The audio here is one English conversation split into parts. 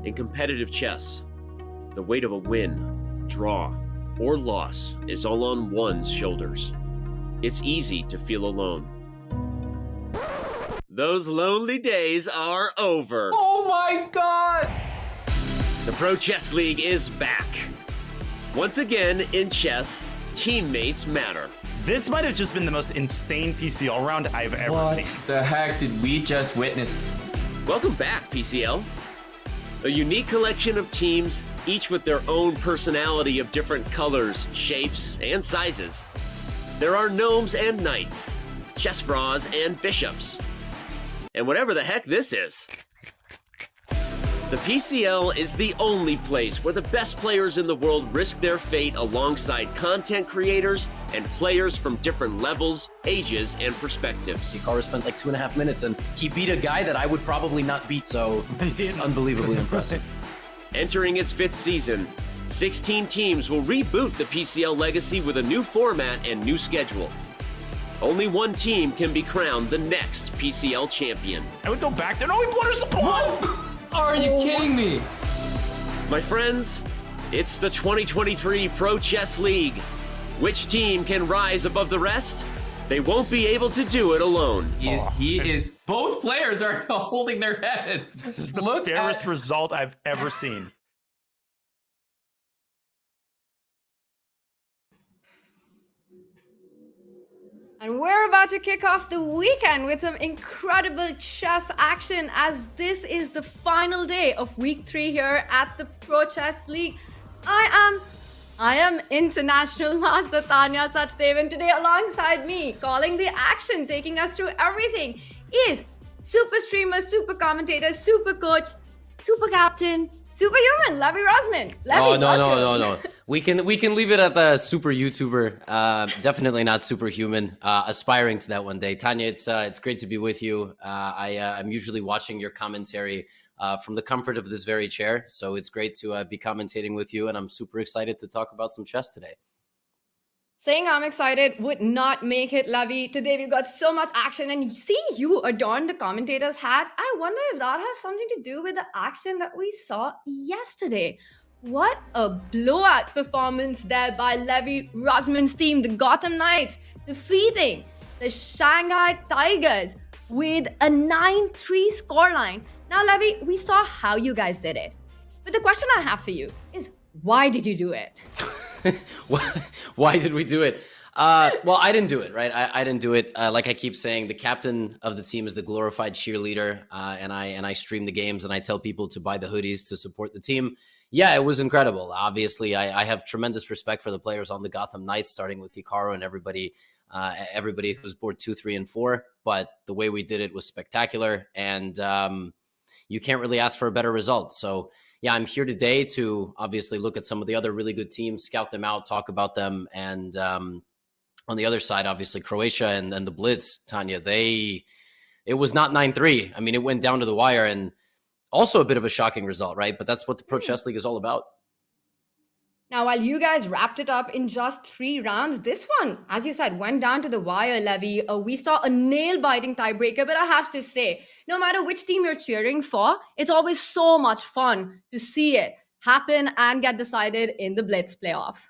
In competitive chess, the weight of a win, draw, or loss is all on one's shoulders. It's easy to feel alone. Those lonely days are over. Oh my god! The Pro Chess League is back. Once again, in chess, teammates matter. This might have just been the most insane PCL round I've ever What seen. the heck did we just witness? Welcome back, PCL. A unique collection of teams, each with their own personality of different colors, shapes, and sizes. There are gnomes and knights, chess bras and bishops, and whatever the heck this is. The PCL is the only place where the best players in the world risk their fate alongside content creators and players from different levels, ages, and perspectives. Hikaru spent like 2.5 minutes and he beat a guy that I would probably not beat, so it's unbelievably impressive. Entering its 5th season, 16 teams will reboot the PCL legacy with a new format and new schedule. Only one team can be crowned the next PCL champion. I would go back there. No, he blunders the pawn! Are you kidding me? My friends, it's the 2023 Pro Chess League. Which team can rise above the rest? They won't be able to do it alone. He is. Both players are holding their heads. This is the fairest result I've ever seen. And we're about to kick off the weekend with some incredible chess action, as this is the final day of week 3 here at the Pro Chess League. I am International Master Tanya Sachdev, and today alongside me, calling the action, taking us through everything, is super streamer, super commentator, super coach, super captain, superhuman, Levy Rosman. Oh, no. We can leave it at the super YouTuber. Definitely not superhuman. Aspiring to that one day. Tanya, it's great to be with you. I'm usually watching your commentary from the comfort of this very chair, so it's great to be commentating with you, and I'm super excited to talk about some chess today. Saying I'm excited would not make it, Levy. Today we've got so much action, and seeing you adorn the commentator's hat, I wonder if that has something to do with the action that we saw yesterday. What a blowout performance there by Levy Rosman's team, the Gotham Knights, defeating the Shanghai Tigers with a 9-3 scoreline. Now, Levy, we saw how you guys did it. But the question I have for you is, why did you do it? Why did we do it? Well, I didn't do it, right? I didn't do it. Like I keep saying, the captain of the team is the glorified cheerleader, and I stream the games and I tell people to buy the hoodies to support the team. Yeah, it was incredible. Obviously, I have tremendous respect for the players on the Gotham Knights, starting with Hikaru and everybody who's board 2, 3, and 4. But the way we did it was spectacular, and you can't really ask for a better result. So yeah, I'm here today to obviously look at some of the other really good teams, scout them out, talk about them. And on the other side, obviously, Croatia and the Blitz, Tanya, it was not 9-3. I mean, it went down to the wire, and also a bit of a shocking result, right? But that's what the Pro Chess League is all about. Now, while you guys wrapped it up in just 3 rounds, this one, as you said, went down to the wire, Levy. We saw a nail-biting tiebreaker, but I have to say, no matter which team you're cheering for, it's always so much fun to see it happen and get decided in the Blitz playoff.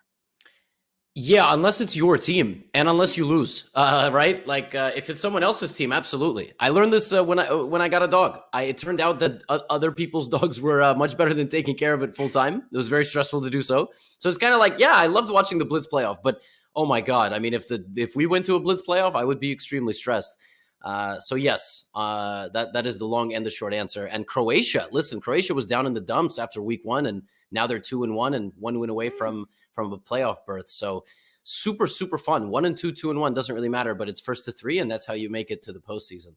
Yeah, unless it's your team and unless you lose, right? Like if it's someone else's team, absolutely. I learned this when I got a dog. It turned out that other people's dogs were much better than taking care of it full time. It was very stressful to do so. So it's kind of like, yeah, I loved watching the Blitz playoff, but oh my God, I mean, if we went to a Blitz playoff, I would be extremely stressed. So yes, that is the long and the short answer. And Croatia, listen, Croatia was down in the dumps after week 1, and now they're 2-1 and 1 win away from a playoff berth. So super, super fun. 1-2, 2-1 doesn't really matter, but it's 1st to 3, and that's how you make it to the postseason.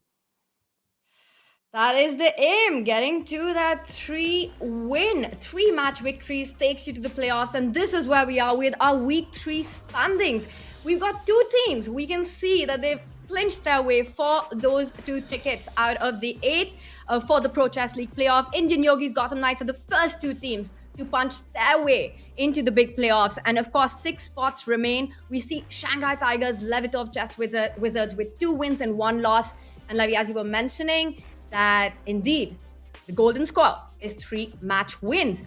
That is the aim, getting to that 3-match victories takes you to the playoffs, and this is where we are with our week 3 standings. We've got 2 teams. We can see that they've clinched their way for those 2 tickets out of the 8 for the Pro Chess League playoff. Indian Yogis Gotham Knights are the first 2 teams to punch their way into the big playoffs. And of course, 6 spots remain. We see Shanghai Tigers, Levitov Chess Wizards with 2 wins and 1 loss. And Levy, as you were mentioning, that indeed The golden score is 3 match wins.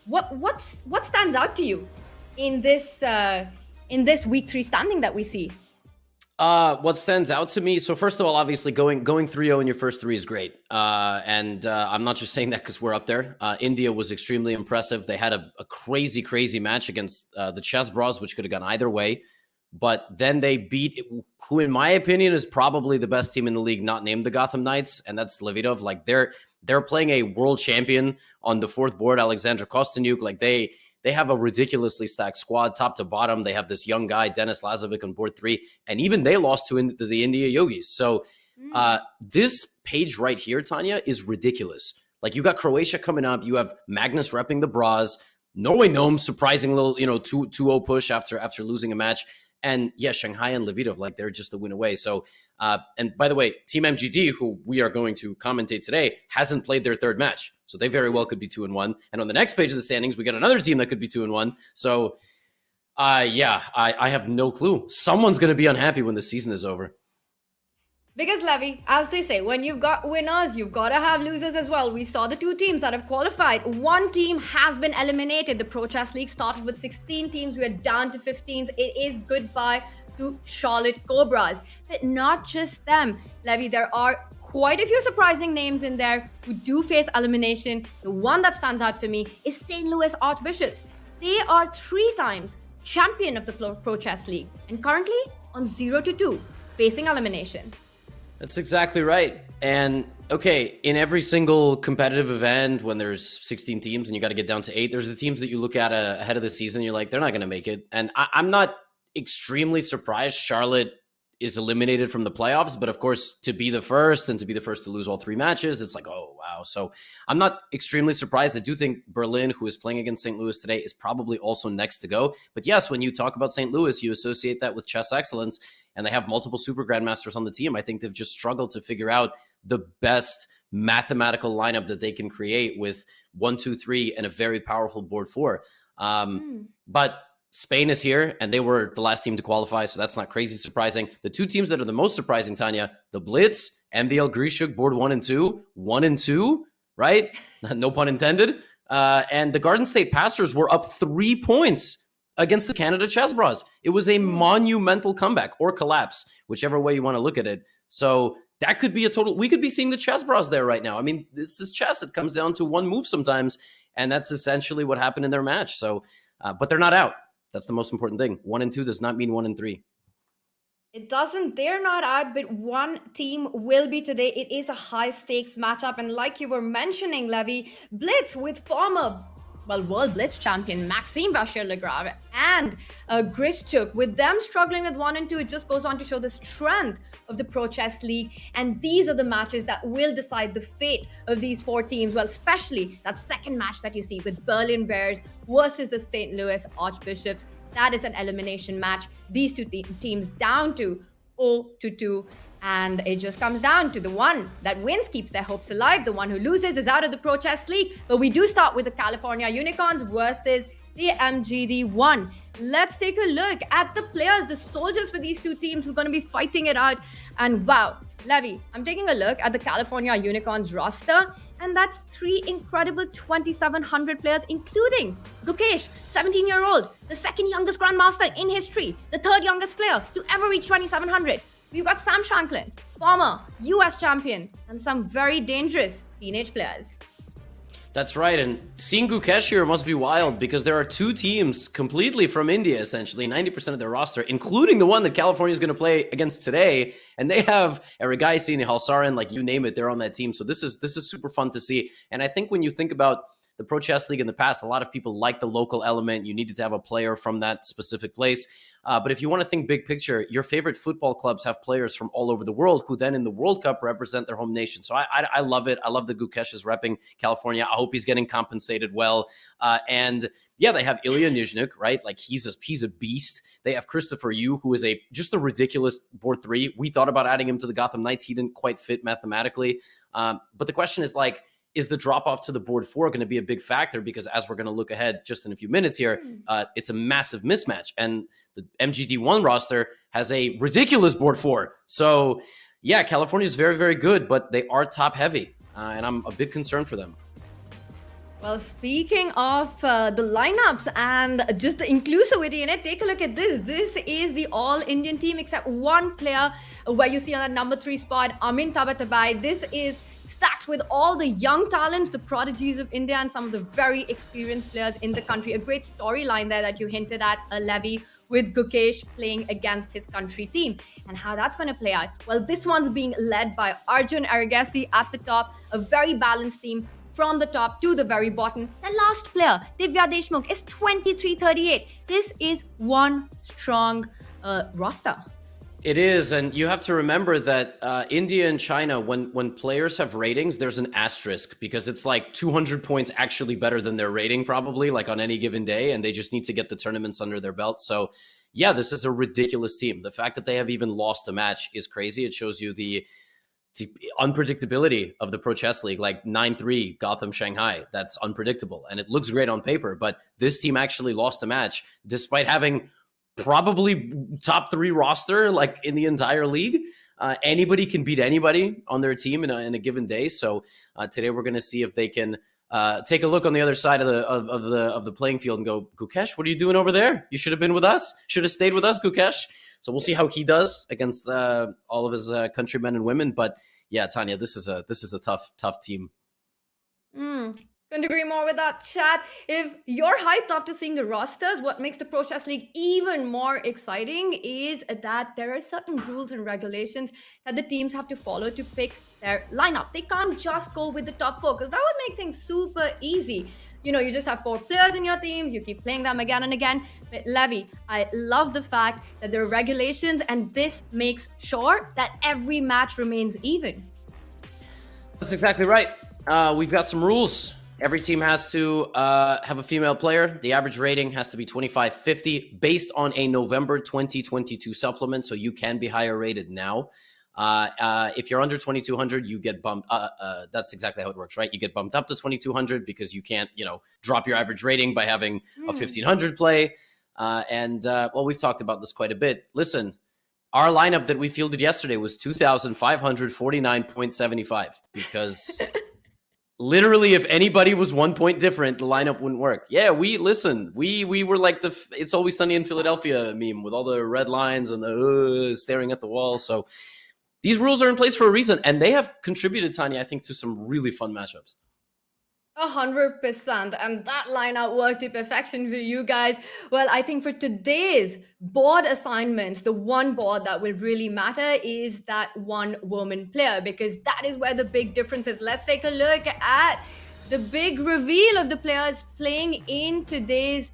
What stands out to you in this week 3 standing that we see? What stands out to me? So first of all, obviously going 3-0 in your first 3 is great. And I'm not just saying that because we're up there. India was extremely impressive. They had a crazy match against the Chess Bros, which could have gone either way. But then they beat who, in my opinion, is probably the best team in the league, not named the Gotham Knights, and that's Levitov. Like they're playing a world champion on the 4th board, Alexander Kostanuk. Like they have a ridiculously stacked squad, top to bottom. They have this young guy, Denis Lazovic, on board 3, and even they lost to the India Yogis. So this page right here, Tanya, is ridiculous. Like you got Croatia coming up, you have Magnus repping the Bras, Norway Gnomes, surprising little 2-0 push after losing a match. And yeah, Shanghai and Levitov, like they're just a win away. So, and by the way, Team MGD, who we are going to commentate today, hasn't played their 3rd match. So they very well could be 2-1. And on the next page of the standings, we got another team that could be 2-1. So, yeah, I have no clue. Someone's going to be unhappy when the season is over. Because, Levy, as they say, when you've got winners, you've got to have losers as well. We saw the 2 teams that have qualified. 1 team has been eliminated. The Pro Chess League started with 16 teams. We are down to 15s. It is goodbye to Charlotte Cobras. But not just them. Levy, there are quite a few surprising names in there who do face elimination. The one that stands out for me is St. Louis Archbishops. They are 3 times champion of the Pro Chess League and currently on 0-2, facing elimination. That's exactly right. And okay, in every single competitive event, when there's 16 teams and you got to get down to 8, there's the teams that you look at ahead of the season. You're like, they're not going to make it. And I'm not extremely surprised Charlotte is eliminated from the playoffs. But of course, to be the first and to be the first to lose all 3 matches, it's like, oh, wow. So I'm not extremely surprised. I do think Berlin, who is playing against St. Louis today, is probably also next to go. But yes, when you talk about St. Louis, you associate that with chess excellence. And they have multiple super grandmasters on the team. I think they've just struggled to figure out the best mathematical lineup that they can create with 1, 2, 3 and a very powerful board 4. But Spain is here, and they were the last team to qualify, so that's not crazy surprising. The 2 teams that are the most surprising, Tanya, the Blitz, MVL Grishuk, board 1 and 2, 1 and 2, right? No pun intended. And the Garden State Passers were up 3 points against the Canada Chess Bros. It was a monumental comeback or collapse, whichever way you want to look at it. So that could be we could be seeing the Chess Bros there right now. I mean, this is chess. It comes down to 1 move sometimes, and that's essentially what happened in their match. So, but they're not out. That's the most important thing. 1 and 2 does not mean 1 and 3. It doesn't. They're not out, but 1 team will be today. It is a high-stakes matchup. And like you were mentioning, Levy, Blitz with former World Blitz champion Maxime Vachier-Lagrave and Grishuk, with them struggling with 1 and 2, it just goes on to show the strength of the Pro Chess League. And these are the matches that will decide the fate of these 4 teams. Well, especially that second match that you see with Berlin Bears versus the St. Louis Archbishops. That is an elimination match. These 2 teams down to 0-2. And it just comes down to the one that wins keeps their hopes alive. The one who loses is out of the Pro Chess League. But we do start with the California Unicorns versus the MGD1. Let's take a look at the players, the soldiers for these 2 teams who are going to be fighting it out. And wow, Levy, I'm taking a look at the California Unicorns roster. And that's 3 incredible 2,700 players, including Gukesh, 17-year-old, the 2nd youngest grandmaster in history, the 3rd youngest player to ever reach 2,700. We've got Sam Shanklin, former US champion, and some very dangerous teenage players. That's right. And seeing Gukesh here must be wild because there are 2 teams completely from India, essentially, 90% of their roster, including the one that California is going to play against today. And they have Erigaisi, Nihal Sarin, like you name it, they're on that team. So this is super fun to see. And I think when you think about the Pro Chess League in the past, a lot of people like the local element. You needed to have a player from that specific place. But if you want to think big picture, your favorite football clubs have players from all over the world who then in the World Cup represent their home nation. So I love it. I love that Gukesh is repping California. I hope he's getting compensated well. And yeah, they have Ilya Nizhnyk, right? Like he's a beast. They have Christopher Yu, who is just a ridiculous board 3. We thought about adding him to the Gotham Knights. He didn't quite fit mathematically. But the question is like, is the drop off to the board 4 going to be a big factor? Because as we're going to look ahead just in a few minutes here, it's a massive mismatch. And the MGD1 roster has a ridiculous board 4. So yeah, California is very, very good, but they are top heavy. and I'm a bit concerned for them. Well, speaking of the lineups and just the inclusivity in it, take a look at this. This is the all-Indian team except one player where you see on that number 3 spot, Amin Tabatabai. This is stacked with all the young talents, the prodigies of India, and some of the very experienced players in the country. A great storyline there that you hinted at, Levy, with Gukesh playing against his country team. And how that's going to play out? Well, this one's being led by Arjun Aragasi at the top, a very balanced team from the top to the very bottom. The last player, Divya Deshmukh, is 23-38. This is one strong roster. It is, and you have to remember that India and China, when players have ratings, there's an asterisk because it's like 200 points actually better than their rating probably, like on any given day, and they just need to get the tournaments under their belt. So yeah, this is a ridiculous team. The fact that they have even lost a match is crazy. It shows you the unpredictability of the Pro Chess League, like 9-3 Gotham Shanghai. That's unpredictable, and it looks great on paper, but this team actually lost a match despite having probably top 3 roster like in the entire league. Anybody can beat anybody on their team in a given day. So today we're going to see if they can take a look on the other side of the playing field and go, Gukesh, what are you doing over there? You should have been with us. Should have stayed with us, Gukesh. So we'll see how he does against all of his countrymen and women. But yeah, Tanya, this is a tough team. Couldn't agree more with that, chat. If you're hyped after seeing the rosters, what makes the Pro Chess League even more exciting is that there are certain rules and regulations that the teams have to follow to pick their lineup. They can't just go with the top 4 because that would make things super easy. You know, you just have 4 players in your teams, you keep playing them again and again. But Levy, I love the fact that there are regulations, and this makes sure that every match remains even. That's exactly right. We've got some rules. Every team has to have a female player. The average rating has to be 2550 based on a November 2022 supplement, so you can be higher rated now. If you're under 2200, you get bumped. That's exactly how it works, right? You get bumped up to 2200 because you can't, drop your average rating by having a 1500 play. Well, we've talked about this quite a bit. Listen, our lineup that we fielded yesterday was 2549.75 because literally, if anybody was 1 point different, the lineup wouldn't work. Yeah, we were like the It's Always Sunny in Philadelphia meme with all the red lines and the staring at the wall. So these rules are in place for a reason, and they have contributed, Tanya, I think, to some really fun matchups. 100%, and that lineup worked to perfection for you guys. Well, I think for today's board assignments, the one board that will really matter is that one woman player, because that is where the big difference is. Let's take a look at the big reveal of the players playing in today's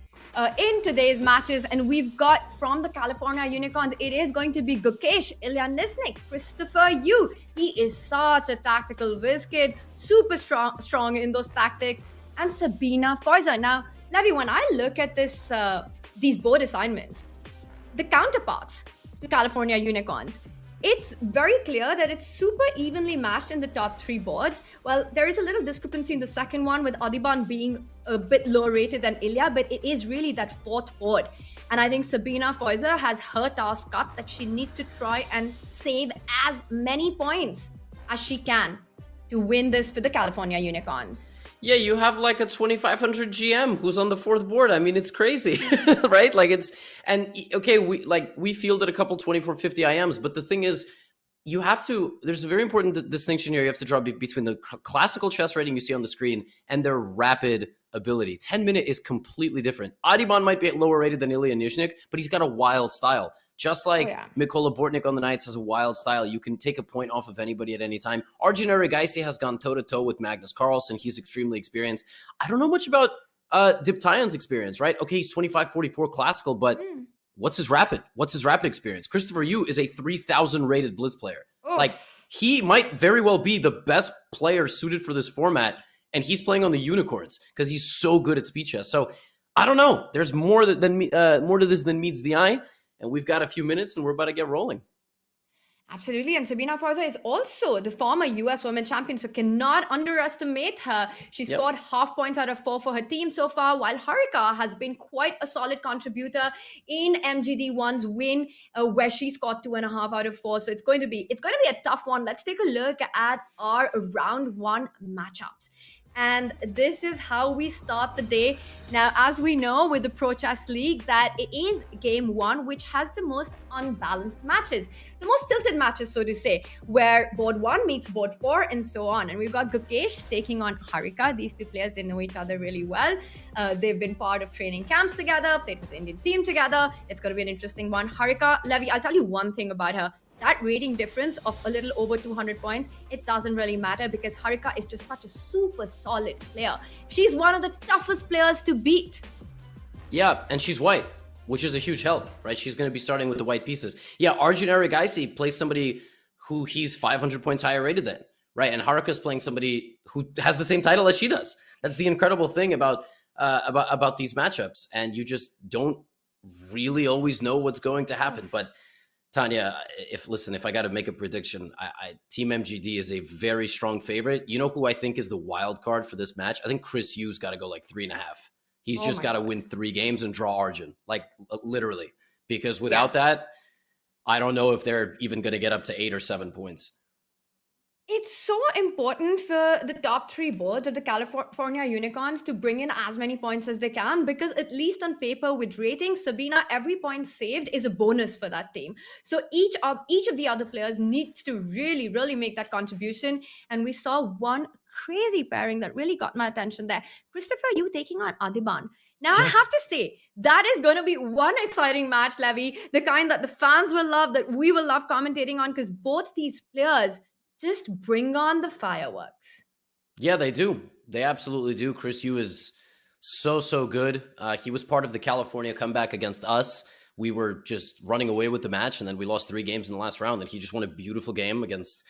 matches, and we've got from the California Unicorns, it is going to be Gukesh, Ilya Nisnik, Christopher Yu. He is such a tactical whiz kid, super strong in those tactics, and Sabina Forza. Now, Levy, when I look at these board assignments, the counterparts to California Unicorns, it's very clear that it's super evenly matched in the top 3 boards. Well, there is a little discrepancy in the second one with Adiban being a bit lower rated than Ilya, but it is really that 4th board. And I think Sabina Forza has her task cut that she needs to try and save as many points as she can to win this for the California Unicorns. Yeah, you have like a 2500 GM who's on the 4th board. I mean, it's crazy, right? We fielded a couple 2450 IMs, but the thing is, there's a very important distinction here you have to draw between the classical chess rating you see on the screen and their rapid ability. 10-minute is completely different. Adiban might be lower rated than Ilya Nizhnik, but he's got a wild style. Just like Mikola Bortnik on the Knights has a wild style. You can take a point off of anybody at any time. Arjun Aragaisi has gone toe-to-toe with Magnus Carlsen. He's extremely experienced. I don't know much about Diptyon's experience, right? Okay, he's 2544 classical, but what's his rapid? What's his rapid experience? Christopher Yu is a 3000 rated blitz player. Oof. He might very well be the best player suited for this format, and he's playing on the Unicorns because he's so good at speed chess. So I don't know. There's more to this than meets the eye. And we've got a few minutes and we're about to get rolling. Absolutely. And Sabina Forza is also the former US Women Champion, so cannot underestimate her. She Yep. scored half points out of 4 for her team so far, while Harika has been quite a solid contributor in MGD1's win, where she scored 2.5 out of 4. So it's going to be a tough one. Let's take a look at our round 1 matchups. And this is how we start the day. Now, as we know with the Pro Chess League, that it is game 1, which has the most unbalanced matches, the most tilted matches, so to say, where board 1 meets board 4 and so on. And we've got Gukesh taking on Harika. These two players, they know each other really well. They've been part of training camps together, played with the Indian team together. It's going to be an interesting one. Harika, Levy, I'll tell you one thing about her. That rating difference of a little over 200 points, it doesn't really matter because Harika is just such a super solid player. She's one of the toughest players to beat. Yeah, and she's white, which is a huge help, right? She's going to be starting with the white pieces. Yeah, Arjun Erigaisi plays somebody who he's 500 points higher rated than, right? And Harika's playing somebody who has the same title as she does. That's the incredible thing about these matchups, and you just don't really always know what's going to happen. But Tanya, if I got to make a prediction, Team MGD is a very strong favorite. You know who I think is the wild card for this match? I think Chris Yu's got to go like 3.5. He's just got to win 3 games and draw Arjun, like literally, because without that, I don't know if they're even going to get up to 8 or 7 points. It's so important for the top 3 boards of the California Unicorns to bring in as many points as they can, because at least on paper with ratings, Sabina, every point saved is a bonus for that team. So each of the other players needs to really, really make that contribution. And we saw one crazy pairing that really got my attention there. Christopher Yu taking on Adiban. Now, I have to say, that is going to be one exciting match, Levy, the kind that the fans will love, that we will love commentating on, because both these players just bring on the fireworks. Yeah, they do. They absolutely do. Chris Yu is so good. He was part of the California comeback against us. We were just running away with the match, and then we lost 3 games in the last round, and he just won a beautiful game against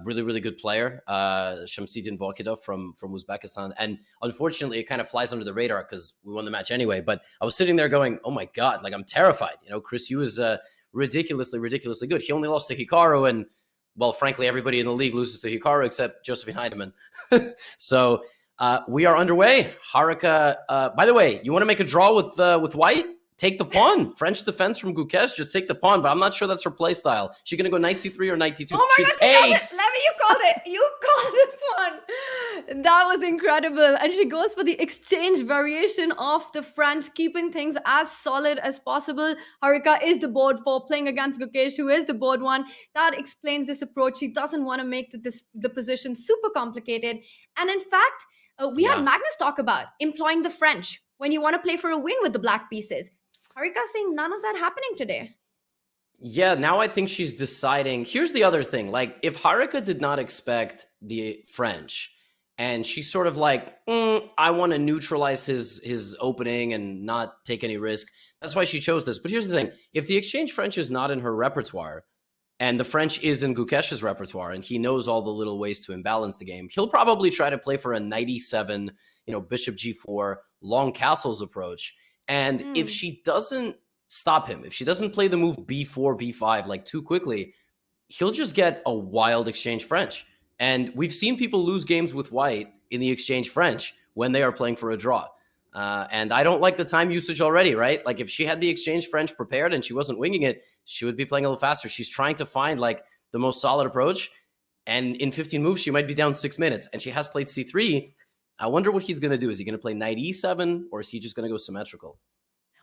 really good player, Shamsidin Volkidov from Uzbekistan. And unfortunately, it kind of flies under the radar because we won the match anyway. But I was sitting there going, oh my God, like I'm terrified. You know, Chris Yu is ridiculously good. He only lost to Hikaru, and well, frankly, everybody in the league loses to Hikaru except Josephine Heidemann. So we are underway. Harika, by the way, you want to make a draw with white? Take the pawn. French defense from Gukesh. Just take the pawn, but I'm not sure that's her play style. She going to go knight c3 or knight d2? Oh my she God, takes. Levy, you called it. You called this one. That was incredible. And she goes for the exchange variation of the French, keeping things as solid as possible. Harika is the board 4, playing against Gukesh, who is the board 1. That explains this approach. She doesn't want to make the position super complicated. And in fact, we had Magnus talk about employing the French when you want to play for a win with the black pieces. Harika saying none of that happening today. Yeah, now I think she's deciding. Here's the other thing. Like, if Harika did not expect the French, and she's sort of like, I want to neutralize his opening and not take any risk, that's why she chose this. But here's the thing. If the exchange French is not in her repertoire, and the French is in Gukesh's repertoire, and he knows all the little ways to imbalance the game, he'll probably try to play for a knight e7, bishop g4, long castles approach. And if she doesn't stop him, if she doesn't play the move b4, b5 like too quickly, he'll just get a wild exchange French. And we've seen people lose games with white in the exchange French when they are playing for a draw. And I don't like the time usage already, right? Like if she had the exchange French prepared and she wasn't winging it, she would be playing a little faster. She's trying to find like the most solid approach. And in 15 moves, she might be down 6 minutes. And she has played c3. I wonder what he's going to do. Is he going to play knight e7 or is he just going to go symmetrical?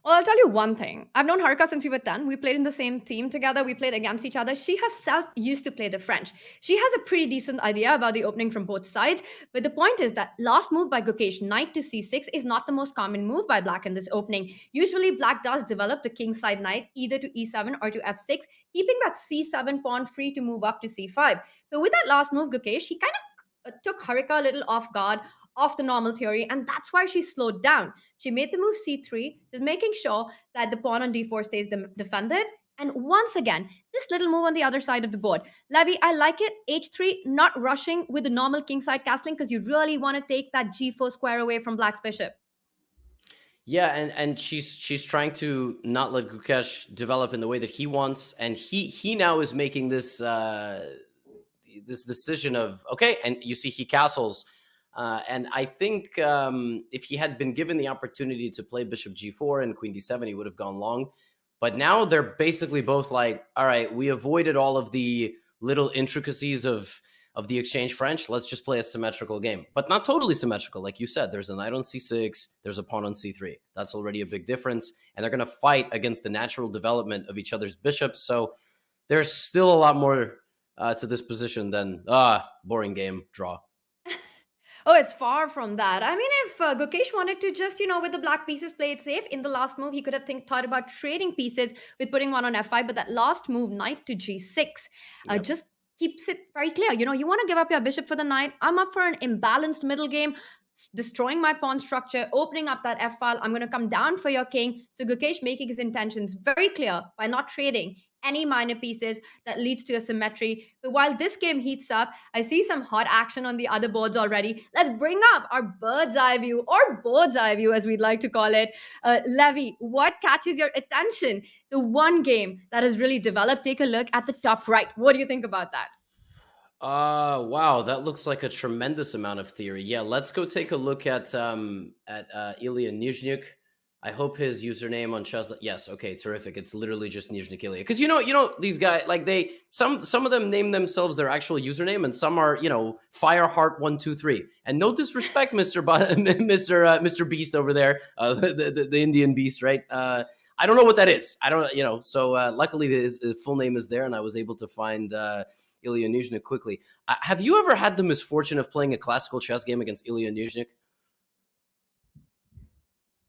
Well, I'll tell you one thing. I've known Harika since we were 10. We played in the same team together. We played against each other. She herself used to play the French. She has a pretty decent idea about the opening from both sides. But the point is that last move by Gukesh, knight to c6, is not the most common move by black in this opening. Usually, black does develop the kingside knight either to e7 or to f6, keeping that c7 pawn free to move up to c5. But with that last move, Gukesh, he kind of took Harika a little off guard, off the normal theory, and that's why she slowed down. She made the move c3, just making sure that the pawn on d4 stays defended. And once again, this little move on the other side of the board. Levy, I like it. h3, not rushing with the normal kingside castling because you really want to take that g4 square away from black's bishop. Yeah, and she's trying to not let Gukesh develop in the way that he wants, and he now is making this this decision of okay, and you see he castles, and I think if he had been given the opportunity to play Bishop G4 and Queen D7, he would have gone long. But now they're basically both like, all right, we avoided all of the little intricacies of the exchange French. Let's just play a symmetrical game, but not totally symmetrical. Like you said, there's a knight on c6, there's a pawn on c3. That's already a big difference. And they're going to fight against the natural development of each other's bishops. So there's still a lot more to this position than, boring game, draw. Oh, it's far from that. I mean, if Gukesh wanted to just, with the black pieces play it safe, in the last move, he could have thought about trading pieces with putting one on f5. But that last move, knight to g6, just keeps it very clear. You want to give up your bishop for the knight. I'm up for an imbalanced middle game, destroying my pawn structure, opening up that f file. I'm going to come down for your king. So Gukesh making his intentions very clear by not trading any minor pieces that leads to a symmetry. But while this game heats up, I see some hot action on the other boards already. Let's bring up our bird's eye view, or board's eye view as we'd like to call it. Levy, what catches your attention? The one game that has really developed. Take a look at the top right. What do you think about that? Wow, that looks like a tremendous amount of theory. Yeah, let's go take a look at Ilya Nizhnyk. I hope his username on Chess. Yes, okay, terrific. It's literally just Nizhnyk Ilya. Because you know these guys, like some of them name themselves their actual username, and some are Fireheart123. And no disrespect, Mr. Beast over there, the Indian Beast, right? I don't know what that is. I don't. So luckily his full name is there, and I was able to find Ilya Nizhnyk quickly. Have you ever had the misfortune of playing a classical chess game against Ilya Nizhnyk?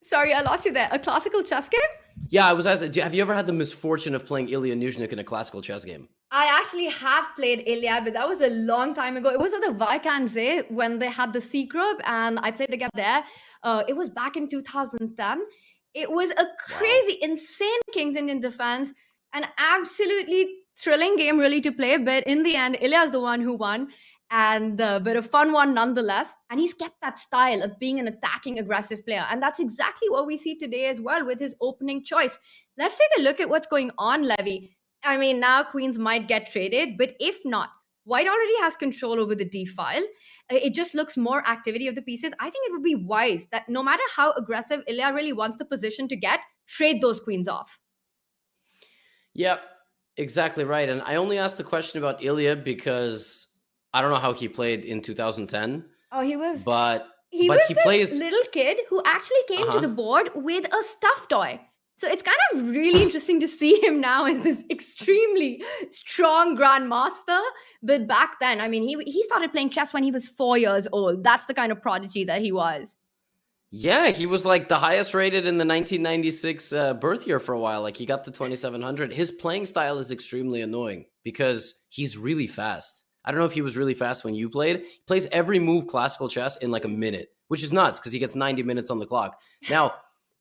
Sorry, I lost you there. A classical chess game? Yeah, I was asking, have you ever had the misfortune of playing Ilya Nizhnyk in a classical chess game? I actually have played Ilya, but that was a long time ago. It was at the Vaikanze when they had the C group, and I played again there. It was back in 2010. It was a crazy, insane King's Indian defense, an absolutely thrilling game really to play. But in the end, Ilya's the one who won. And but a fun one nonetheless. And he's kept that style of being an attacking, aggressive player. And that's exactly what we see today as well with his opening choice. Let's take a look at what's going on, Levy. I mean, now queens might get traded, but if not, white already has control over the d file. It just looks more activity of the pieces. I think it would be wise that no matter how aggressive Ilya really wants the position to get, trade those queens off. Yep, exactly right. And I only asked the question about Ilya because I don't know how he played in 2010. Oh, he was. But he plays little kid who actually came to the board with a stuffed toy. So it's kind of really interesting to see him now as this extremely strong grandmaster. But back then, I mean, he started playing chess when he was 4 years old. That's the kind of prodigy that he was. Yeah, he was like the highest rated in the 1996 birth year for a while. Like he got to 2700. His playing style is extremely annoying because he's really fast. I don't know if he was really fast when you played. He plays every move classical chess in like a minute, which is nuts because he gets 90 minutes on the clock. Now,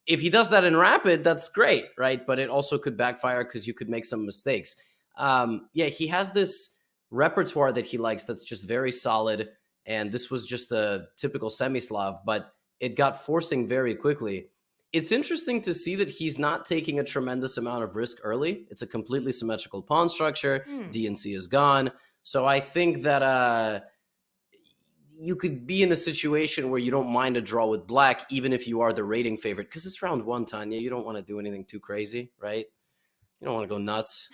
if he does that in rapid, that's great, right? But it also could backfire because you could make some mistakes. Yeah, he has this repertoire that he likes that's just very solid. And this was just a typical semi-Slav, but it got forcing very quickly. It's interesting to see that he's not taking a tremendous amount of risk early. It's a completely symmetrical pawn structure. DNC is gone. So I think that you could be in a situation where you don't mind a draw with black, even if you are the rating favorite, because it's round one, Tanya. You don't want to do anything too crazy, right? You don't want to go nuts.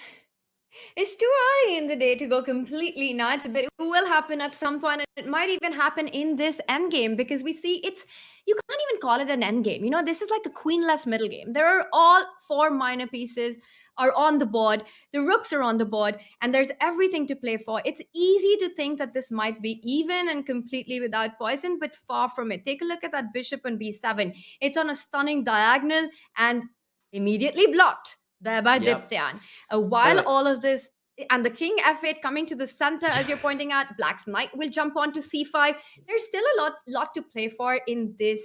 It's too early in the day to go completely nuts, but it will happen at some point. And it might even happen in this endgame because we see you can't even call it an endgame. This is like a queenless middle game. There are all 4 minor pieces are on the board, the rooks are on the board, and there's everything to play for. It's easy to think that this might be even and completely without poison, but far from it. Take a look at that bishop on b7. It's on a stunning diagonal and immediately blocked there by Diptyan. While all of this, and the king f8 coming to the center, as you're pointing out, black's knight will jump on to c5. There's still a lot to play for in this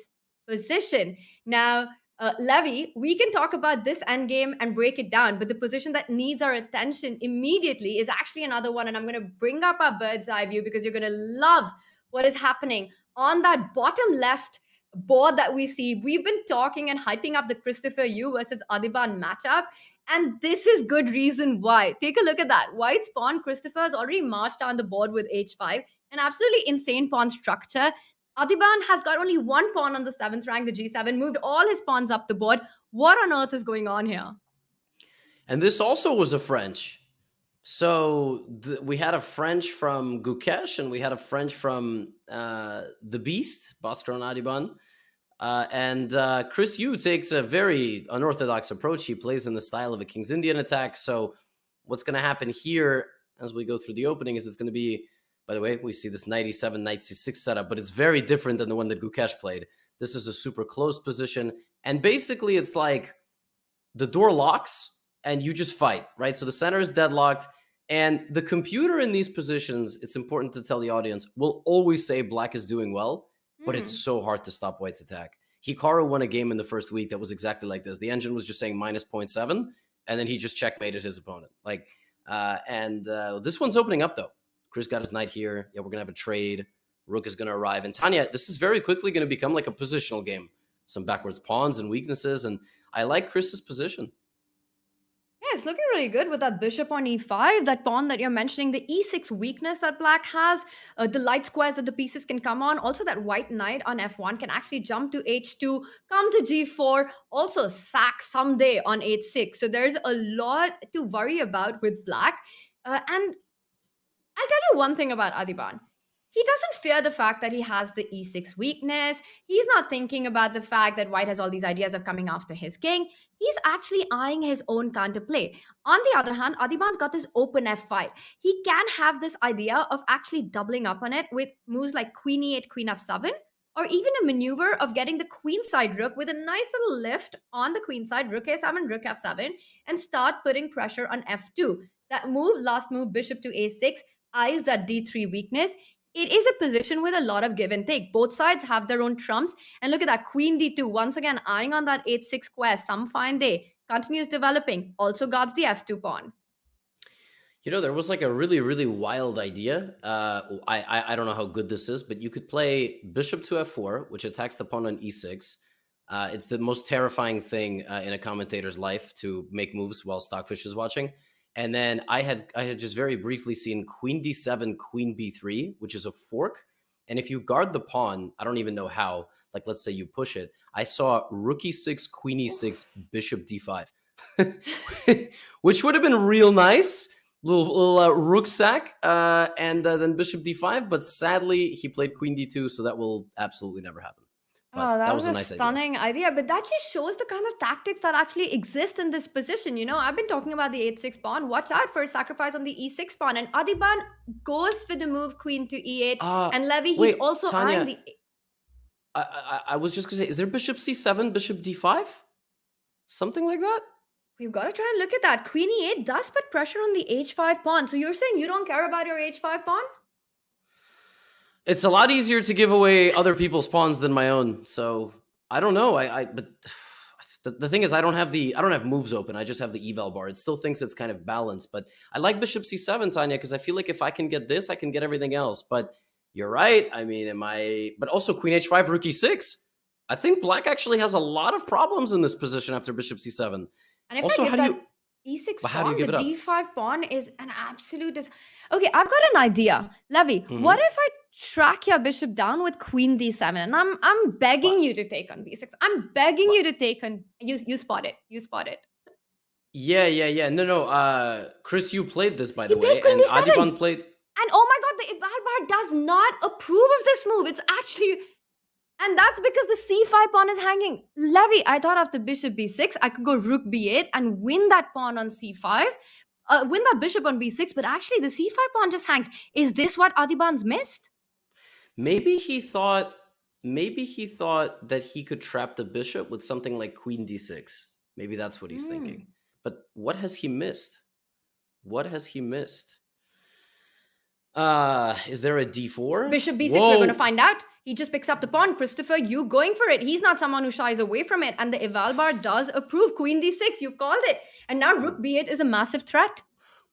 position. Now, Levy, we can talk about this endgame and break it down, but the position that needs our attention immediately is actually another one, and I'm going to bring up our bird's eye view because you're going to love what is happening on that bottom left board that we see. We've been talking and hyping up the Christopher Yu versus Adiban matchup, and this is good reason why. Take a look at that. White's pawn Christopher has already marched down the board with h5, an absolutely insane pawn structure. Adiban has got only one pawn on the 7th rank, the g7, moved all his pawns up the board. What on earth is going on here? And this also was a French. So we had a French from Gukesh, and we had a French from the Beast, Bhaskaran Adiban. And Chris Yu takes a very unorthodox approach. He plays in the style of a King's Indian attack. So what's going to happen here as we go through the opening is it's going to be, by the way, we see this knight e7, knight c6 setup, but it's very different than the one that Gukesh played. This is a super closed position. And basically it's like the door locks and you just fight, right? So the center is deadlocked, and the computer in these positions, it's important to tell the audience, will always say black is doing well, but it's so hard to stop white's attack. Hikaru won a game in the first week that was exactly like this. The engine was just saying minus 0.7, and then he just checkmated his opponent. This one's opening up, though. Chris got his knight here. Yeah, we're going to have a trade. Rook is going to arrive. And Tanya, this is very quickly going to become like a positional game. Some backwards pawns and weaknesses, and I like Chris's position. Yeah, it's looking really good with that bishop on e5, that pawn that you're mentioning, the e6 weakness that black has, the light squares that the pieces can come on. Also, that white knight on f1 can actually jump to h2, come to g4, also sack someday on h6. So there's a lot to worry about with black. And I'll tell you one thing about Adiban. He doesn't fear the fact that he has the e6 weakness. He's not thinking about the fact that white has all these ideas of coming after his king. He's actually eyeing his own counterplay. On the other hand, Adiban's got this open f5. He can have this idea of actually doubling up on it with moves like queen e8, queen f7, or even a maneuver of getting the queenside rook with a nice little lift on the queenside, rook a7, rook f7, and start putting pressure on f2. That move, last move, bishop to a6, eyes that d3 weakness. It is a position with a lot of give and take. Both sides have their own trumps. And look at that, queen d2, once again, eyeing on that h6 square, some fine day. Continues developing, also guards the f2 pawn. You know, there was like a really, really wild idea. I don't know how good this is, but you could play bishop to f4, which attacks the pawn on e6. It's the most terrifying thing in a commentator's life to make moves while Stockfish is watching. And then I had just very briefly seen queen d7, queen b3, which is a fork. And if you guard the pawn, I don't even know how, like let's say you push it. I saw rook e6, queen e6, bishop d5, which would have been real nice. Little rook sack and then bishop d5. But sadly, he played queen d2, so that will absolutely never happen. But that was a nice stunning idea. But that just shows the kind of tactics that actually exist in this position. You know, I've been talking about the h6 pawn. Watch out for a sacrifice on the e6 pawn. And Adiban goes for the move queen to e8. And Levy, he's also Tanya, eyeing the... I was just going to say, is there bishop c7, bishop d5? Something like that? We've got to try and look at that. Queen e8 does put pressure on the h5 pawn. So you're saying you don't care about your h5 pawn? It's a lot easier to give away other people's pawns than my own. So I don't know. But the thing is, I don't have moves open. I just have the eval bar. It still thinks it's kind of balanced. But I like bishop c7, Tanya, because I feel like if I can get this, I can get everything else. But you're right. I mean, but also queen h5, rook e6. I think black actually has a lot of problems in this position after bishop c7. And if also, I give that e6 pawn, the d5 pawn is an absolute... Okay, I've got an idea. Levy, what if I track your bishop down with queen d7? And I'm begging you to take on b6. I'm begging you to take on... You spot it. You spot it. Yeah. No. Chris, you played this, by the way. And Adiban played... And oh my god, the eval bar does not approve of this move. It's actually... And that's because the c5 pawn is hanging. Levy, I thought after bishop b6, I could go rook b8 and win that pawn on c5. Win that bishop on b6, but actually the c5 pawn just hangs. Is this what Adiban's missed? Maybe he thought that he could trap the bishop with something like queen d6. Maybe that's what he's thinking. But what has he missed? What has he missed? Is there a d4? Bishop b6, we're going to find out. He just picks up the pawn. Christopher, you going for it. He's not someone who shies away from it. And the eval bar does approve. Queen d6, you called it. And now rook b8 is a massive threat.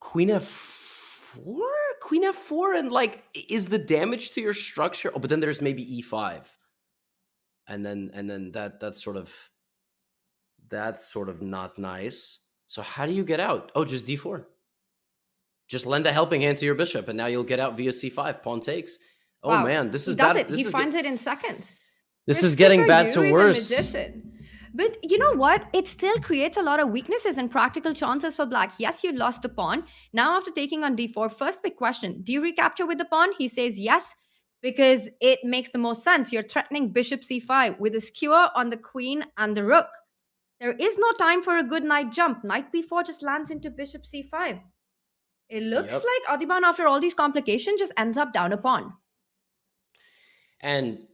Queen f4? Queen f4 and like, is the damage to your structure... Oh, but then there's maybe e5. and then that's sort of not nice. So how do you get out? Oh, just d4. Just lend a helping hand to your bishop, and now you'll get out via c5. Pawn takes. Oh Wow. man, this He is does bad. it. He finds it in seconds. This is getting bad Christopher to Yu worse. is a magician. But you know what? It still creates a lot of weaknesses and practical chances for black. Yes, you lost the pawn. Now, after taking on d4, first big question, do you recapture with the pawn? He says yes, because it makes the most sense. You're threatening bishop c5 with a skewer on the queen and the rook. There is no time for a good knight jump. Knight b4 just lands into bishop c5. It looks Yep. like Adiban, after all these complications, just ends up down a pawn. And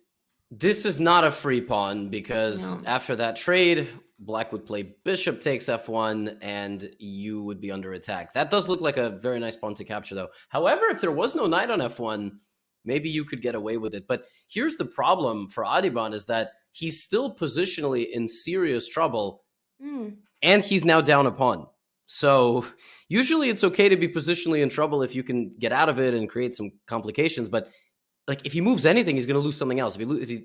this is not a free pawn, because No. after that trade, black would play bishop takes f1 and you would be under attack. That does look like a very nice pawn to capture, though. However, if there was no knight on f1, maybe you could get away with it. But here's the problem for Adiban, is that he's still positionally in serious trouble, and he's now down a pawn. So usually it's okay to be positionally in trouble if you can get out of it and create some complications. But like, if he moves anything, he's going to lose something else.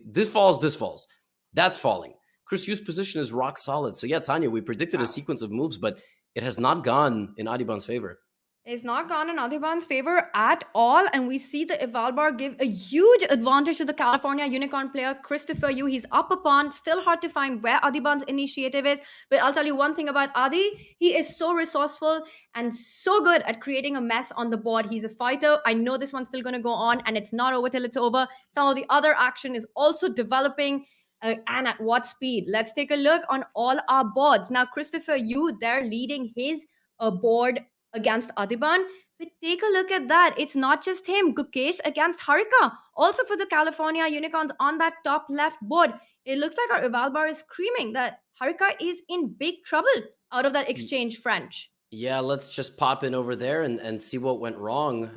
This falls, that's falling. Chris Yu's position is rock solid. So yeah, Tanya, we predicted a sequence of moves, but it has not gone in Adiban's favor. It's not gone in Adiban's favor at all. And we see the Evalbar give a huge advantage to the California Unicorn player, Christopher Yu. He's up a pawn. Still hard to find where Adiban's initiative is. But I'll tell you one thing about Adi. He is so resourceful and so good at creating a mess on the board. He's a fighter. I know this one's still going to go on, and it's not over till it's over. Some of the other action is also developing. And at what speed? Let's take a look on all our boards. Now, Christopher Yu, they're leading his board against Adiban. But take a look at that. It's not just him. Gukesh against Harika. Also for the California Unicorns on that top left board. It looks like our Evalbar is screaming that Harika is in big trouble out of that exchange French. Yeah, let's just pop in over there and see what went wrong.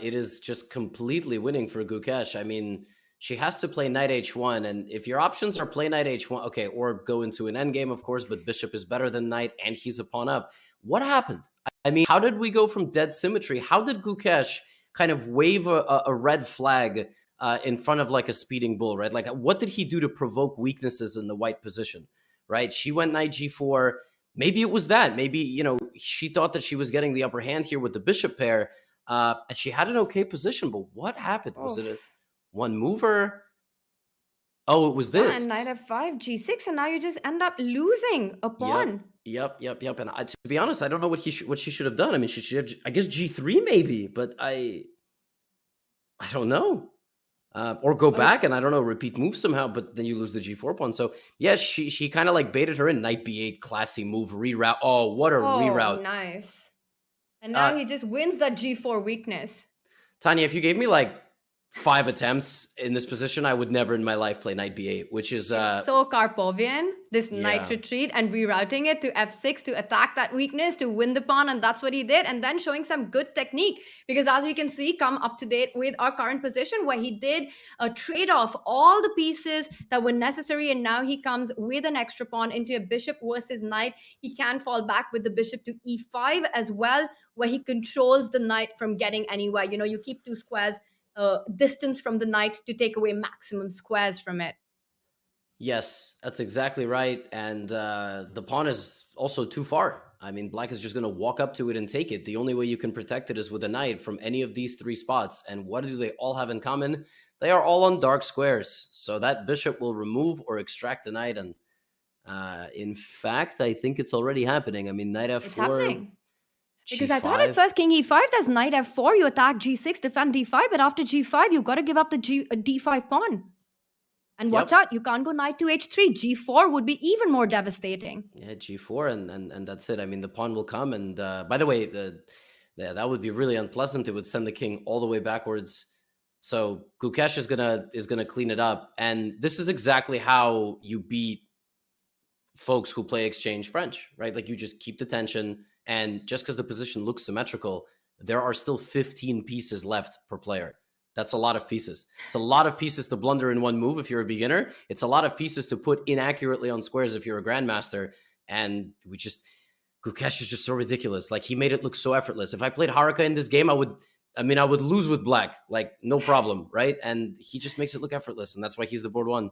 It is just completely winning for Gukesh. I mean, she has to play knight h1, and if your options are play knight h1, okay, or go into an endgame, of course, but bishop is better than knight, and he's a pawn up. What happened? I mean, how did we go from dead symmetry? How did Gukesh kind of wave a red flag in front of like a speeding bull, right? Like, what did he do to provoke weaknesses in the white position, right? She went knight g4. Maybe it was that. Maybe, you know, she thought that she was getting the upper hand here with the bishop pair, and she had an okay position, but what happened? Was it a one mover? Oh, it was this. And knight f5, g6, and now you just end up losing a pawn. Yep. And to be honest, I don't know what she should have done. I mean, she should have, I guess, g3 maybe, but I don't know. Or go back and, I don't know, repeat move somehow, but then you lose the g4 pawn. So yes, she kind of like baited her in. Knight b8, classy move, reroute. Oh, what a reroute. Nice. And now he just wins that g4 weakness. Tanya, if you gave me like 5 attempts in this position, I would never in my life play knight b8, which is so Karpovian, this knight retreat and rerouting it to f6 to attack that weakness to win the pawn, and that's what he did. And then showing some good technique, because as we can see, come up to date with our current position where he did a trade off all the pieces that were necessary, and now he comes with an extra pawn into a bishop versus knight. He can fall back with the bishop to e5 as well, where he controls the knight from getting anywhere. You know, you keep 2 squares distance from the knight to take away maximum squares from it. Yes, that's exactly right. And the pawn is also too far. I mean, black is just going to walk up to it and take it. The only way you can protect it is with a knight from any of these 3 spots. And what do they all have in common? They are all on dark squares. So that bishop will remove or extract the knight. And in fact, I think it's already happening. I mean, knight f4. It's happening. Because G5. I thought at first king e5, there's knight f4, you attack g6, defend d5, but after g5, you've got to give up the d5 pawn. And watch out, you can't go knight to h3. g4 would be even more devastating. Yeah, g4, and that's it. I mean, the pawn will come, and by the way, that would be really unpleasant. It would send the king all the way backwards. So Gukesh is gonna clean it up, and this is exactly how you beat folks who play exchange French, right? Like, you just keep the tension. And just because the position looks symmetrical, there are still 15 pieces left per player. That's a lot of pieces. It's a lot of pieces to blunder in one move if you're a beginner. It's a lot of pieces to put inaccurately on squares if you're a grandmaster. And Gukesh is just so ridiculous. Like, he made it look so effortless. If I played Harika in this game, I would lose with black. Like, no problem, right? And he just makes it look effortless. And that's why he's the board 1.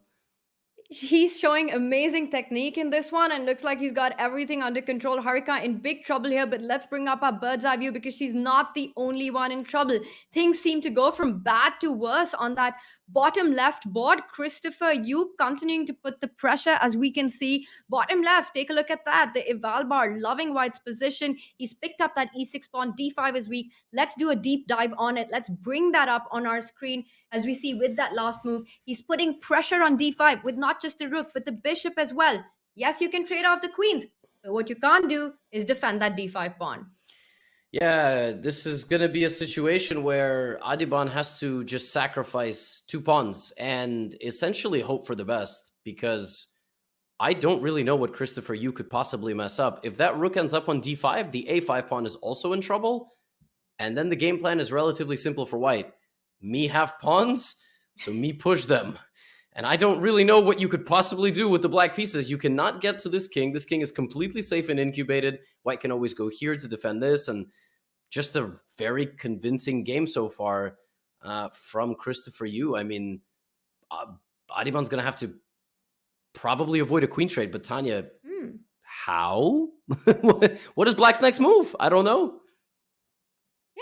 He's showing amazing technique in this one and looks like he's got everything under control. Harika in big trouble here, but let's bring up our bird's eye view because she's not the only one in trouble. Things seem to go from bad to worse on that bottom left board. Christopher, you continuing to put the pressure, as we can see. Bottom left, take a look at that. The eval bar loving White's position. He's picked up that e6 pawn. d5 is weak. Let's do a deep dive on it. Let's bring that up on our screen. As we see with that last move, he's putting pressure on d5 with not just the rook, but the bishop as well. Yes, you can trade off the queens, but what you can't do is defend that d5 pawn. Yeah, this is going to be a situation where Adiban has to just sacrifice 2 pawns and essentially hope for the best, because I don't really know what Christopher Yu could possibly mess up. If that rook ends up on d5, the a5 pawn is also in trouble, and then the game plan is relatively simple for White. Me have pawns, so me push them. And I don't really know what you could possibly do with the black pieces. You cannot get to this king. This king is completely safe and incubated. White can always go here to defend this. And just a very convincing game so far from Christopher Yu. I mean, Adiban's going to have to probably avoid a queen trade. But Tanya, how? What is Black's next move? I don't know.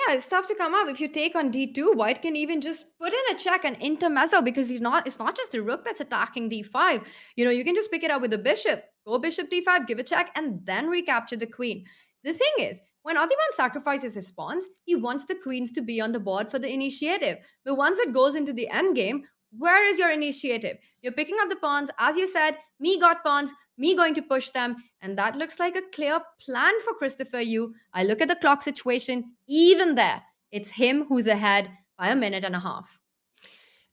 Yeah, it's tough to come up. If you take on d2, White can even just put in a check and intermezzo, because it's not just the rook that's attacking d5. You can just pick it up with the bishop. Go bishop d5, give a check, and then recapture the queen. The thing is, when Adiban sacrifices his pawns, he wants the queens to be on the board for the initiative. But once it goes into the endgame, where is your initiative? You're picking up the pawns. As you said, me got pawns, me going to push them. And that looks like a clear plan for Christopher Yu. I look at the clock situation, even there, it's him who's ahead by a minute and a half.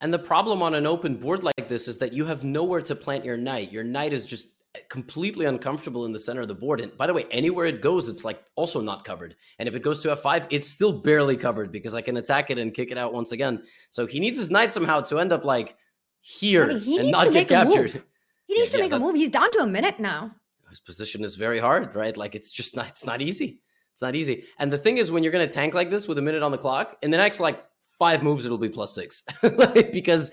And the problem on an open board like this is that you have nowhere to plant your knight. Your knight is just completely uncomfortable in the center of the board. And by the way, anywhere it goes, it's like also not covered. And if it goes to f5, it's still barely covered because I can attack it and kick it out once again. So he needs his knight somehow to end up like here and not get captured. He needs to make a move. He's down to a minute now. His position is very hard, right? Like it's not easy. It's not easy. And the thing is, when you're going to tank like this with a minute on the clock, in the next like 5 moves, it'll be +6 because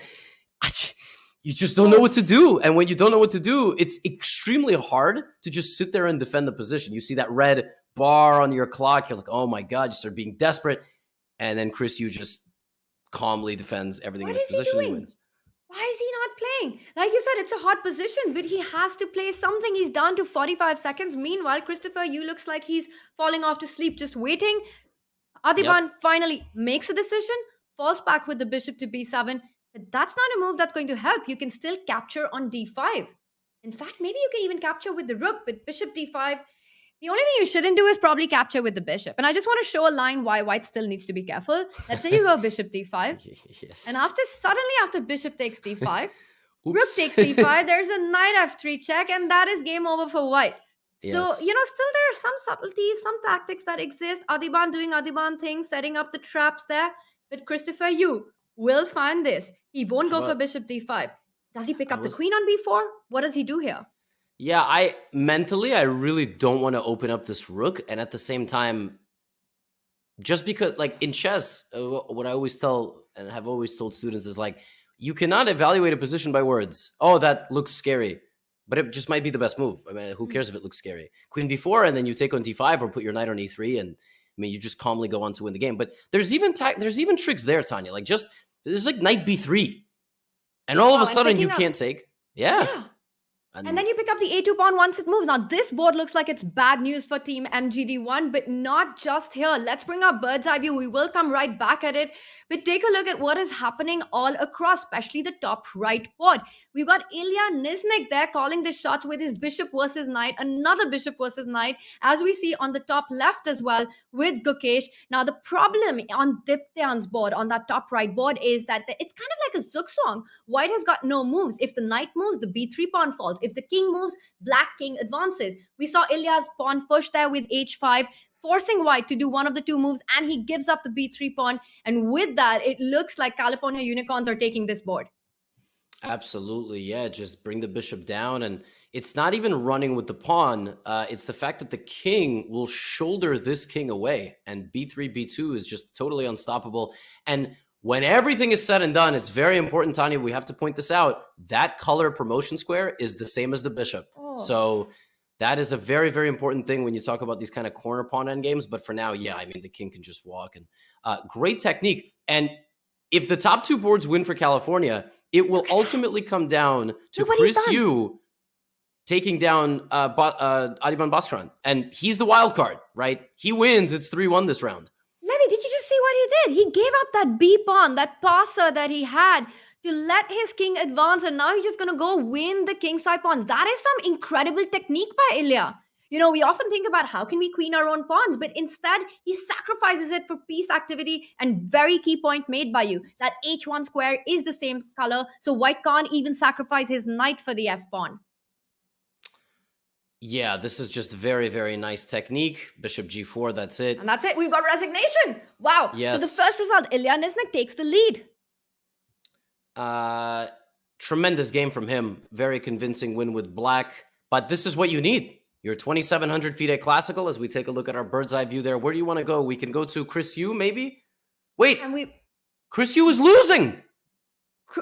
you just don't know what to do. And when you don't know what to do, it's extremely hard to just sit there and defend the position. You see that red bar on your clock. You're like, oh my God, you start being desperate. And then Chris Yu just calmly defends everything in his position and wins. Why is he not playing? Like you said, it's a hot position, but he has to play something. He's down to 45 seconds. Meanwhile, Christopher Yu looks like he's falling off to sleep, just waiting. Adiban finally makes a decision, falls back with the bishop to b7. But that's not a move that's going to help. You can still capture on d5. In fact, maybe you can even capture with the rook, but bishop d5. The only thing you shouldn't do is probably capture with the bishop. And I just want to show a line why White still needs to be careful. Let's say you go bishop d5. Yes. And after bishop takes d5, rook takes d5, there's a knight f3 check, and that is game over for White. Yes. So, still there are some subtleties, some tactics that exist. Adiban doing Adiban things, setting up the traps there. But Christopher Yu will find this. He won't go for bishop d5. Does he pick up the queen on b4? What does he do here? Yeah, I really don't want to open up this rook. And at the same time, just because like in chess, what I always tell and have always told students is like, you cannot evaluate a position by words. Oh, that looks scary. But it just might be the best move. I mean, who cares if it looks scary? Queen b4, and then you take on d5 or put your knight on e3, and I mean, you just calmly go on to win the game. But there's even tricks there, Tanya. Like there's like knight b3, and all of a sudden you can't take. Yeah. And then you pick up the a2 pawn once it moves. Now, this board looks like it's bad news for Team MGD1, but not just here. Let's bring our bird's eye view. We will come right back at it. But take a look at what is happening all across, especially the top right board. We've got Ilya Niznik there calling the shots with his bishop versus knight, another bishop versus knight, as we see on the top left as well with Gukesh. Now, the problem on Diptyan's board, on that top right board, is that it's kind of like a zugzwang. White has got no moves. If the knight moves, the b3 pawn falls. If the king moves, black king advances. We saw Ilya's pawn push there with h5, forcing White to do one of the 2 moves, and he gives up the b3 pawn. And with that, it looks like California Unicorns are taking this board. Absolutely, yeah. Just bring the bishop down, and it's not even running with the pawn. It's the fact that the king will shoulder this king away, and b3, b2 is just totally unstoppable. And when everything is said and done, it's very important, Tanya, we have to point this out. That color promotion square is the same as the bishop. Oh. So that is a very, very important thing when you talk about these kind of corner pawn endgames. But for now, yeah, I mean, the king can just walk. And great technique. And if the top two boards win for California, it will ultimately come down to Chris Yu taking down Adiban Bhaskaran. And he's the wild card, right? He wins. It's 3-1 this round. Levy, did you just see what he did? He gave up that B pawn, that passer that he had to let his king advance, and now he's just going to go win the kingside pawns. That is some incredible technique by Ilya. You know, we often think about how can we queen our own pawns, but instead he sacrifices it for piece activity. And very key point made by you, that H1 square is the same color, so white can't even sacrifice his knight for the F pawn. Yeah, this is just very, very nice technique. Bishop G4, that's it. And that's it. We've got resignation. Wow. Yes. So the first result, Ilya Niznik takes the lead. Tremendous game from him. Very convincing win with black. But this is what you need. You're 2,700 FIDE Classical. As we take a look at our bird's eye view there, where do you want to go? We can go to Chris Yu, maybe? Wait, Chris Yu is losing.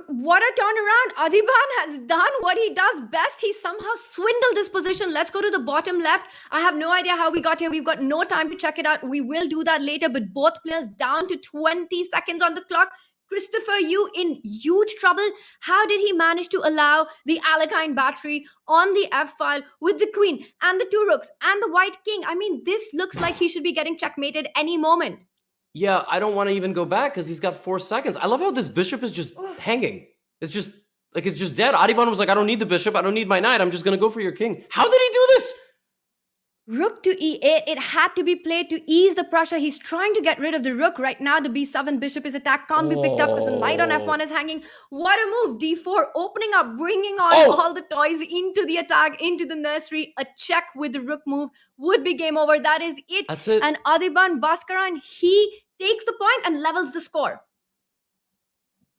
What a turnaround. Adiban has done what he does best. He somehow swindled this position. Let's go to the bottom left. I have no idea how we got here. We've got no time to check it out. We will do that later, but both players down to 20 seconds on the clock. Christopher Yu in huge trouble. How did he manage to allow the Alekhine battery on the F file with the queen and the two rooks and the white king? I mean, this looks like he should be getting checkmated any moment. Yeah, I don't want to even go back because he's got 4 seconds. I love how this bishop is just hanging. It's just dead. Adiban was like, I don't need the bishop. I don't need my knight. I'm just going to go for your king. How did he do this? Rook to E8. It had to be played to ease the pressure. He's trying to get rid of the rook. Right now, the B7 bishop is attacked. Can't be picked up because the knight on F1 is hanging. What a move. D4 opening up, bringing on all the toys into the attack, into the nursery. A check with the rook move would be game over. That is it. That's it. And Adiban Bhaskaran, he takes the point and levels the score.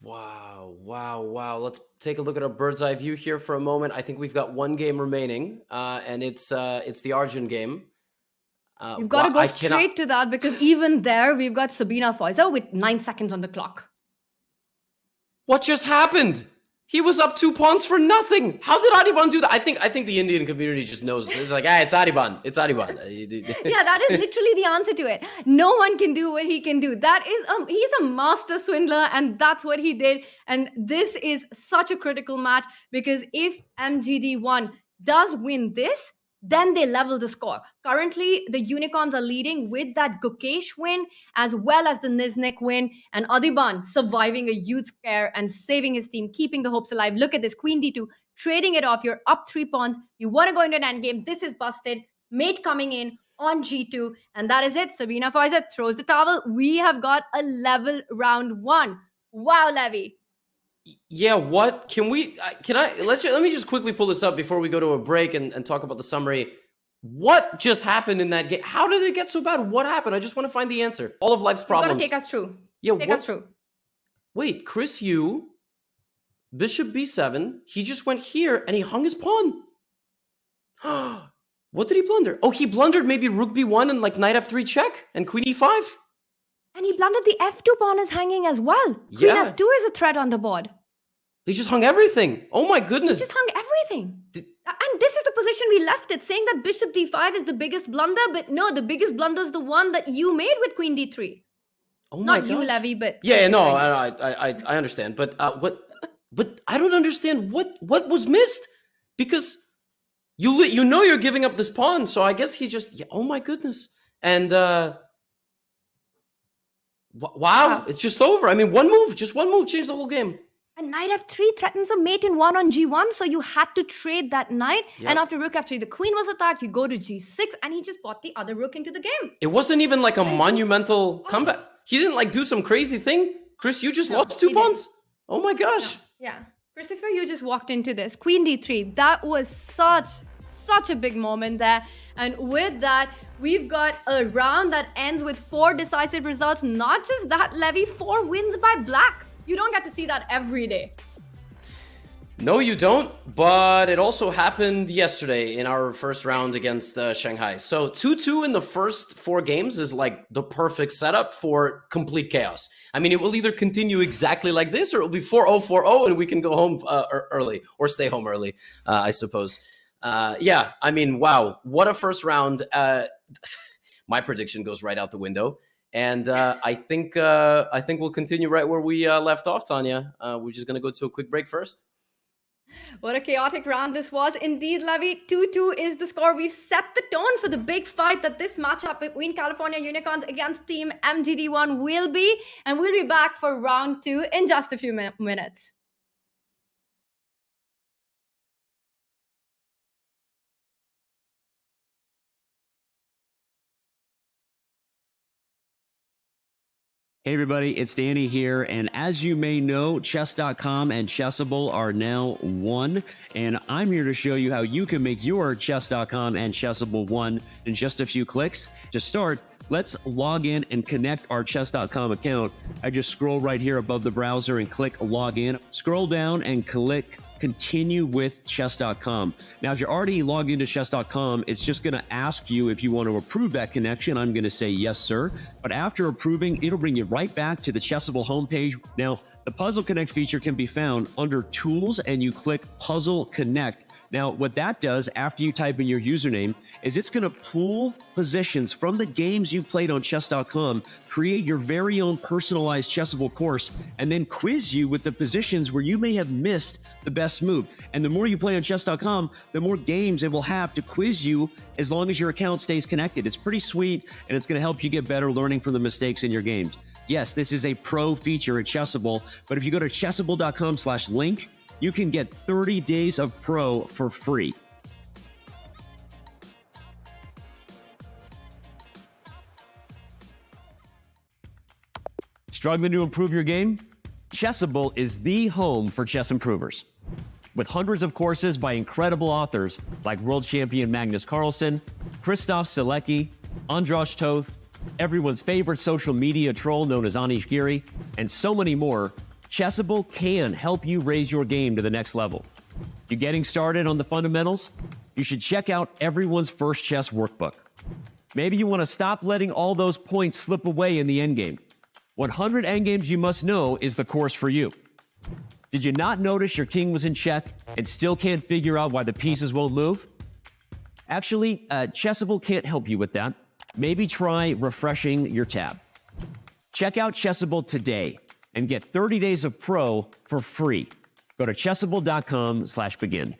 Wow. Let's take a look at our bird's eye view here for a moment. I think we've got one game remaining, and it's the Arjun game. You've got to go straight to that because even there, we've got Sabina Feuser with 9 seconds on the clock. What just happened? He was up 2 pawns for nothing. How did Adiban do that? I think the Indian community just knows. It's like, it's Adiban. It's Adiban. Yeah, that is literally the answer to it. No one can do what he can do. That is, he's a master swindler, and that's what he did. And this is such a critical match because if MGD1 does win this, then they level the score. Currently, the Unicorns are leading with that Gukesh win as well as the Niznik win, and Adiban surviving a huge scare and saving his team, keeping the hopes alive. Look at this, Queen D2, trading it off. You're up 3 pawns. You want to go into an endgame. This is busted. Mate coming in on G2, and that is it. Sabina Feuser throws the towel. We have got a level round 1. Wow, Levy. Yeah, what can we? Let me just quickly pull this up before we go to a break and talk about the summary. What just happened in that game? How did it get so bad? What happened? I just want to find the answer. All of life's problems. You gotta take us through. Yeah, take us through. Wait, Chris Yu, Bishop B7. He just went here and he hung his pawn. What did he blunder? Oh, he blundered maybe Rook B1 and like Knight F3 check and Queen E5. And he blundered the F2 pawn is hanging as well. Queen F2 is a threat on the board. He just hung everything. Oh my goodness. He just hung everything. And this is the position we left it, saying that Bishop D5 is the biggest blunder. But no, the biggest blunder is the one that you made with Queen D3. Oh my Not you, Levy, but... Yeah, no, I understand. But but I don't understand what was missed. Because you know you're giving up this pawn. So I guess he just... Yeah, oh my goodness. And... Wow, it's just over. I mean, just one move changed the whole game. And Knight F3 threatens a mate in 1 on G1, so you had to trade that knight. Yep. And after Rook F3, the queen was attacked. You go to G6, and he just brought the other rook into the game. It wasn't even like a monumental comeback. He didn't like do some crazy thing. Chris, you just lost 2 pawns. Oh my gosh. No. Yeah. Christopher, you just walked into this. Queen D3. That was such a big moment there. And with that, we've got a round that ends with 4 decisive results. Not just that, Levy, 4 wins by black. You don't get to see that every day. No, you don't, but it also happened yesterday in our first round against Shanghai. So 2-2 in the first 4 games is like the perfect setup for complete chaos. I mean, it will either continue exactly like this or it will be 4-0, 4-0, and we can go home early or stay home early, I suppose. Yeah, I mean, wow, what a first round. My prediction goes right out the window. And I think we'll continue right where we left off, Tanya. We're just going to go to a quick break first. What a chaotic round this was. Indeed, Levy, 2-2 is the score. We've set the tone for the big fight that this matchup between California Unicorns against Team MGD1 will be. And we'll be back for round 2 in just a few minutes. Hey everybody, it's Danny here, and as you may know, Chess.com and Chessable are now one, and I'm here to show you how you can make your Chess.com and Chessable one in just a few clicks. To start, let's log in and connect our Chess.com account. I just scroll right here above the browser and click Login. Scroll down and click Continue with Chess.com. Now, if you're already logged into Chess.com, it's just going to ask you if you want to approve that connection. I'm going to say yes, sir. But after approving, it'll bring you right back to the Chessable homepage. Now, the Puzzle Connect feature can be found under Tools, and you click Puzzle Connect. Now, what that does after you type in your username is it's going to pull positions from the games you played on Chess.com, create your very own personalized Chessable course, and then quiz you with the positions where you may have missed the best move. And the more you play on Chess.com, the more games it will have to quiz you as long as your account stays connected. It's pretty sweet, and it's going to help you get better learning from the mistakes in your games. Yes, this is a pro feature at Chessable, but if you go to chessable.com/link, you can get 30 days of Pro for free. Struggling to improve your game? Chessable is the home for chess improvers. With hundreds of courses by incredible authors like world champion Magnus Carlsen, Christoph Selecki, Andras Toth, everyone's favorite social media troll known as Anish Giri, and so many more, Chessable can help you raise your game to the next level. You getting started on the fundamentals? You should check out everyone's first chess workbook. Maybe you want to stop letting all those points slip away in the endgame. 100 endgames you must know is the course for you. Did you not notice your king was in check and still can't figure out why the pieces won't move? Actually, Chessable can't help you with that. Maybe try refreshing your tab. Check out Chessable today and get 30 days of Pro for free. Go to chessable.com/begin.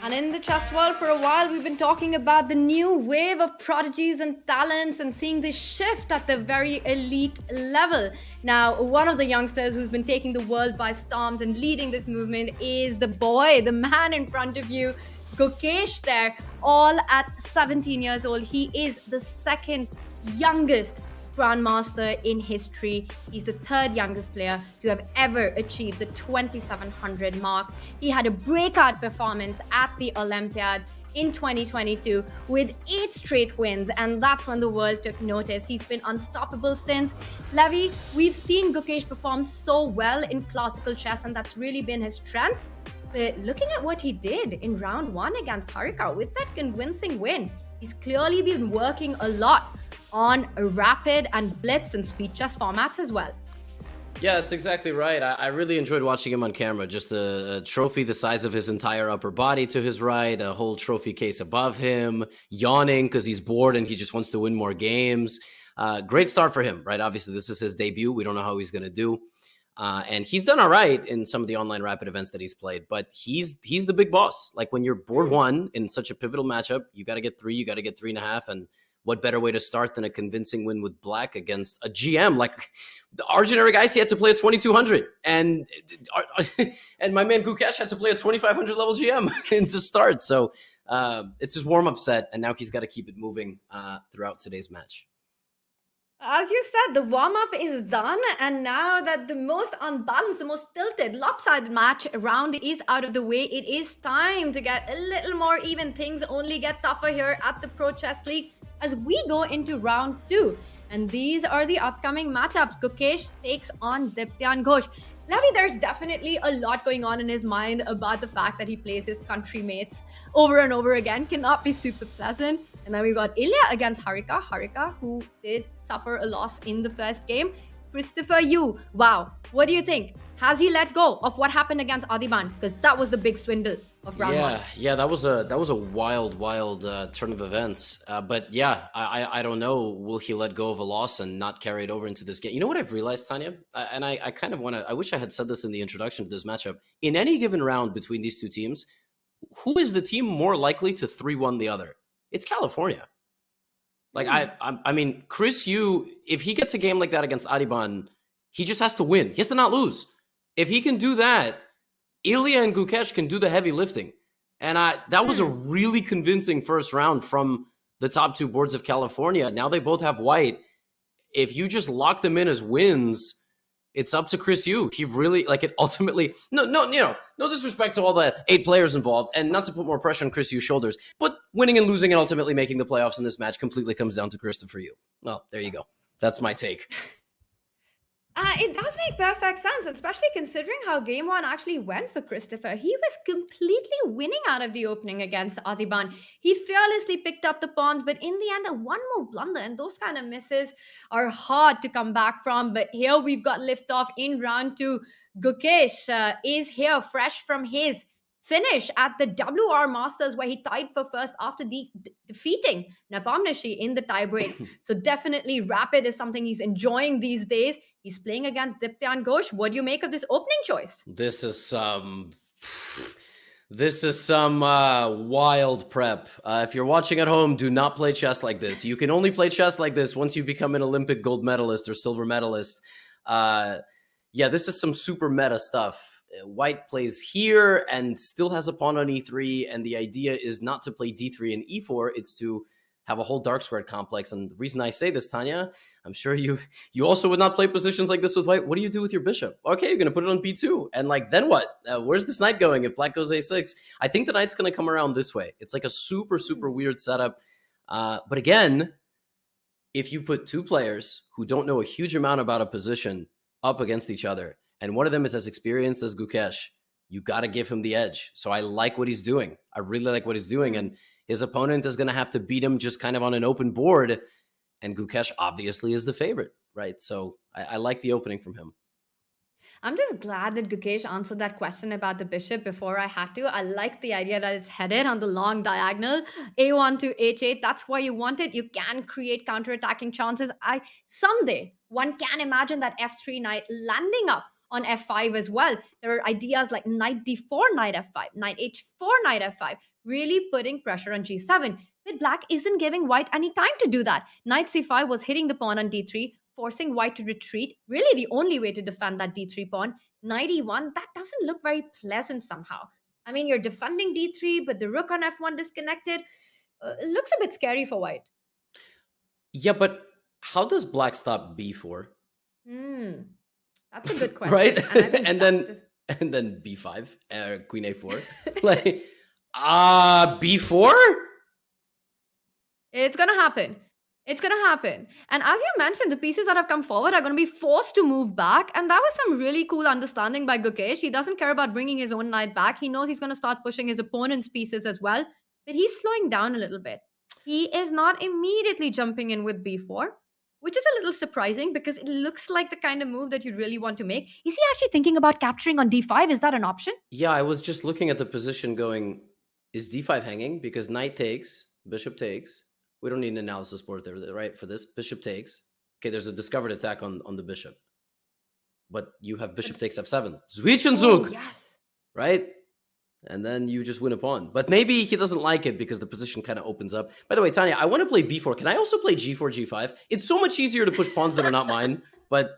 And in the chess world, for a while, we've been talking about the new wave of prodigies and talents and seeing this shift at the very elite level. Now, one of the youngsters who's been taking the world by storms and leading this movement is the boy, the man in front of you, Gukesh there, all at 17 years old. He is the second youngest Grandmaster in history. He's the third youngest player to have ever achieved the 2700 mark. He had a breakout performance at the Olympiad in 2022 with 8 straight wins, and that's when the world took notice. He's been unstoppable since. Levi, we've seen Gukesh perform so well in classical chess, and that's really been his strength. But looking at what he did in round 1 against Harika with that convincing win, he's clearly been working a lot on rapid and blitz and speed chess formats as well. Yeah, that's exactly right. I really enjoyed watching him on camera. Just a trophy the size of his entire upper body to his right, a whole trophy case above him, yawning because he's bored and he just wants to win more games. Great start for him, right? Obviously, this is his debut. We don't know how he's going to do. And he's done all right in some of the online rapid events that he's played, but he's the big boss. Like when you're board 1 in such a pivotal matchup, you got to get 3, you got to get 3.5, and what better way to start than a convincing win with black against a GM? Like the generic ice, he had to play a 2200, and my man Gukesh had to play a 2500 level GM to start. So it's his warm-up set, and now he's got to keep it moving throughout today's match. As you said, the warm-up is done, and now that the most unbalanced, the most tilted, lopsided match round is out of the way, it is time to get a little more even. Things only get tougher here at the Pro Chess League as we go into round 2. And these are the upcoming matchups. Gukesh takes on Diptyan Ghosh. Levi, there's definitely a lot going on in his mind about the fact that he plays his country mates over and over again. Cannot be super pleasant. And then we've got Ilya against Harika. Harika, who did suffer a loss in the first game. Christopher Yu, wow, what do you think? Has he let go of what happened against Adiban? Because that was the big swindle of round 1. Yeah, that was a wild turn of events. But yeah, I don't know. Will he let go of a loss and not carry it over into this game? You know what I've realized, Tanya? I kind of want to. I wish I had said this in the introduction to this matchup. In any given round between these two teams, who is the team more likely to 3-1 the other? It's California. Like I mean, Chris Yu, if he gets a game like that against Adiban, he just has to win. He has to not lose. If he can do that, Ilya and Gukesh can do the heavy lifting. And that was a really convincing first round from the top 2 boards of California. Now they both have white. If you just lock them in as wins, it's up to Chris Yu. He really, like, it ultimately, no disrespect to all the 8 players involved, and not to put more pressure on Chris Yu's shoulders, but winning and losing and ultimately making the playoffs in this match completely comes down to Christopher Yu. Well, there you go. That's my take. It does make perfect sense, especially considering how game 1 actually went for Christopher. He was completely winning out of the opening against Adiban. He fearlessly picked up the pawns, but in the end, a one-move blunder, and those kind of misses are hard to come back from. But here we've got liftoff in round 2. Gukesh is here fresh from his finish at the WR Masters, where he tied for first after defeating Napamnishi in the tie breaks. So definitely rapid is something he's enjoying these days. He's playing against Diptyan Ghosh. What do you make of this opening choice? This is some wild prep. If you're watching at home, do not play chess like this. You can only play chess like this once you become an Olympic gold medalist or silver medalist. Yeah, this is some super meta stuff. White plays here and still has a pawn on e3, and the idea is not to play d3 and e4, it's to have a whole dark squared complex. And the reason I say this, Tanya, I'm sure you also would not play positions like this with white. What do you do with your bishop? Okay, you're going to put it on b2. And like, then what? Where's this knight going if black goes a6? I think the knight's going to come around this way. It's like a super weird setup. But again, if you put 2 players who don't know a huge amount about a position up against each other, and one of them is as experienced as Gukesh, you got to give him the edge. So I like what he's doing. I really like what he's doing. And his opponent is going to have to beat him just kind of on an open board. And Gukesh obviously is the favorite, right? So I like the opening from him. I'm just glad that Gukesh answered that question about the bishop before I had to. I like the idea that it's headed on the long diagonal, a1 to h8. That's why you want it. You can create counterattacking chances. Someday, one can imagine that f3 knight landing up on f5 as well. There are ideas like knight d4, knight f5, knight h4, knight f5, really putting pressure on g7. But black isn't giving white any time to do that. Knight c5 was hitting the pawn on d3, forcing white to retreat. Really the only way to defend that d3 pawn. Knight e1, that doesn't look very pleasant somehow. I mean, you're defending d3, but the rook on f1 disconnected. It looks a bit scary for white. Yeah, but how does black stop b4? That's a good question. Right? And, I think and then b5, queen a4. Like, b4? It's going to happen. It's going to happen. And as you mentioned, the pieces that have come forward are going to be forced to move back. And that was some really cool understanding by Gukesh. He doesn't care about bringing his own knight back. He knows he's going to start pushing his opponent's pieces as well. But he's slowing down a little bit. He is not immediately jumping in with b4, which is a little surprising because it looks like the kind of move that you really want to make. Is he actually thinking about capturing on d5? Is that an option? Yeah, I was just looking at the position going, is d5 hanging? Because knight takes, bishop takes. We don't need an analysis board there, right? For this, bishop takes. Okay, there's a discovered attack on the bishop. But you have bishop takes f7. Zwischenzug! Oh, yes. Right? And then you just win a pawn. But maybe he doesn't like it because the position kind of opens up. By the way, Tanya, I want to play b4. Can I also play g4, g5? It's so much easier to push pawns that are not mine. But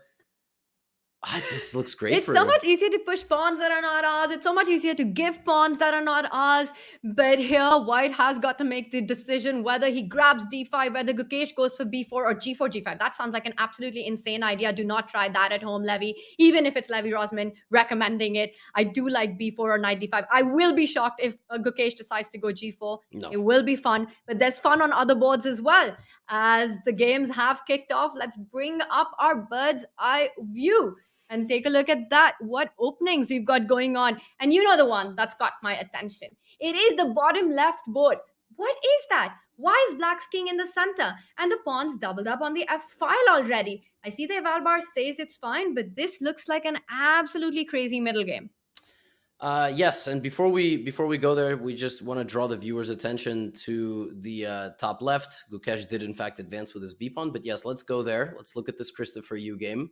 this looks great It's so much easier to push pawns that are not ours. It's so much easier to give pawns that are not ours. But here, white has got to make the decision whether he grabs d5, whether Gukesh goes for b4 or g4, g5. That sounds like an absolutely insane idea. Do not try that at home, Levy. Even if it's Levy Rosman recommending it. I do like b4 or knight d5. I will be shocked if Gukesh decides to go g4. No. It will be fun. But there's fun on other boards as well. As the games have kicked off, let's bring up our bird's eye view and take a look at that. What openings we've got going on. And you know the one that's got my attention. It is the bottom left board. What is that? Why is black's king in the center? And the pawns doubled up on the f file already. I see the eval bar says it's fine, but this looks like an absolutely crazy middle game. Yes, and before we go there, we just want to draw the viewers' attention to the top left. Gukesh did in fact advance with his b pawn, but yes, let's go there. Let's look at this Christopher Yu game.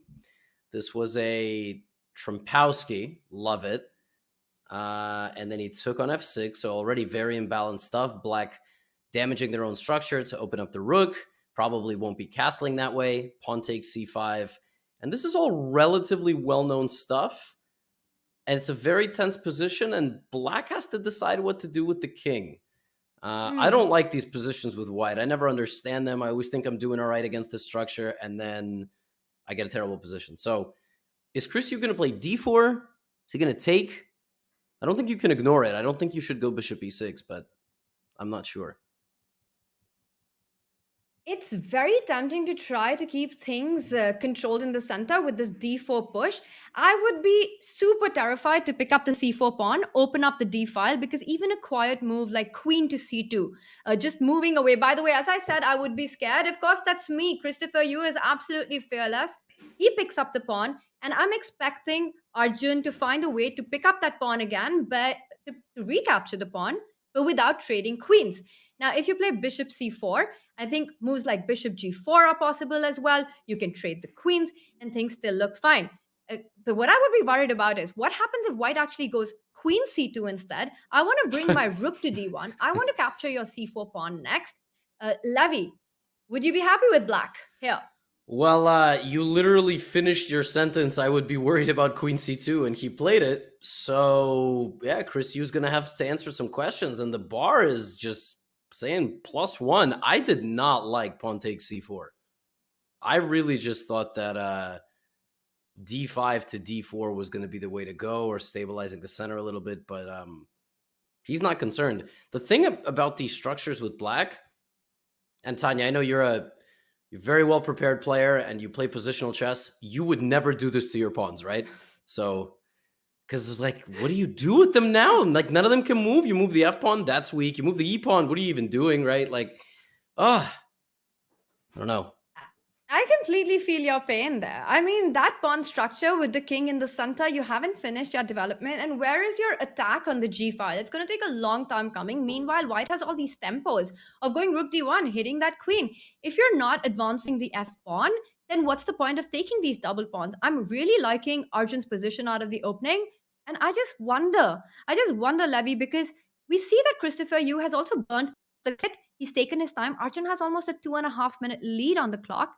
This was a Trumpowski, love it. And then he took on f6, so already very imbalanced stuff. Black damaging their own structure to open up the rook. Probably won't be castling that way. Pawn takes c5. And this is all relatively well-known stuff. And it's a very tense position, and black has to decide what to do with the king. I don't like these positions with white. I never understand them. I always think I'm doing all right against this structure, and then I get a terrible position. So is Chris Yu going to play d4? Is he going to take? I don't think you can ignore it. I don't think you should go bishop e6, but I'm not sure. It's very tempting to try to keep things controlled in the center with this d4 push. I would be super terrified to pick up the c4 pawn, open up the d file, because even a quiet move like queen to c2, just moving away. By the way, as I said, I would be scared. Of course, that's me. Christopher Yu is absolutely fearless. He picks up the pawn, and I'm expecting Arjun to find a way to pick up that pawn again, but to recapture the pawn, but without trading queens. Now, if you play bishop c4, I think moves like bishop g4 are possible as well. You can trade the queens and things still look fine. But what I would be worried about is what happens if white actually goes queen c2 instead? I want to bring my rook to d1. I want to capture your c4 pawn next. Levy, would you be happy with black here? Well, you literally finished your sentence. I would be worried about queen c2, and he played it. So, yeah, Chris Yu's going to have to answer some questions, and the bar is just saying +1. I did not like pawn takes c4. I really just thought that d5 to d4 was going to be the way to go, or stabilizing the center a little bit, but he's not concerned. The thing about these structures with black, and Tanya, I know you're a very well-prepared player and you play positional chess. You would never do this to your pawns, right? So, because it's like, what do you do with them now? Like, none of them can move. You move the f pawn, that's weak. You move the e pawn, what are you even doing, right? Like, I don't know. I completely feel your pain there. I mean, that pawn structure with the king in the center, you haven't finished your development. And where is your attack on the g file? It's going to take a long time coming. Meanwhile, white has all these tempos of going rook d1, hitting that queen. If you're not advancing the f pawn, then what's the point of taking these double pawns? I'm really liking Arjun's position out of the opening. And I just wonder, Levy, because we see that Christopher Yu has also burnt the kit. He's taken his time. Arjun has almost a 2.5 minute lead on the clock.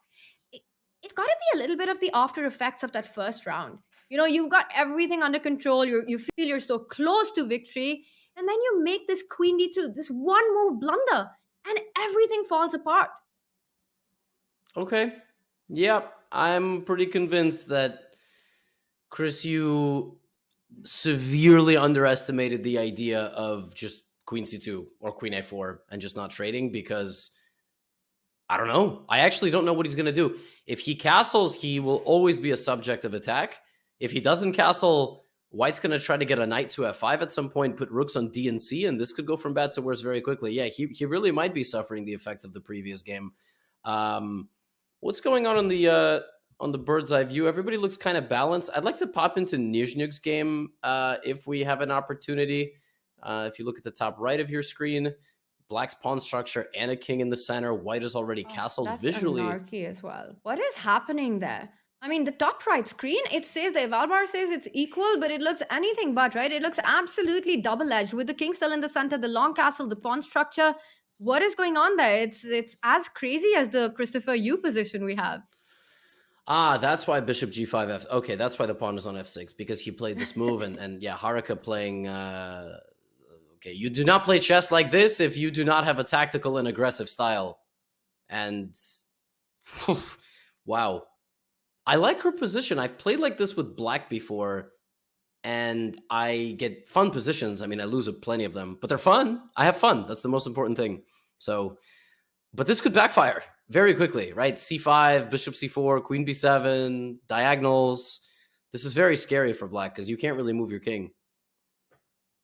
It, it's got to be a little bit of the after effects of that first round. You know, you've got everything under control. You feel you're so close to victory. And then you make this queen d3, this one move blunder, and everything falls apart. Okay. Yep. I'm pretty convinced that Chris, you severely underestimated the idea of just queen c2 or queen a4 and just not trading, because I don't know. I actually don't know what he's going to do. If he castles, he will always be a subject of attack. If he doesn't castle, White's going to try to get a knight to f5 at some point, put rooks on d and c, and this could go from bad to worse very quickly. Yeah, he really might be suffering the effects of the previous game. What's going on the bird's eye view? Everybody looks kind of balanced. I'd like to pop into Nizhnuk's game if we have an opportunity. If you look at the top right of your screen, Black's pawn structure and a king in the center. White is already castled That's visually. anarchy as well. What is happening there? I mean, the top right screen, it says the eval bar says it's equal, but it looks anything but, right? It looks absolutely double-edged with the king still in the center, the long castle, the pawn structure. What is going on there? It's as crazy as the Christopher Yu position we have. That's why bishop g5 f. Okay, that's why the pawn is on f6, because he played this move, and yeah, Harika playing. Okay, you do not play chess like this if you do not have a tactical and aggressive style. And wow, I like her position. I've played like this with Black before, and I get fun positions. I mean, I lose plenty of them, but they're fun. I have fun. That's the most important thing. So, but this could backfire very quickly, right? c5, bishop c4, queen b7, diagonals. This is very scary for Black because you can't really move your king.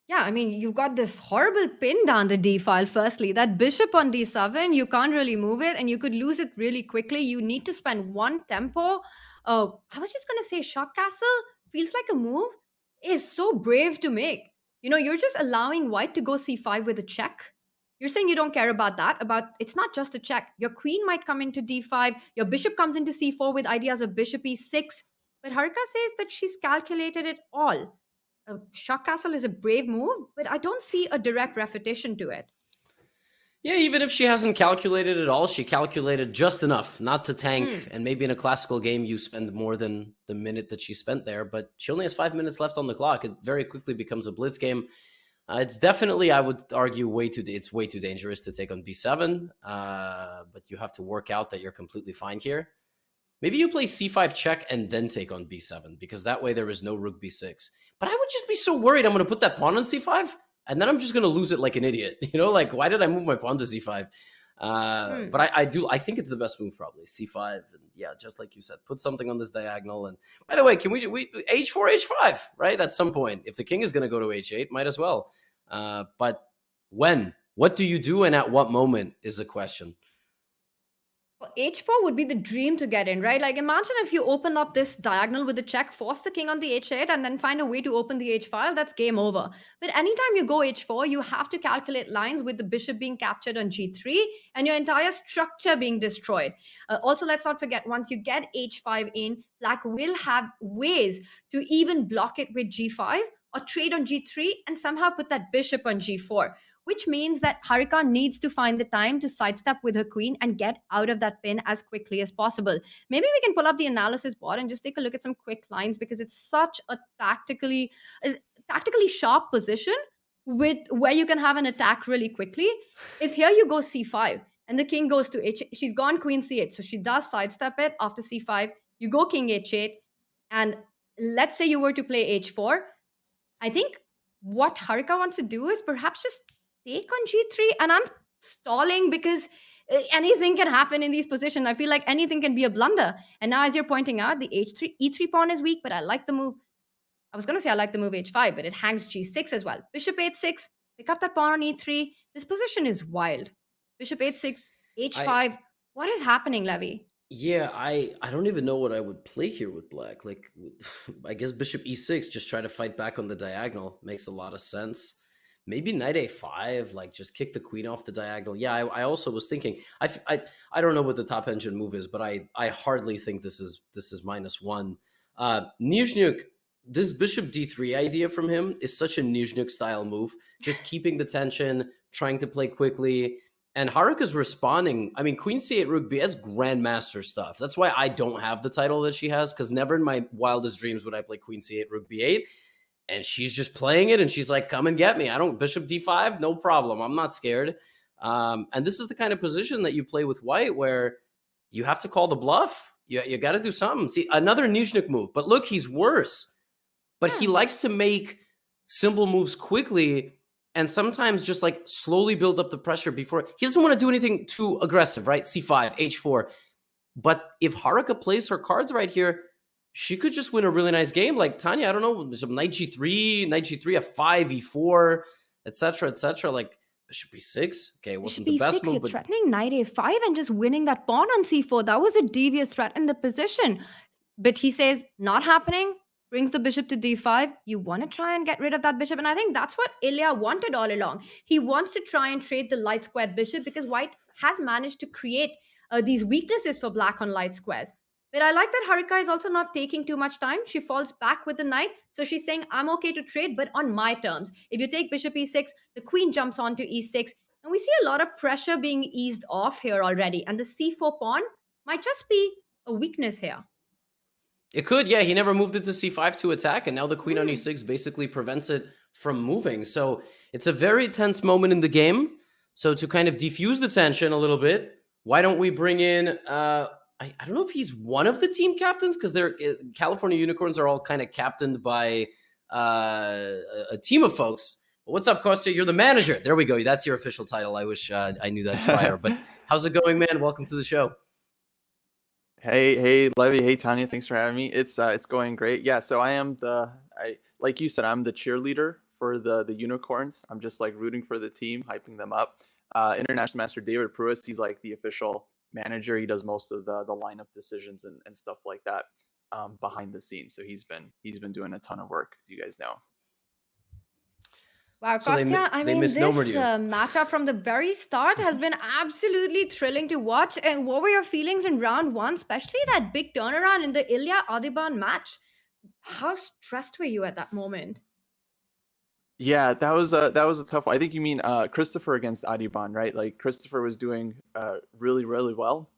Yeah, I mean, you've got this horrible pin down the d file. Firstly, that bishop on d7, you can't really move it, and you could lose it really quickly. You need to spend one tempo. I was just going to say, Shock Castle feels like a move is so brave to make. You know, you're just allowing White to go c5 with a check. You're saying you don't care about that. It's not just a check. Your queen might come into d5. Your bishop comes into c4 with ideas of bishop e6. But Harika says that she's calculated it all. Shock Castle is a brave move, but I don't see a direct refutation to it. Yeah, even if she hasn't calculated it all, she calculated just enough not to tank. And maybe in a classical game, you spend more than the minute that she spent there. But she only has 5 minutes left on the clock. It very quickly becomes a blitz game. It's definitely, I would argue, it's way too dangerous to take on b7. But you have to work out that you're completely fine here. Maybe you play c5 check and then take on b7, because that way there is no rook b6. But I would just be so worried I'm going to put that pawn on c5, and then I'm just going to lose it like an idiot. You know, like, why did I move my pawn to c5? But I think it's the best move, probably, c5. And yeah, just like you said, put something on this diagonal. And by the way, can we h4, h5, right? At some point, if the king is going to go to h8, might as well. But when? What do you do, and at what moment is the question. Well, h4 would be the dream to get in, right? Like, imagine if you open up this diagonal with a check, force the king on the h8, and then find a way to open the h file. That's game over. But anytime you go h4, you have to calculate lines with the bishop being captured on g3 and your entire structure being destroyed. Also, let's not forget, once you get h5 in, Black will have ways to even block it with g5 or trade on g3 and somehow put that bishop on g4. Which means that Harika needs to find the time to sidestep with her queen and get out of that pin as quickly as possible. Maybe we can pull up the analysis board and just take a look at some quick lines, because it's such a tactically sharp position with where you can have an attack really quickly. If here you go c5 and the king goes to h8, she's gone queen c8, so she does sidestep it after c5. You go king h8, and let's say you were to play h4. I think what Harika wants to do is perhaps just take on g3, and I'm stalling because anything can happen in these positions. I feel like anything can be a blunder. And now, as you're pointing out, the e3 pawn is weak, but I like the move. I was going to say I like the move h5, but it hangs g6 as well. Bishop h6, pick up that pawn on e3. This position is wild. Bishop h6, h5. What is happening, Levy? Yeah, I don't even know what I would play here with Black. Like, I guess bishop e6, just try to fight back on the diagonal. Makes a lot of sense. maybe knight a5, like just kick the queen off the diagonal. Yeah, I also was thinking, I don't know what the top engine move is, but I hardly think this is -1. Nizhnyuk, this bishop d3 idea from him is such a Nizhnyuk style move, just keeping the tension, trying to play quickly. And Harika's responding. I mean, queen c8 rook b, that's grandmaster stuff. That's why I don't have the title that she has, because never in my wildest dreams would I play queen c8 rook b8. And she's just playing it, and she's like, come and get me. I don't, bishop d5, no problem. I'm not scared. And this is the kind of position that you play with white where you have to call the bluff. You got to do something. See, another Nizhnyuk move. But look, he's worse. But he likes to make simple moves quickly and sometimes just like slowly build up the pressure before. He doesn't want to do anything too aggressive, right? c5, h4. But if Harika plays her cards right here, she could just win a really nice game. Like Tanya, I don't know, some knight g3, f5, e4, etc. Like bishop b6. Okay, it wasn't the best move, You're but threatening knight a5 and just winning that pawn on c4. That was a devious threat in the position. But he says, not happening. Brings the bishop to d5. You want to try and get rid of that bishop. And I think that's what Ilya wanted all along. He wants to try and trade the light squared bishop because white has managed to create these weaknesses for black on light squares. But I like that Harika is also not taking too much time. She falls back with the knight. So she's saying, I'm okay to trade, but on my terms. If you take bishop e6, the queen jumps onto e6. And we see a lot of pressure being eased off here already. And the c4 pawn might just be a weakness here. it could, yeah. He never moved it to c5 to attack, and now the queen on e6 basically prevents it from moving. So it's a very tense moment in the game. So to kind of defuse the tension a little bit, why don't we bring in... I don't know if he's one of the team captains, because they're California Unicorns are all kind of captained by a team of folks. But what's up, Costa? You're the manager. There we go. That's your official title. I wish I knew that prior. But how's it going, man? Welcome to the show. Hey, Levy. Hey, Tanya. Thanks for having me. It's going great. Yeah. So like you said, I'm the cheerleader for the Unicorns. I'm just like rooting for the team, hyping them up. International Master David Pruitt, he's like the official manager. He does most of the lineup decisions and stuff like that behind the scenes. So he's been doing a ton of work, as you guys know. Wow, So Kostya, they misnomered you. matchup from the very start has been absolutely thrilling to watch. And what were your feelings in round one, especially that big turnaround in the Ilya Adiban match? How stressed were you at that moment? Yeah, that was a tough one. I think you mean Christopher against Adiban, right? Like Christopher was doing really, really well,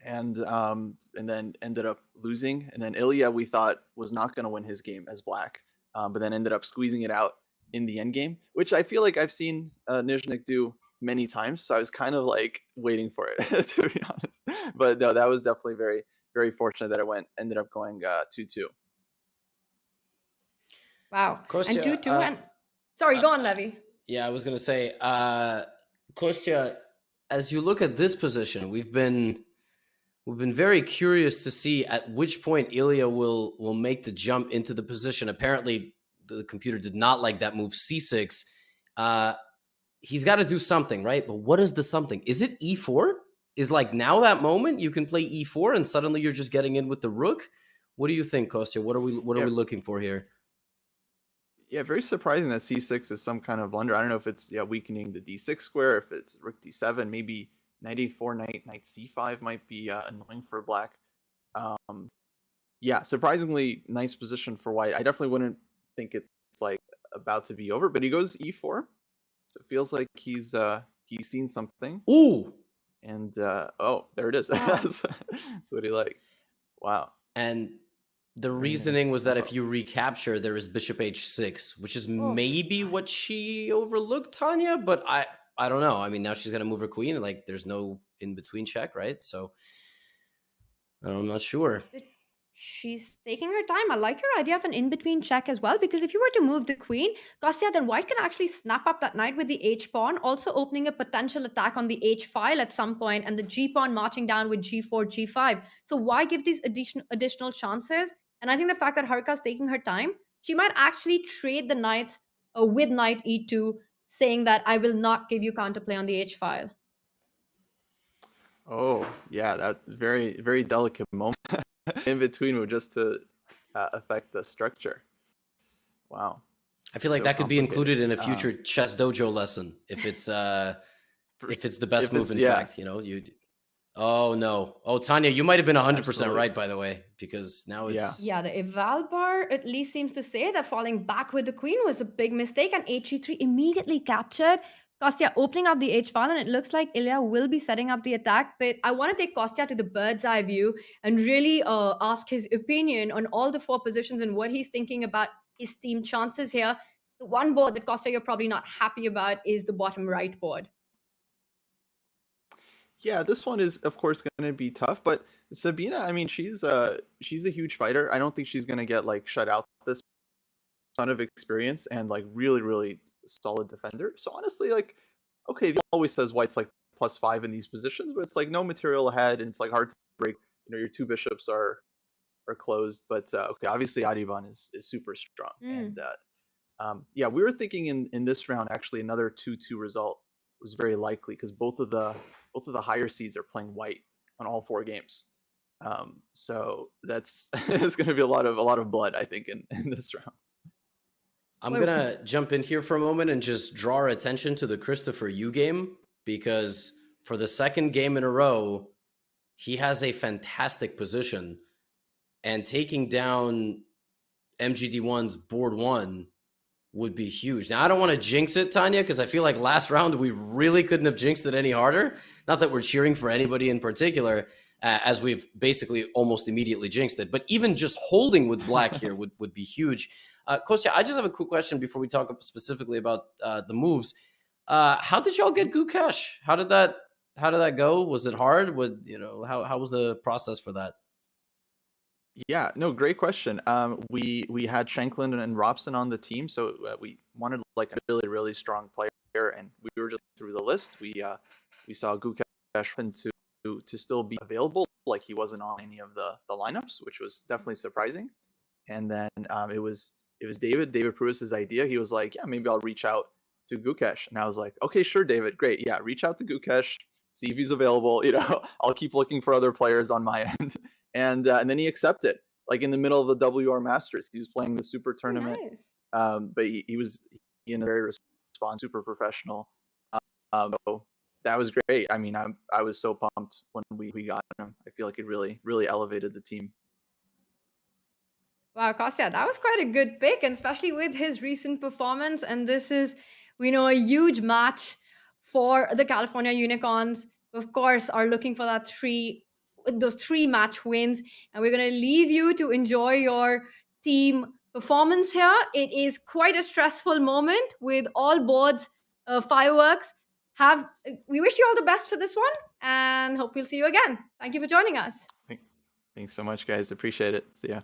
and then ended up losing. And then Ilya, we thought, was not going to win his game as black, but then ended up squeezing it out in the end game, which I feel like I've seen Nizhnyuk do many times. So I was kind of like waiting for it, to be honest. But no, that was definitely very, very fortunate that it ended up going 2-2. Wow. Kostya, and 2-2 and... Sorry, go on, Levy. Yeah, I was going to say, Kostya, as you look at this position, we've been very curious to see at which point Ilya will make the jump into the position. Apparently, the computer did not like that move c6. He's got to do something, right? But what is the something? Is it e4? Is like now that moment you can play e4 and suddenly you're just getting in with the rook? What do you think, Kostya? What are we looking for here? Yeah, very surprising that c6 is some kind of blunder. I don't know if it's weakening the d6 square, if it's rook d7, maybe knight a4, knight c5 might be annoying for black. Yeah, surprisingly nice position for white. I definitely wouldn't think it's like about to be over, but he goes e4, so it feels like he's seen something. Ooh, and oh, there it is. Wow. That's what he like. Wow. and the reasoning was that if you recapture, there is bishop h6, which is maybe what she overlooked, Tanya, but I don't know. I mean, now she's going to move her queen, and like there's no in-between check, right? So I'm not sure. She's taking her time. I like your idea of an in-between check as well, because if you were to move the queen, Kostya, then white can actually snap up that knight with the h-pawn, also opening a potential attack on the h-file at some point, and the g-pawn marching down with g4, g5. So why give these additional chances? And I think the fact that Harika is taking her time, she might actually trade the knights with knight e2, saying that I will not give you counterplay on the h-file. Oh, yeah, that's very, very delicate moment in between just to affect the structure. Wow. I feel like so that could be included in a complicated. future chess dojo lesson if it's the best If move. it's- In yeah. fact, you. Oh no! Oh, Tanya, you might have been 100% Absolutely. right, by the way, because now it's Yeah, the eval bar at least seems to say that falling back with the queen was a big mistake, and h3 immediately captured. Kostya opening up the h file, and it looks like Ilya will be setting up the attack. But I want to take Kostya to the bird's eye view and really ask his opinion on all the 4 positions and what he's thinking about his team chances here. The one board that Kostya you're probably not happy about is the bottom right board. Yeah, this one is of course going to be tough, but Sabina, I mean, she's a huge fighter. I don't think she's going to get like shut out this ton of experience and like really solid defender. So honestly, like, okay, he always says white's like +5 in these positions, but it's like no material ahead and it's like hard to break. Your 2 bishops are closed, but okay, obviously Adiban is super strong. And yeah, we were thinking in this round actually another 2-2 result was very likely because both of the higher seeds are playing white on all 4 games. So that's it's going to be a lot of blood, I think, in this round. I'm gonna jump in here for a moment and just draw our attention to the Christopher Yu game, because for the second game in a row, he has a fantastic position, and taking down MGD1's board 1 would be huge. Now, I don't want to jinx it, Tanya, because I feel like last round we really couldn't have jinxed it any harder. Not that we're cheering for anybody in particular, as we've basically almost immediately jinxed it. But even just holding with black here would be huge. Costa, I just have a quick question before we talk specifically about the moves. How did y'all get Gukesh? How did that go? Was it hard? How was the process for that? Yeah, no, great question. We had Shanklin and Robson on the team, so we wanted like a really strong player, and we were just through the list. We saw Gukesh to still be available, like he wasn't on any of the lineups, which was definitely surprising. And then it was David Pruis's idea. He was like, yeah, maybe I'll reach out to Gukesh, and I was like, okay, sure, David, great, yeah, reach out to Gukesh, see if he's available. I'll keep looking for other players on my end. And then he accepted, like in the middle of the WR Masters. He was playing the Super Tournament, Nice. but he was in a very responsive, super professional. So that was great. I mean, I was so pumped when we got him. I feel like it really elevated the team. Wow, Kostya, that was quite a good pick, and especially with his recent performance. And this is, we know, a huge match for the California Unicorns. Of course, are looking for those 3 match wins, and we're going to leave you to enjoy your team performance here. It is quite a stressful moment with all boards fireworks. We wish you all the best for this one, and hope we'll see you again. Thank you for joining us. Thanks so much, guys. Appreciate it. See ya.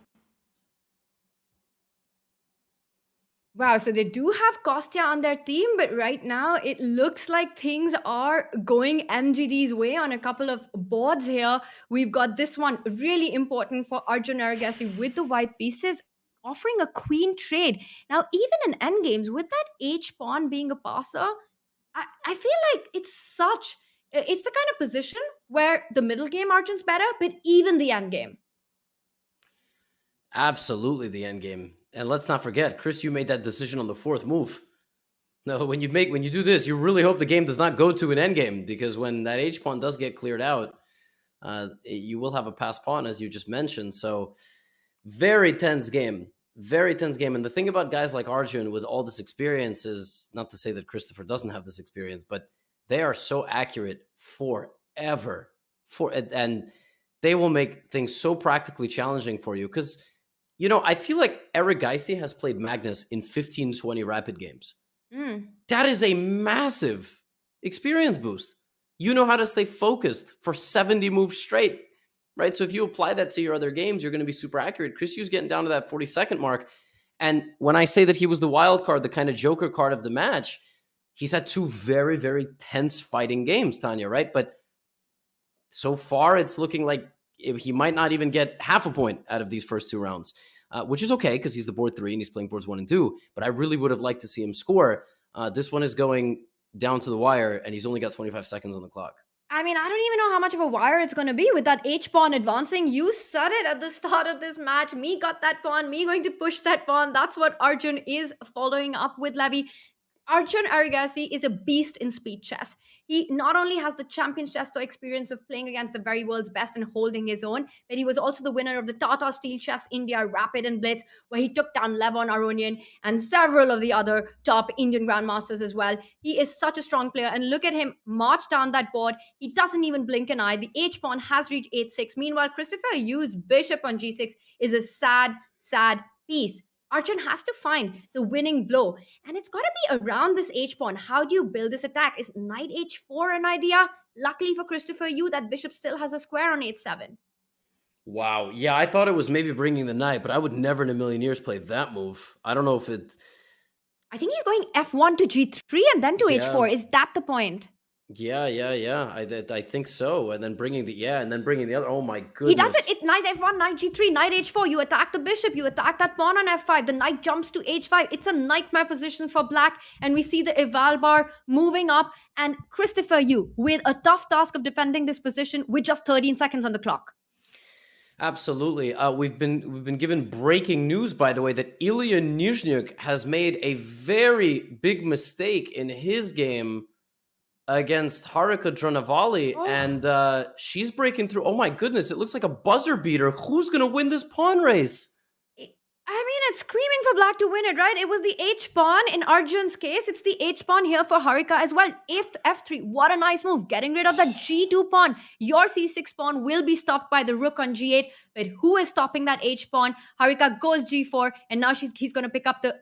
Wow, so they do have Kostya on their team, but right now it looks like things are going MGD's way on a couple of boards here. We've got this one really important for Arjun Aragasi with the white pieces, offering a queen trade. Now, even in endgames, with that H pawn being a passer, I feel like it's the kind of position where the middle game Arjun's better, but even the end game. Absolutely the end game. And let's not forget, Chris, you made that decision on the 4th move. No, when you do this, you really hope the game does not go to an end game, because when that H pawn does get cleared out, you will have a passed pawn, as you just mentioned. So very tense game. Very tense game. And the thing about guys like Arjun with all this experience is, not to say that Christopher doesn't have this experience, but they are so accurate forever. And they will make things so practically challenging for you. Because, I feel like Eric Geisty has played Magnus in 15, 20 rapid games. That is a massive experience boost. You know how to stay focused for 70 moves straight, right? So if you apply that to your other games, you're going to be super accurate. Chris Yu's getting down to that 40-second mark. And when I say that he was the wild card, the kind of joker card of the match, he's had 2 very, very tense fighting games, Tanya, right? But so far, it's looking like he might not even get half a point out of these first 2 rounds, which is okay because he's the board 3 and he's playing boards 1 and 2. But I really would have liked to see him score. This one is going down to the wire, and he's only got 25 seconds on the clock. I mean, I don't even know how much of a wire it's going to be with that H pawn advancing. You said it at the start of this match. Me got that pawn. Me going to push that pawn. That's what Arjun is following up with Levy. Arjun Arigasi is a beast in speed chess. He not only has the Champions Chess Tour experience of playing against the very world's best and holding his own, but he was also the winner of the Tata Steel Chess India Rapid and Blitz, where he took down Levon Aronian and several of the other top Indian grandmasters as well. He is such a strong player, and look at him march down that board. He doesn't even blink an eye. The H pawn has reached 8-6. Meanwhile, Christopher Yu's bishop on g6 is a sad, sad piece. Arjun has to find the winning blow, and it's got to be around this h-pawn. How do you build this attack? Is knight h4 an idea? Luckily for Christopher Yu, that bishop still has a square on h7. Wow. Yeah, I thought it was maybe bringing the knight, but I would never in a million years play that move. I don't know if it... I think he's going f1 to g3 and then to h4. Is that the point? Yeah. I think so. And then bringing the other. Oh my goodness. He does it. It's knight f1, knight g3, knight h4. You attack the bishop. You attack that pawn on f5. The knight jumps to h5. It's a nightmare position for black. And we see the eval bar moving up. And Christopher Yu with a tough task of defending this position with just 13 seconds on the clock. Absolutely. We've been given breaking news, by the way, that Ilya Nizhnyuk has made a very big mistake in his game against Harika Dronavali, and she's breaking through. Oh my goodness, it looks like a buzzer beater. Who's going to win this pawn race? I mean, it's screaming for black to win it, right? It was the h-pawn in Arjun's case. It's the h-pawn here for Harika as well. If f3, what a nice move. Getting rid of that g2 pawn. Your c6 pawn will be stopped by the rook on g8. But who is stopping that h-pawn? Harika goes g4, and now she's going to pick up the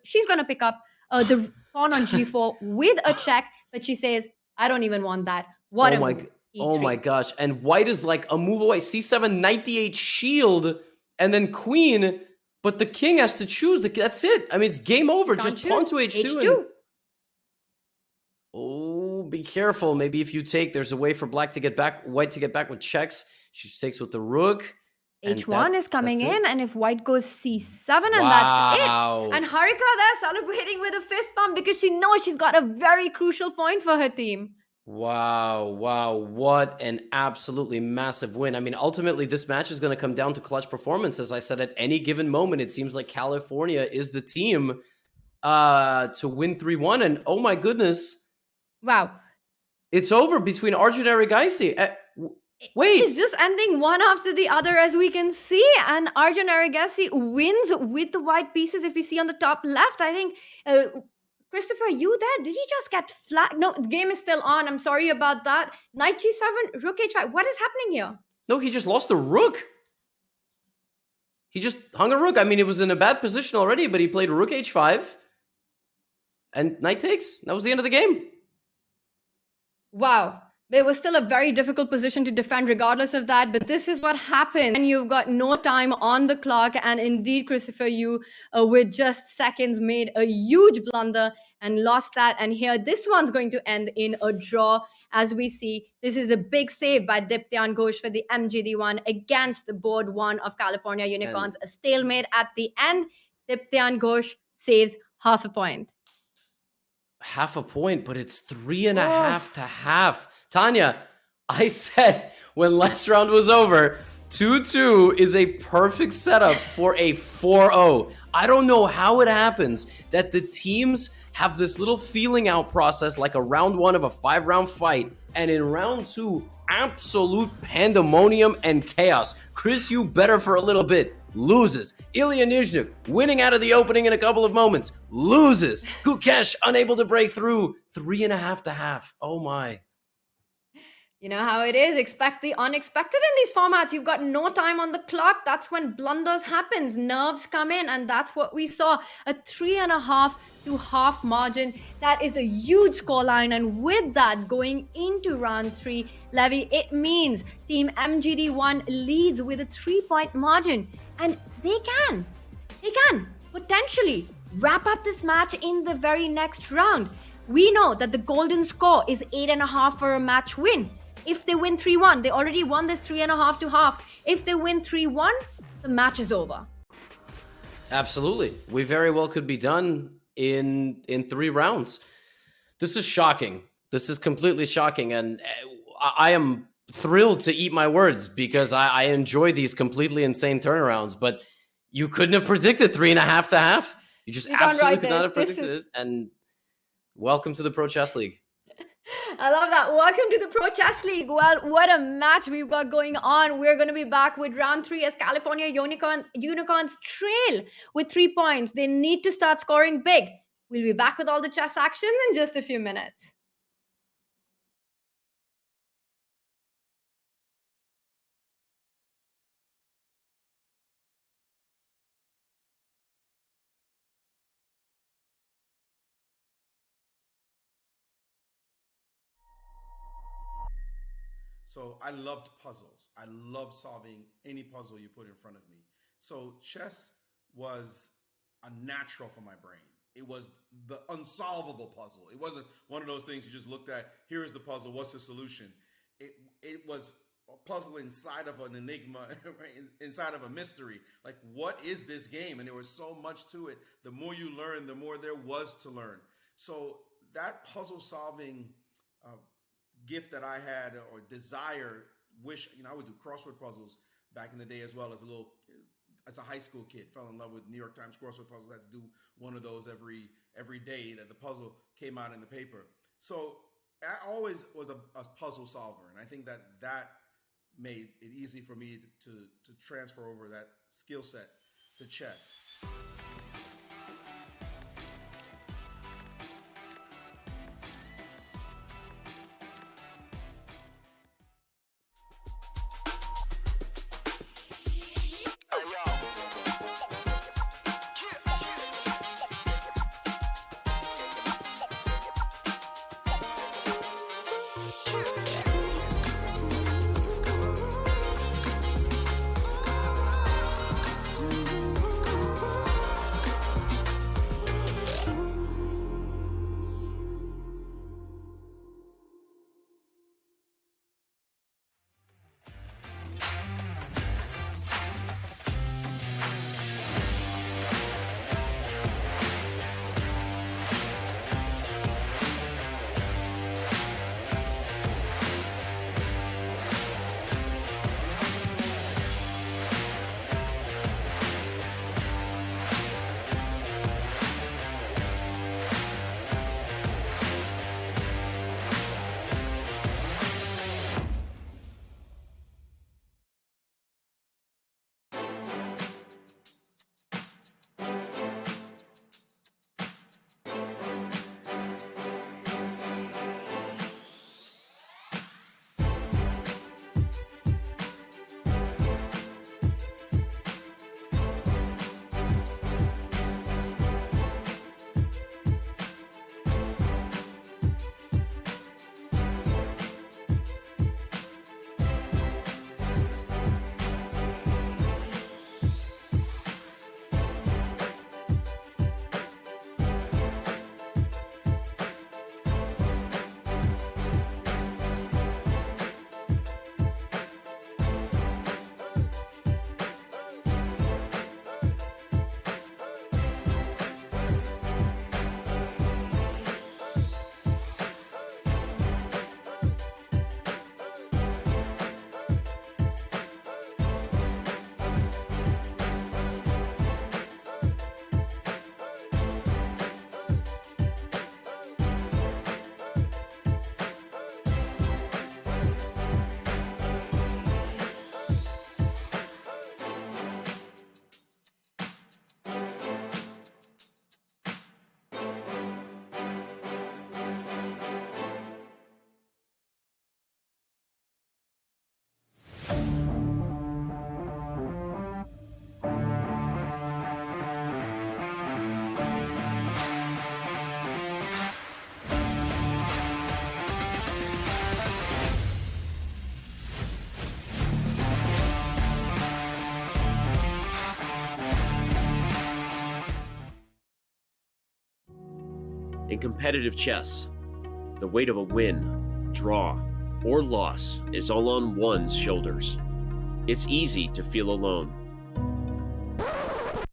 pawn on g4 with a check. But she says, I don't even want that. What a move. E3. Oh my gosh. And white is like a move away. C7, knight d8 shield, and then queen. But the king has to choose. That's it. I mean, it's game over. Just pawn to h2. Oh, be careful. Maybe if you take, there's a way for black to get back, white to get back with checks. She takes with the rook. H1 is coming in, and if white goes c7, and that's it. And Harika there celebrating with a fist bump because she knows she's got a very crucial point for her team. Wow. What an absolutely massive win. I mean, ultimately, this match is going to come down to clutch performance. As I said, at any given moment, it seems like California is the team to win 3-1. And oh my goodness. Wow. It's over between Arjun Arigasi. Wait. It's just ending one after the other, as we can see. And Arjun Arigasi wins with the white pieces. If we see on the top left, I think... Christopher, you there? Did he just get flagged? No, the game is still on. I'm sorry about that. Knight g7, rook h5. What is happening here? No, he just lost the rook. He just hung a rook. I mean, it was in a bad position already, but he played rook h5. And knight takes. That was the end of the game. Wow. It was still a very difficult position to defend regardless of that, but this is what happened. And you've got no time on the clock, and indeed Christopher Yu, with just seconds, made a huge blunder and lost that. And here, this one's going to end in a draw. As we see, this is a big save by Diptyan Ghosh for the MGD1 against the board one of California Unicorns. A stalemate at the end. Diptyan Ghosh saves half a point. Half a point, but it's 3.5 to half. Tanya, I said when last round was over, 2-2 is a perfect setup for a 4-0. I don't know how it happens that the teams have this little feeling out process like a round one of a 5-round fight, and in round two, absolute pandemonium and chaos. Chris Yu better for a little bit, loses. Ilya Nizhnyuk winning out of the opening in a couple of moments, loses. Gukesh unable to break through, 3.5 to half. Oh my. You know how it is. Expect the unexpected in these formats. You've got no time on the clock. That's when blunders happens. Nerves come in, and that's what we saw. A 3.5 to half margin. That is a huge scoreline. And with that, going into round 3, Levy, it means Team MGD1 leads with a 3-point margin. And they can potentially wrap up this match in the very next round. We know that the golden score is 8.5 for a match win. If they win 3-1, they already won this 3.5 to half. If they win 3-1, the match is over. Absolutely. We very well could be done in 3 rounds. This is shocking. This is completely shocking. And I am thrilled to eat my words because I enjoy these completely insane turnarounds, but you couldn't have predicted 3.5 to half. You just You can't absolutely write could not this. have predicted it. And welcome to the Pro Chess League. I love that. Welcome to the Pro Chess League. Well, what a match we've got going on. We're going to be back with round 3 as California Unicorns trail with 3 points. They need to start scoring big. We'll be back with all the chess action in just a few minutes. So I loved puzzles. I love solving any puzzle you put in front of me. So chess was a natural for my brain. It was the unsolvable puzzle. It wasn't one of those things you just looked at, here is the puzzle, what's the solution? It was a puzzle inside of an enigma, inside of a mystery. Like, what is this game? And there was so much to it. The more you learn, the more there was to learn. So that puzzle solving gift that I had, or desire, wish, I would do crossword puzzles back in the day as well as a high school kid. Fell in love with New York Times crossword puzzles. I had to do one of those every day that the puzzle came out in the paper. So I always was a puzzle solver, and I think that made it easy for me to transfer over that skill set to chess. In competitive chess, the weight of a win, draw, or loss is all on one's shoulders. It's easy to feel alone.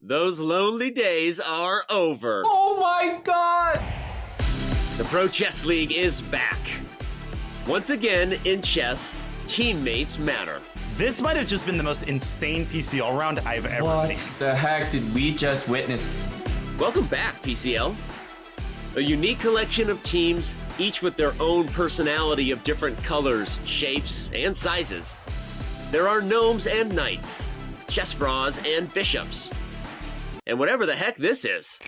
Those lonely days are over. Oh my god! The Pro Chess League is back. Once again, in chess, teammates matter. This might have just been the most insane PCL round I've ever What seen. the heck did we just witness? Welcome back, PCL. A unique collection of teams, each with their own personality of different colors, shapes, and sizes. There are gnomes and knights, chess bras and bishops, and whatever the heck this is.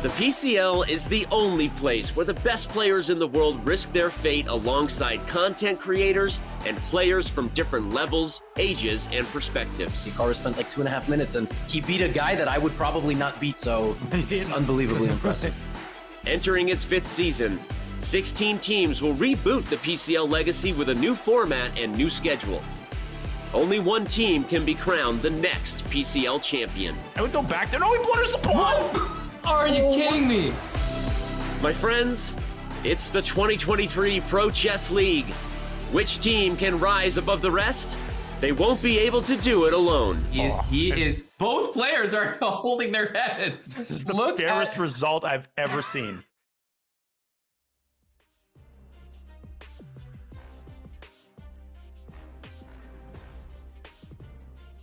The PCL is the only place where the best players in the world risk their fate alongside content creators and players from different levels, ages, and perspectives. Hikaru spent like 2.5 minutes and he beat a guy that I would probably not beat, so it's unbelievably impressive. Entering its 5th season, 16 teams will reboot the PCL legacy with a new format and new schedule. Only one team can be crowned the next PCL champion. I would go back there. No, he blunders the pawn! Are you kidding me? My friends, it's the 2023 Pro Chess League. Which team can rise above the rest? They won't be able to do it alone. He is. Both players are holding their heads. This is the Look fairest at. result I've ever seen.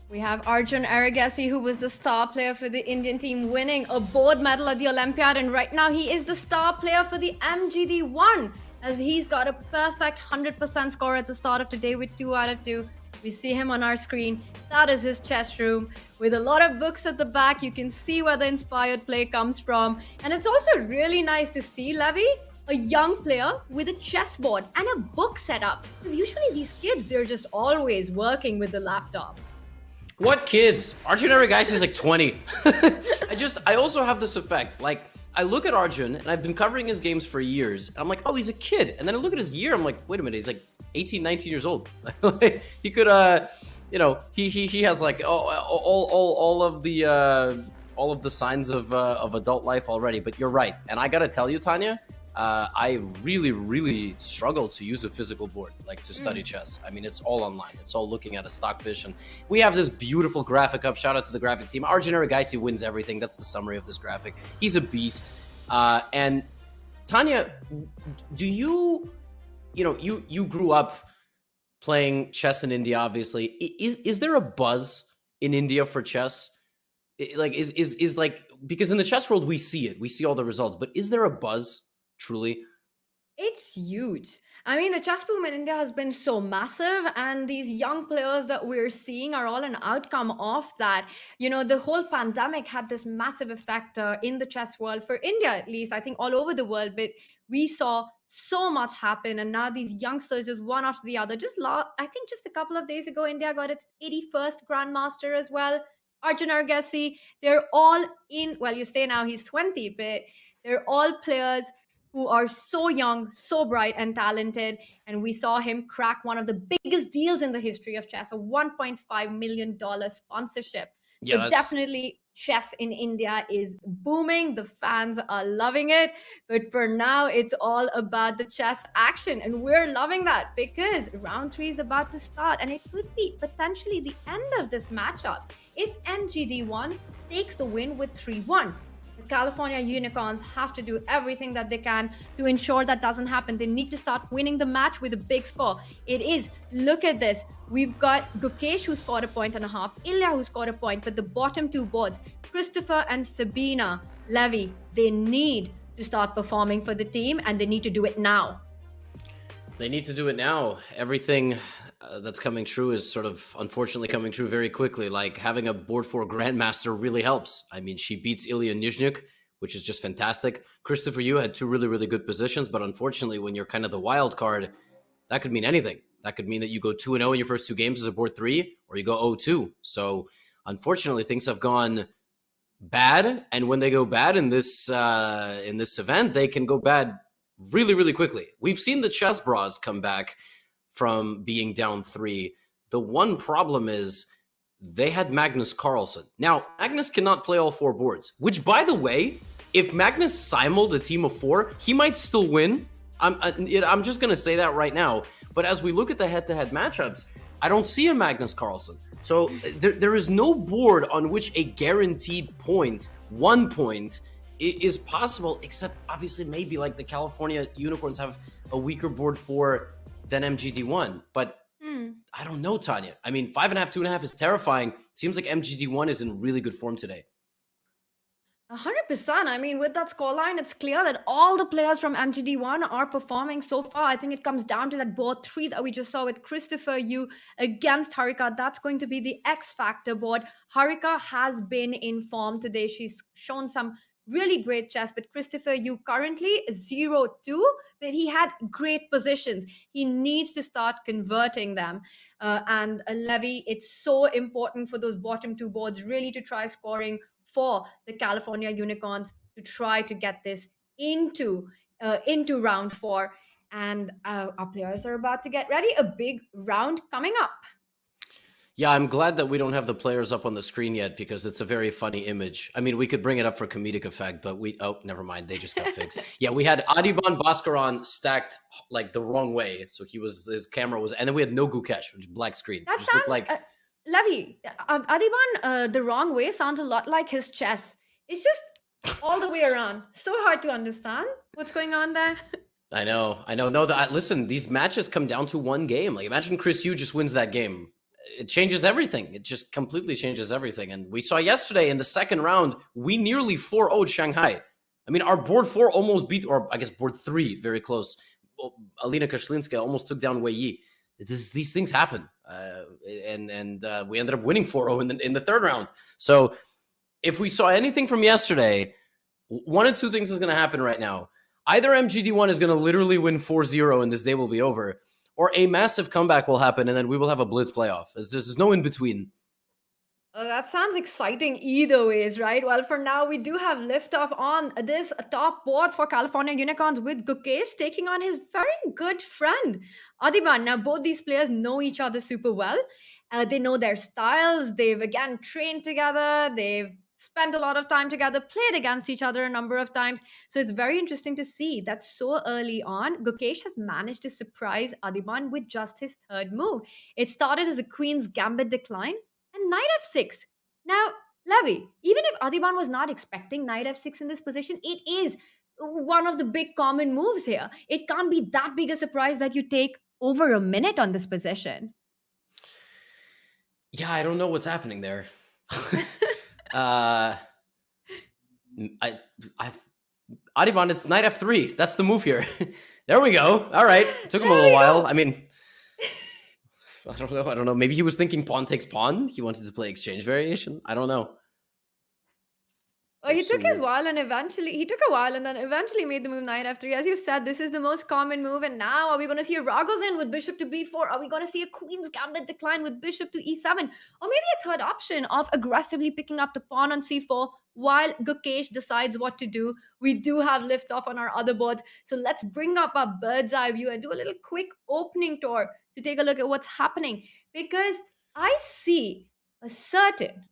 We have Arjun Aragasi, who was the star player for the Indian team, winning a gold medal at the Olympiad, and right now he is the star player for the MGD1, as he's got a perfect 100% score at the start of today with 2 out of 2. We see him on our screen. That is his chess room with a lot of books at the back. You can see where the inspired play comes from, and it's also really nice to see Levy, a young player with a chessboard and a book setup, because usually these kids, they're just always working with the laptop. What kids? Arjun Aragasi is like 20. I also have this effect. Like, I look at Arjun, and I've been covering his games for years, and I'm like, oh, he's a kid. And then I look at his year, I'm like, wait a minute, he's like 18, 19 years old. He could, he has like all of the signs of adult life already. But you're right, and I gotta tell you, Tanya, I really struggle to use a physical board, like to study chess. I mean, it's all online. It's all looking at a stockfish, and we have this beautiful graphic up. Shout out to the graphic team. Arjun Aragasi wins everything. That's the summary of this graphic. He's a beast. And Tanya, do you grew up playing chess in India, obviously. Is there a buzz in India for chess? Is like, because in the chess world, we see all the results, but is there a buzz? Truly, it's huge. I mean, the chess boom in India has been so massive, and these young players that we're seeing are all an outcome of that. You know, the whole pandemic had this massive effect in the chess world, for India at least, I think all over the world, but we saw so much happen, and now these youngsters just one after the other. I think just a couple of days ago, India got its 81st Grandmaster as well. Arjun Aragasi, they're all in, well, you say now he's 20, but they're all players who are so young, so bright and talented. And we saw him crack one of the biggest deals in the history of chess, a $1.5 million sponsorship. Yeah, so definitely chess in India is booming. The fans are loving it. But for now, it's all about the chess action. And we're loving that because round 3 is about to start. And it could be potentially the end of this matchup if MGD1 takes the win with 3-1. California Unicorns have to do everything that they can to ensure that doesn't happen. They need to start winning the match with a big score. Look at this. We've got Gukesh, who scored a 1.5 points, Ilya, who scored a point, but the bottom 2 boards, Christopher and Sabina Levy, they need to start performing for the team, and they need to do it now. They need to do it now. Everything that's coming true is sort of unfortunately coming true very quickly. Like having a board 4 grandmaster really helps. I mean, she beats Ilya Nizhnyk, which is just fantastic. Christopher Yu had 2 really good positions, but unfortunately, when you're kind of the wild card, that could mean anything. That could mean that you go 2-0 in your first 2 games as a board 3, or you go 0-2. So unfortunately, things have gone bad, and when they go bad in this event, they can go bad really quickly. We've seen the chess bras come back from being down 3. The one problem is they had Magnus Carlsen. Now, Magnus cannot play all 4 boards, which, by the way, if Magnus simuled a team of 4, he might still win. I'm just going to say that right now. But as we look at the head-to-head matchups, I don't see a Magnus Carlsen. So there is no board on which a guaranteed point, 1 point, is possible, except obviously maybe like the California Unicorns have a weaker board 4 than MGD1. But I don't know, Tanya. I mean, 5.5, 2.5 is terrifying. Seems like MGD1 is in really good form today. 100%. I mean, with that scoreline, it's clear that all the players from MGD1 are performing so far. I think it comes down to that board 3 that we just saw with Christopher Yu against Harika. That's going to be the X Factor board. Harika has been in form today. She's shown some really great chess, but Christopher Yu currently 0-2, but he had great positions. He needs to start converting them. And Levy, it's so important for those bottom 2 boards really to try scoring for the California Unicorns to try to get this into round 4. And our players are about to get ready. A big round coming up. Yeah, I'm glad that we don't have the players up on the screen yet because it's a very funny image. I mean, we could bring it up for comedic effect, but never mind. They just got fixed. Yeah, we had Adiban Bhaskaran stacked like the wrong way. So his camera was, and then we had no Gukesh, which is black screen. That just looked like... Levy, Adiban, the wrong way sounds a lot like his chess. It's just all the way around. So hard to understand what's going on there. I know. No, listen, these matches come down to one game. Like, imagine Chris Yu just wins that game. It changes everything. It just completely changes everything. And we saw yesterday in the second round, we nearly 4-0'd Shanghai. I mean, our board 4 almost beat, or I guess board 3, very close. Alina Kashlinska almost took down Wei Yi. These things happen. And we ended up winning 4-0 in the third round. So if we saw anything from yesterday, one of two things is going to happen right now. Either MGD1 is going to literally win 4-0 and this day will be over, or a massive comeback will happen and then we will have a blitz playoff. There's no in between. That sounds exciting either ways, right? Well, for now, we do have liftoff on this top board for California Unicorns with Gukesh taking on his very good friend, Adiban. Now, both these players know each other super well. They know their styles. They've, again, trained together. They've spent a lot of time together, played against each other a number of times. So it's very interesting to see that so early on, Gukesh has managed to surprise Adiban with just his third move. It started as a Queen's Gambit decline and Knight f6. Now, Levy, even if Adiban was not expecting Knight f6 in this position, it is one of the big common moves here. It can't be that big a surprise that you take over a minute on this position. Yeah, I don't know what's happening there. Adiban, it's Knight f3. That's the move here. There we go. All right. Took him a little while. I mean, I don't know. Maybe he was thinking pawn takes pawn. He wanted to play exchange variation. I don't know. Well, he took a while and then eventually made the move Knight f3. As you said, this is the most common move. And now are we going to see a Ragozin with bishop to b4? Are we going to see a Queen's Gambit decline with bishop to e7? Or maybe a third option of aggressively picking up the pawn on c4 while Gukesh decides what to do. We do have liftoff on our other boards. So let's bring up our bird's eye view and do a little quick opening tour to take a look at what's happening. Because I see a certain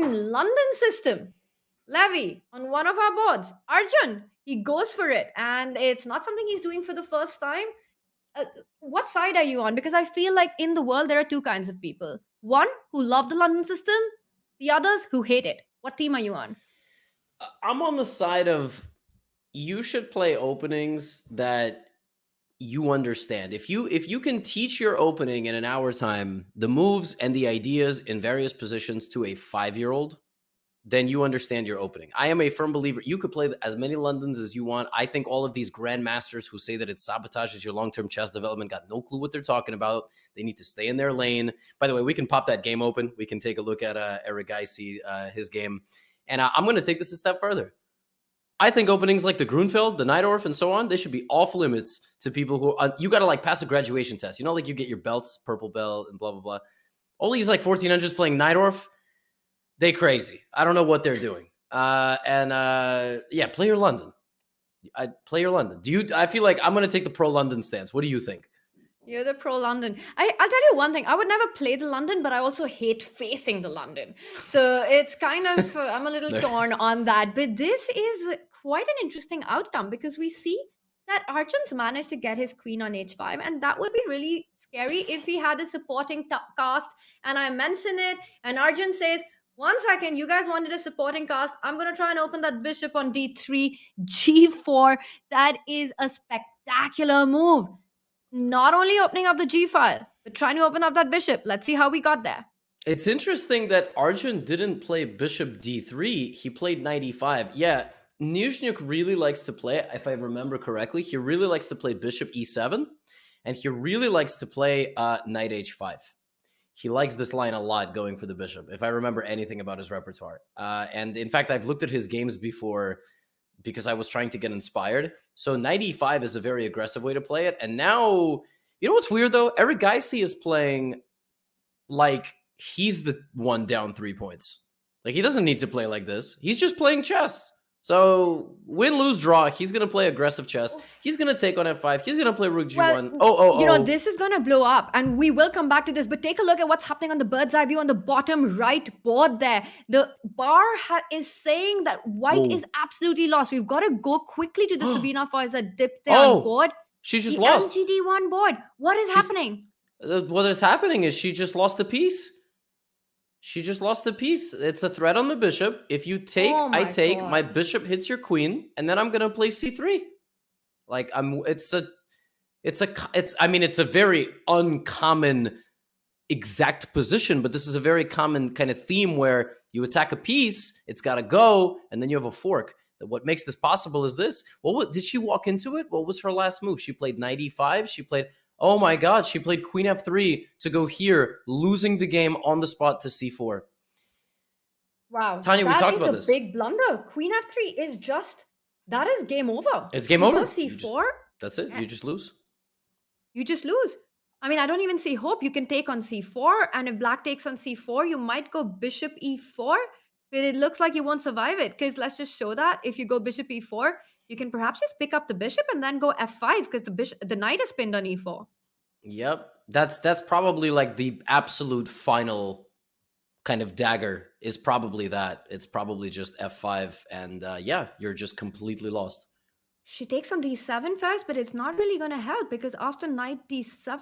London system, Levy, on one of our boards. Arjun, he goes for it. And it's not something he's doing for the first time. What side are you on? Because I feel like in the world, there are two kinds of people. One who love the London system, the others who hate it. What team are you on? I'm on the side of you should play openings that you understand. If you can teach your opening in an hour time, the moves and the ideas in various positions to a 5-year-old, then you understand your opening. I am a firm believer. You could play as many Londons as you want. I think all of these grandmasters who say that it sabotages your long-term chess development got no clue what they're talking about. They need to stay in their lane. By the way, we can pop that game open. We can take a look at Eric Geisy, his game. And I'm going to take this a step further. I think openings like the Grunfeld, the Najdorf, and so on, they should be off limits to people who you got to like pass a graduation test. You know, like you get your belts, purple belt, and blah, blah, blah. All these like 1400s playing Najdorf, they crazy. I don't know what they're doing. Yeah, play your London. Play your London. I feel like I'm going to take the pro London stance. What do you think? You're the pro London. I'll tell you one thing. I would never play the London, but I also hate facing the London. So it's kind of, I'm a little torn on that. But this is quite an interesting outcome because we see that Arjun's managed to get his queen on h5. And that would be really scary if he had a supporting cast. And I mention it. And Arjun says, 1 second, you guys wanted a supporting cast. I'm going to try and open that bishop on d3, g4. That is a spectacular spectacular move. Not only opening up the G file, but trying to open up that bishop. Let's see how we got there. It's interesting that Arjun didn't play bishop d3. He played knight e5. Yeah, Nizhnyuk really likes to play, if I remember correctly, he really likes to play bishop e7, and he really likes to play knight h5. He likes this line a lot going for the bishop, if I remember anything about his repertoire. And in fact, I've looked at his games before because I was trying to get inspired. So knight e5 is a very aggressive way to play it. And now, you know what's weird though? Eric Geisy is playing like he's the one down 3 points. Like, he doesn't need to play like this. He's just playing chess. So win, lose, draw. He's going to play aggressive chess. He's going to take on f5. He's going to play rook g1. You know, this is going to blow up, and we will come back to this, but take a look at what's happening on the bird's eye view on the bottom right board there. The bar is saying that white is absolutely lost. We've got to go quickly to the Sabina Faiza dip there on board. She just the lost. MGD1 board. What is happening? What is happening is she just lost the piece. She just lost the piece. It's a threat on the bishop. If you take, I take, God. My bishop hits your queen, and then I'm gonna play c3. Like, it's a very uncommon exact position, but this is a very common kind of theme where you attack a piece, it's gotta go, and then you have a fork. What makes this possible is this. Did she walk into it? What was her last move? She played knight e5. She played. Oh my God, she played queen f3 to go here, losing the game on the spot to c4. Wow. Tanya, we talked about this. That is a big blunder. Queen f3 is that is game over. It's game over. c4. That's it. You just lose. You just lose. I mean, I don't even see hope. You can take on c4, and if black takes on c4, you might go bishop e4, but it looks like you won't survive it, because let's just show that if you go bishop e4, you can perhaps just pick up the bishop and then go f5 because the knight is pinned on e4. Yep. That's probably like the absolute final kind of dagger is probably that. It's probably just f5 and yeah, you're just completely lost. She takes on d7 first, but it's not really going to help because after knight d7,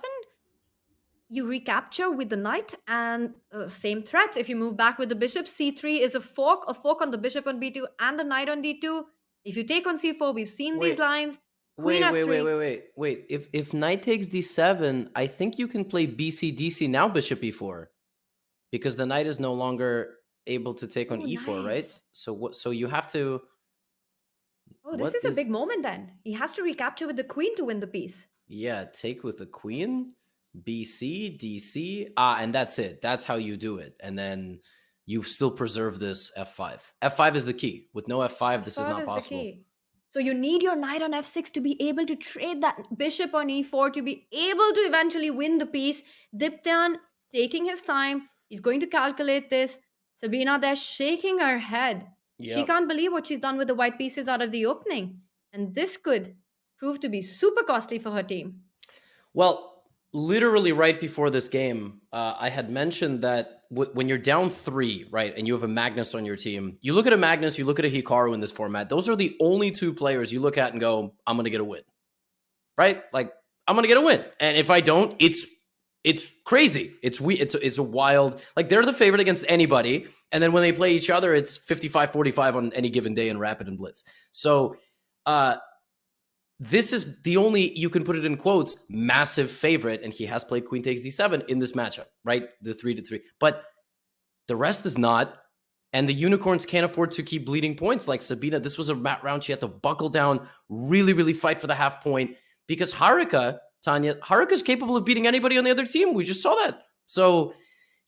you recapture with the knight and same threats. If you move back with the bishop, c3 is a fork on the bishop on b2 and the knight on d2. If you take on c4, we've seen these lines. Wait. If knight takes d7, I think you can play bc, dc, now bishop e4. Because the knight is no longer able to take on e4, right? So you have to... Oh, this is a big moment then. He has to recapture with the queen to win the piece. Yeah, take with the queen, bc, dc, and that's it. That's how you do it. And then... you still preserve this f5. F5 is the key. With no f5, this is not possible. So you need your knight on f6 to be able to trade that bishop on e4 to be able to eventually win the piece. Diptyan taking his time. He's going to calculate this. Sabina there shaking her head. Yep. She can't believe what she's done with the white pieces out of the opening. And this could prove to be super costly for her team. Well, literally right before this game, I had mentioned that when you're down 3, right, and you have a Magnus on your team, you look at a Magnus, you look at a Hikaru in this format. Those are the only 2 players you look at and go, I'm going to get a win, right? Like, I'm going to get a win. And if I don't, it's crazy. It's a wild, like, they're the favorite against anybody. And then when they play each other, it's 55-45 on any given day in Rapid and Blitz. So, this is the only, you can put it in quotes, massive favorite, and he has played queen takes d7 in this matchup, right? The 3-3. But the rest is not, and the unicorns can't afford to keep bleeding points like Sabina. This was a round she had to buckle down, really, really fight for the half point, because Harika's capable of beating anybody on the other team. We just saw that. So,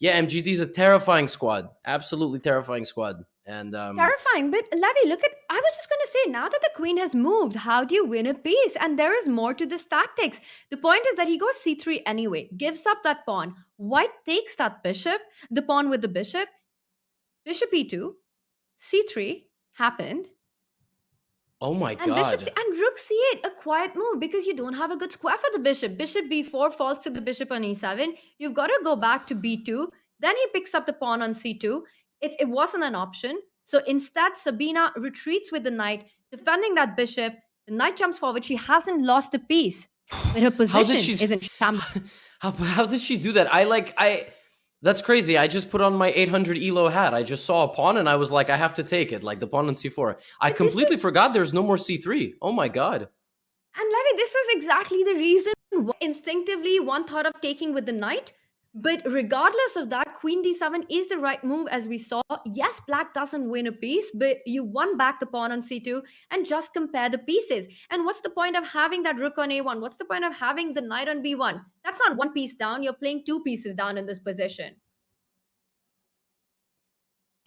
yeah, MGD is a terrifying squad. Absolutely terrifying squad. And terrifying, but Levi, I was just going to say, now that the queen has moved, how do you win a piece? And there is more to this tactics. The point is that he goes c3 anyway, gives up that pawn. White takes that bishop, the pawn with the bishop e2, c3 happened. Oh my God. And rook c8, a quiet move because you don't have a good square for the bishop. Bishop b4 falls to the bishop on e7. You've got to go back to b2. Then he picks up the pawn on c2. It wasn't an option. So instead, Sabina retreats with the knight, defending that bishop. The knight jumps forward. She hasn't lost a piece, but her position isn't shambles. How did she do that? That's crazy. I just put on my 800 elo hat. I just saw a pawn and I was like, I have to take it. Like the pawn on c4. I completely forgot there's no more c3. Oh my God. And Levi, this was exactly the reason why instinctively one thought of taking with the knight. But regardless of that, queen d7 is the right move, as we saw. Yes, black doesn't win a piece, but you won back the pawn on c2 and just compare the pieces. And what's the point of having that rook on a1? What's the point of having the knight on b1? That's not one piece down. You're playing two pieces down in this position.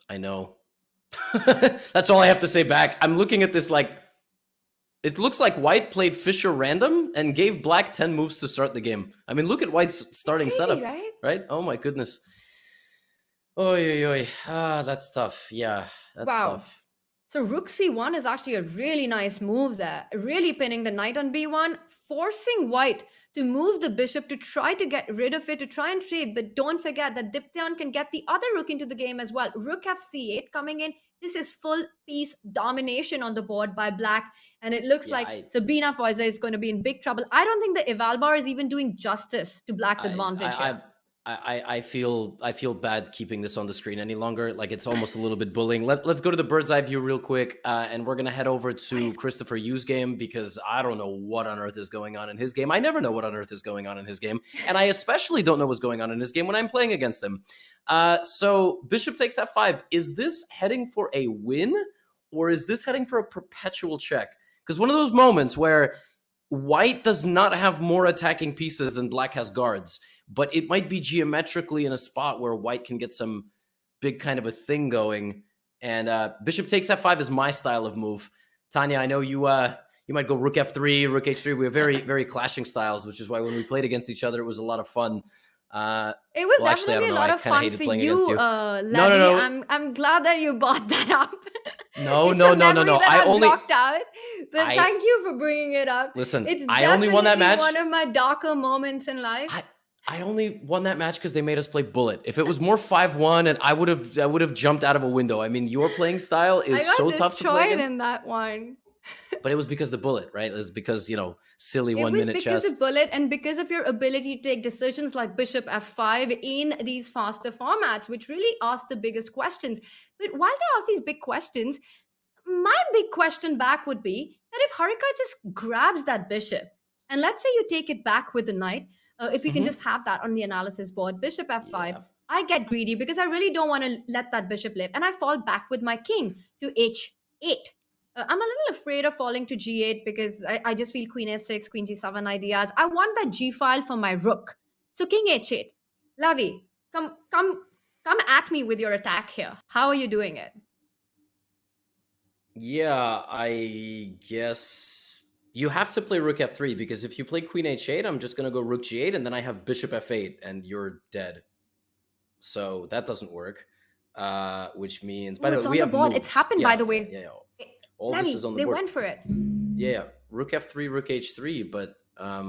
I know. That's all I have to say back. I'm looking at this like, it looks like white played Fischer random and gave black 10 moves to start the game. I mean, look at white's starting Crazy, setup, right? right? Oh my goodness. Oy, oy, oy. That's tough. Yeah, that's tough. So rook c1 is actually a really nice move there. Really pinning the knight on b1, forcing white to move the bishop to try to get rid of it, to try and trade. But don't forget that Diptyan can get the other rook into the game as well. Rook fc8 coming in. This is full piece domination on the board by black. And it looks like Sabina Foiza is going to be in big trouble. I don't think the Evalbar is even doing justice to black's advantage here. I feel bad keeping this on the screen any longer. Like, it's almost a little bit bullying. Let's go to the bird's eye view real quick, and we're gonna head over to Christopher Yu's game, because I don't know what on earth is going on in his game. I never know what on earth is going on in his game, and I especially don't know what's going on in his game when I'm playing against him. So bishop takes f5. Is this heading for a win, or is this heading for a perpetual check? Because one of those moments where white does not have more attacking pieces than black has guards, but it might be geometrically in a spot where white can get some big kind of a thing going. And bishop takes f5 is my style of move. Tanya, I know you might go rook f3, rook h3. We have very, very clashing styles, which is why when we played against each other, it was a lot of fun. It was definitely a lot of fun for you, Levi. No. I'm glad that you brought that up. No. I only blocked out, but thank you for bringing it up. Listen, it's I only won that match. One of my darker moments in life. I only won that match because they made us play bullet. If it was more 5-1, and I would have jumped out of a window. I mean, your playing style is so tough to play against. In that one. But it was because the bullet, right? It was because, silly 1 minute chess. It was because of bullet, and because of your ability to take decisions like bishop f5 in these faster formats, which really ask the biggest questions. But while they ask these big questions, my big question back would be that if Harika just grabs that bishop, and let's say you take it back with the knight, if we can just have that on the analysis board, bishop f5, I get greedy because I really don't want to let that bishop live. And I fall back with my king to h8. I'm a little afraid of falling to g8 because I just feel queen h6, queen g7 ideas. I want that g file for my rook. So king h8. Lavi, come at me with your attack here. How are you doing it? Yeah, I guess you have to play rook f3, because if you play queen h8, I'm just going to go rook g8, and then I have bishop f8, and you're dead. So that doesn't work, which means... By the way, we have moves. It's happened, by the way. Yeah. All Lavi, this is on the board. They went for it. Yeah, rook f3, rook h3, but... I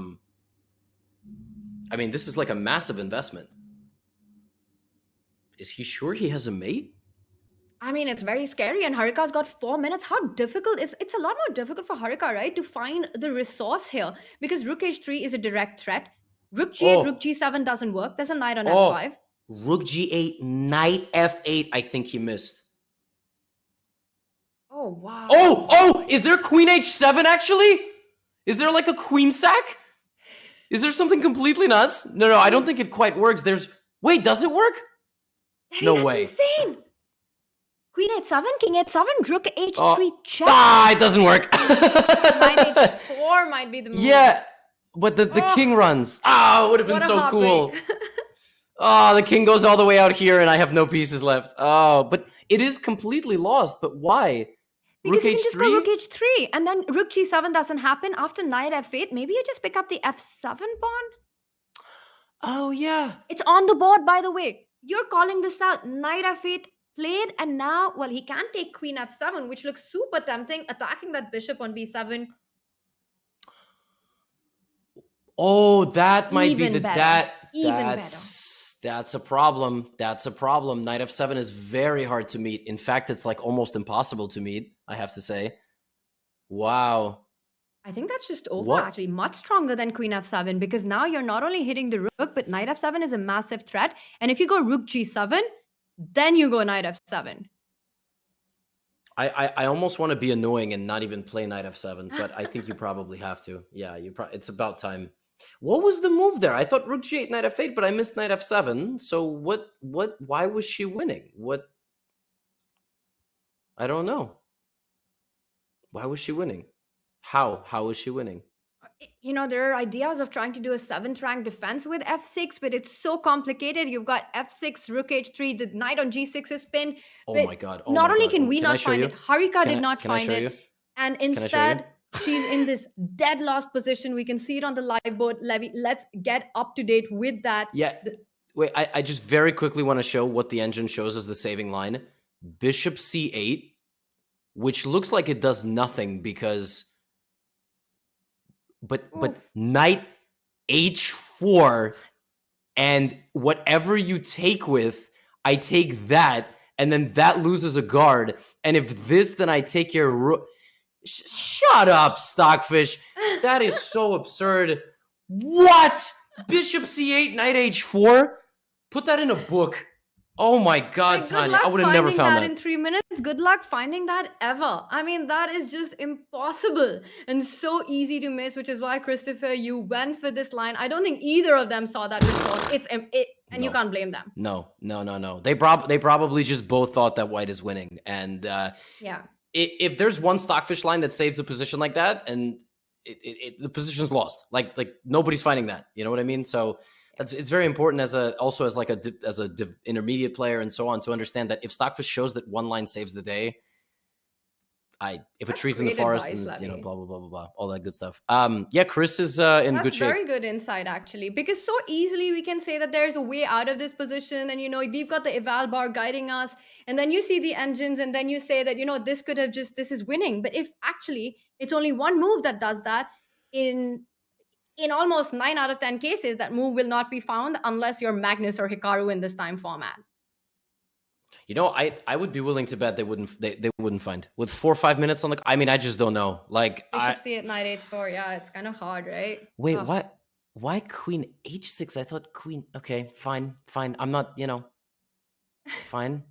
mean, this is like a massive investment. Is he sure he has a mate? I mean, it's very scary, and Harika's got 4 minutes. How difficult it's a lot more difficult for Harika, right, to find the resource here, because rook h3 is a direct threat. Rook g8, rook g7 doesn't work. There's a knight on f5. Rook g8, knight f8. I think he missed. Oh, wow. Oh, is there queen h7 actually? Is there like a queen sack? Is there something completely nuts? No, I don't think it quite works. Wait, does it work? Hey, no that's way. Insane. Queen h7, king h7, rook h3 check. It doesn't work. Knight h4 might be the move. Yeah, but the king runs. It would have been so cool. The king goes all the way out here, and I have no pieces left. But it is completely lost. But why? Because you can just go rook h3, and then rook g7 doesn't happen. After knight f8, maybe you just pick up the f7 pawn. Oh, yeah. It's on the board, by the way. You're calling this out. Knight f8 played, and now, well, he can take queen f7, which looks super tempting, attacking that bishop on b7. Oh, that might be better. That's a problem. That's a problem. Knight f7 is very hard to meet. In fact, it's like almost impossible to meet, I have to say. Wow. I think that's just over, actually. Much stronger than queen f7, because now you're not only hitting the rook, but knight f7 is a massive threat. And if you go rook g7, then you go knight f7. I almost want to be annoying and not even play knight f7, but I think you probably have to. Yeah, it's about time. What was the move there? I thought rook g8, knight f8, but I missed knight f7. So why was she winning? What? I don't know. Why was she winning? How was she winning? You know, there are ideas of trying to do a 7th rank defense with f6, but it's so complicated. You've got f6, rook h3, the knight on g6 is pinned. Oh but my god. not only God. can we Can I not show find you? it, Harika Can did I- not can I find show it. you? And I show you? instead, she's in this dead lost position. We can see it on the live board. Levy, let's get up to date with that. Yeah. Wait, I just very quickly want to show what the engine shows as the saving line. Bishop c8, which looks like it does nothing because... But Oof. knight h4, and whatever you take with, I take that, and then that loses a guard. And if this, then I take your rook. Shut up, Stockfish. That is so absurd. What? Bishop c8, knight h4? Put that in a book. Oh my God, Like, good Tanya. luck I would have never finding found that that. in 3 minutes. Good luck finding that ever. I mean, that is just impossible and so easy to miss, which is why, Christopher, you went for this line. I don't think either of them saw that response. And you No. can't blame them. No. They probably just both thought that white is winning. And Yeah. if there's one Stockfish line that saves a position like that, and the position's lost, like nobody's finding that. You know what I mean? So it's very important as a intermediate player and so on to understand that if Stockfish shows that one line saves the day, if a That's tree's in the great forest, advice, and Levy. blah blah blah blah blah, all that good stuff. Yeah, Chris is in That's good shape. very good insight, actually, because so easily we can say that there's a way out of this position, and we've got the eval bar guiding us, and then you see the engines, and then you say that this could have this is winning. But if actually it's only one move that does that, in almost 9 out of 10 cases, that move will not be found unless you're Magnus or Hikaru in this time format. I would be willing to bet they wouldn't find with 4 or 5 minutes on the. I mean, I just don't know. Like, Bishop c8, knight h4. Yeah, it's kind of hard, right? wait, Ugh. what? Why queen h6? I thought queen. Okay, fine. I'm not. Fine.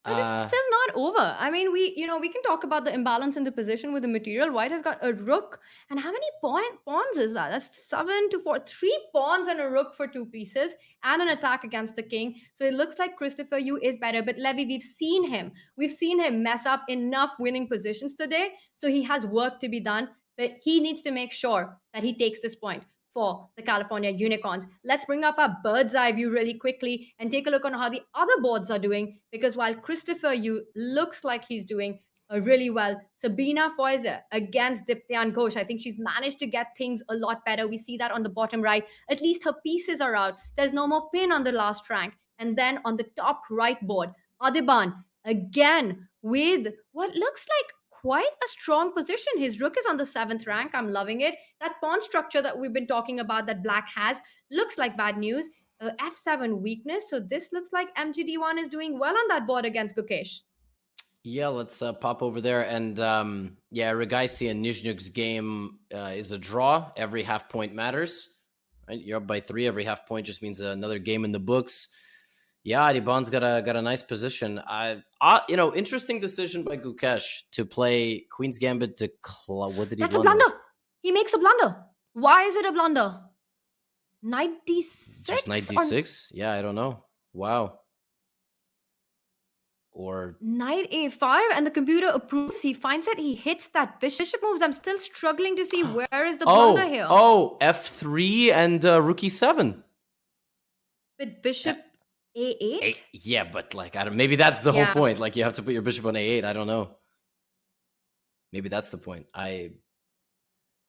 But this is still not over. I mean, we can talk about the imbalance in the position with the material. White has got a rook, and how many pawns is that? That's 7 to 4, 3 pawns and a rook for 2 pieces, and an attack against the king. So it looks like Christopher Yu is better. But Levy, we've seen him mess up enough winning positions today, so he has work to be done. But he needs to make sure that he takes this point for the California Unicorns. Let's bring up our bird's eye view really quickly and take a look on how the other boards are doing, because while Christopher Yu looks like he's doing really well, Sabina Foizer against Diptyan Ghosh, I think she's managed to get things a lot better. We see that on the bottom right. At least her pieces are out. There's no more pin on the last rank. And then on the top right board, Adiban again with what looks like quite a strong position. His rook is on the 7th rank. I'm loving it. That pawn structure that we've been talking about that black has looks like bad news. F7 weakness. So this looks like MGD1 is doing well on that board against Gukesh. Yeah, let's pop over there. And Regaisi and Nizhnuk's game is a draw. Every half point matters. Right? You're up by 3. Every half point just means another game in the books. Yeah, Adiban's got a nice position. Interesting decision by Gukesh to play Queen's Gambit to what did he? That's a blunder. He makes a blunder. Why is it a blunder? Knight d6. Just knight d6? Yeah, I don't know. Wow. Or knight a5, and the computer approves. He finds it. He hits that bishop moves. I'm still struggling to see where is the blunder here. Oh, f3 and rook e7. With bishop a8? Yeah, but maybe that's the whole point. Like, you have to put your bishop on a8. I don't know. Maybe that's the point.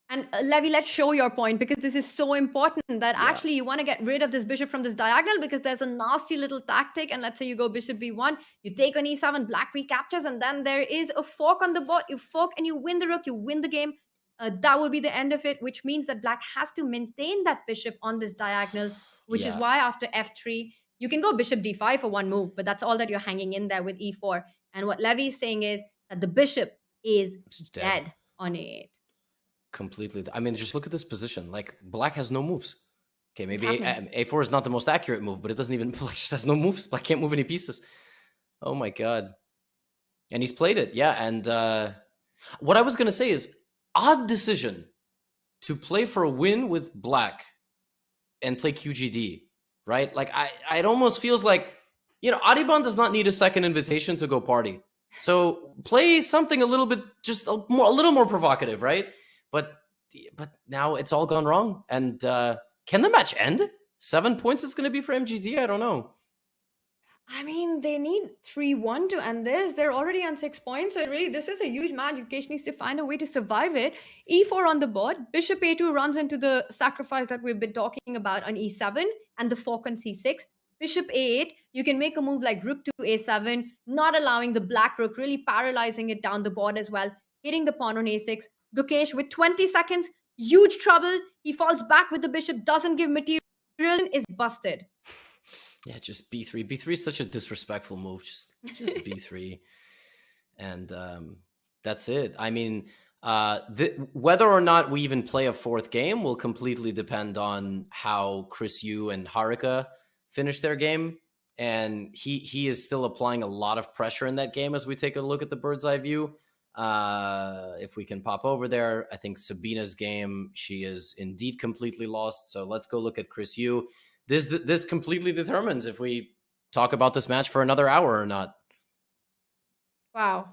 And Levy, let's show your point, because this is so important that actually you want to get rid of this bishop from this diagonal, because there's a nasty little tactic. And let's say you go bishop b1, you take on e7, black recaptures, and then there is a fork on the board. You fork and you win the rook, you win the game. That will be the end of it, which means that black has to maintain that bishop on this diagonal, which is why after f3, you can go bishop d5 for one move, but that's all that you're hanging in there with e4. And what Levy is saying is that the bishop is dead on a8. Completely. I mean, just look at this position. Like, black has no moves. Okay, maybe a4 is not the most accurate move, but it doesn't even, black just has no moves. Black can't move any pieces. Oh my God. And he's played it, yeah. And what I was going to say is, odd decision to play for a win with black and play QGD, right? Like, it almost feels like, Adiban does not need a second invitation to go party. So play something a little bit, just a little more provocative, right? But now it's all gone wrong. And can the match end? 7 points it's going to be for MGD? I don't know. I mean, they need 3-1 to end this. They're already on 6 points. So really, this is a huge match. Gukesh needs to find a way to survive it. E4 on the board. Bishop A2 runs into the sacrifice that we've been talking about on E7 and the fork on C6. Bishop A8, you can make a move like rook to A7, not allowing the black rook, really paralyzing it down the board as well, hitting the pawn on A6. Gukesh with 20 seconds, huge trouble. He falls back with the bishop, doesn't give material, is busted. Yeah, just B3. B3 is such a disrespectful move. Just B3. And that's it. I mean, whether or not we even play a fourth game will completely depend on how Chris Yu and Harika finish their game. And he is still applying a lot of pressure in that game as we take a look at the bird's eye view. If we can pop over there, I think Sabina's game, she is indeed completely lost. So let's go look at Chris Yu. This completely determines if we talk about this match for another hour or not. Wow.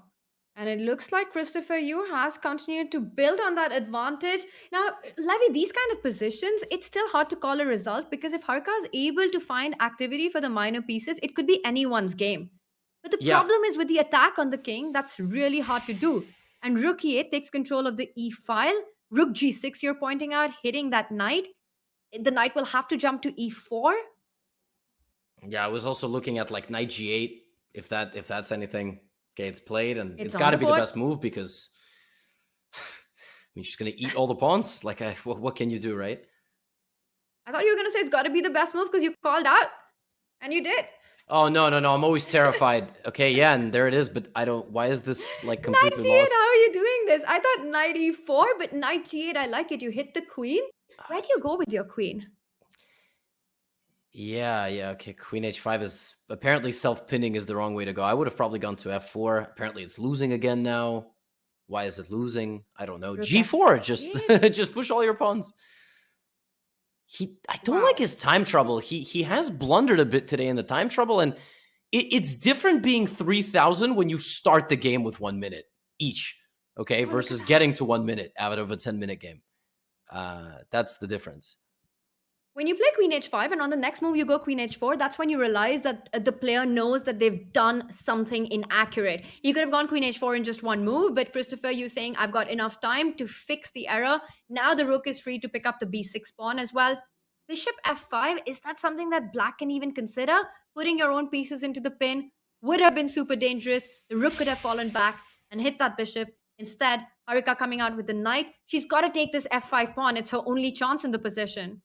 And it looks like Christopher Yu has continued to build on that advantage. Now, Levy, these kind of positions, it's still hard to call a result because if Harika is able to find activity for the minor pieces, it could be anyone's game. But the problem is with the attack on the king, that's really hard to do. And rook e8 takes control of the e file. Rook g6, you're pointing out, hitting that knight. The knight will have to jump to e4. Yeah, I was also looking at like knight g8, if that's anything. Okay, it's played, and it's on got to the be the board. best move because I mean, she's gonna eat all the pawns. Like, what can you do, right? I thought you were gonna say it's got to be the best move because you called out, and you did. Oh no! I'm always terrified. Okay, yeah, and there it is. But I don't. Why is this like Knight completely g8, lost? how are you doing this? I thought knight e4, but knight g8, I like it. You hit the queen. Where do you go with your queen? Yeah. Okay, queen h5 is apparently self-pinning is the wrong way to go. I would have probably gone to f4. Apparently, it's losing again now. Why is it losing? I don't know. Rook G4, just just push all your pawns. I don't like his time trouble. He has blundered a bit today in the time trouble, and it's different being 3,000 when you start the game with 1 minute each, okay, versus getting to 1 minute out of a 10-minute game. That's the difference. When you play queen h5 and on the next move you go queen h4, that's when you realize that the player knows that they've done something inaccurate. You could have gone queen h4 in just one move, but Christopher, you saying, I've got enough time to fix the error. Now the rook is free to pick up the b6 pawn as well. Bishop f5, is that something that black can even consider? Putting your own pieces into the pin would have been super dangerous. The rook could have fallen back and hit that bishop. Instead, Harika coming out with the knight. She's got to take this f5 pawn. It's her only chance in the position.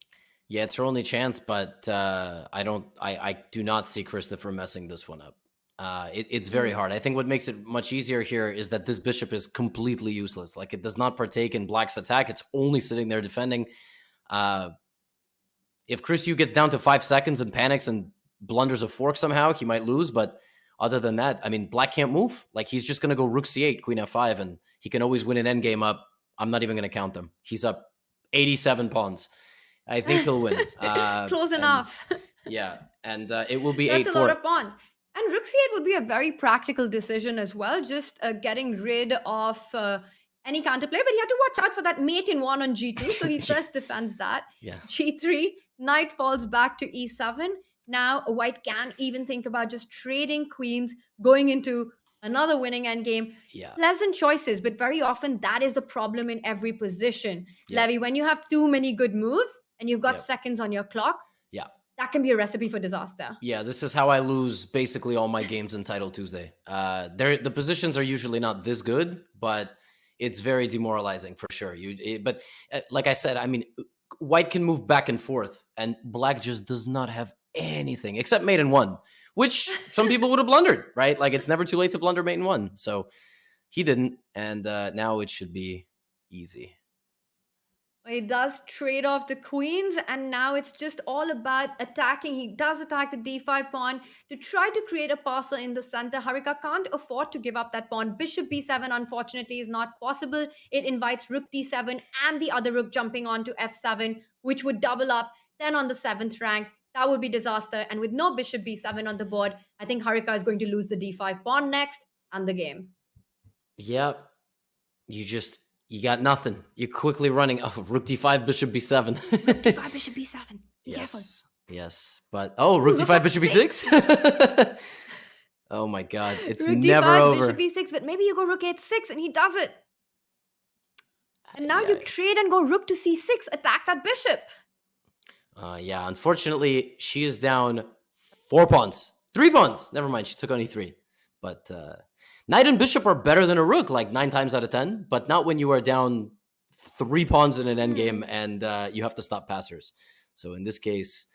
Yeah, it's her only chance, but I do not see Christopher messing this one up. It's very hard. I think what makes it much easier here is that this bishop is completely useless. Like, it does not partake in black's attack. It's only sitting there defending. If Chris Yu gets down to 5 seconds and panics and blunders a fork somehow, he might lose. But other than that, I mean, black can't move. Like, he's just going to go rook c8, queen f5, and he can always win an endgame up. I'm not even going to count them. He's up 87 pawns. I think he'll win. Close enough. Yeah, and it will be 8-4. That's a lot of pawns. And rook c8 would be a very practical decision as well, just getting rid of any counterplay. But he had to watch out for that mate in 1 on g2, so he first defends that. Yeah. G3, knight falls back to e7. Now white can even think about just trading queens, going into another winning endgame. Yeah. Pleasant choices, but very often that is the problem in every position. Yeah. Levy, when you have too many good moves and you've got seconds on your clock, that can be a recipe for disaster. Yeah, this is how I lose basically all my games in Title Tuesday. The positions are usually not this good, but it's very demoralizing for sure. But like I said, I mean, white can move back and forth, and black just does not have anything except mate in 1, which some people would have blundered, right? Like, it's never too late to blunder mate in 1. So he didn't, and now it should be easy. He does trade off the queens, and now it's just all about attacking. He does attack the d5 pawn to try to create a parcel in the center. Harika can't afford to give up that pawn. Bishop b7, unfortunately, is not possible. It invites rook d7 and the other rook jumping onto f7, which would double up 10 on the 7th rank. That would be disaster. And with no bishop b7 on the board, I think Harika is going to lose the d5 pawn next and the game. Yep. You got nothing. You're quickly running. Oh, rook d5, bishop b7. Rook d5, bishop b7. Be careful. Yes. But rook d5, bishop b6. Oh my god, it's rook never d5, over. bishop e6, but maybe you go rook h6 and he does it. And now you trade and go rook to c6, attack that bishop. Yeah, unfortunately, she is down 4 pawns. 3 pawns. Never mind, she took on e3. But knight and bishop are better than a rook, like 9 times out of 10, but not when you are down 3 pawns in an endgame and you have to stop passers. So in this case,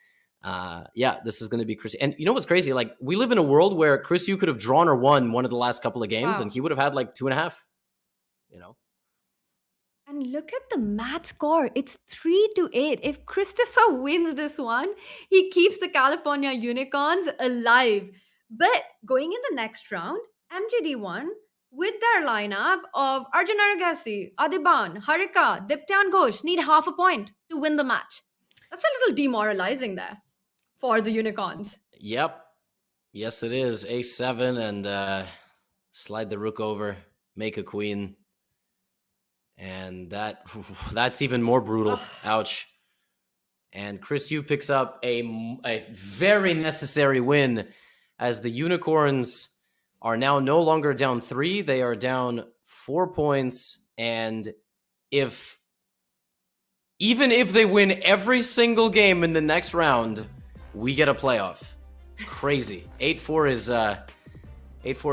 this is going to be Chris. And you know what's crazy? Like, we live in a world where Chris Yu could have drawn or won one of the last couple of games, and he would have had like 2.5, you know? And look at the match score. It's 3-8. If Christopher wins this one, he keeps the California Unicorns alive. But going in the next round, MGD1 with their lineup of Arjun Aragasi, Adiban, Harika, Diptyan Ghosh need half a point to win the match. That's a little demoralizing there for the Unicorns. Yep. Yes, it is. A7 and slide the rook over, make a queen. And that's even more brutal. Ouch. And Chris Yu picks up a very necessary win as the Unicorns are now no longer down 3. They are down 4 points. And even if they win every single game in the next round, we get a playoff. Crazy. 8-4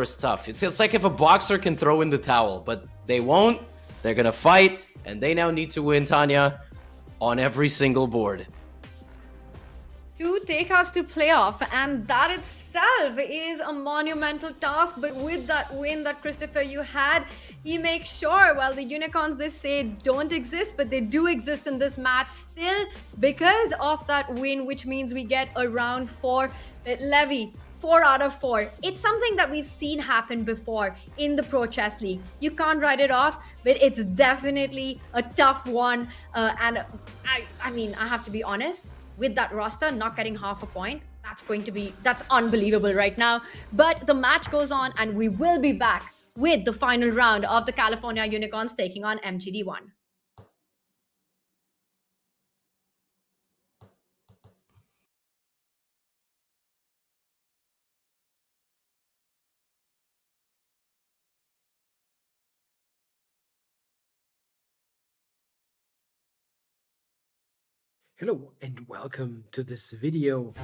is tough. It's like if a boxer can throw in the towel, but they won't. They're going to fight, and they now need to win, Tanya, on every single board. To take us to playoff, and that itself is a monumental task. But with that win that Christopher you had, he makes sure, well, the Unicorns, they say, don't exist, but they do exist in this match still because of that win, which means we get a round 4 with Levy. 4 out of 4. It's something that we've seen happen before in the Pro Chess League. You can't write it off, but it's definitely a tough one. And I mean, I have to be honest, with that roster not getting half a point, that's unbelievable right now. But the match goes on, and we will be back with the final round of the California Unicorns taking on MGD1. Hello and welcome to this video.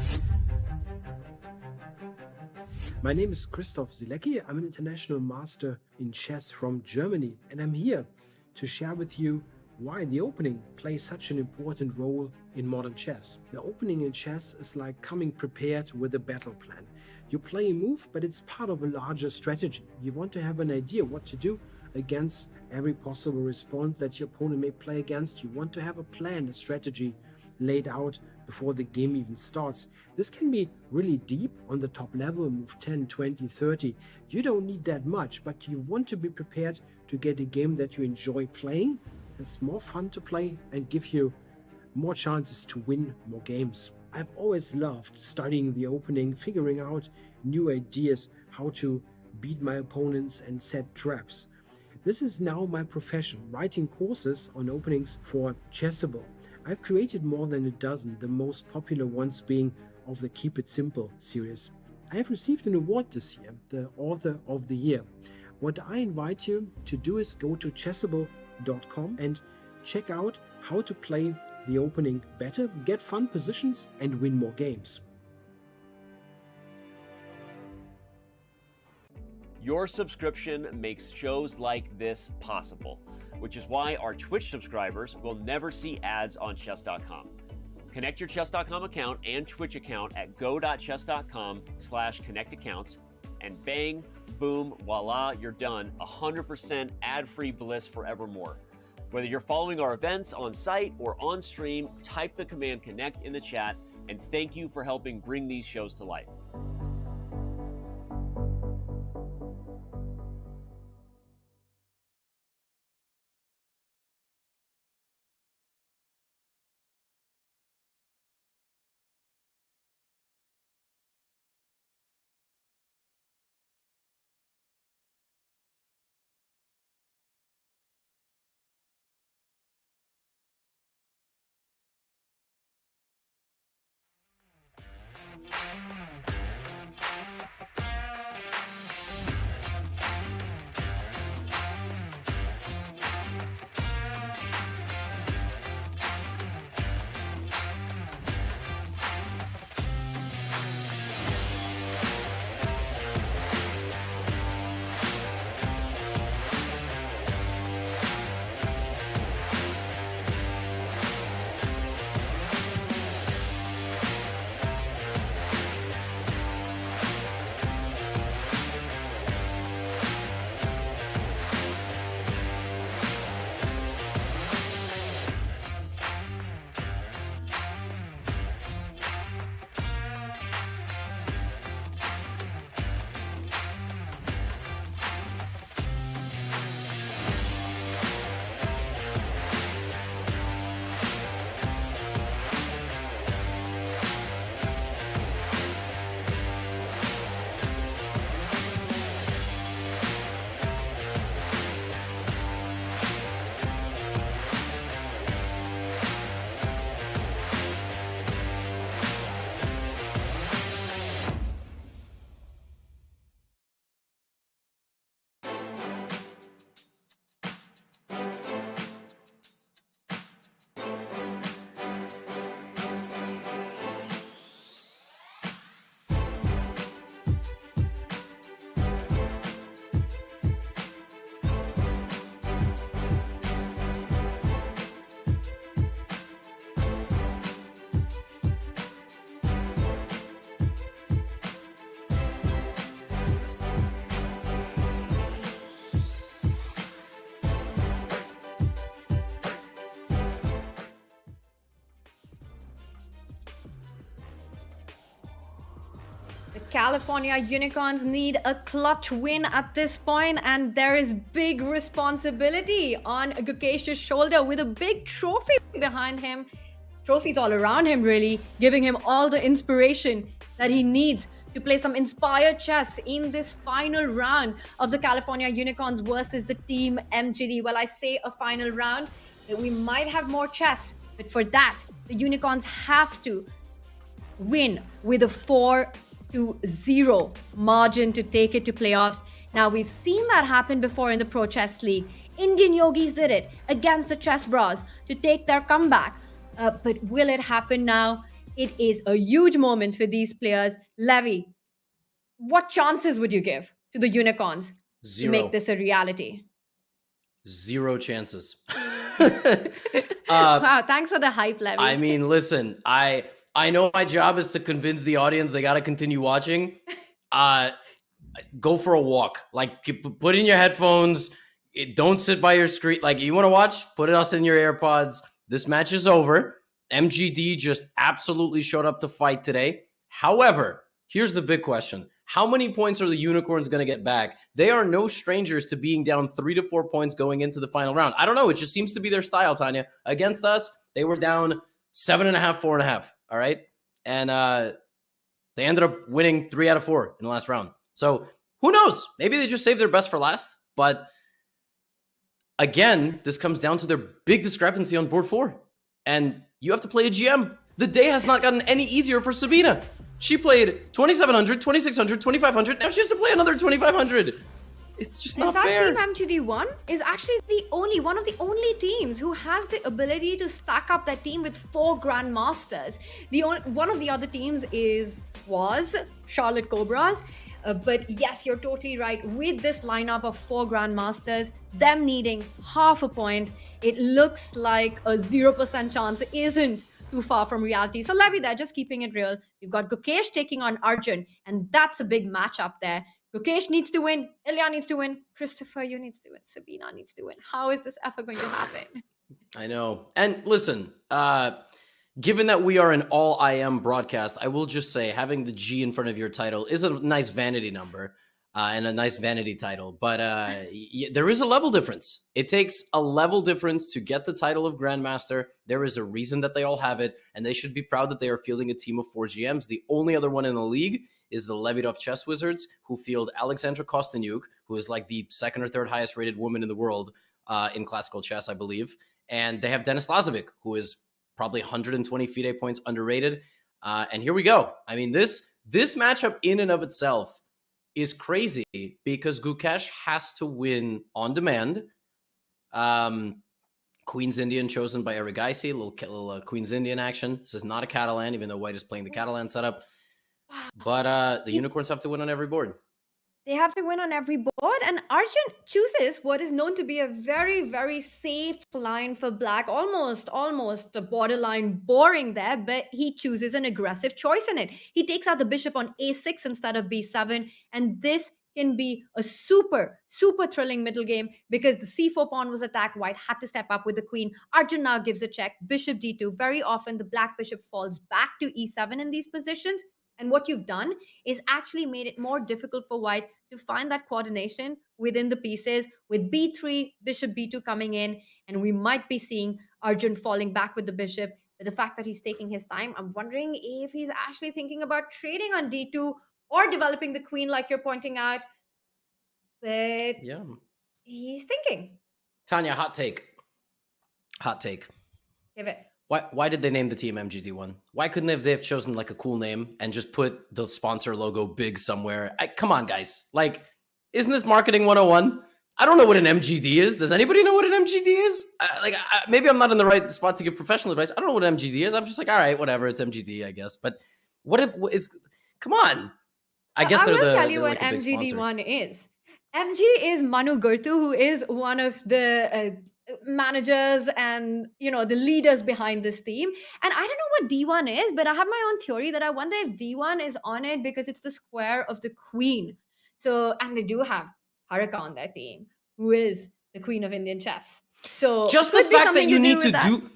My name is Christoph Silecki. I'm an international master in chess from Germany, and I'm here to share with you why the opening plays such an important role in modern chess. The opening in chess is like coming prepared with a battle plan. You play a move, but it's part of a larger strategy. You want to have an idea what to do against every possible response that your opponent may play against you. You want to have a plan, a strategy laid out before the game even starts. This can be really deep on the top level, move 10, 20, 30. You don't need that much, but you want to be prepared to get a game that you enjoy playing. It's more fun to play and give you more chances to win more games. I've always loved studying the opening, figuring out new ideas, how to beat my opponents and set traps. This is now my profession, writing courses on openings for Chessable. I've created more than a dozen, the most popular ones being of the Keep It Simple series. I have received an award this year, the Author of the Year. What I invite you to do is go to Chessable.com and check out how to play the opening better, get fun positions, and win more games. Your subscription makes shows like this possible, which is why our Twitch subscribers will never see ads on Chess.com. Connect your Chess.com account and Twitch account at go.chess.com/connectaccounts, and bang, boom, voila, you're done. 100% ad-free bliss forevermore. Whether you're following our events on site or on stream, type the command connect in the chat, and thank you for helping bring these shows to life. The California Unicorns need a clutch win at this point, and there is big responsibility on Gukesh's shoulder with a big trophy behind him. Trophies all around him, really, giving him all the inspiration that he needs to play some inspired chess in this final round of the California Unicorns versus the Team MGD. Well, I say a final round, that we might have more chess, but for that, the Unicorns have to win with a 4-0 margin to take it to playoffs. Now, we've seen that happen before in the Pro Chess League. Indian Yogis did it against the Chess Bros to take their comeback. But will it happen now? It is a huge moment for these players. Levy, what chances would you give to the Unicorns Zero. to make this a reality? Zero chances. Wow, thanks for the hype, Levy. I mean, listen, I know my job is to convince the audience they got to continue watching. Go for a walk. Like, put in your headphones. Don't sit by your screen. Like, you want to watch? Put us in your AirPods. This match is over. MGD just absolutely showed up to fight today. However, here's the big question. How many points are the Unicorns going to get back? They are no strangers to being down 3 to 4 points going into the final round. I don't know. It just seems to be their style, Tanya. Against us, they were down 7.5, 4.5. All right. And they ended up winning 3 out of 4 in the last round. So who knows? Maybe they just saved their best for last. But again, this comes down to their big discrepancy on board 4. And you have to play a GM. The day has not gotten any easier for Sabina. She played 2,700, 2,600, 2,500. Now she has to play another 2,500. It's just not fair. In fact, Team MGD1 is actually one of the only teams who has the ability to stack up their team with 4 Grandmasters. One of the other teams was Charlotte Cobras. But yes, you're totally right. With this lineup of 4 Grandmasters, them needing half a point, it looks like a 0% chance. It isn't too far from reality. So Levy, they're just keeping it real. You've got Gukesh taking on Arjun, and that's a big matchup there. Gukesh needs to win. Ilya needs to win. Christopher, you needs to win. Sabina needs to win. How is this ever going to happen? I know. And listen, given that we are an all IM broadcast, I will just say having the G in front of your title is a nice vanity number and a nice vanity title. But there is a level difference. It takes a level difference to get the title of Grandmaster. There is a reason that they all have it, and they should be proud that they are fielding a team of 4 GMs. The only other one in the league is the Levitov Chess Wizards, who field Alexandra Kosteniuk, who is like the second or third highest rated woman in the world in classical chess, I believe. And they have Denis Lazovic, who is probably 120 FIDE points underrated. And here we go. I mean, this matchup in and of itself is crazy because Gukesh has to win on demand. Queen's Indian chosen by Erigaisi, little Queen's Indian action. This is not a Catalan, even though White is playing the Catalan setup. But the Unicorns have to win on every board. They have to win on every board, and Arjun chooses what is known to be a very, very safe line for black, almost a borderline boring there, but he chooses an aggressive choice in it. He takes out the bishop on a6 instead of b7, and this can be a super, super thrilling middle game because the c4 pawn was attacked. White had to step up with the queen. Arjun now gives a check, bishop d2. Very often the black bishop falls back to e7 in these positions. And what you've done is actually made it more difficult for White to find that coordination within the pieces with b3, bishop b2 coming in. And we might be seeing Arjun falling back with the bishop. But the fact that he's taking his time, I'm wondering if he's actually thinking about trading on d2 or developing the queen like you're pointing out. But yeah, he's thinking. Tanya, hot take. Give it. Why did they name the team MGD1? Why couldn't they have chosen like a cool name and just put the sponsor logo big somewhere? Come on, guys. Like, isn't this marketing 101? I don't know what an MGD is. Does anybody know what an MGD is? Maybe I'm not in the right spot to give professional advice. I don't know what an MGD is. I'm just like, all right, whatever. It's MGD, I guess. But what if it's... Come on. I guess I will tell you what MGD1 is. MG is Manu Gurtu, who is one of the... managers and the leaders behind this team, and I don't know what D1 is, but I have my own theory that I wonder if D1 is on it because it's the square of the queen. So, and they do have Harika on their team, who is the queen of Indian chess. So just the fact that you need to do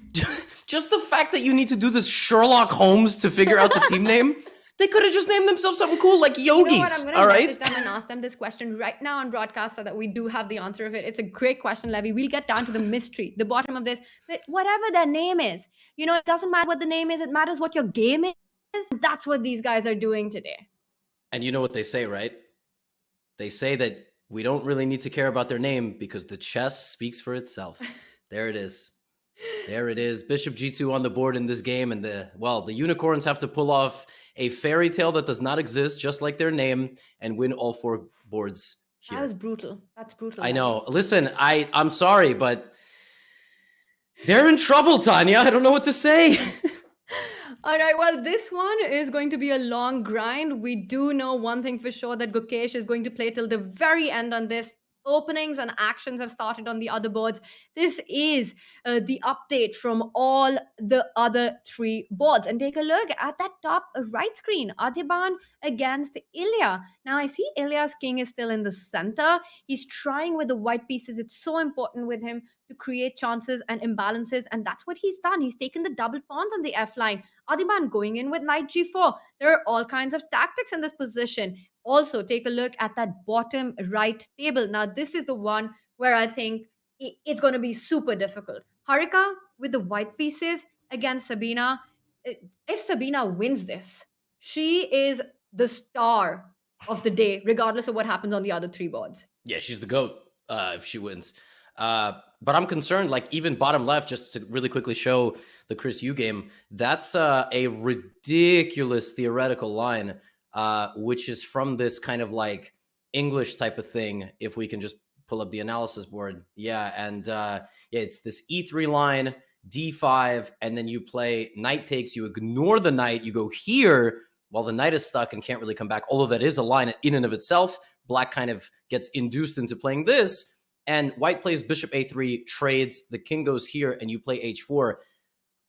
just the fact that you need to do this Sherlock Holmes to figure out the team name. They could have just named themselves something cool like Yogis. You know what? I'm going to message them and ask them this question right now on broadcast so that we do have the answer of it. It's a great question, Levy. We'll get down to the mystery, the bottom of this. But whatever their name is, it doesn't matter what the name is. It matters what your game is. That's what these guys are doing today. And you know what they say, right? They say that we don't really need to care about their name because the chess speaks for itself. There it is. There it is. Bishop G2 on the board in this game. And the Unicorns have to pull off a fairy tale that does not exist, just like their name, and win all 4 boards here. That was brutal. That's brutal. I know. Listen, I'm sorry, but they're in trouble, Tanya. I don't know what to say. All right, well, this one is going to be a long grind. We do know one thing for sure, that Gukesh is going to play till the very end on this. Openings and actions have started on the other boards. This is the update from all the other 3 boards. And take a look at that top right screen. Adiban against Ilya. Now, I see Ilya's king is still in the center. He's trying with the white pieces. It's so important with him to create chances and imbalances. And that's what he's done. He's taken the double pawns on the F line. Adiban going in with knight G4. There are all kinds of tactics in this position. Also, take a look at that bottom right table. Now, this is the one where I think it's going to be super difficult. Harika with the white pieces against Sabina. If Sabina wins this, she is the star of the day, regardless of what happens on the other 3 boards. Yeah, she's the GOAT if she wins. But I'm concerned, like even bottom left, just to really quickly show the Chris Yu game, that's a ridiculous theoretical line. Which is from this kind of like English type of thing. If we can just pull up the analysis board. Yeah. And it's this E3 line, D5, and then you play knight takes, you ignore the knight, you go here while the knight is stuck and can't really come back. Although that is a line in and of itself. Black kind of gets induced into playing this, and white plays bishop A3, trades, the king goes here, and you play H4.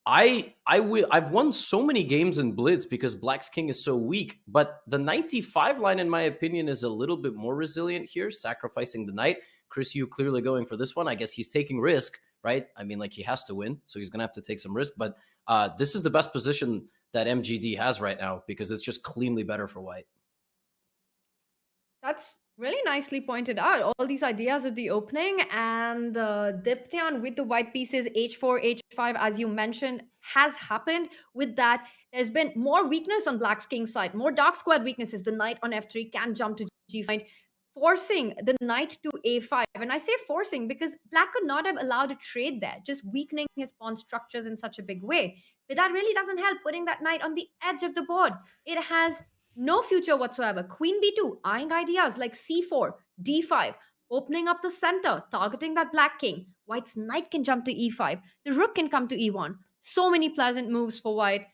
I've won so many games in Blitz because Black's king is so weak, but the 95 line, in my opinion, is a little bit more resilient here, sacrificing the knight. Chris Yu clearly going for this one. I guess he's taking risk, right? I mean, like, he has to win, so he's going to have to take some risk, but this is the best position that MGD has right now because it's just cleanly better for white. That's really nicely pointed out. All these ideas of the opening and Diptyan with the white pieces, h4, h5, as you mentioned, has happened. With that, there's been more weakness on Black's king side, more dark squared weaknesses. The knight on f3 can jump to g5, forcing the knight to a5. And I say forcing because Black could not have allowed a trade there, just weakening his pawn structures in such a big way. But that really doesn't help, putting that knight on the edge of the board. It has no future whatsoever. Queen b2, eyeing ideas like c4, d5, opening up the center, targeting that Black king. White's knight can jump to e5. The rook can come to e1. So many pleasant moves for white.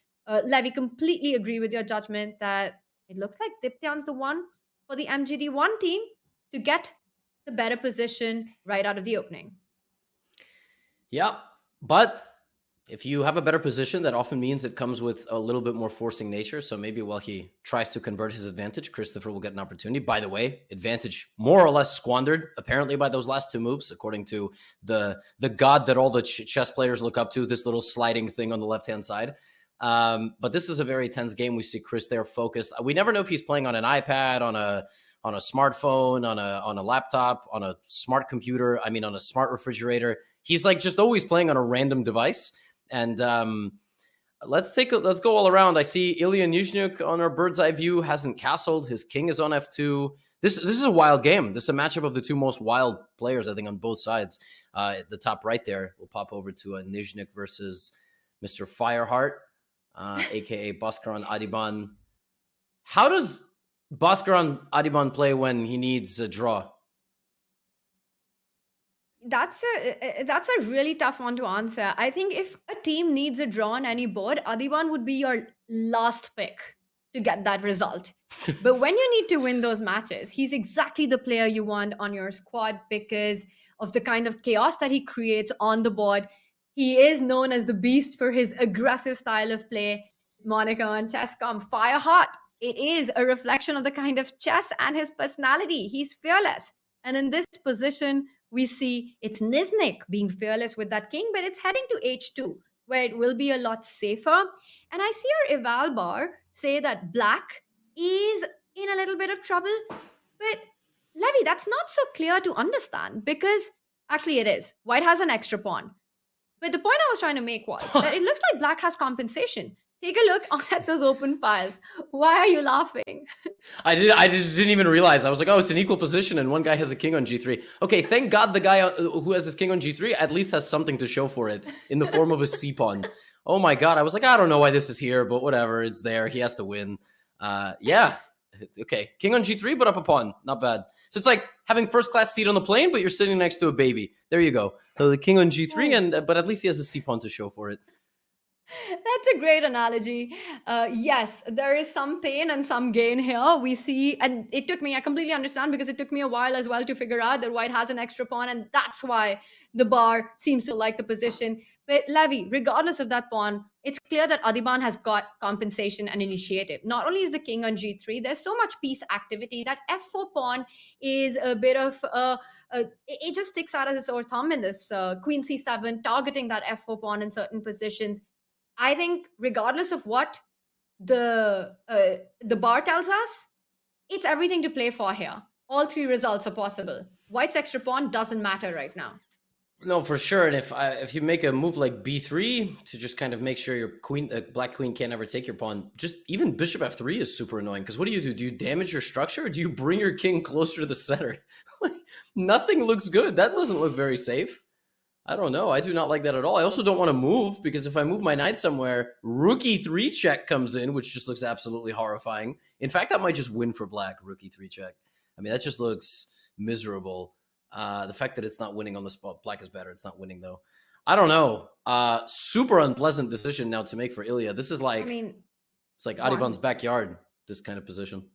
Levy, completely agree with your judgment that it looks like Diptyan's the one for the MGD1 team to get the better position right out of the opening. Yeah, but if you have a better position, that often means it comes with a little bit more forcing nature. So maybe while he tries to convert his advantage, Christopher will get an opportunity. By the way, advantage more or less squandered, apparently, by those last two moves, according to the god that all the chess players look up to, this little sliding thing on the left-hand side. But this is a very tense game. We see Chris there focused. We never know if he's playing on an iPad, on a smartphone, on a laptop, on a smart computer, on a smart refrigerator. He's like just always playing on a random device. And let's go all around. I see Ilya Nizhnyuk on our bird's eye view hasn't castled. His king is on f2. This is a wild game. This is a matchup of the two most wild players, I think, on both sides. At the top right there, we'll pop over to Nizhnyuk versus Mr. Fireheart, aka Bhaskaran Adiban. How does Bhaskaran Adiban play when he needs a draw? That's a really tough one to answer. I think if a team needs a draw on any board, Adiban would be your last pick to get that result. But when you need to win those matches, he's exactly the player you want on your squad because of the kind of chaos that he creates on the board. He is known as the beast for his aggressive style of play. Monica on Chess.com, Fireheart. It is a reflection of the kind of chess and his personality. He's fearless. And in this position, we see it's Nizhnyuk being fearless with that king, but it's heading to h2, where it will be a lot safer. And I see our eval bar say that Black is in a little bit of trouble. But Levy, that's not so clear to understand because actually it is. White has an extra pawn. But the point I was trying to make was that it looks like Black has compensation. Take a look at those open files. Why are you laughing? I just didn't even realize. I was like, oh, it's an equal position and one guy has a king on g3. Okay, thank God the guy who has his king on g3 at least has something to show for it in the form of a c-pawn. Oh my God, I was like, I don't know why this is here, but whatever, it's there. He has to win. Yeah, okay, king on g3, but up a pawn. Not bad. So it's like having first-class seat on the plane, but you're sitting next to a baby. There you go. So the king on g3, but at least he has a c-pawn to show for it. That's a great analogy. Yes, there is some pain and some gain here. We see, and it took me, I completely understand because it took me a while as well to figure out that White has an extra pawn, and that's why the bar seems to like the position. But Levy, regardless of that pawn, it's clear that Adiban has got compensation and initiative. Not only is the king on g3, there's so much piece activity. That f4 pawn is a bit of, it just sticks out as a sore thumb in this queen c7, targeting that f4 pawn in certain positions. I think regardless of what the bar tells us, it's everything to play for here. All three results are possible. White's extra pawn doesn't matter right now. No, for sure. And if you make a move like b3 to just kind of make sure your queen, black queen can't ever take your pawn, just even bishop f3 is super annoying. Because what do? Do you damage your structure or do you bring your king closer to the center? Nothing looks good. That doesn't look very safe. I don't know. I do not like that at all. I also don't want to move because if I move my knight somewhere, rook e3 check comes in, which just looks absolutely horrifying. In fact, that might just win for black, rook e3 check. I mean, that just looks miserable. The fact that it's not winning on the spot, black is better. It's not winning though. I don't know. Super unpleasant decision now to make for Ilya. This is like, it's like Adiban's backyard, this kind of position.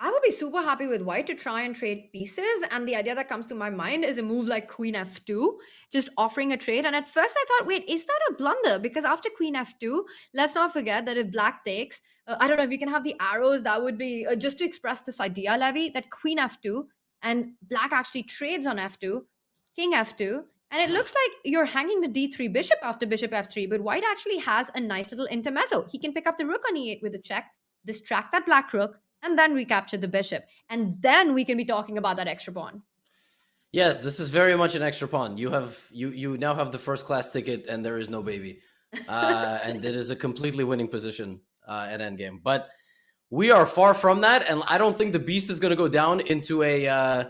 I would be super happy with white to try and trade pieces. And the idea that comes to my mind is a move like queen f2, just offering a trade. And at first I thought, wait, is that a blunder? Because after queen f2, let's not forget that if black takes, I don't know if you can have the arrows, that would be just to express this idea, Levy, that queen f2 and black actually trades on f2, king f2. And it looks like you're hanging the d3 bishop after bishop f3, but white actually has a nice little intermezzo. He can pick up the rook on e8 with a check, distract that black rook, and then recapture the bishop. And then we can be talking about that extra pawn. Yes, this is very much an extra pawn. You now have the first class ticket, and there is no baby, and it is a completely winning position at endgame. But we are far from that, and I don't think the beast is going to go down into a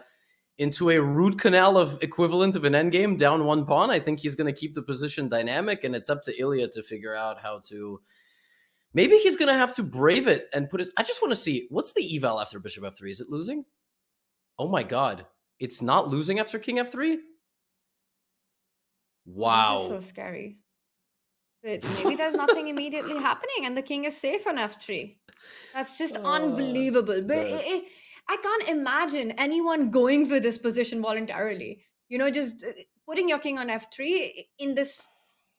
root canal of equivalent of an endgame down one pawn. I think he's going to keep the position dynamic, and it's up to Ilya to figure out how to. Maybe he's going to have to brave it and put his... I just want to see, what's the eval after bishop f3? Is it losing? Oh my god. It's not losing after king f3? Wow. This is so scary. But maybe there's nothing immediately happening and the king is safe on f3. That's just unbelievable. But I can't imagine anyone going for this position voluntarily. You know, just putting your king on f3 in this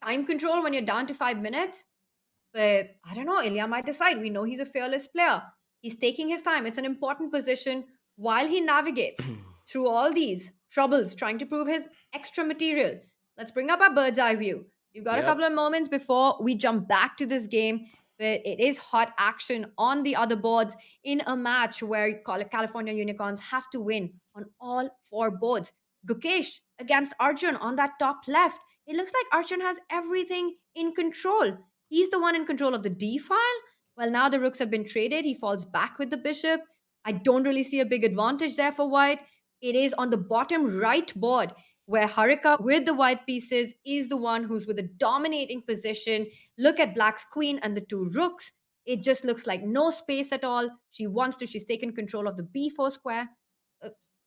time control when you're down to 5 minutes. But I don't know, Ilya might decide. We know he's a fearless player. He's taking his time. It's an important position while he navigates through all these troubles, trying to prove his extra material. Let's bring up our bird's eye view. You've got a couple of moments before we jump back to this game, but it is hot action on the other boards in a match where California Unicorns have to win on all 4 boards. Gukesh against Arjun on that top left. It looks like Arjun has everything in control. He's the one in control of the d file. Well, now the rooks have been traded. He falls back with the bishop. I don't really see a big advantage there for white. It is on the bottom right board where Harika with the white pieces is the one who's with a dominating position. Look at black's queen and the 2 rooks. It just looks like no space at all. She's taken control of the b4 square.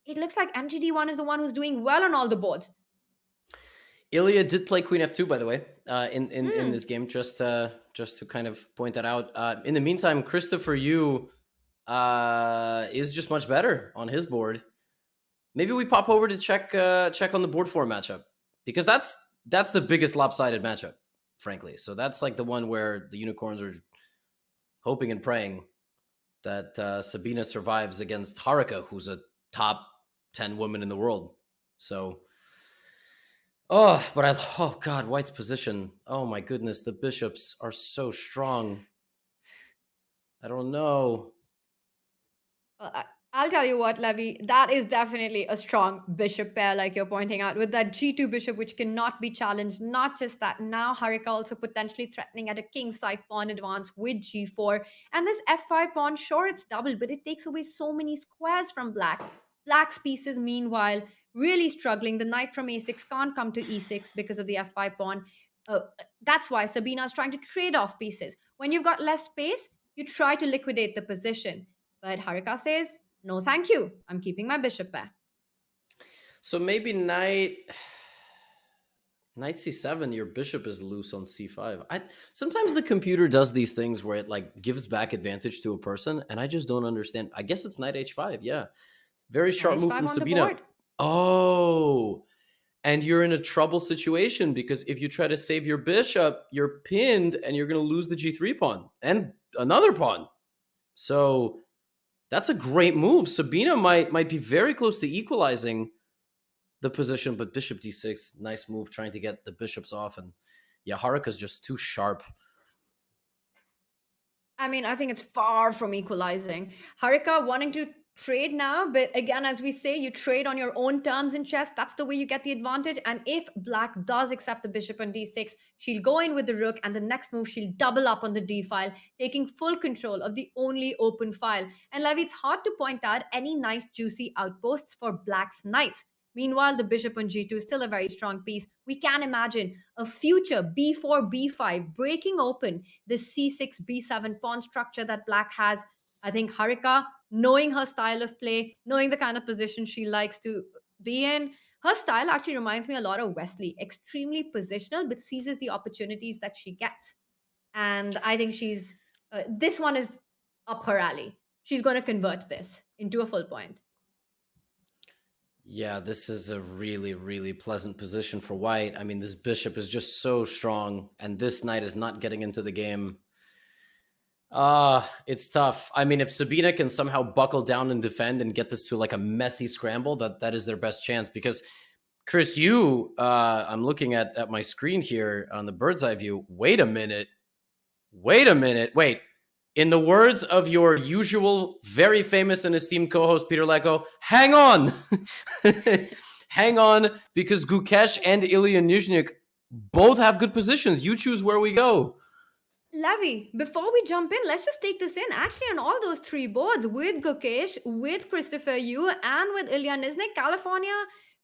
It looks like MGD1 is the one who's doing well on all the boards. Ilya did play queen f2, by the way, in this game, just to kind of point that out. In the meantime, Christopher Yu is just much better on his board. Maybe we pop over to check on the board 4 matchup, because that's the biggest lopsided matchup, frankly. So that's like the one where the Unicorns are hoping and praying that Sabina survives against Harika, who's a top 10 woman in the world. So... oh God, white's position. Oh my goodness, the bishops are so strong. I don't know. Well, I'll tell you what, Levy, that is definitely a strong bishop pair, like you're pointing out, with that g2 bishop, which cannot be challenged. Not just that, now Harika also potentially threatening at a kingside pawn advance with g4. And this f5 pawn, sure, it's double, but it takes away so many squares from black. Black's pieces, meanwhile, really struggling. The knight from a6 can't come to e6 because of the f5 pawn. That's why Sabina's trying to trade off pieces. When you've got less space, you try to liquidate the position. But Harika says, no, thank you. I'm keeping my bishop pair. So maybe knight c7, your bishop is loose on c5. Sometimes the computer does these things where it like gives back advantage to a person, and I just don't understand. I guess it's knight h5, yeah. Very sharp move from Sabina. Oh, and you're in a trouble situation because if you try to save your bishop, you're pinned and you're going to lose the g3 pawn and another pawn. So that's a great move. Sabina might be very close to equalizing the position, but bishop d6, nice move trying to get the bishops off. And yeah, Harika's just too sharp. I mean, I think it's far from equalizing. Harika wanting to trade now, but again, as we say, you trade on your own terms in chess. That's the way you get the advantage. And if black does accept the bishop on d6, she'll go in with the rook, and the next move she'll double up on the d file, taking full control of the only open file. And Levy, it's hard to point out any nice juicy outposts for black's knights. Meanwhile, the bishop on g2 is still a very strong piece. We can imagine a future b4, b5 breaking open the c6, b7 pawn structure that black has. I think Harika, knowing her style of play, knowing the kind of position she likes to be in, her style actually reminds me a lot of Wesley. Extremely positional, but seizes the opportunities that she gets. And I think this one is up her alley. she's going to convert this into a full point. Yeah, this is a really, really pleasant position for white. I mean, this bishop is just so strong, and this knight is not getting into the game. It's tough. I mean, if Sabina can somehow buckle down and defend and get this to like a messy scramble, that is their best chance. Because Chris, I'm looking at my screen here on the bird's eye view. Wait a minute. Wait. In the words of your usual, very famous and esteemed co-host, Peter Lecco, hang on. Hang on, because Gukesh and Ilya Nizhnyk both have good positions. You choose where we go. Levy, before we jump in, let's just take this in. Actually, on all those three boards, with Gukesh, with Christopher Yu, and with Ilya Nizhnyk, California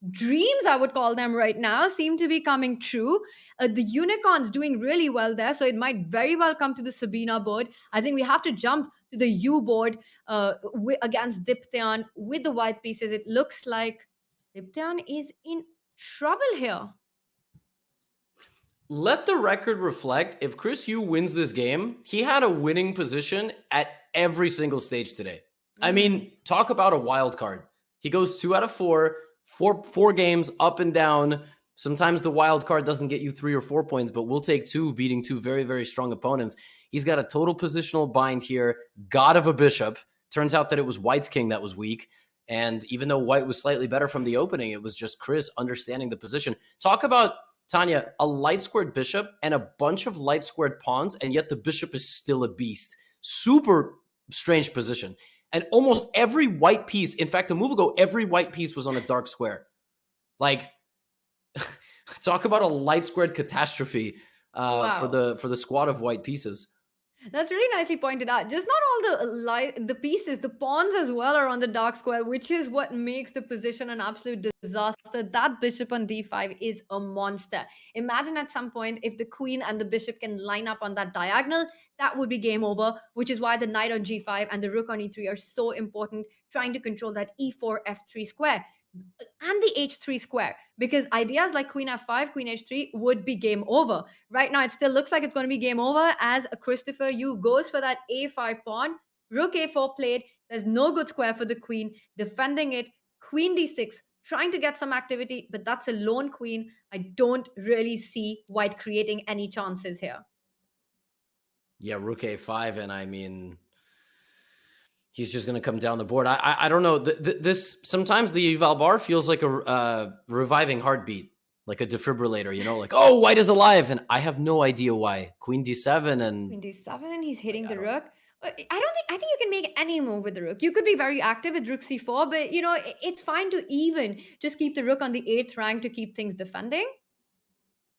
dreams, I would call them right now, seem to be coming true. The unicorn's doing really well there, so it might very well come to the Sabina board. I think we have to jump to the Yu board against Diptyan with the white pieces. It looks like Diptyan is in trouble here. Let the record reflect, if Chris Yu wins this game, he had a winning position at every single stage today. I mean, talk about a wild card. He goes 2 out of 4, four games up and down. Sometimes the wild card doesn't get you 3 or 4 points, but we'll take 2, beating 2 very, very strong opponents. He's got a total positional bind here. God of a bishop. Turns out that it was white's king that was weak. And even though white was slightly better from the opening, it was just Chris understanding the position. Talk about, Tanya, a light squared bishop and a bunch of light squared pawns, and yet the bishop is still a beast. Super strange position. And almost every white piece, in fact, a move ago, every white piece was on a dark square. Like, talk about a light squared catastrophe for the squad of white pieces. That's really nicely pointed out. Just not all the pieces, the pawns as well are on the dark square, which is what makes the position an absolute disaster. That bishop on d5 is a monster. Imagine at some point if the queen and the bishop can line up on that diagonal, that would be game over, which is why the knight on g5 and the rook on e3 are so important, trying to control that e4, f3 square. And the h3 square, because ideas like queen f5, queen h3 would be game over. Right now, it still looks like it's going to be game over as a Christopher Yu goes for that a5 pawn, rook a4 played. There's no good square for the queen, defending it, queen d6, trying to get some activity, but that's a lone queen. I don't really see white creating any chances here. Yeah, rook a5, and I mean, he's just going to come down the board. I don't know. This sometimes the Valbar feels like a reviving heartbeat, like a defibrillator. You know, like, oh, white is alive, and I have no idea why. Queen d7 and queen d7, and he's hitting the rook. I think you can make any move with the rook. You could be very active with rook c4, but you know it's fine to even just keep the rook on the 8th rank to keep things defending.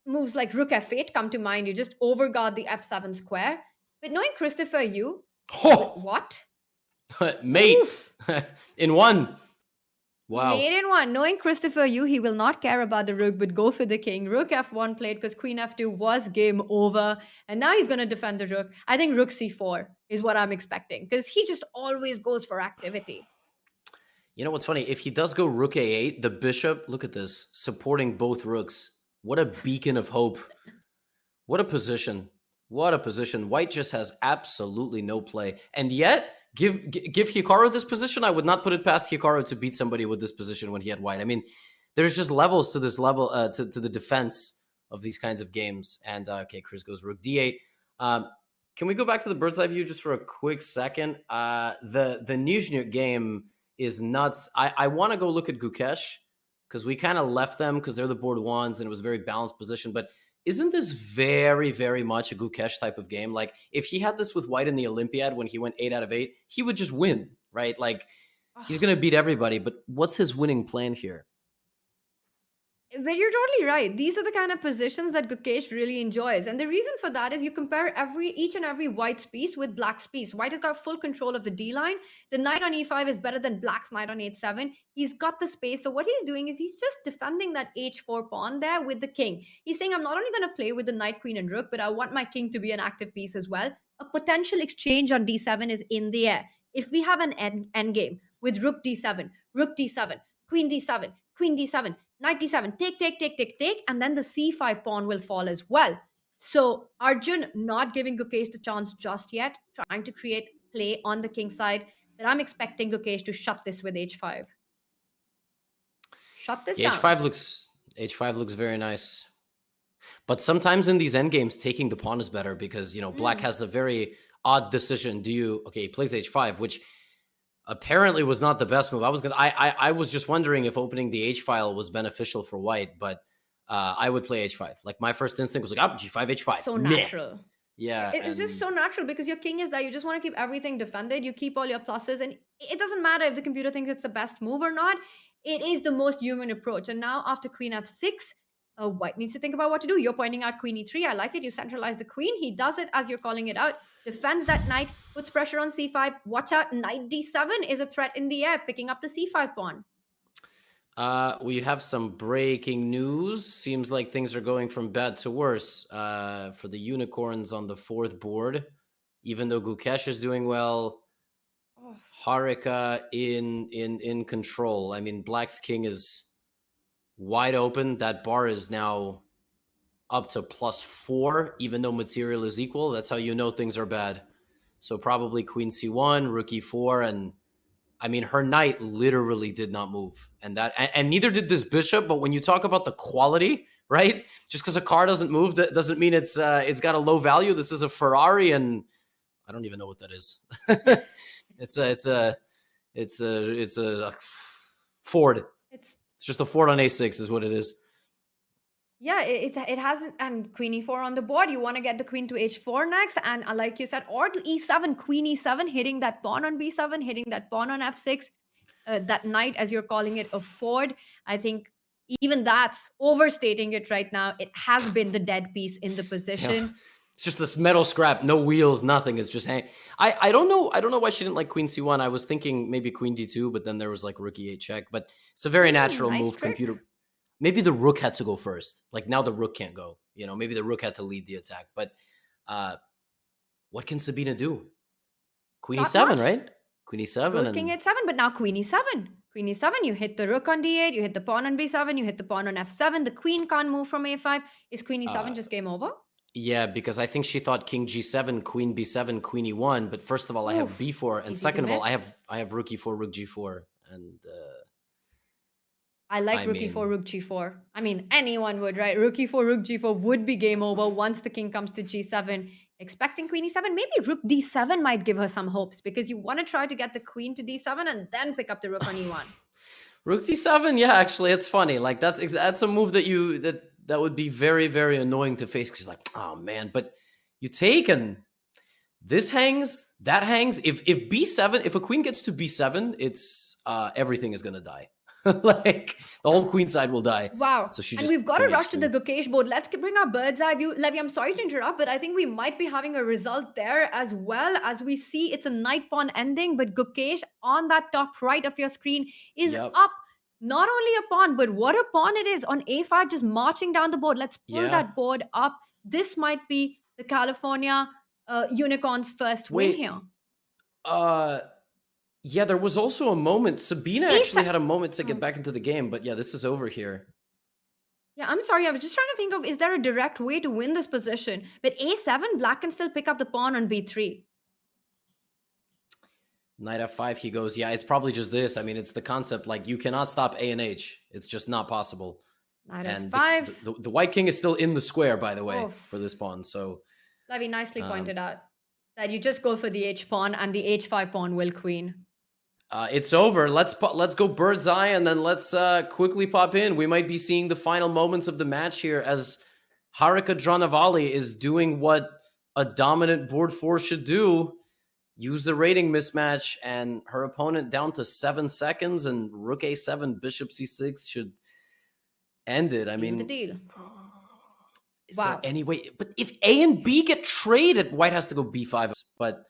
Moves like rook f8 come to mind. You just overguard the f7 square. But knowing Christopher Yu, what? Mate in one. Wow. Mate in one. Knowing Christopher Yu, he will not care about the rook, but go for the king. Rook f1 played because queen f2 was game over. And now he's going to defend the rook. I think rook c4 is what I'm expecting because he just always goes for activity. You know what's funny? If he does go rook a8, the bishop, look at this, supporting both rooks. What a beacon of hope. What a position. What a position. White just has absolutely no play. And yet, give Hikaru this position. I would not put it past Hikaru to beat somebody with this position when he had white. I mean, there's just levels to this level, to the defense of these kinds of games. And, okay, Chris goes rook d8. Can we go back to the bird's eye view just for a quick second? The Nizhnyk game is nuts. I want to go look at Gukesh because we kind of left them because they're the board ones and it was a very balanced position. But isn't this very, very much a Gukesh type of game? Like, if he had this with white in the Olympiad when he went 8 out of 8, he would just win, right? Like, he's going to beat everybody. But what's his winning plan here? But you're totally right. These are the kind of positions that Gukesh really enjoys. And the reason for that is you compare each and every white's piece with black's piece. White has got full control of the D line. The knight on e5 is better than black's knight on h7. He's got the space. So what he's doing is he's just defending that h4 pawn there with the king. He's saying, I'm not only going to play with the knight, queen, and rook, but I want my king to be an active piece as well. A potential exchange on d7 is in the air. If we have an end game with rook d7, queen d7, queen d7, knight d7, take, and then the c5 pawn will fall as well. So Arjun not giving Gukesh the chance just yet, trying to create play on the king side. But I'm expecting Gukesh to shut this with h5. Shut this down. H5 looks very nice. But sometimes in these endgames, taking the pawn is better because, black has a very odd decision. Okay, he plays h5, which apparently was not the best move. I was just wondering if opening the h file was beneficial for white, but I would play h5. Like my first instinct was like, g5, h5. So natural. Yeah. It's just so natural because your king is there. You just want to keep everything defended. You keep all your pluses, and it doesn't matter if the computer thinks it's the best move or not. It is the most human approach. And now after queen f6, white needs to think about what to do. You're pointing out queen e3. I like it. You centralize the queen. He does it as you're calling it out. Defends that knight, puts pressure on c5. Watch out, knight d7 is a threat in the air, picking up the c5 pawn. We have some breaking news. Seems like things are going from bad to worse for the unicorns on the 4th board. Even though Gukesh is doing well, Harika in control. I mean, black's king is wide open. That bar is now up to +4, even though material is equal. That's how you know things are bad. So probably queen c1, rook e4, and I mean, her knight literally did not move, and neither did this bishop. But when you talk about the quality, right? Just because a car doesn't move, that doesn't mean it's got a low value. This is a Ferrari, and I don't even know what that is. It's a Ford. It's just a Ford on a6 is what it is. Yeah, it hasn't, and queen e4 on the board. You want to get the queen to h4 next, and like you said, or to e7, queen e7, hitting that pawn on b7, hitting that pawn on f6, that knight, as you're calling it, a Ford. I think even that's overstating it right now. It has been the dead piece in the position. Yeah. It's just this metal scrap, no wheels, nothing. It's just hang. I don't know why she didn't like queen c1. I was thinking maybe queen d2, but then there was like rook e8 check. But it's a very natural nice move. trick. Computer. Maybe the rook had to go first. Like now the rook can't go. Maybe the rook had to lead the attack. But what can Sabina do? Queen Not e7, much. right? Queen e7. Goes king h7, but now queen e7. Queen e7, you hit the rook on d8, you hit the pawn on b7, you hit the pawn on f7. The queen can't move from a5. Is queen e7 just game over? Yeah, because I think she thought king g7, queen b7, queen e1. But first of all, I have b4, and Easy second to of all, miss. I have rook e4, rook g4, and I like rook e4, rook g4. I mean, anyone would, right? Rook e4, rook g4 would be game over once the king comes to g7. Expecting queen e7. Maybe rook d7 might give her some hopes because you want to try to get the queen to d7 and then pick up the rook on e1. Rook d7, yeah, actually, it's funny. Like that's a move that would be very, very annoying to face because like, oh man, but you take and this hangs, that hangs. If b7, if a queen gets to b7, it's everything is gonna die. Like the whole queen side will die. Wow. So and we've got to rush to the Gukesh board. Let's bring our bird's eye view. Levy, I'm sorry to interrupt, but I think we might be having a result there as well. As we see, it's a knight pawn ending, but Gukesh on that top right of your screen is up. Not only a pawn, but what a pawn it is on a5, just marching down the board. Let's pull that board up. This might be the California Unicorns' first win here. Yeah, there was also a moment. Sabina actually had a moment to get back into the game, but yeah, this is over here. Yeah, I'm sorry. I was just trying to think of, is there a direct way to win this position? But a7, black can still pick up the pawn on b3. Knight f5, he goes, yeah, it's probably just this. I mean, it's the concept, like, you cannot stop a and h. It's just not possible. Knight and f5. The white king is still in the square, by the way, for this pawn. So Levy nicely pointed out that you just go for the h pawn and the h5 pawn will queen. It's over. Let's go bird's eye, and then let's quickly pop in. We might be seeing the final moments of the match here as Harika Dranavali is doing what a dominant board 4 should do. Use the rating mismatch, and her opponent down to 7 seconds, and rook a7, bishop c6 should end it. I mean, the deal. Is there any way? But if a and b get traded, white has to go b5. But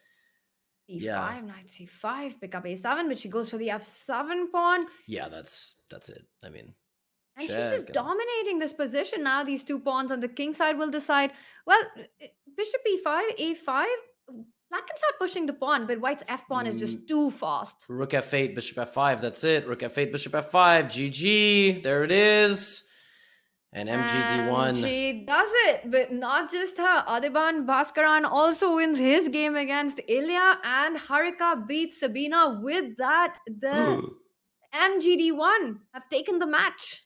e5, knight c5, pick up a7, but she goes for the f7 pawn. Yeah, that's it. I mean, and she's just dominating this position now. These two pawns on the king side will decide. Well, bishop e5, a5. Black can start pushing the pawn, but white's f pawn is just too fast. Rook f8, bishop f5. That's it. Rook f8, bishop f5. GG. There it is. And And MGD1. she does it, but not just her. Adiban Bhaskaran also wins his game against Ilya, and Harika beats Sabina. With that, the MGD1 have taken the match.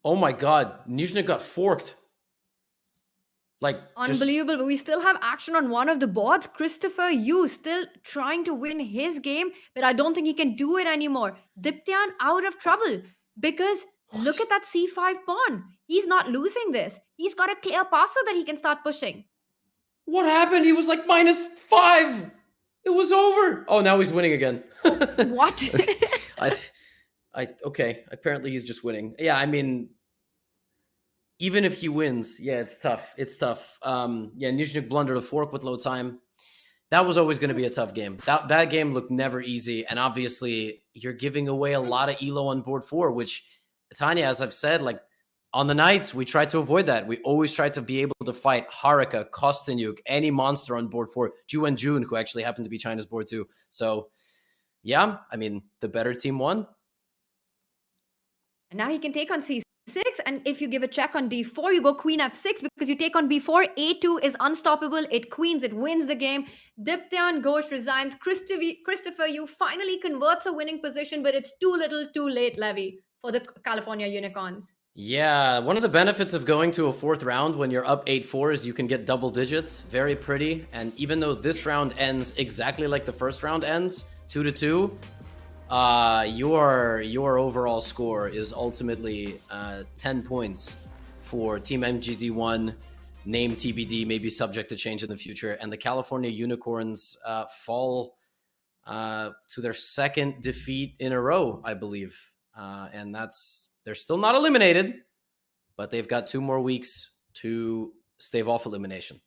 Oh my god, Nizhny got forked. Like, just Unbelievable. But we still have action on one of the boards. Christopher Yu still trying to win his game, but I don't think he can do it anymore. Diptyan out of trouble because look at that C5 pawn. He's not losing this. He's got a clear pass so that he can start pushing. what happened? He was like -5. It was over. Oh, now he's winning again. What? Okay. Apparently he's just winning. Yeah, I mean, even if he wins, yeah, it's tough. It's tough. Yeah, Nizhny blundered a fork with low time. That was always going to be a tough game. That game looked never easy, and obviously you're giving away a lot of elo on board 4, which, Tanya, as I've said, like on the nights, we try to avoid that. We always try to be able to fight Harika, Kostanyuk, any monster on board 4, Ju and Jun, who actually happened to be China's board 2. So, yeah, I mean, the better team won. And now he can take on C6, and if you give a check on D4, you go Queen F6 because you take on B4. A2 is unstoppable. It queens, it wins the game. Diptyan Ghosh resigns. Christopher Yu finally converts a winning position, but it's too little, too late, Levy, for the California Unicorns. Yeah, one of the benefits of going to a 4th round when you're up 8-4 is you can get double digits. Very pretty. And even though this round ends exactly like the first round ends, 2-2, your overall score is ultimately 10 points for Team MGD1, name TBD, maybe subject to change in the future, and the California Unicorns fall to their 2nd defeat in a row, I believe, and they're still not eliminated, but they've got 2 more weeks to stave off elimination.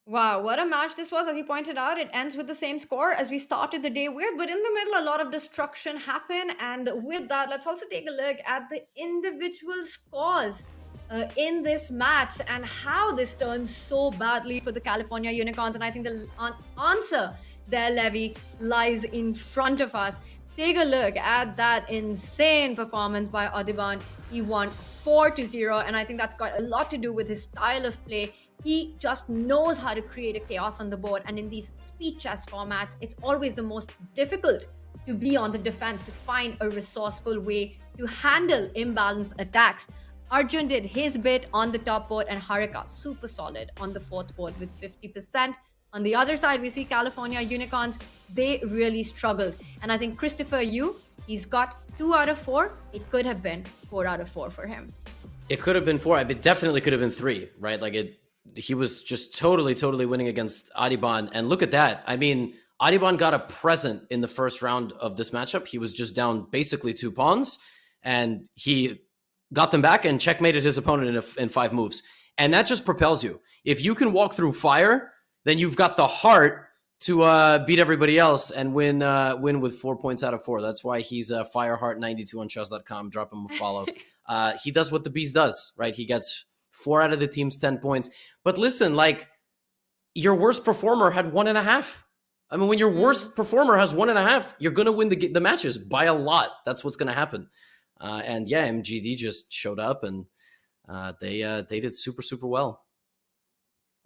Wow, what a match this was. As you pointed out, it ends with the same score as we started the day with, but in the middle, a lot of destruction happened. And with that, let's also take a look at the individual scores in this match and how this turns so badly for the California Unicorns. And I think the answer there, Levy, lies in front of us. Take a look at that insane performance by Adiban. He won 4-0, and I think that's got a lot to do with his style of play. He just knows how to create a chaos on the board, and in these speed chess formats, it's always the most difficult to be on the defense, to find a resourceful way to handle imbalanced attacks. Arjun did his bit on the top board, and Harika super solid on the 4th board with 50%. On the other side, we see California Unicorns. They really struggled, and I think Christopher Yu, he's got 2 out of 4. It could have been 4 out of 4 for him. It could have been 4. It definitely could have been 3, right? Like he was just totally winning against Adiban. And look at that. I mean, Adiban got a present in the first round of this matchup. He was just down basically 2 pawns, and he got them back and checkmated his opponent in 5 moves. And that just propels you. If you can walk through fire, then you've got the heart to beat everybody else and win with 4 points out of 4. That's why he's Fireheart92 on Chess.com. Drop him a follow. He does what the beast does, right? He gets 4 out of the team's 10 points. But listen, like, your worst performer had 1.5. I mean, when your worst performer has 1.5, you're going to win the matches by a lot. That's what's going to happen. And yeah, MGD just showed up, and they did super well.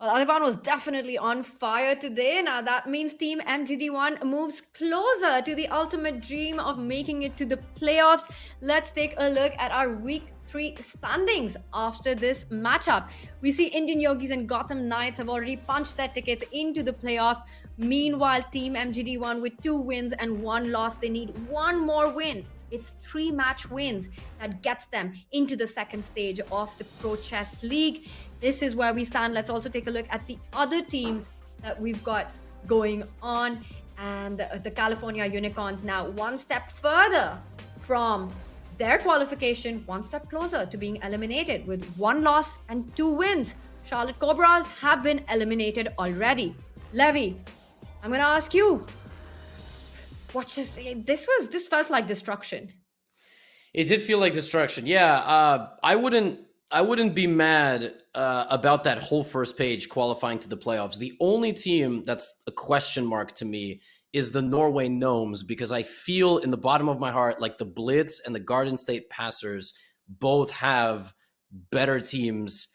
Well, Adiban was definitely on fire today. Now that means Team MGD1 moves closer to the ultimate dream of making it to the playoffs. Let's take a look at our week 3 standings after this matchup. We see Indian Yogis and Gotham Knights have already punched their tickets into the playoff. Meanwhile, Team MGD1 with 2 wins and 1 loss. They need 1 more win. It's 3 match wins that gets them into the 2nd stage of the Pro Chess League. This is where we stand. Let's also take a look at the other teams that we've got going on. And the California Unicorns now 1 step further from their qualification, 1 step closer to being eliminated with 1 loss and 2 wins. Charlotte Cobras have been eliminated already. Levy, I'm going to ask you, this felt like destruction. It did feel like destruction. Yeah, I wouldn't be mad about that whole first page qualifying to the playoffs. The only team that's a question mark to me is the Norway Gnomes, because I feel in the bottom of my heart like the Blitz and the Garden State Passers both have better teams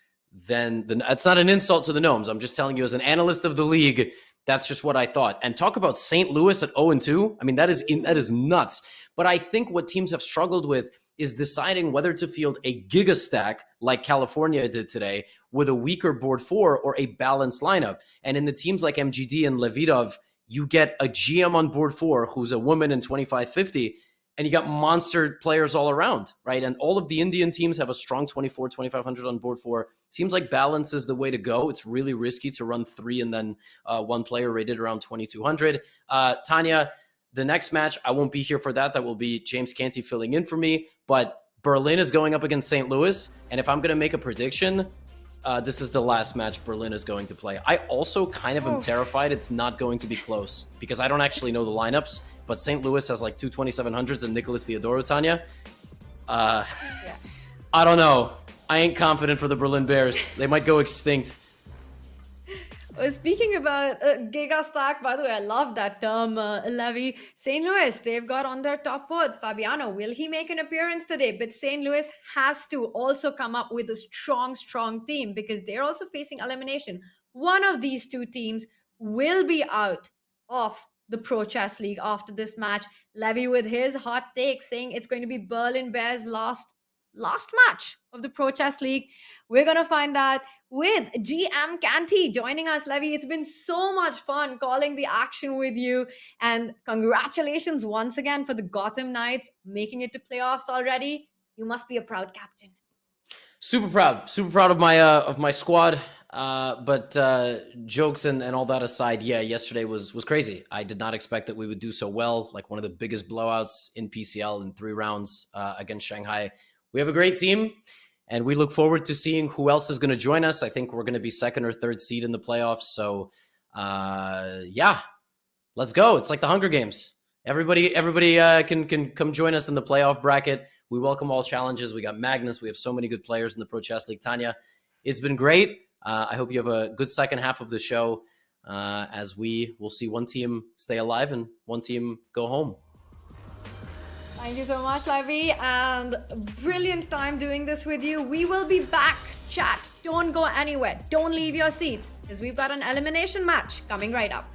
than it's not an insult to the Gnomes. I'm just telling you as an analyst of the league, that's just what I thought. And talk about St. Louis at 0-2. I mean, that is nuts. But I think what teams have struggled with is deciding whether to field a giga stack like California did today with a weaker board 4 or a balanced lineup. And in the teams like MGD and Levitov, you get a GM on board 4 who's a woman in 2550, and you got monster players all around, right? And all of the Indian teams have a strong 24, 2500 on board 4. Seems like balance is the way to go. It's really risky to run 3 and then one player rated around 2200. Tanya, the next match, I won't be here for that. That will be James Canty filling in for me. But Berlin is going up against St. Louis. And if I'm going to make a prediction, this is the last match Berlin is going to play. I also kind of am terrified it's not going to be close because I don't actually know the lineups. But St. Louis has like 2 2700s and Nicholas Theodoro, Tanya. I don't know. I ain't confident for the Berlin Bears. They might go extinct. Speaking about Giga Stack, by the way, I love that term, Levy. St. Louis, they've got on their top board Fabiano. Will he make an appearance today? But St. Louis has to also come up with a strong team because they're also facing elimination. One of these two teams will be out of the Pro Chess League after this match. Levy with his hot take saying it's going to be Berlin Bears' last match of the Pro Chess League. We're going to find out with GM Canty joining us. Levy, it's been so much fun calling the action with you. And congratulations once again for the Gotham Knights making it to playoffs already. You must be a proud captain. Super proud of my squad. But jokes and all that aside, yeah, yesterday was crazy. I did not expect that we would do so well. Like one of the biggest blowouts in PCL in 3 rounds against Shanghai. We have a great team, and we look forward to seeing who else is going to join us. I think we're going to be 2nd or 3rd seed in the playoffs. So, yeah, let's go. It's like the Hunger Games. Everybody can come join us in the playoff bracket. We welcome all challenges. We got Magnus. We have so many good players in the Pro Chess League. Tanya, it's been great. I hope you have a good second half of the show as we will see one team stay alive and one team go home. Thank you so much, Levy, and brilliant time doing this with you. We will be back, chat. Don't go anywhere. Don't leave your seats because we've got an elimination match coming right up.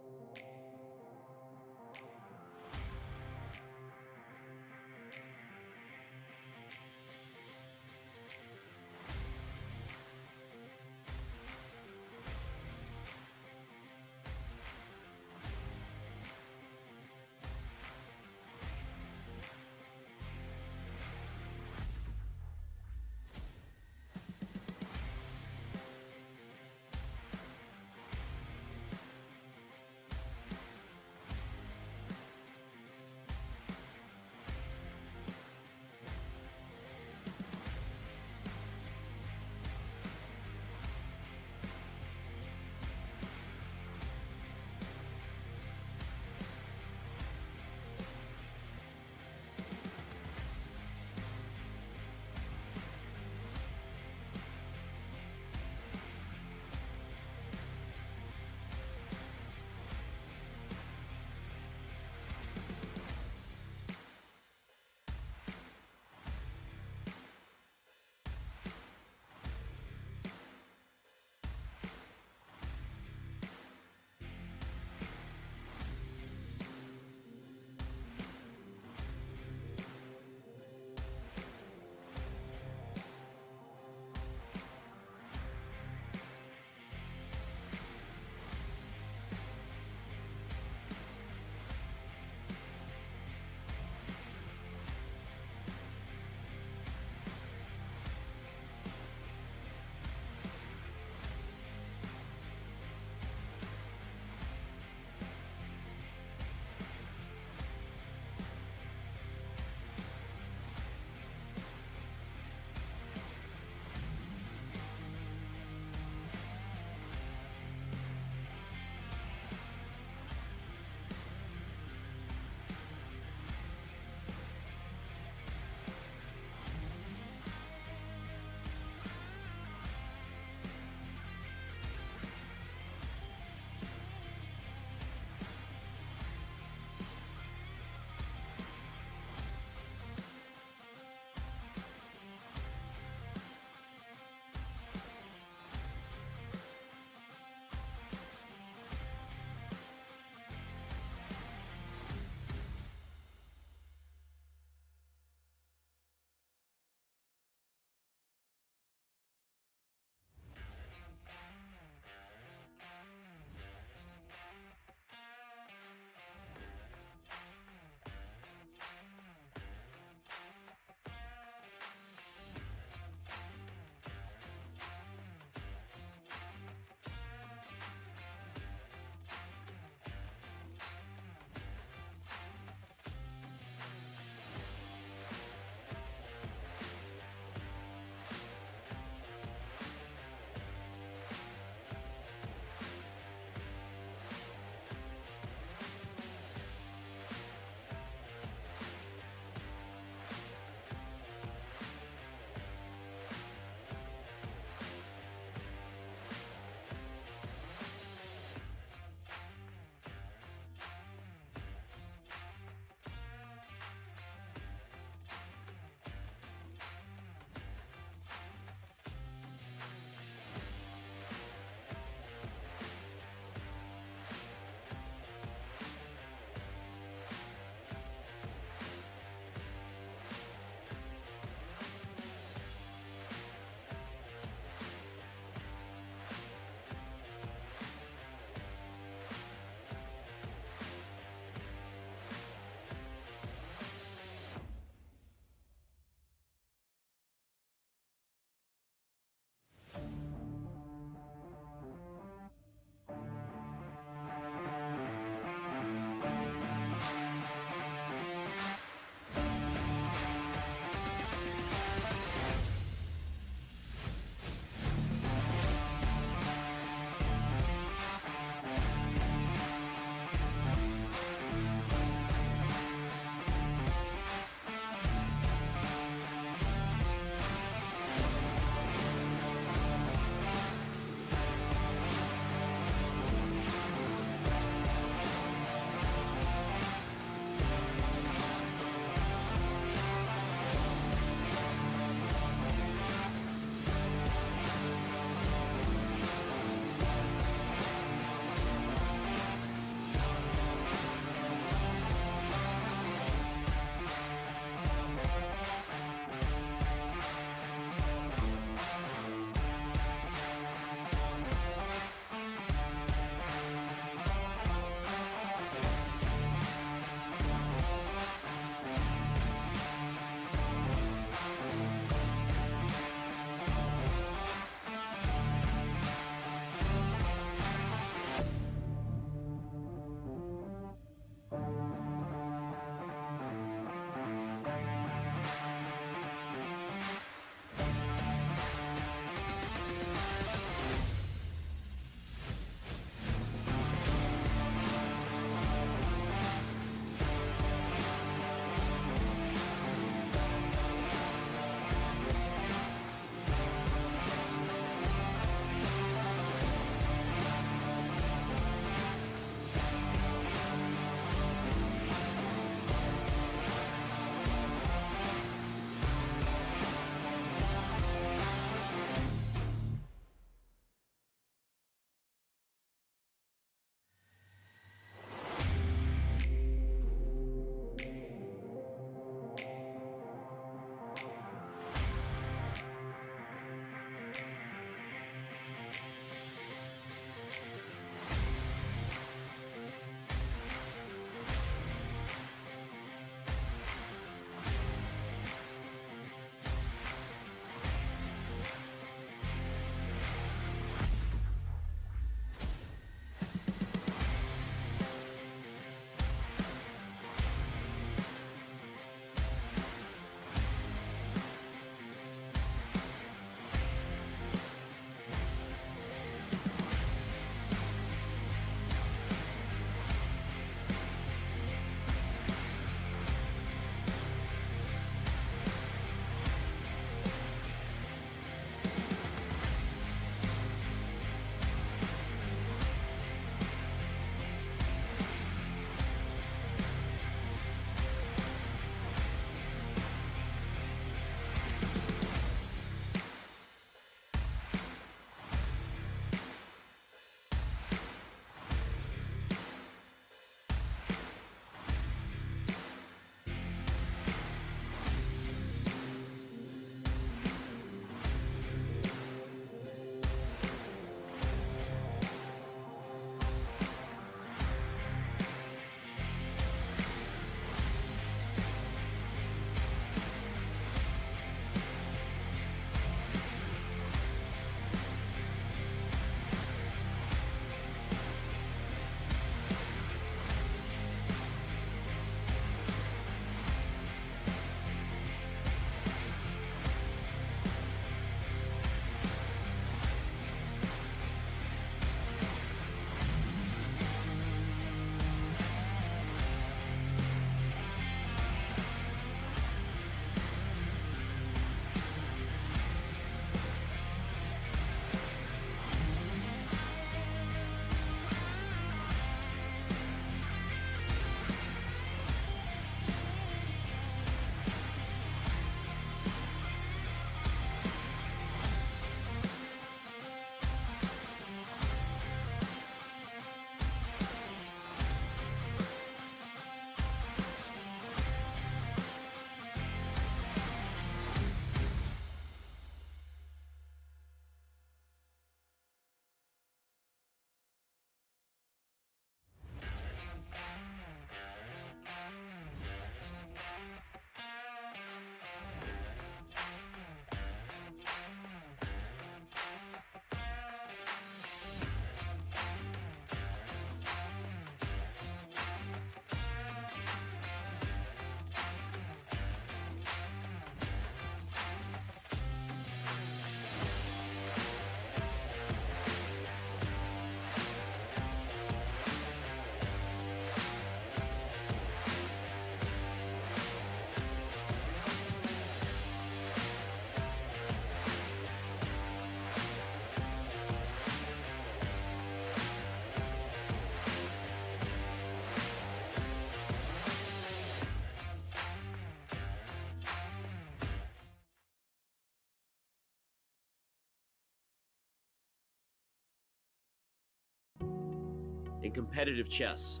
In competitive chess,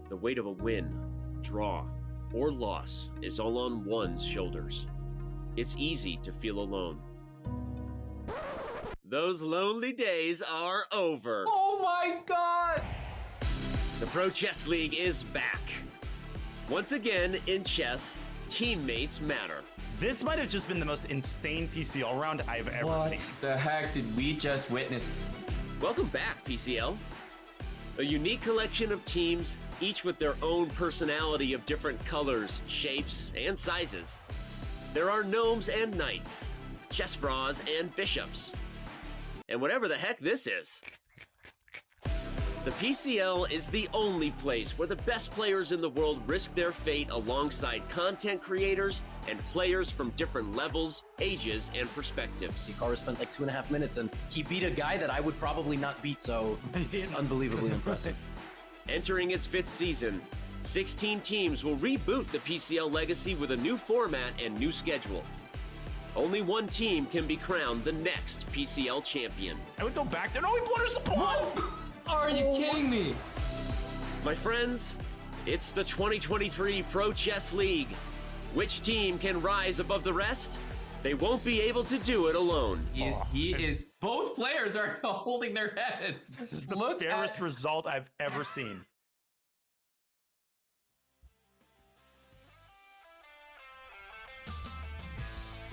the weight of a win, draw, or loss is all on one's shoulders. It's easy to feel alone. Those lonely days are over. Oh my god! The Pro Chess League is back. Once again, in chess, teammates matter. This might have just been the most insane PCL round I've ever What seen. the heck did we just witness? Welcome back, PCL. A unique collection of teams, each with their own personality of different colors, shapes, and sizes. There are gnomes and knights, chess bras and bishops, and whatever the heck this is. The PCL is the only place where the best players in the world risk their fate alongside content creators and players from different levels, ages, and perspectives. Hikaru spent like 2.5 minutes and he beat a guy that I would probably not beat, so it's unbelievably impressive. Entering its 5th season, 16 teams will reboot the PCL legacy with a new format and new schedule. Only one team can be crowned the next PCL champion. I would go back there. No, he blunders the pawn! Are you kidding me? My friends, it's the 2023 Pro Chess League. Which team can rise above the rest? They won't be able to do it alone. He is. Both players are holding their heads. This is the Look fairest at. result I've ever seen.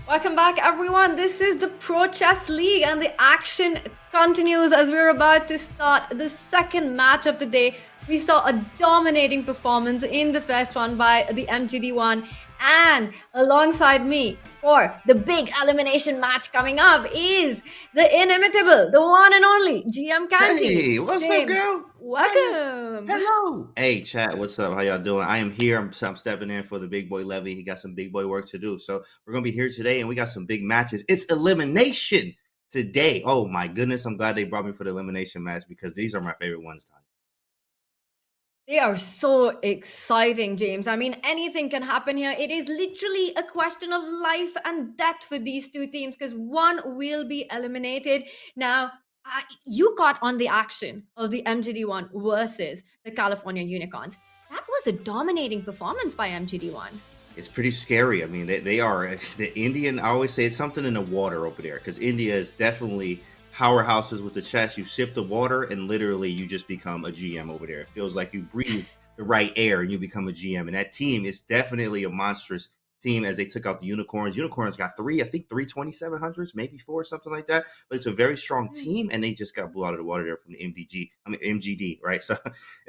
Welcome back, everyone. This is the Pro Chess League, and the action continues as we're about to start the second match of the day. We saw a dominating performance in the first one by the MGD1, and alongside me for the big elimination match coming up is the inimitable, the one and only GM Canty. Hey, what's James, up, girl? welcome. Hello. Hey, chat. What's up? How y'all doing? I am here. I'm stepping in for the big boy Levy. He got some big boy work to do. So we're gonna be here today, and we got some big matches. It's elimination today. Oh my goodness! I'm glad they brought me for the elimination match because these are my favorite ones. Tanya. They are so exciting, James. I mean, anything can happen here. It is literally a question of life and death for these two teams because one will be eliminated. Now, you caught on the action of the MGD1 versus the California Unicorns. That was a dominating performance by MGD1. It's pretty scary. I mean, they are the Indian. I always say it's something in the water over there because India is definitely powerhouses with the chess. You sip the water and literally you just become a GM over there. It feels like you breathe the right air and you become a GM. And that team is definitely a monstrous team as they took out the Unicorns. Unicorns got three 2700s, maybe 4, something like that. But it's a very strong team, and they just got blew out of the water there from the MGD, right? So,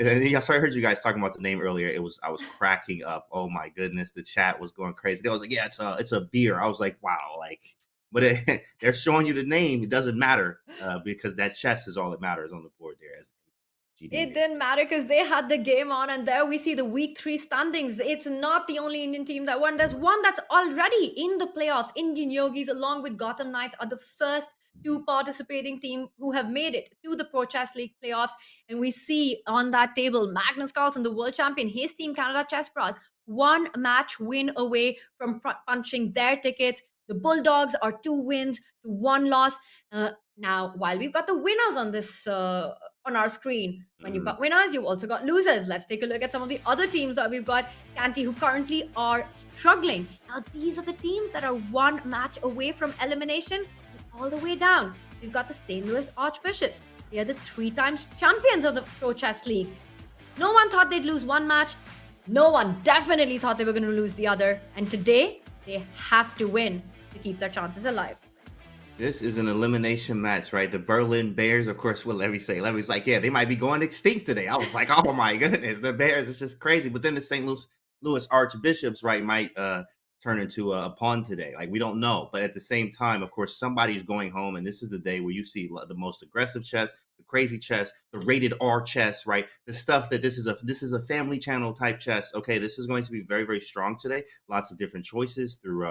I heard you guys talking about the name earlier. I was cracking up. Oh my goodness, the chat was going crazy. They was like, yeah, it's a beer. I was like, wow, like. But they're showing you the name. It doesn't matter because that chess is all that matters on the board there. It didn't matter because they had the game on, and there we see the week 3 standings. It's not the only Indian team that won. There's one that's already in the playoffs. Indian Yogis, along with Gotham Knights, are the first 2 participating team who have made it to the Pro Chess League playoffs. And we see on that table Magnus Carlsen, the world champion, his team Canada Chess Bros, 1 match win away from punching their tickets. The Bulldogs are 2 wins to 1 loss. Now, while we've got the winners on this on our screen, when you've got winners, you've also got losers. Let's take a look at some of the other teams that we've got, Canty, who currently are struggling. Now, these are the teams that are 1 match away from elimination, all the way down. We've got the St. Louis Archbishops. They are the 3 times champions of the Pro Chess League. No one thought they'd lose 1 match. No one definitely thought they were going to lose the other. And today, they have to win to keep their chances alive. This is an elimination match, right? The Berlin Bears, of course, what Levy say. Levy's like, yeah, they might be going extinct today. I was like, oh my goodness, the Bears, it's just crazy. But then the St. Louis Archbishops, right, might turn into a pawn today. Like, we don't know. But at the same time, of course, somebody's going home, and this is the day where you see the most aggressive chess, the crazy chess, the rated R chess, right? The stuff that this is a family channel type chess. Okay, this is going to be very, very strong today. Lots of different choices through,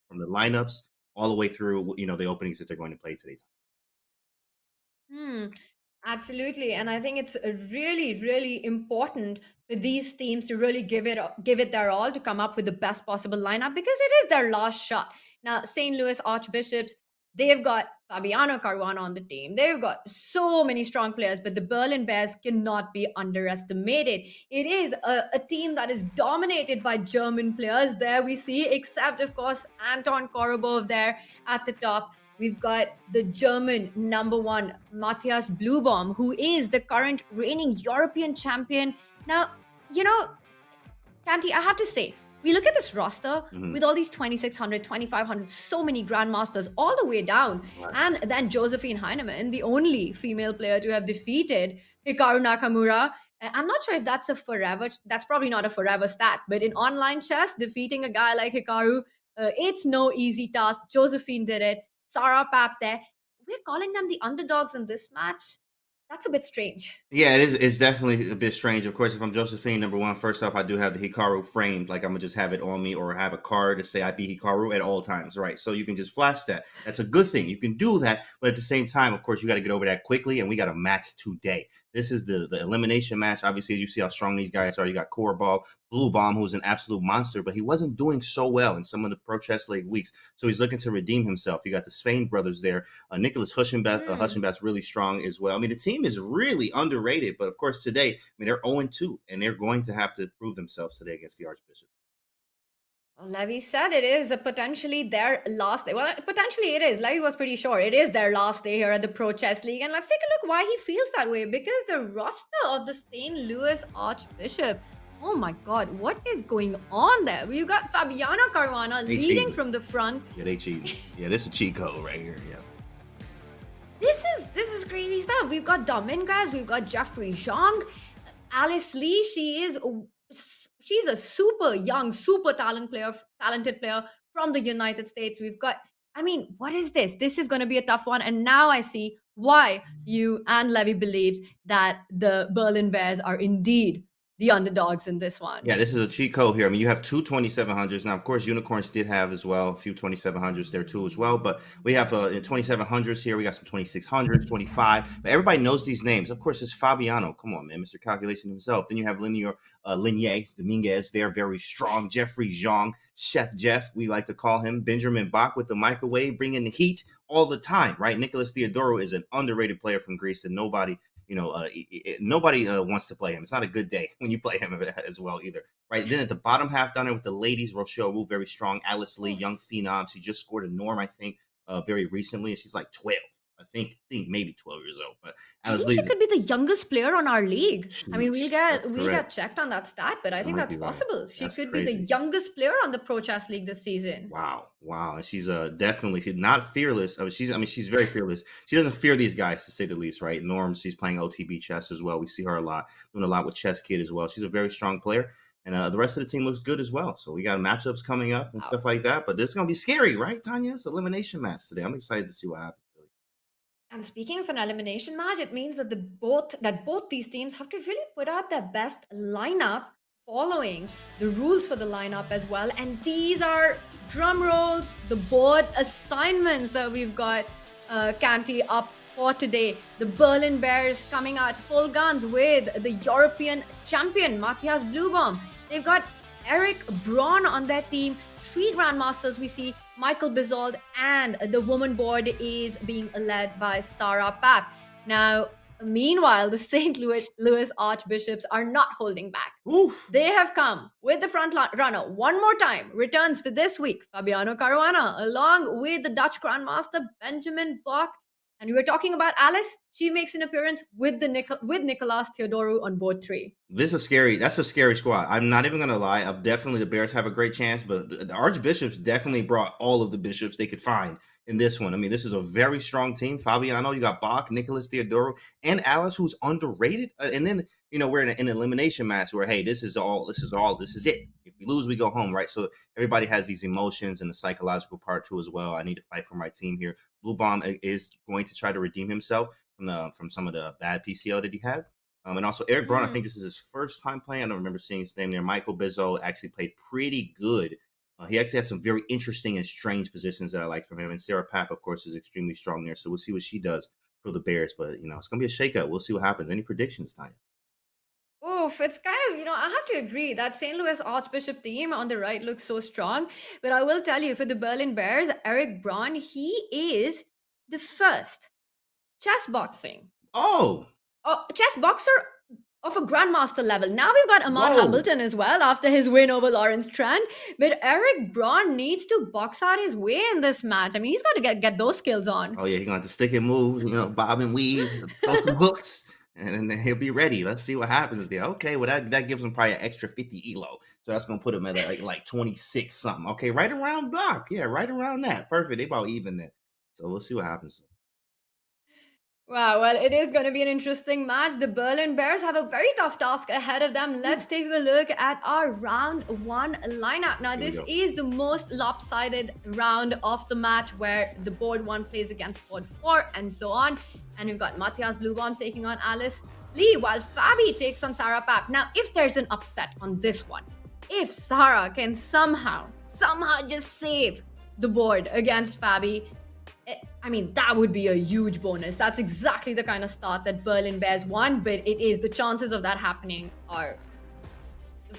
from the lineups all the way through, the openings that they're going to play today. Absolutely. And I think it's really, really important for these teams to really give it their all to come up with the best possible lineup because it is their last shot. Now, St. Louis Archbishops, They've got Fabiano Caruana on the team. They've got so many strong players, but the Berlin Bears cannot be underestimated. It is a team that is dominated by German players. There we see, except of course Anton Korobov there at the top. We've got the German number 1, Matthias Bluebaum, who is the current reigning European champion. Now, Kanti, I have to say, we look at this roster with all these 2600, 2500, so many grandmasters all the way down. Right. And then Josephine Heinemann, the only female player to have defeated Hikaru Nakamura. I'm not sure if that's probably not a forever stat, but in online chess, defeating a guy like Hikaru, it's no easy task. Josephine did it. Sarah Pap there. We're calling them the underdogs in this match. That's a bit strange. Yeah, it is. It's definitely a bit strange. Of course, if I'm Josephine, number one, first off, I do have the Hikaru framed. Like, I'm going to just have it on me or have a card to say I beat Hikaru at all times, right? So you can just flash that. That's a good thing. You can do that. But at the same time, of course, you got to get over that quickly, and we got a match today. This is the elimination match. Obviously, as you see how strong these guys are, you got Korobov, Bluebaum, who's an absolute monster, but he wasn't doing so well in some of the Pro Chess League weeks. So he's looking to redeem himself. You got the Svein brothers there. Nicholas Huschenbeth's really strong as well. I mean, the team is really underrated, but of course, today, I mean, they're 0-2, and they're going to have to prove themselves today against the Archbishop. Well, Levy said it is potentially their last day. Well, potentially it is. Levy was pretty sure it is their last day here at the Pro Chess League. And let's take a look why he feels that way. Because the roster of the St. Louis Archbishop, oh my God, what is going on there? We've got Fabiano Caruana leading from the front. Yeah, they cheating. Yeah, this is a cheat code right here. Yeah. This is crazy stuff. We've got Dominguez, we've got Jeffrey Zhang, Alice Lee. She's a super young, super talented player from the United States. We've got, I mean, what is this? This is going to be a tough one. And now I see why you and Levy believed that the Berlin Bears are indeed the underdogs in this one. Yeah, this is a cheat code here. I mean, you have two 2700s. Now, of course, Unicorns did have as well a few 2700s there too as well. But we have 2700s here. We got some 2600s, 25. But everybody knows these names. Of course, it's Fabiano. Come on, man. Mr. Calculation himself. Then you have Linier, Dominguez. They're very strong. Jeffrey Zhang, Chef Jeff, we like to call him. Benjamin Bach with the microwave, bringing the heat all the time, right? Nicholas Theodorou is an underrated player from Greece, and nobody wants to play him. It's not a good day when you play him as well either, right? Then at the bottom half down there with the ladies, Rochelle Wu, very strong. Alice Lee, young phenom. She just scored a norm, I think, very recently, and she's like 12. I think maybe 12 years old. But Alice Lee, she could be the youngest player on our league. I mean, we'll get checked on that stat, but I think that's possible. She could be the youngest player on the Pro Chess League this season. Wow. And she's definitely not fearless. She's very fearless. She doesn't fear these guys, to say the least, right? Norm, she's playing OTB chess as well. We see her doing a lot with Chess Kid as well. She's a very strong player. And the rest of the team looks good as well. So we got matchups coming up and stuff like that. But this is going to be scary, right, Tanya? It's an elimination match today. I'm excited to see what happens. And speaking of an elimination match, it means that both these teams have to really put out their best lineup, following the rules for the lineup as well. And these are, drum rolls, the board assignments that we've got Kanti up for today. The Berlin Bears coming out full guns with the European champion Matthias Bluebaum. They've got Eric Braun on their team. 3 grandmasters we see, Michael Bizold, and the woman board is being led by Sarah Pap. Now, meanwhile, the St. Louis Archbishops are not holding back. Oof. They have come with the front runner one more time. Returns for this week, Fabiano Caruana, along with the Dutch grandmaster Benjamin Bach. And we were talking about Alice. She makes an appearance with Nicolas Theodorou on board 3. That's a scary squad. I'm not even going to lie. Definitely the Bears have a great chance, but the Archbishops definitely brought all of the bishops they could find in this one. I mean, this is a very strong team. Fabiano, you got Bach, Nicholas Theodorou, and Alice, who's underrated. And then, we're in an elimination match where, hey, this is it. If we lose, we go home, right? So everybody has these emotions and the psychological part too as well. I need to fight for my team here. Bluebaum is going to try to redeem himself from some of the bad PCL that he had. And also Eric Braun, I think this is his first time playing. I don't remember seeing his name there. Michael Bizold actually played pretty good. He actually has some very interesting and strange positions that I like from him. And Sarah Pap, of course, is extremely strong there. So we'll see what she does for the Bears. But, it's going to be a shakeup. We'll see what happens. Any predictions, Tanya? Oh, Oof, it's kind of, I have to agree that St. Louis Archbishop team on the right looks so strong. But I will tell you, for the Berlin Bears, Eric Braun, he is the first chess boxing. Oh, Chess boxer of a grandmaster level. Now we've got Amar whoa. Hamilton as well after his win over Lawrence Trent. But Eric Braun needs to box out his way in this match. I mean, he's got to get those skills on. Oh yeah, he's gonna have to stick and move, bob and weave, throw some hooks, and then he'll be ready. Let's see what happens there. Okay, well that gives him probably an extra 50 elo, so that's gonna put him at like 26 something. Okay, right around block, yeah, right around that. Perfect. They about even then, so we'll see what happens. Wow, well, it is going to be an interesting match. The Berlin Bears have a very tough task ahead of them. Let's take a look at our round one lineup. Now, this is the most lopsided round of the match where the board one plays against board four and so on. And we've got Matthias Bluebomb taking on Alice Lee, while Fabi takes on Sarah Pap. Now, if there's an upset on this one, if Sarah can somehow just save the board against Fabi, I mean, that would be a huge bonus. That's exactly the kind of start that Berlin Bears want, but the chances of that happening are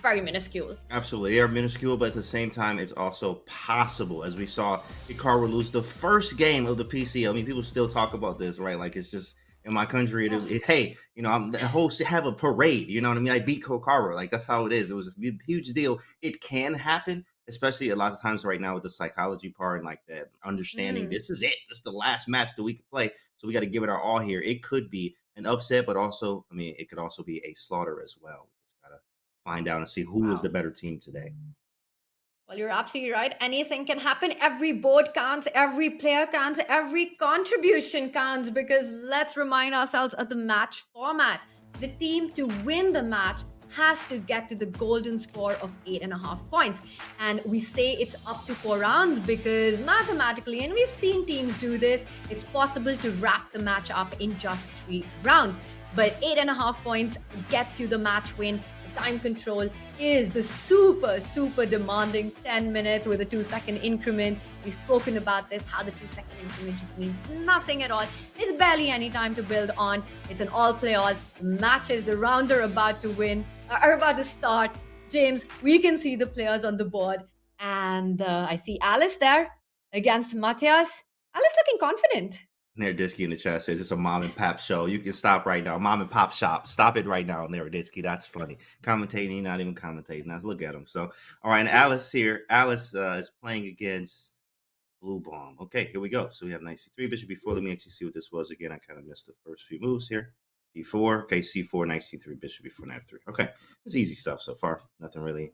very minuscule. Absolutely, they are minuscule, but at the same time, it's also possible. As we saw Hikaru lose the first game of the PCL. I mean, people still talk about this, right? Like, it's just in my country, hey, I'm the host to have a parade. You know what I mean? I beat Hikaru. Like, that's how it is. It was a huge deal. It can happen. Especially a lot of times right now with the psychology part and like that understanding, this is it. This is the last match that we could play. So we got to give it our all here. It could be an upset, but also, I mean, it could also be a slaughter as well. We just got to find out and see who is the better team today. Well, you're absolutely right. Anything can happen. Every board counts, every player counts, every contribution counts, because let's remind ourselves of the match format. The team to win the match has to get to the golden score of 8.5 points. And we say it's up to 4 rounds because mathematically, and we've seen teams do this, it's possible to wrap the match up in just 3 rounds. But 8.5 points gets you the match win. The time control is the super demanding 10 minutes with a 2-second increment. We've spoken about this, how the 2-second increment just means nothing at all. There's barely any time to build on. It's an all play all. Matches, the rounds are about to start. James, we can see the players on the board. And I see Alice there against Matthias. Alice looking confident. Nerdisky in the chat says it's a mom and pop show. You can stop right now. Mom and pop shop. Stop it right now, Nerdisky. That's funny. Commentating, not even commentating. Now look at him. So, all right, and Alice here. Alice is playing against Blue Bomb. Okay, here we go. So we have knight c3, bishop b4. Let me actually see what this was again. I kind of missed the first few moves here. d4. Okay, c4, knight c3, bishop b4, knight f3. Okay, it's easy stuff so far. Nothing really.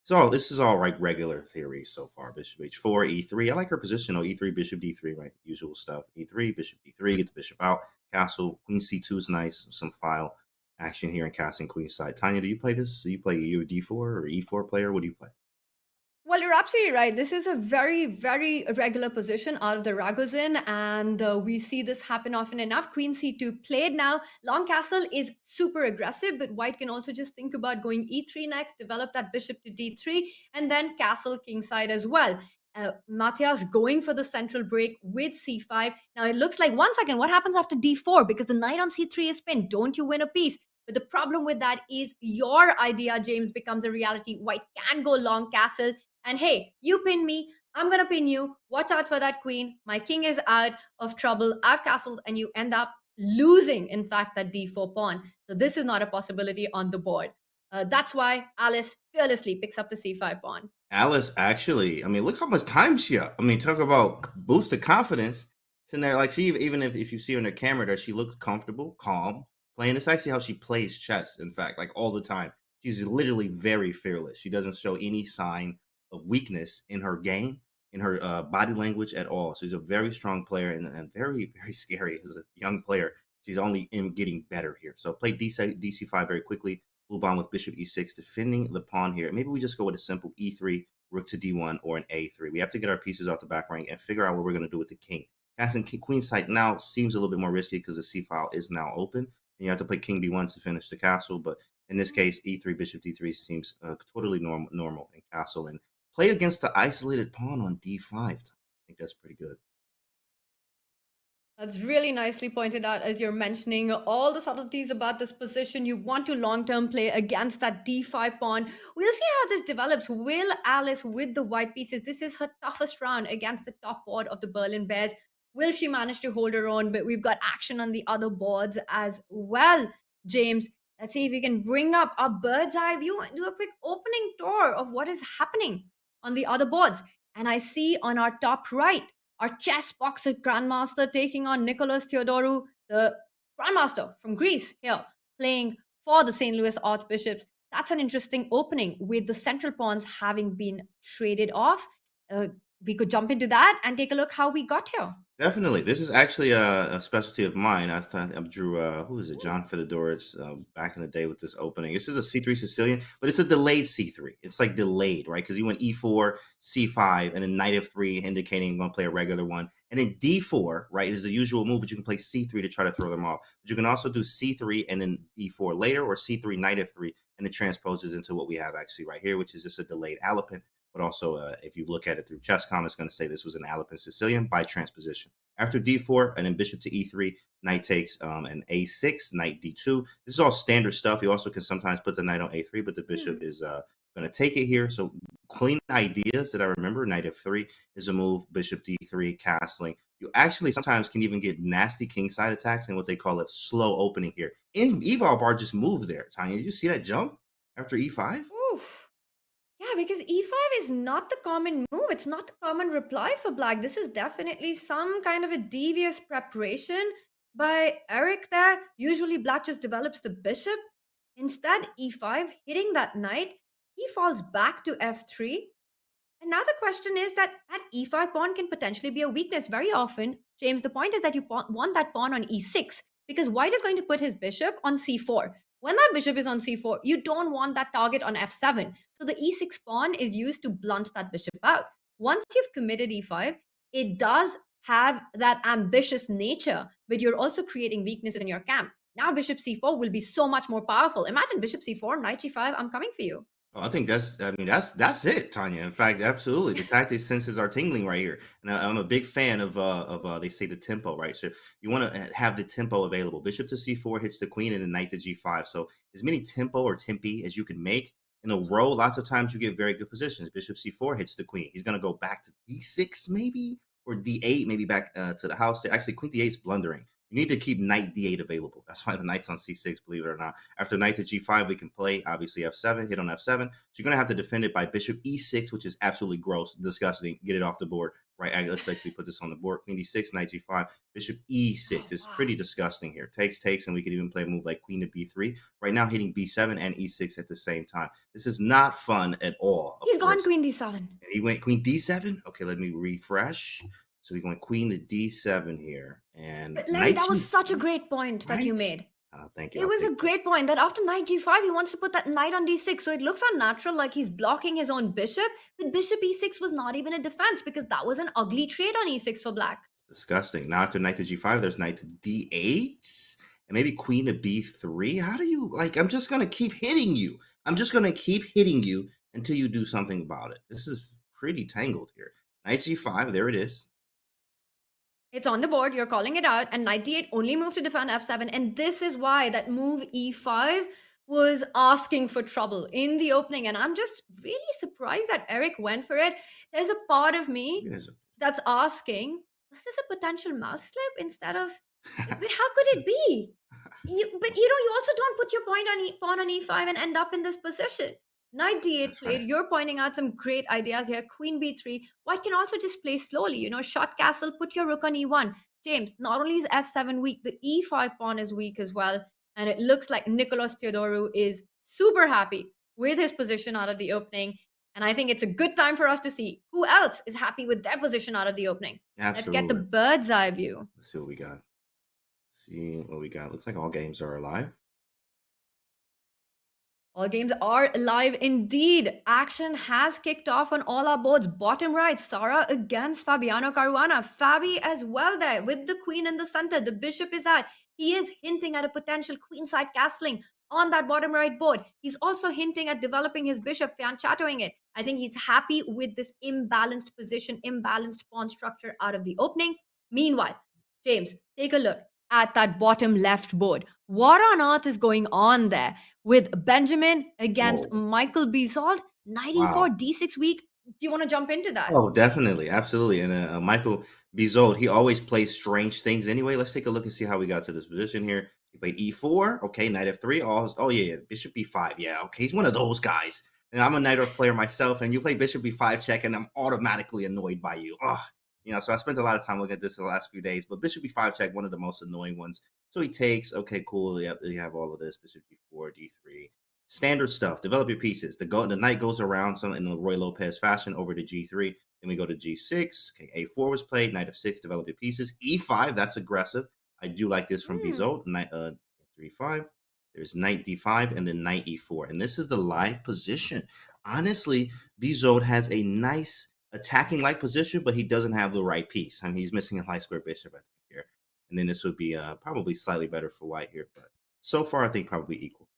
So this is all like regular theory so far. Bishop h4, e3. I like her position though. e3, bishop d3, right? Usual stuff. e3, bishop d3, get the bishop out. Castle, queen c2 is nice. Some file action here in castle queen side. Tanya, do you play this? Do you play you a d4 or e4 player? What do you play? Well, you're absolutely right. This is a very regular position out of the Ragozin, and we see this happen often enough. Queen c2 played now. Long castle is super aggressive, but white can also just think about going e3 next, develop that bishop to d3, and then castle kingside as well. Matthias going for the central break with c5. Now it looks like, 1 second, what happens after d4? Because the knight on c3 is pinned. Don't you win a piece? But the problem with that is your idea, James, becomes a reality. White can go long castle. And hey, you pin me, I'm going to pin you. Watch out for that queen. My king is out of trouble. I've castled and you end up losing, in fact, that d4 pawn. So this is not a possibility on the board. That's why Alice fearlessly picks up the c5 pawn. Alice actually, I mean, look how much time she up. I mean, talk about boost of confidence. It's in there, like she, even if you see her in the camera there, she looks comfortable, calm, playing. It's actually how she plays chess, in fact, like all the time. She's literally very fearless. She doesn't show any sign of weakness in her game, in her body language at all. So she's a very strong player and very scary as a young player. She's only getting better here. So play DC5 very quickly. Blue pawn with bishop e6, defending the pawn here. Maybe we just go with a simple e3, rook to d1, or an a3. We have to get our pieces out the back rank and figure out what we're going to do with the king. Casting queen side now seems a little bit more risky because the c file is now open. And you have to play king b1 to finish the castle. But in this case, e3, bishop d3 seems totally normal in castle. And play against the isolated pawn on d5. I think that's pretty good. That's really nicely pointed out as you're mentioning all the subtleties about this position. You want to long term play against that d5 pawn. We'll see how this develops. Will Alice, with the white pieces, this is her toughest round against the top board of the Berlin Bears. Will she manage to hold her own? But we've got action on the other boards as well, James. Let's see if we can bring up our bird's eye view and do a quick opening tour of what is happening on the other boards. And I see on our top right, our chess boxer grandmaster taking on Nicholas Theodorou, the grandmaster from Greece, here playing for the St. Louis Archbishops. That's an interesting opening with the central pawns having been traded off. We could jump into that and take a look how we got here. Definitely. This is actually a specialty of mine. I thought I drew, who is it? John Fidorovich back in the day with this opening. This is a C3 Sicilian, but it's a delayed C3. It's like delayed, right? Because you went E4, C5, and then knight F3, indicating you're going to play a regular one. And then D4, right, is the usual move, but you can play C3 to try to throw them off. But you can also do C3 and then D4 later, or C3, knight F3, and it transposes into what we have actually right here, which is just a delayed Alapin. But also, if you look at it through Chess.com, it's going to say this was an Alapin Sicilian by transposition. After D4, and then bishop to E3, knight takes an A6, knight D2. This is all standard stuff. You also can sometimes put the knight on A3, but the bishop is going to take it here. So clean ideas that I remember, knight F3 is a move, bishop D3, castling. You actually sometimes can even get nasty kingside attacks and what they call a slow opening here. In Eval Bar just moved there. Tanya, did you see that jump after E5? Oof. Yeah, because e5 is not the common move. It's not the common reply for black. This is definitely some kind of a devious preparation by Eric there. Usually black just develops the bishop. Instead, e5, hitting that knight, he falls back to f3. And now the question is that e5 pawn can potentially be a weakness. Very often, James, the point is that you want that pawn on e6 because white is going to put his bishop on c4. When that bishop is on c4, you don't want that target on f7. So the e6 pawn is used to blunt that bishop out. Once you've committed e5, it does have that ambitious nature, but you're also creating weaknesses in your camp. Now bishop c4 will be so much more powerful. Imagine bishop c4, knight g5, I'm coming for you. Oh, I think that's it, Tanya. In fact, absolutely, the tactic senses are tingling right here, and I'm a big fan of they say the tempo, right? So you want to have the tempo available. Bishop to c4 hits the queen, and then knight to g5. So as many tempo or tempi as you can make in a row. Lots of times you get very good positions. Bishop c4 hits the queen. He's going to go back to d6 maybe, or d8 maybe back to the house. Actually, queen d8 is blundering. You need to keep knight d8 available. That's why the knight's on c6, believe it or not. After knight to g5, we can play, obviously, f7, hit on f7. So you're going to have to defend it by bishop e6, which is absolutely gross, disgusting. Get it off the board. Right, let's actually put this on the board. Queen d6, knight g5, bishop e6. It's pretty disgusting here. Takes, and we could even play a move like queen to b3. Right now, hitting b7 and e6 at the same time. This is not fun at all. He's gone queen d7. He went queen d7? Okay, let me refresh. So we going queen to d7 here. And but Larry, that was such a great point that you made. Thank you. It was a great point that after knight g5, he wants to put that knight on d6. So it looks unnatural, like he's blocking his own bishop. But bishop e6 was not even a defense because that was an ugly trade on e6 for black. Disgusting. Now after knight to g5, there's knight to d8. And maybe queen to b3. How do you, I'm just going to keep hitting you. I'm just going to keep hitting you until you do something about it. This is pretty tangled here. Knight g5, there it is. It's on the board, you're calling it out, and knight d8 only moved to defend f7, and this is why that move e5 was asking for trouble in the opening, and I'm just really surprised that Eric went for it. There's a part of me that's asking, was this a potential mouse slip instead of, but how could it be? You also don't put your pawn on e5 and end up in this position. Knight d8 played. Right. You're pointing out some great ideas here. Queen b3. White can also just play slowly. Shot castle, put your rook on e1. James, not only is f7 weak, the e5 pawn is weak as well. And it looks like Nicholas Theodorou is super happy with his position out of the opening. And I think it's a good time for us to see who else is happy with their position out of the opening. Absolutely. Let's get the bird's eye view. Let's see what we got. Looks like all games are alive. All games are live indeed. Action has kicked off on all our boards. Bottom right, Sara against Fabiano Caruana. Fabi as well there with the queen in the center. The bishop is out. He is hinting at a potential queenside castling on that bottom right board. He's also hinting at developing his bishop, fianchettoing it. I think he's happy with this imbalanced position, imbalanced pawn structure out of the opening. Meanwhile, James, take a look at that bottom left board. What on earth is going on there with Benjamin against Whoa. Michael Bizold? Knight Wow. e4, d6 weak. Do you want to jump into that? Oh, definitely, absolutely. And Michael Bizold, he always plays strange things. Anyway, let's take a look and see how we got to this position here. He played e4. Okay, knight f3. Oh yeah, bishop b5. Yeah, okay, he's one of those guys. And I'm a knight f player myself, and you play bishop b5 check, and I'm automatically annoyed by you. So I spent a lot of time looking at this in the last few days. But bishop b5 check, one of the most annoying ones. So he takes. Okay, cool. Yeah, you have all of this. Bishop d4, d3. Standard stuff. Develop your pieces. The knight goes around some in the Roy Lopez fashion over to g3. Then we go to g6. Okay, a4 was played. Knight f6. Develop your pieces. e5. That's aggressive. I do like this from Bizold. Knight 3-5. There's knight d5 and then knight e4. And this is the live position. Honestly, Bizold has a nice attacking-like position, but he doesn't have the right piece. I mean, he's missing a high square bishop, I think, here. And then this would be probably slightly better for white here. But so far, I think probably equal.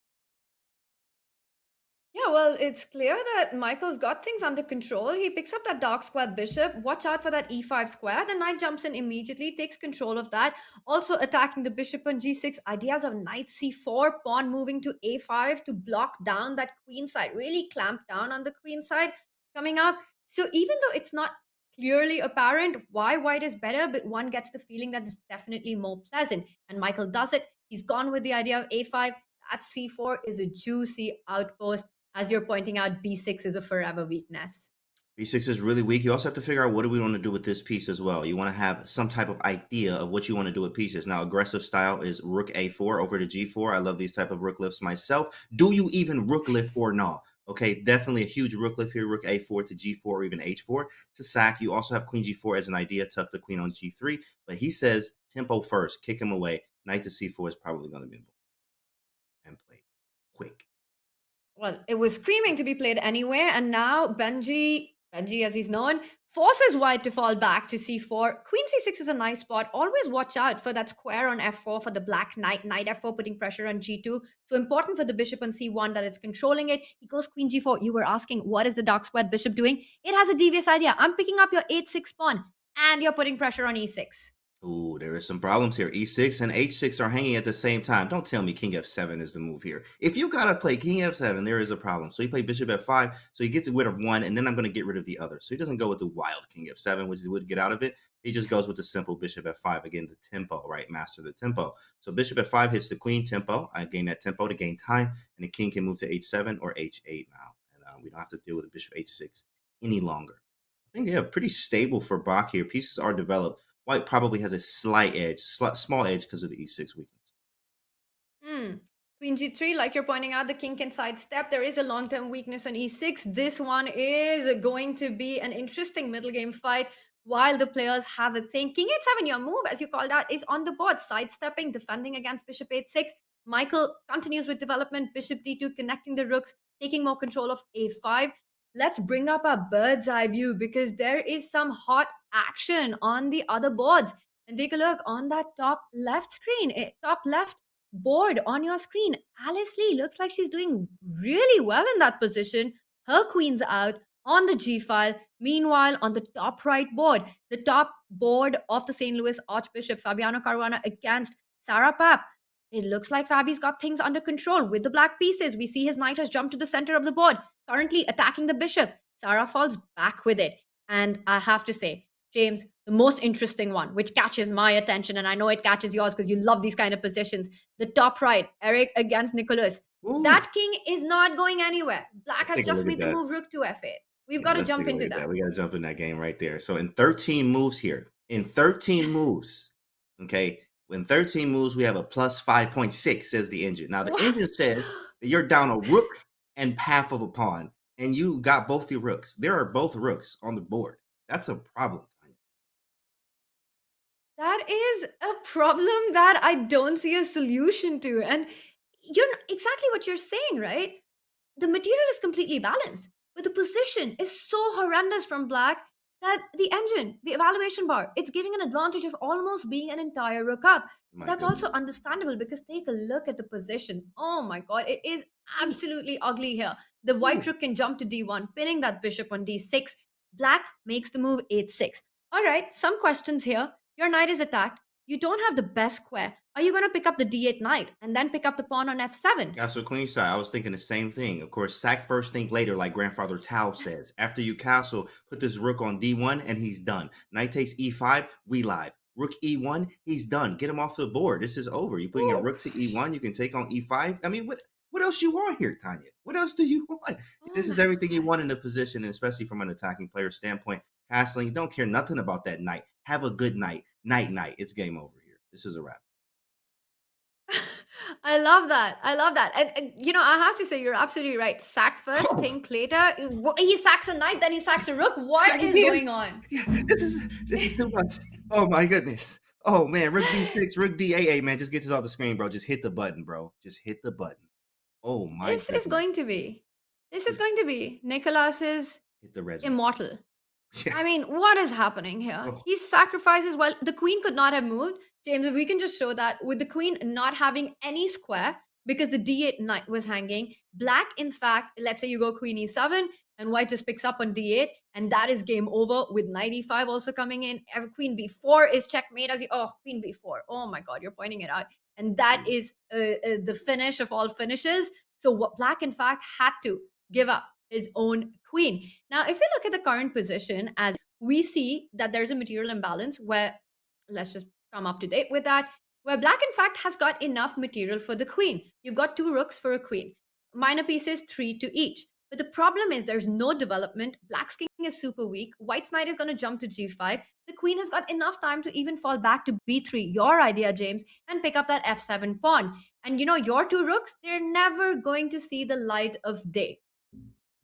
Yeah, well, it's clear that Michael's got things under control. He picks up that dark squared bishop. Watch out for that e5 square. The knight jumps in immediately, takes control of that. Also attacking the bishop on g6. Ideas of knight c4, pawn moving to a5 to block down that queen side. Really clamp down on the queen side coming up. So even though it's not clearly apparent why white is better, but one gets the feeling that it's definitely more pleasant. And Michael does it. He's gone with the idea of a5. That c4 is a juicy outpost. As you're pointing out, b6 is a forever weakness. b6 is really weak. You also have to figure out what do we want to do with this piece as well. You want to have some type of idea of what you want to do with pieces. Now, aggressive style is rook a4 over to g4. I love these type of rook lifts myself. Do you even rook lift or not? Okay, definitely a huge rook lift here, rook a4 to g4 or even h4 to sack. You also have queen g4 as an idea, tuck the queen on g3. But he says tempo first, kick him away. Knight to c4 is probably going to be and play quick. Well, it was screaming to be played anyway, and now Benji as he's known, forces white to fall back to c4. Queen c6 is a nice spot. Always watch out for that square on f4 for the black knight. Knight f4 putting pressure on g2. So important for the bishop on c1 that it's controlling it. He goes queen g4. You were asking, what is the dark squared bishop doing? It has a devious idea. I'm picking up your h6 pawn, and you're putting pressure on e6. Ooh, there is some problems here. e6 and h6 are hanging at the same time. Don't tell me king f7 is the move here. If you gotta play king f7, there is a problem. So he played bishop f5, so he gets rid of one, and then I'm going to get rid of the other. So he doesn't go with the wild king f7, which he would get out of it. He just goes with the simple bishop f5. Again, the tempo, right? Master the tempo. So bishop f5 hits the queen tempo. I gain that tempo to gain time, and the king can move to h7 or h8 now. And we don't have to deal with the bishop h6 any longer. I think, yeah, pretty stable for Bach here. Pieces are developed. White probably has a slight edge, small edge because of the e6 weakness. Queen g3, like you're pointing out, the king can sidestep. There is a long-term weakness on e6. This one is going to be an interesting middle game fight while the players have a thing. King h7, your move, as you called out, is on the board, sidestepping, defending against bishop h6. Michael continues with development, bishop d2, connecting the rooks, taking more control of a5. Let's bring up a bird's eye view because there is some hot action on the other boards. And take a look on that top left screen, top left board on your screen. Alice Lee looks like she's doing really well in that position. Her queen's out on the G file. Meanwhile, on the top right board, the top board of the St. Louis Archbishop, Fabiano Caruana against Sarah Papp. It looks like Fabi's got things under control with the black pieces. We see his knight has jumped to the center of the board, currently attacking the bishop. Sarah falls back with it. And I have to say, James, the most interesting one, which catches my attention, and I know it catches yours because you love these kind of positions. The top right, Eric against Nicholas. Ooh. That king is not going anywhere. Black has just made the move rook to f8. We've got to jump into that. We got to jump in that game right there. So in 13 moves here, okay, in 13 moves, we have a plus 5.6, says the engine. Now, the engine says that you're down a rook and half of a pawn, and you got both your rooks. There are both rooks on the board. That's a problem. That is a problem that I don't see a solution to. And you're exactly what you're saying, right? The material is completely balanced, but the position is so horrendous from black that the engine, the evaluation bar, it's giving an advantage of almost being an entire rook up. That's also understandable because take a look at the position. Oh my God, it is absolutely ugly here. The white rook can jump to d1, pinning that bishop on d6. Black makes the move h6. All right, some questions here. Your knight is attacked. you don't have the best square. Are you going to pick up the d8 knight and then pick up the pawn on f7? Castle queenside. I was thinking the same thing. Of course, sack first, think later, like grandfather Tao says. After you castle, put this rook on d1 and he's done. Knight takes e5, we live. Rook e1, he's done. Get him off the board. This is over. You're putting a rook to e1. You can take on e5. I mean, what else you want here, Tanya? What else do you want? This is everything you want in the position, and especially from an attacking player standpoint. Castling, you don't care nothing about that knight. Have a good night. Night. It's game over here. This is a wrap. I love that. I love that. And I have to say, you're absolutely right. Sack first, think later. He sacks a knight, then he sacks a rook. What is going on? Yeah, this is too much. Oh my goodness. Oh man, rook d6, rook d8. Man, just get this off the screen, bro. Just hit the button, bro. Just hit the button. Oh my This is going to be Nicholas's hit the resume. immortal. Yeah. I mean, what is happening here? Oh. He sacrifices. Well, the queen could not have moved. James, if we can just show that with the queen not having any square because the d8 knight was hanging. Black, in fact, let's say you go queen e7 and white just picks up on d8 and that is game over with knight e5 also coming in. Queen b4 is checkmate queen b4. Oh my God, you're pointing it out. And that is the finish of all finishes. So what Black, in fact, had to give up his own queen. Now, if we look at the current position, as we see that there's a material imbalance where, let's just come up to date with that, where Black, in fact, has got enough material for the queen. You've got 2 rooks for a queen. Minor pieces, 3 to each. But the problem is there's no development. Black's king is super weak. White's knight is going to jump to g5. The queen has got enough time to even fall back to b3, your idea, James, and pick up that f7 pawn. And your 2 rooks, they're never going to see the light of day.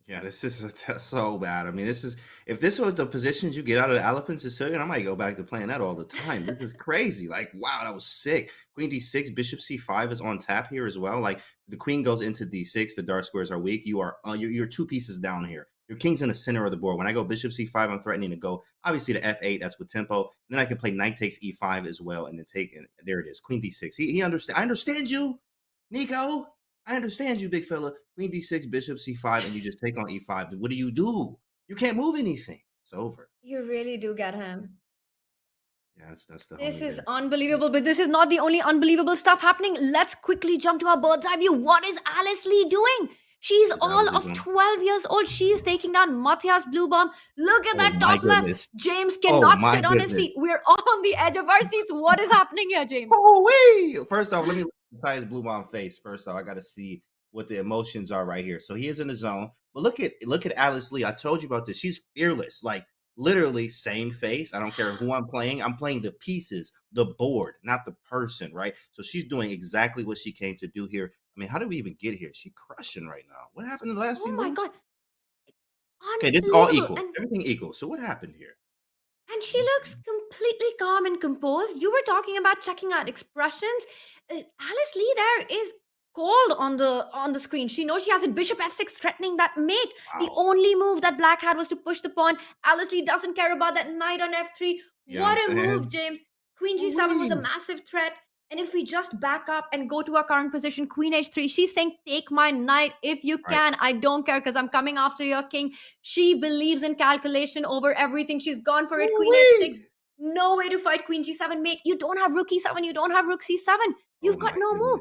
Yeah, this is so bad. I mean, if this was the positions you get out of the Alapin Sicilian, I might go back to playing that all the time. This is crazy. Like, wow, that was sick. Queen d6, bishop c5 is on tap here as well. Like, the queen goes into d6, the dark squares are weak. You're 2 pieces down here. Your king's in the center of the board. When I go bishop c5, I'm threatening to go, obviously, to f8. That's with tempo. And then I can play knight takes e5 as well, and then take it. There it is, queen d6. He understand. I understand you, Nico. I understand you, big fella. Queen d6, bishop c5, and you just take on e5. What do? You can't move anything. It's over. You really do get him. Yeah, that's the. This is unbelievable, but this is not the only unbelievable stuff happening. Let's quickly jump to our bird's eye view. What is Alice Lee doing? She's all of 12 years old. She is taking down Matthias Bluebomb. Look at that top left. James cannot sit on his seat. We're all on the edge of our seats. What is happening here, James? First off, let me look at Matthias Bluebomb face. First off, I got to see what the emotions are right here. So he is in the zone. But look at Alice Lee. I told you about this. She's fearless. Like, literally same face. I don't care who I'm playing. I'm playing the pieces, the board, not the person, right? So she's doing exactly what she came to do here. I mean, how did we even get here? She's crushing right now. What happened in the last few months? Oh my God. Okay, this is all equal. Everything equal. So what happened here? And she looks completely calm and composed. You were talking about checking out expressions. Alice Lee there is cold on the screen. She knows she has a bishop f6 threatening that mate. Wow. The only move that Black had was to push the pawn. Alice Lee doesn't care about that knight on f3. What a move, James. Queen g7 was a massive threat. And if we just back up and go to our current position, queen h3, she's saying, take my knight if you can. Right. I don't care because I'm coming after your king. She believes in calculation over everything. She's gone for it. Queen h6. No way to fight queen g7, mate. You don't have rook e7. You don't have rook c7. You've got no move.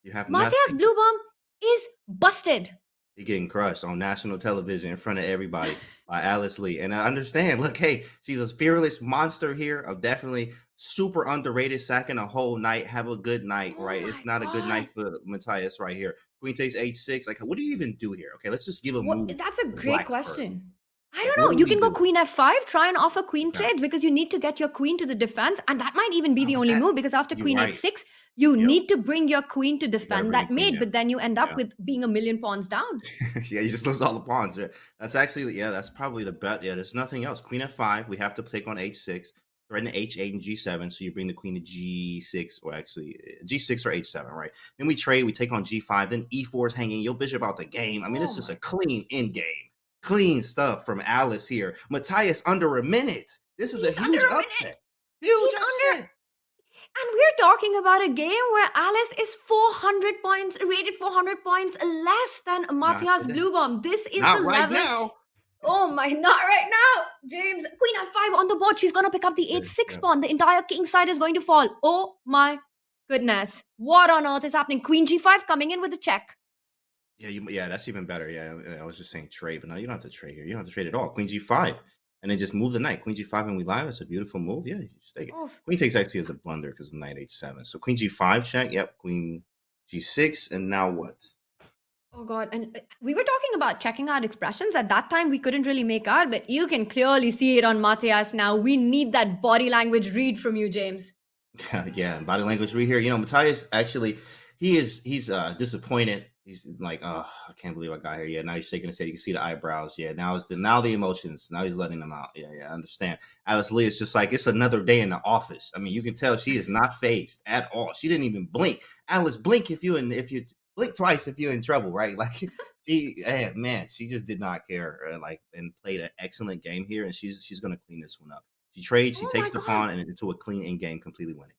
You have Matthias Bluebomb is busted. He's getting crushed on national television in front of everybody by Alice Lee. And I understand. Look, hey, she's a fearless monster here. I'm definitely super underrated, sacking a whole night. Have a good night, right? It's not a good night for Matthias right here. Queen takes h6. Like, what do you even do here? Okay, let's just give a move. That's a great question. I don't know. You can go queen f5, try and offer queen trades because you need to get your queen to the defense. And that might even be the only move because after queen h6, you need to bring your queen to defend that mate. But then you end up with being a million pawns down. Yeah, you just lose all the pawns. That's actually, that's probably the bet. Yeah, there's nothing else. Queen f5, we have to take on h6. Threaten h8 and g7, so you bring the queen to g6, or actually g6 or h7, right? Then we trade, we take on g5, then e4 is hanging, your bishop out the game. I mean, it's just a clean end game. Clean stuff from Alice here. Matthias under a minute. This is a huge upset. Huge upset. And we're talking about a game where Alice is 400 points, rated 400 points less than Matthias Bluebomb. This is not the right level. Now. Oh my, not right now. James, queen f5 on the board. She's going to pick up the h6 Yeah. pawn. The entire king side is going to fall. Oh my goodness. What on earth is happening? Queen g5 coming in with a check. Yeah, that's even better. Yeah, I was just saying trade, but no, you don't have to trade here. You don't have to trade at all. Queen g5, and then just move the knight. Queen g5 and we live. It's a beautiful move. Yeah, you just take it. Oh, Queen takes actually as a blunder because of knight h7. So queen g5 check. Yep. Queen g6, and now what? oh God. And we were talking about checking out expressions. At that time, we couldn't really make out, but you can clearly see it on Matthias now. We need that body language read from you, James. Yeah, body language read here. Matthias actually, he's disappointed. He's like, oh, I can't believe I got here. Yeah, now he's shaking his head. You can see the eyebrows. Yeah, now the emotions. Now he's letting them out. Yeah, I understand. Alice Lee is just like, it's another day in the office. I mean, you can tell she is not phased at all. She didn't even blink. Alice, blink if you blink twice if you're in trouble, right? Like she just did not care. And played an excellent game here, and she's gonna clean this one up. She trades, she Oh takes my the God. pawn and into a clean end game, completely winning.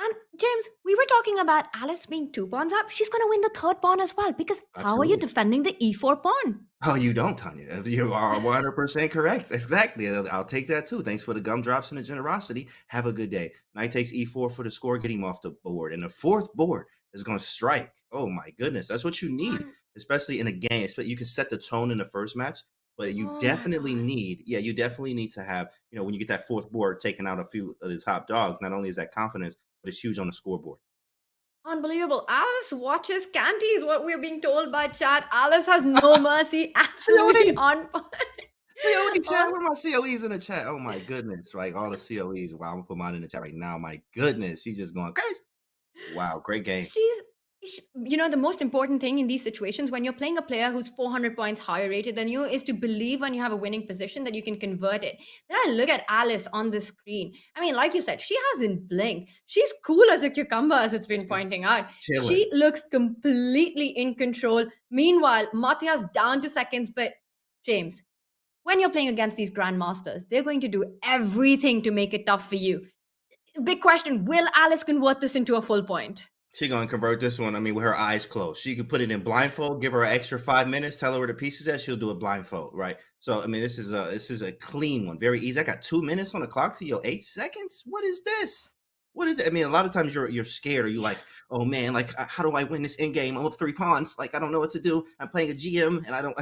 And James, we were talking about Alice being 2 pawns up. She's going to win the 3rd pawn as well, because how are you Absolutely. defending the e4 pawn? Oh, you don't, Tanya. You are 100% correct. Exactly. I'll take that too. Thanks for the gumdrops and the generosity. Have a good day. Knight takes e4 for the score, get him off the board. And the 4th board is going to strike. Oh my goodness. That's what you need, especially in a game. You can set the tone in the first match, but you definitely need to have, when you get that 4th board taking out a few of the top dogs, not only is that confidence, but it's huge on the scoreboard. Unbelievable. Alice watches Canty is what we're being told by chat. Alice has no mercy. Absolutely on point. COE chat, where are my COEs in the chat? Oh my goodness, like all the COEs. Wow, I'm gonna put mine in the chat right now. My goodness, she's just going crazy. Wow, great game. The most important thing in these situations when you're playing a player who's 400 points higher rated than you is to believe when you have a winning position that you can convert it. Then I look at Alice on the screen. I mean, like you said, she hasn't blinked. She's cool as a cucumber, as it's been pointing out. Chilling. She looks completely in control. Meanwhile, Matthias down to seconds. But James, when you're playing against these grandmasters, they're going to do everything to make it tough for you. Big question, will Alice convert this into a full point? She's gonna convert this one. I mean, with her eyes closed. She could put it in blindfold, give her an extra 5 minutes, tell her where the pieces at. She'll do it blindfold, right? So I mean, this is a clean one, very easy. I got 2 minutes on the clock to your 8 seconds. What is this? What is it? I mean, a lot of times you're scared, or you like, oh man, like how do I win this end game? I'm up 3 pawns. Like I don't know what to do. I'm playing a GM, and I don't.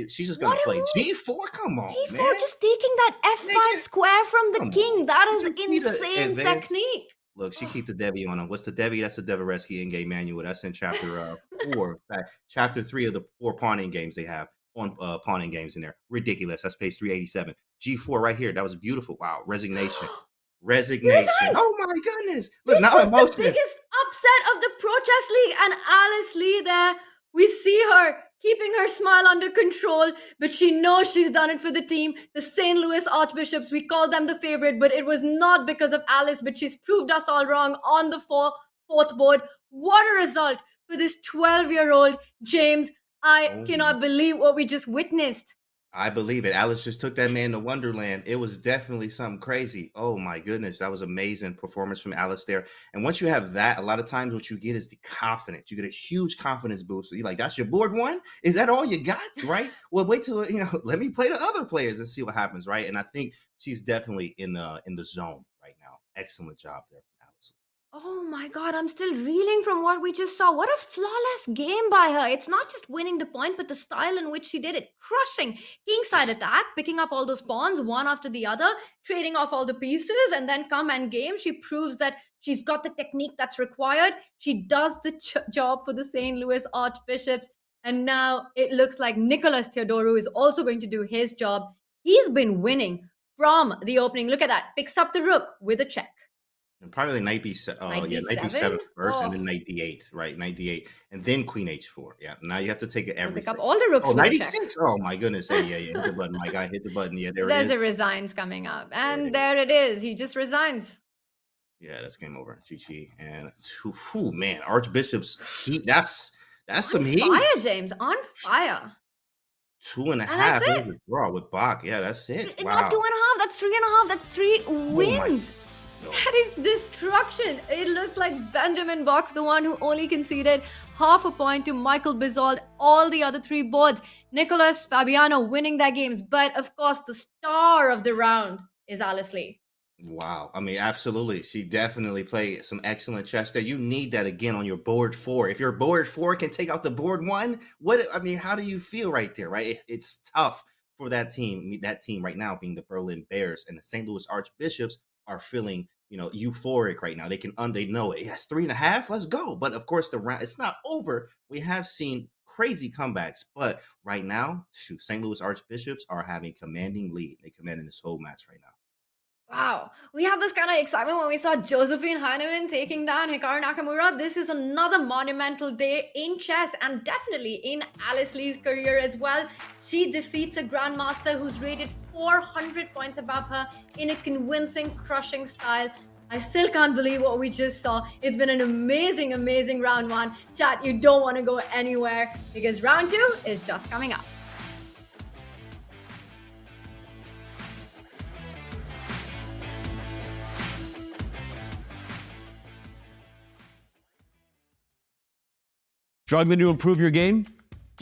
She's just gonna play G4. Come on, G4, man. just taking that F5 square from the king. That is insane technique. Look, she keep the Debbie on him. What's the Debbie? That's the Devereski in-game manual. That's in chapter 4. In fact, chapter 3 of the 4 pawning games they have on pawning games in there. Ridiculous. That's page 387. G4 right here. That was beautiful. Wow. Resignation. Oh my goodness. Look, now I'm emotional. The biggest upset of the Pro Chess League, and Alice Lee there. We see her keeping her smile under control, but she knows she's done it for the team. The St. Louis Archbishops, we call them the favorite, but it was not because of Alice, but she's proved us all wrong on the 4th board. What a result for this 12-year-old James. I cannot believe what we just witnessed. I believe it. Alice just took that man to Wonderland. It was definitely something crazy. Oh my goodness. That was amazing performance from Alice there. And once you have that, a lot of times what you get is the confidence. You get a huge confidence boost. So you're like, that's your board one? Is that all you got? Right? Well, wait till, let me play the other players and see what happens. Right. And I think she's definitely in the zone right now. Excellent job there from Alice. Oh my God, I'm still reeling from what we just saw. What a flawless game by her. It's not just winning the point, but the style in which she did it. Crushing kingside attack, picking up all those pawns one after the other, trading off all the pieces, and then come and game. She proves that she's got the technique that's required. She does the job for the St. Louis Archbishops. And now it looks like Nicholas Theodorou is also going to do his job. He's been winning from the opening. Look at that. Picks up the rook with a check. And probably knight b7. Knight b7 first, and then knight d8, right? Knight d8, and then queen h4. Yeah. Now you have to take everything. Pick up all the rooks. Knight e6. Oh my goodness. Yeah. Hit the button. My guy hit the button. Yeah, there's a resigns coming up, and there it is. He just resigns. Yeah, that's game over. GG. And man, Archbishop's heat. That's some heat. Fire, James, on fire. 2.5 draw with Bach. Yeah, that's it. Wow. Not 2.5. That's 3.5. That's 3 wins. That is destruction. It looks like Benjamin Box, the one who only conceded half a point to Michael Bizold, all the other 3 boards. Nicholas Fabiano winning their games. But of course, the star of the round is Alice Lee. Wow. I mean, absolutely. She definitely played some excellent chess there. You need that again on your board 4. If your board 4 can take out the board 1, how do you feel right there, right? It's tough for that team. I mean, that team right now being the Berlin Bears and the St. Louis Archbishops are feeling, euphoric right now. They know it. Yes, 3.5, let's go. But of course, the round, it's not over. We have seen crazy comebacks, but right now, St. Louis Archbishops are having commanding lead. They're commanding this whole match right now. Wow, we have this kind of excitement when we saw Josephine Heinemann taking down Hikaru Nakamura. This is another monumental day in chess and definitely in Alice Lee's career as well. She defeats a grandmaster who's rated 400 points above her in a convincing, crushing style. I still can't believe what we just saw. It's been an amazing, amazing round 1. Chat, you don't want to go anywhere because round 2 is just coming up. Struggling to improve your game?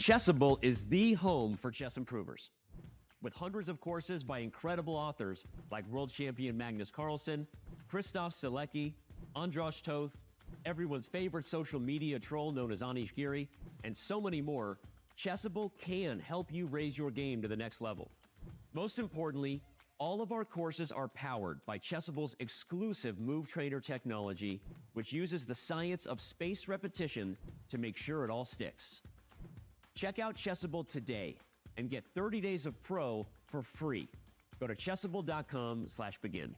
Chessable is the home for chess improvers. With hundreds of courses by incredible authors like world champion Magnus Carlsen, Christoph Selecki, Andras Toth, everyone's favorite social media troll known as Anish Giri, and so many more, Chessable can help you raise your game to the next level. Most importantly, all of our courses are powered by Chessable's exclusive Move Trainer technology, which uses the science of spaced repetition to make sure it all sticks. Check out Chessable today and get 30 days of Pro for free. Go to chessable.com/begin.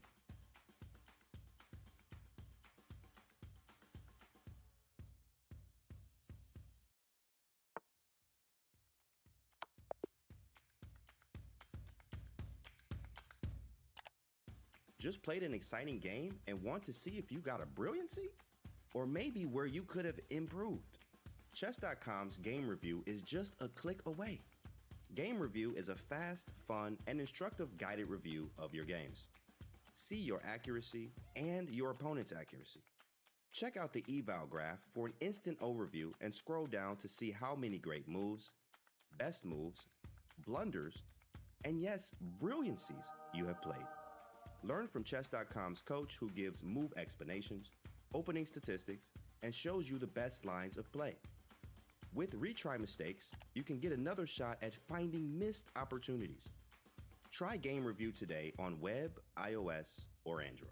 Just played an exciting game and want to see if you got a brilliancy? Or maybe where you could have improved? Chess.com's game review is just a click away. Game review is a fast, fun, and instructive guided review of your games. See your accuracy and your opponent's accuracy. Check out the eval graph for an instant overview and scroll down to see how many great moves, best moves, blunders, and yes, brilliancies you have played. Learn from Chess.com's coach who gives move explanations, opening statistics, and shows you the best lines of play. With retry mistakes, you can get another shot at finding missed opportunities. Try Game Review today on web, iOS, or Android.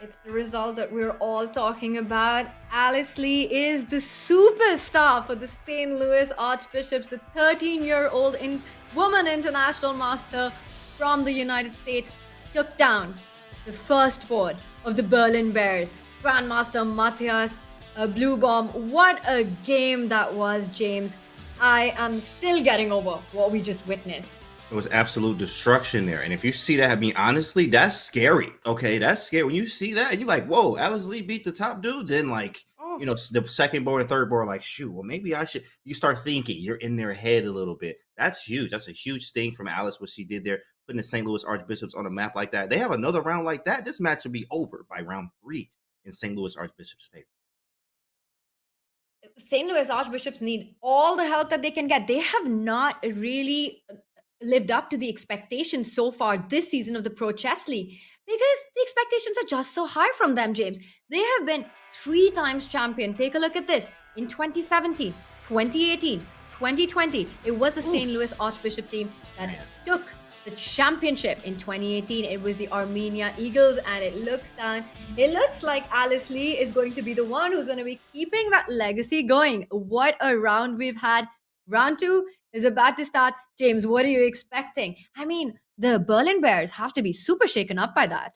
It's the result that we're all talking about. Alice Lee is the superstar for the St. Louis Archbishops, the 13-year-old woman international master from the United States, took down the first board of the Berlin Bears, Grandmaster Matthias Blue Bomb. What a game that was, James. I am still getting over what we just witnessed. It was absolute destruction there. And if you see that, I mean, honestly, that's scary. Okay, that's scary. When you see that, and you're like, whoa, Alice Lee beat the top dude. Then, like, you know, the second board and third board, like, shoot, well, maybe I should. You start thinking, you're in their head a little bit. That's huge. That's a huge thing from Alice, what she did there, putting the St. Louis Archbishops on a map like that. They have another round like that. This match will be over by round 3 in St. Louis Archbishops' favor. St. Louis Archbishops need all the help that they can get. They have not really lived up to the expectations so far this season of the Pro Chess League because the expectations are just so high from them, James. They have been 3 times champion. Take a look at this. In 2017, 2018, 2020, it was the St. Louis Archbishop team that took the championship. In 2018, it was the Armenia Eagles, and it looks like Alice Lee is going to be the one who's going to be keeping that legacy going. What a round we've had. Round 2 is about to start. James, what are you expecting? I mean, the Berlin Bears have to be super shaken up by that.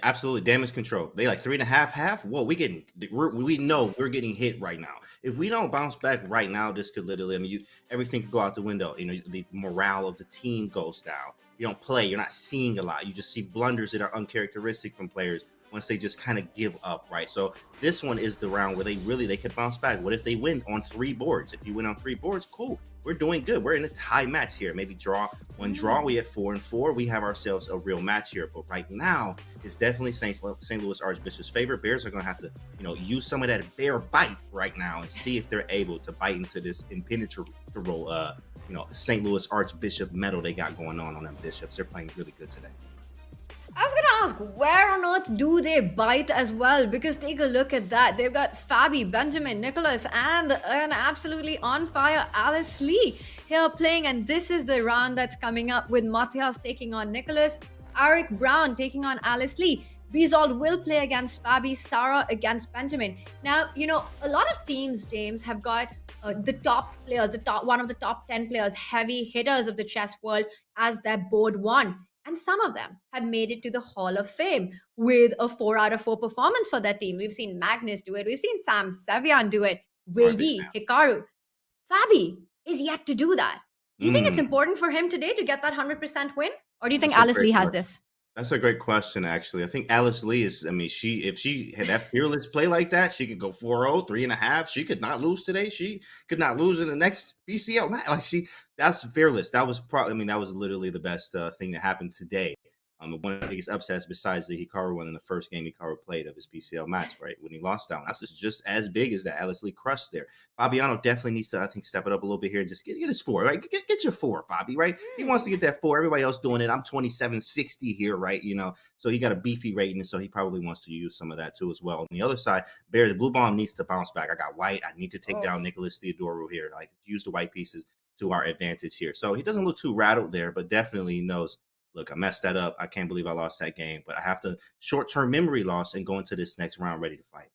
Absolutely, damage control. They like 3.5 half. Whoa, we know we're getting hit right now. If we don't bounce back right now, this could literally, I mean, everything could go out the window. You know, the morale of the team goes down. You don't play. You're not seeing a lot. You just see blunders that are uncharacteristic from players once they just kind of give up, right? So this one is the round where they could bounce back. What if they win on 3 boards? If you win on 3 boards, cool. We're doing good. We're in a tie match here. Maybe draw one draw. We have 4-4. We have ourselves a real match here. But right now, it's definitely St. Louis Archbishop's favor. Bears are going to have to, you know, use some of that bear bite right now and see if they're able to bite into this impenetrable, St. Louis Archbishop medal they got going on them bishops. They're playing really good today. I was going to ask, where on earth do they bite as well? Because take a look at that. They've got Fabi, Benjamin, Nicholas, and an absolutely on fire Alice Lee here playing. And this is the round that's coming up with Matthias taking on Nicholas, Eric Brown taking on Alice Lee. Bezold will play against Fabi, Sarah against Benjamin. Now, you know, a lot of teams, James, have got the top players, one of the top 10 players, heavy hitters of the chess world as their board 1. And some of them have made it to the Hall of Fame with a 4 out of 4 performance for their team. We've seen Magnus do it. We've seen Sam Sevian do it. Wei Yi, Hikaru. Fabi is yet to do that. Do you think it's important for him today to get that 100% win? Or do you think Alice Lee has this? That's a great question, actually. I think Alice Lee is, I mean, if she had that fearless play like that, she could go 4-0, 3.5. She could not lose today. She could not lose in the next PCL. That's fearless. That was that was literally the best thing that happened today. One of the biggest upsets besides the Hikaru one in the first game Hikaru played of his PCL match, right? When he lost down. That's just as big as that Alice Lee crushed there. Fabiano definitely needs to, I think, step it up a little bit here and just get his 4, right? Get your 4, Fabi, right? He wants to get that 4. Everybody else doing it. I'm 2760 here, right? You know, so he got a beefy rating, so he probably wants to use some of that too as well. On the other side, Bears, Blue Bomb needs to bounce back. I got white. I need to take down Nicholas Theodorou here. Like, use the white pieces to our advantage here. So he doesn't look too rattled there, but definitely knows, look, I messed that up. I can't believe I lost that game, but I have to short-term memory loss and go into this next round ready to fight.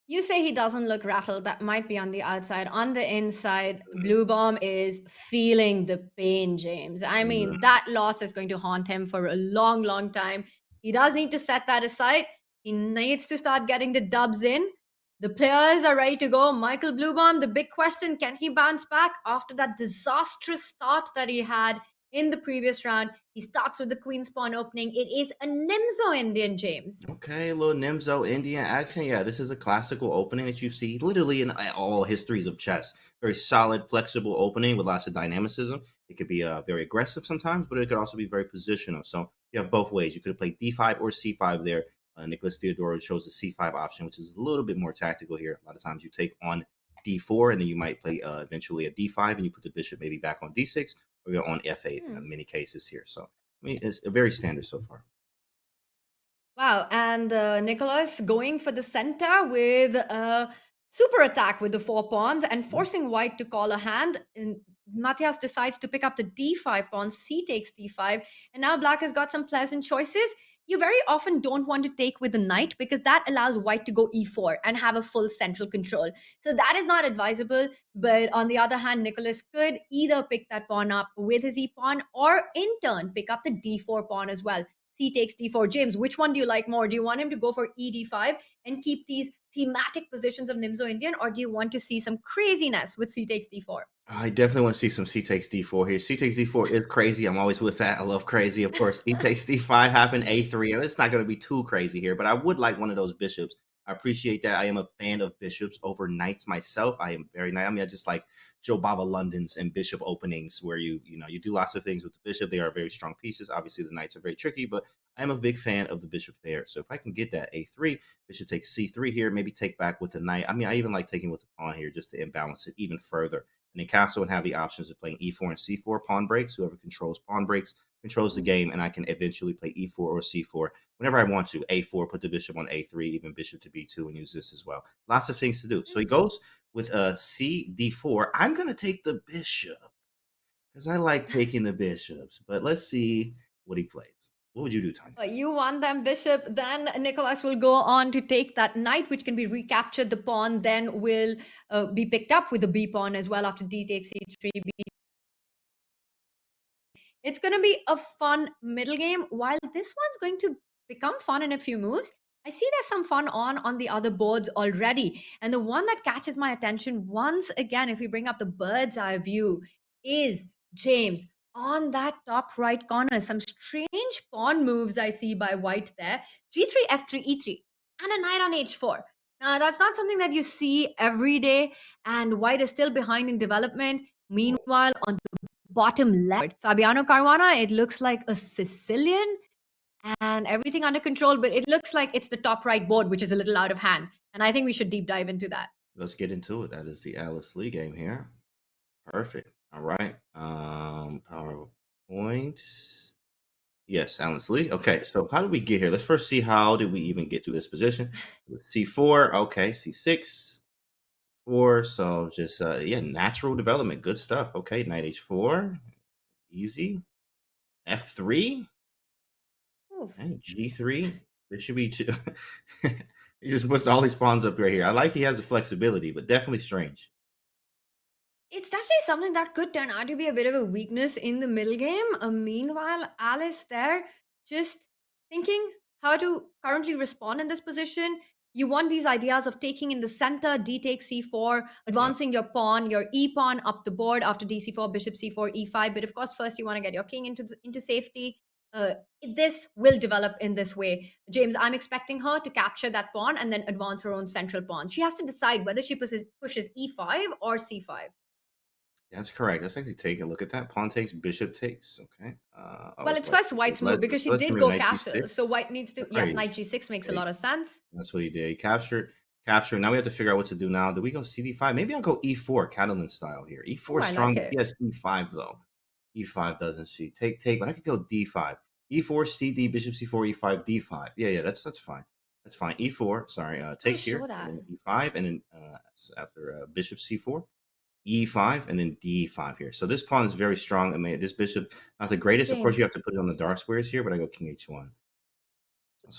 You say he doesn't look rattled. That might be on the outside. On the inside, Blue Bomb is feeling the pain, James. I mean, that loss is going to haunt him for a long, long time. He does need to set that aside. He needs to start getting the dubs in. The players are ready to go. Michael Blue Bomb, the big question, can he bounce back after that disastrous start that he had in the previous round? He starts with the Queen's Pawn opening. It is a Nimzo Indian, James. Okay, a little Nimzo Indian action. Yeah, this is a classical opening that you see literally in all histories of chess. Very solid, flexible opening with lots of dynamicism. It could be very aggressive sometimes, but it could also be very positional. So you have both ways. You could have played d5 or c5 there. Nicholas Theodorou chose the c5 option, which is a little bit more tactical here. A lot of times you take on d4, and then you might play eventually a d5, and you put the bishop maybe back on d6, or you're on f8 in many cases here. So, I mean, it's very standard so far. Wow. And Nicholas going for the center with a super attack with the 4 pawns and forcing white to call a hand. And Matthias decides to pick up the d5 pawn. C takes d5. And now black has got some pleasant choices. you very often don't want to take with the knight because that allows white to go e4 and have a full central control. So that is not advisable. But on the other hand, Nicholas could either pick that pawn up with his e pawn or in turn pick up the d4 pawn as well. C takes d4. James, which one do you like more? Do you want him to go for e d5 and keep these thematic positions of Nimzo Indian, or do you want to see some craziness with c takes d4? I definitely want to see some C takes D4 here. C takes D4 is crazy. I'm always with that. I love crazy, of course. E takes D5 happened, A3. And it's not going to be too crazy here, but I would like one of those bishops. I appreciate that. I am a fan of bishops over knights myself. I am very nice. I mean, I just like Joe Baba Londons and bishop openings where you do lots of things with the bishop. They are very strong pieces. Obviously, the knights are very tricky, but I am a big fan of the bishop there. So if I can get that A3, bishop takes C3 here, maybe take back with the knight. I mean, I even like taking with the pawn here just to imbalance it even further. And then Castle would have the options of playing e4 and c4 pawn breaks. Whoever controls pawn breaks controls the game, and I can eventually play e4 or c4 whenever I want to. A4, put the bishop on a3, even bishop to b2, and use this as well. Lots of things to do. So he goes with c d4. I'm going to take the bishop because I like taking the bishops. But let's see what he plays. What would you do, Tanya? You want them bishop, then Nicholas will go on to take that knight, which can be recaptured. The pawn then will be picked up with the b pawn as well after d takes c3. It's going to be a fun middle game. While this one's going to become fun in a few moves, I see there's some fun on the other boards already. And the one that catches my attention once again, if we bring up the bird's eye view, is James on that top right corner. Some strange pawn moves I see by white there. G3, F3, E3, and a knight on H4. Now, that's not something that you see every day, and white is still behind in development. Meanwhile, on the bottom left, Fabiano Caruana, it looks like a Sicilian and everything under control, but it looks like it's the top right board, which is a little out of hand. And I think we should deep dive into that. Let's get into it. That is the Alice Lee game here. Perfect. All right. PowerPoint. Yes, Alice Lee. Okay, so how did we get here? Let's first see how did we even get to this position. C4. Okay, C6. 4. So just natural development. Good stuff. Okay, knight H4. Easy. F3. Okay, G3. Bishop E2. He just puts all these pawns up right here. I like he has the flexibility, but definitely strange. It's definitely something that could turn out to be a bit of a weakness in the middle game. Meanwhile, Alice there just thinking how to currently respond in this position. You want these ideas of taking in the center, d takes c4, advancing your pawn, your e pawn up the board after dc4, bishop c4, e5. But of course, first you want to get your king into safety. This will develop in this way. James, I'm expecting her to capture that pawn and then advance her own central pawn. She has to decide whether she pushes e5 or c5. That's correct. Let's actually take a look at that. Pawn takes, bishop takes. Okay. Well, it's first white's move because she did go castle. So white needs to, yes, knight g6 makes a lot of sense. That's what he did. He captured. Now we have to figure out what to do now. Do we go cd5? Maybe I'll go e4, Catalan style here. E4 is strong. Yes, e5 though. E5 doesn't she? Take, but I could go d5. E4, cd, bishop c4, e5, d5. Yeah, that's fine. That's fine. E4, sorry, take here. And then e5, and then after bishop c4. E5 and then D5 here. So this pawn is very strong. I mean, this bishop, not the greatest. James. Of course, you have to put it on the dark squares here, but I go king H1.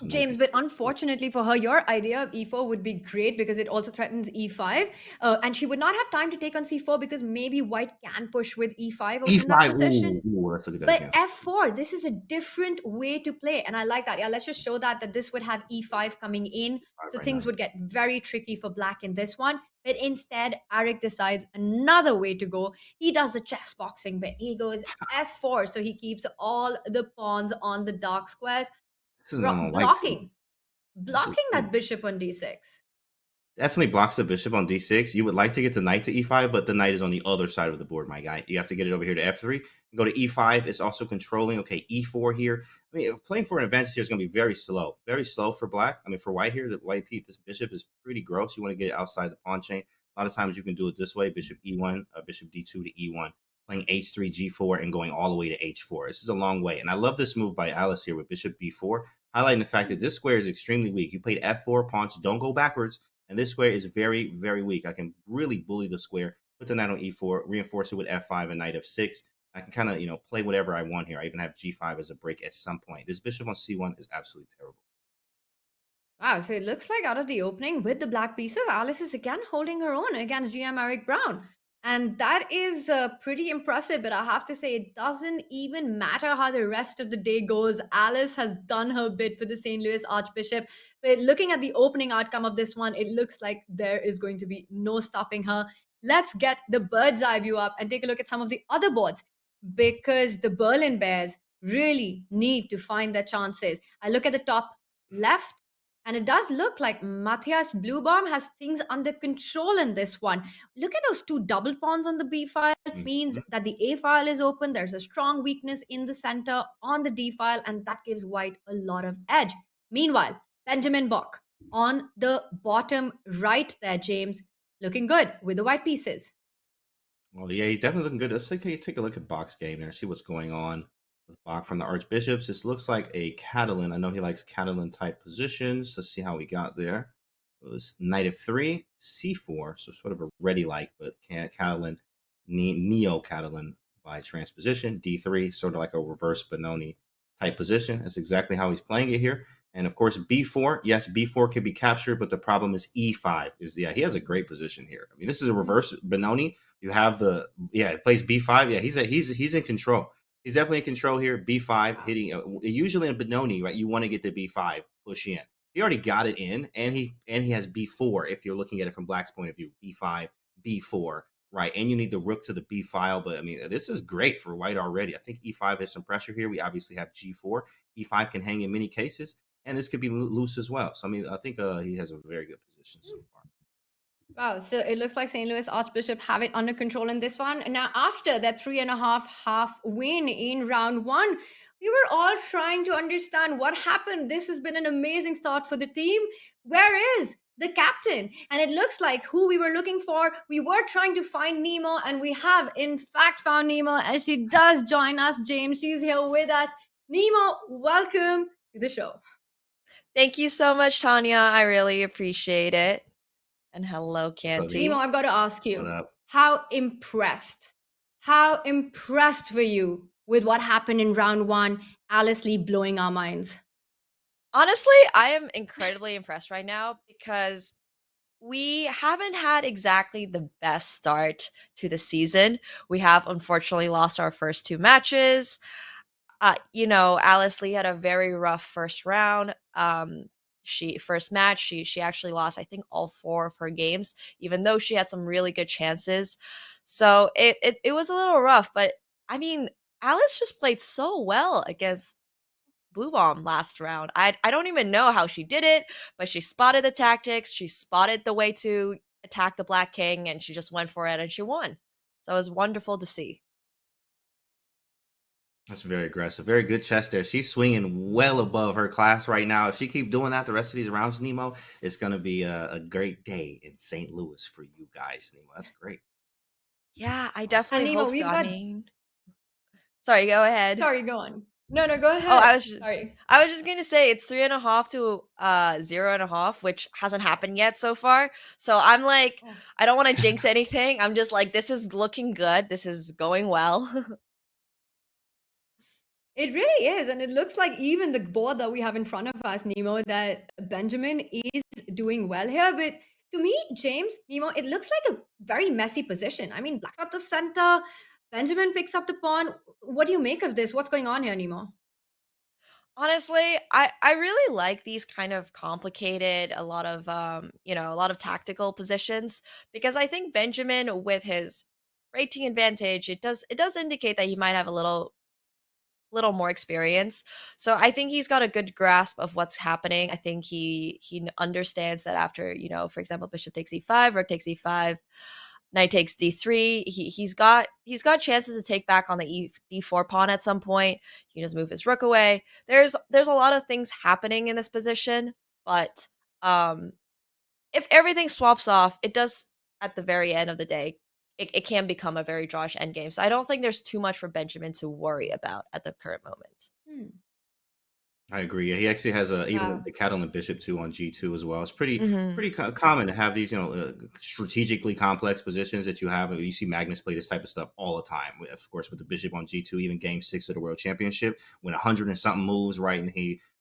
James, but unfortunately for her, your idea of e4 would be great because it also threatens e5. And she would not have time to take on c4 because maybe white can push with e5 in that position. Let's look at that but f4, this is a different way to play. And I like that. Yeah, let's just show that this would have e5 coming in. So things would get very tricky for black in this one. But instead, Arik decides another way to go. He does the chess boxing bit. He goes f4. So he keeps all the pawns on the dark squares. Blocking that bishop on d6. Definitely blocks the bishop on d6. You would like to get the knight to e5, but the knight is on the other side of the board, my guy. You have to get it over here to f3. Go to e5. It's also controlling. Okay, e4 here. I mean, playing for an advantage here is going to be very slow. Very slow for black. I mean, for white here, the white piece, this bishop is pretty gross. You want to get it outside the pawn chain. A lot of times you can do it this way. Bishop e1, bishop d2 to e1. Playing h3, g4, and going all the way to h4. This is a long way. And I love this move by Alice here with bishop b4, highlighting the fact that this square is extremely weak. You played f4, pawns don't go backwards, and this square is very, very weak. I can really bully the square, put the knight on e4, reinforce it with f5 and knight f6. I can kind of, play whatever I want here. I even have G5 as a break at some point. This bishop on C1 is absolutely terrible. Wow, so it looks like out of the opening with the black pieces, Alice is again holding her own against GM Eric Brown. And that is pretty impressive, but I have to say, it doesn't even matter how the rest of the day goes. Alice has done her bit for the St. Louis Archbishop. But looking at the opening outcome of this one, it looks like there is going to be no stopping her. Let's get the bird's eye view up and take a look at some of the other boards, because the Berlin Bears really need to find their chances. I look at the top left, and it does look like Matthias Bluebaum has things under control in this one. Look at those two double pawns on the B file. Means that the A file is open. There's a strong weakness in the center on the D file, and that gives white a lot of edge. Meanwhile, Benjamin Bock on the bottom right there, James, looking good with the white pieces. Well, yeah, he's definitely looking good. Let's take a look at Bach's game there, see what's going on with Bach from the Archbishops. This looks like a Catalan. I know he likes Catalan type positions. Let's see how we got there. It was knight of 3, c4, so sort of a ready-like, but Catalan, neo-Catalan by transposition. d3, sort of like a reverse Benoni type position. That's exactly how he's playing it here. And of course, b4. Yes, b4 can be captured, but the problem is e5. He has a great position here. I mean, this is a reverse Benoni. You have it plays b5. Yeah, he's in control. He's definitely in control here. b5 hitting. Usually in Benoni, right? You want to get the b5 push in. He already got it in, and he has b4. If you're looking at it from Black's point of view, b5, b4, right? And you need the rook to the b file. But I mean, this is great for White already. I think e5 has some pressure here. We obviously have g4. e5 can hang in many cases, and this could be loose as well. So I mean, I think he has a very good position so far. Wow, so it looks like St. Louis Archbishop have it under control in this one. Now, after that 3.5 half win in round one, we were all trying to understand what happened. This has been an amazing start for the team. Where is the captain? And it looks like who we were looking for. We were trying to find Nemo, and we have in fact found Nemo, and she does join us, James. She's here with us. Nemo, welcome to the show. Thank you so much, Tanya. I really appreciate it. And hello, Canty. Nemo, I've got to ask you, how impressed were you with what happened in round one? Alice Lee blowing our minds. Honestly, I am incredibly impressed right now because we haven't had exactly the best start to the season. We have unfortunately lost our first 2 matches. Alice Lee had a very rough first round. She actually lost, I think, all 4 of her games, even though she had some really good chances. So it was a little rough, but I mean, Alice just played so well against Bluebaum last round. I don't even know how she did it, but she spotted the tactics, she spotted the way to attack the Black King, and she just went for it and she won. So it was wonderful to see. That's very aggressive. Very good chess there. She's swinging well above her class right now. If she keep doing that the rest of these rounds, Nemo, it's going to be a great day in St. Louis for you guys, Nemo. That's great. Yeah, I definitely Nemo, hope so. Sorry, go ahead. Sorry, go on. No, go ahead. Oh, I was just going to say it's 3.5 to 0.5, which hasn't happened yet so far. So I'm like, I don't want to jinx anything. I'm just like, this is looking good. This is going well. It really is. And it looks like even the board that we have in front of us, Nemo, that Benjamin is doing well here. But to me, James, Nemo, it looks like a very messy position. I mean, Black's at the center. Benjamin picks up the pawn. What do you make of this? What's going on here, Nemo? Honestly, I really like these kind of complicated, a lot of tactical positions, because I think Benjamin, with his rating advantage, it does indicate that he might have a little more experience. So I think he's got a good grasp of what's happening. I think he understands that after, for example, bishop takes e5, rook takes e5, knight takes d3, he's got chances to take back on the d4 pawn at some point. He can just move his rook away. There's a lot of things happening in this position, but if everything swaps off, it does at the very end of the day, it can become a very drawish endgame. So I don't think there's too much for Benjamin to worry about at the current moment. I agree. Yeah, he actually has even Wow. the cattle and bishop too on G2 as well. It's pretty Hmm. common to have these, strategically complex positions that you have. You see Magnus play this type of stuff all the time. Of course, with the bishop on G2, even Game 6 of the World Championship, when 100 and something moves, right, and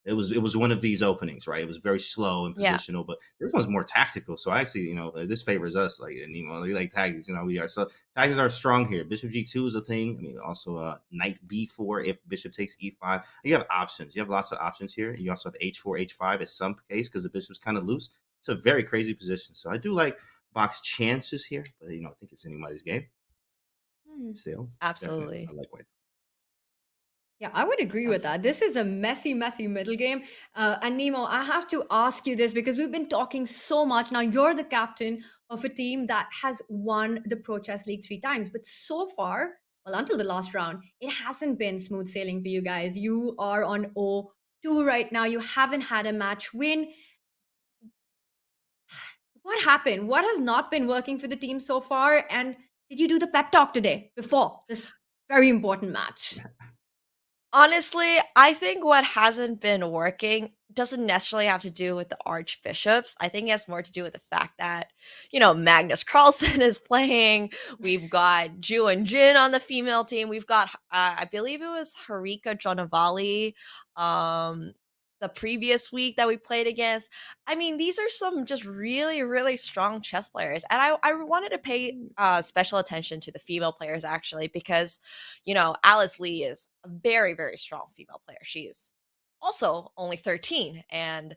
it was one of these openings, right? It was very slow and Yeah. positional, but this one's more tactical. So I actually, this favors us. Like, and, we like tactics. We are so tactics are strong here. Bishop G2 is a thing. I mean, also Knight B4 if bishop takes E5. You have options. You have lots of options here. You also have H4, H5 in some case because the bishop's kind of loose. It's a very crazy position. So I do like Bach's chances here, but I think it's anybody's game. Still, definitely, Absolutely. I like white. Yeah, I would agree with that. This is a messy, messy middle game. And Nemo, I have to ask you this because we've been talking so much. Now, you're the captain of a team that has won the Pro Chess League 3 times. But so far, well, until the last round, it hasn't been smooth sailing for you guys. You are on 0-2 right now. You haven't had a match win. What happened? What has not been working for the team so far? And did you do the pep talk today before this very important match? Honestly, I think what hasn't been working doesn't necessarily have to do with the archbishops. I think it has more to do with the fact that, Magnus Carlsen is playing. We've got Ju and Jin on the female team. We've got, I believe it was Harika Jonavali, the previous week that we played against. I mean, these are some just really, really strong chess players. And I wanted to pay special attention to the female players actually, because, Alice Lee is a very, very strong female player. She is also only 13. And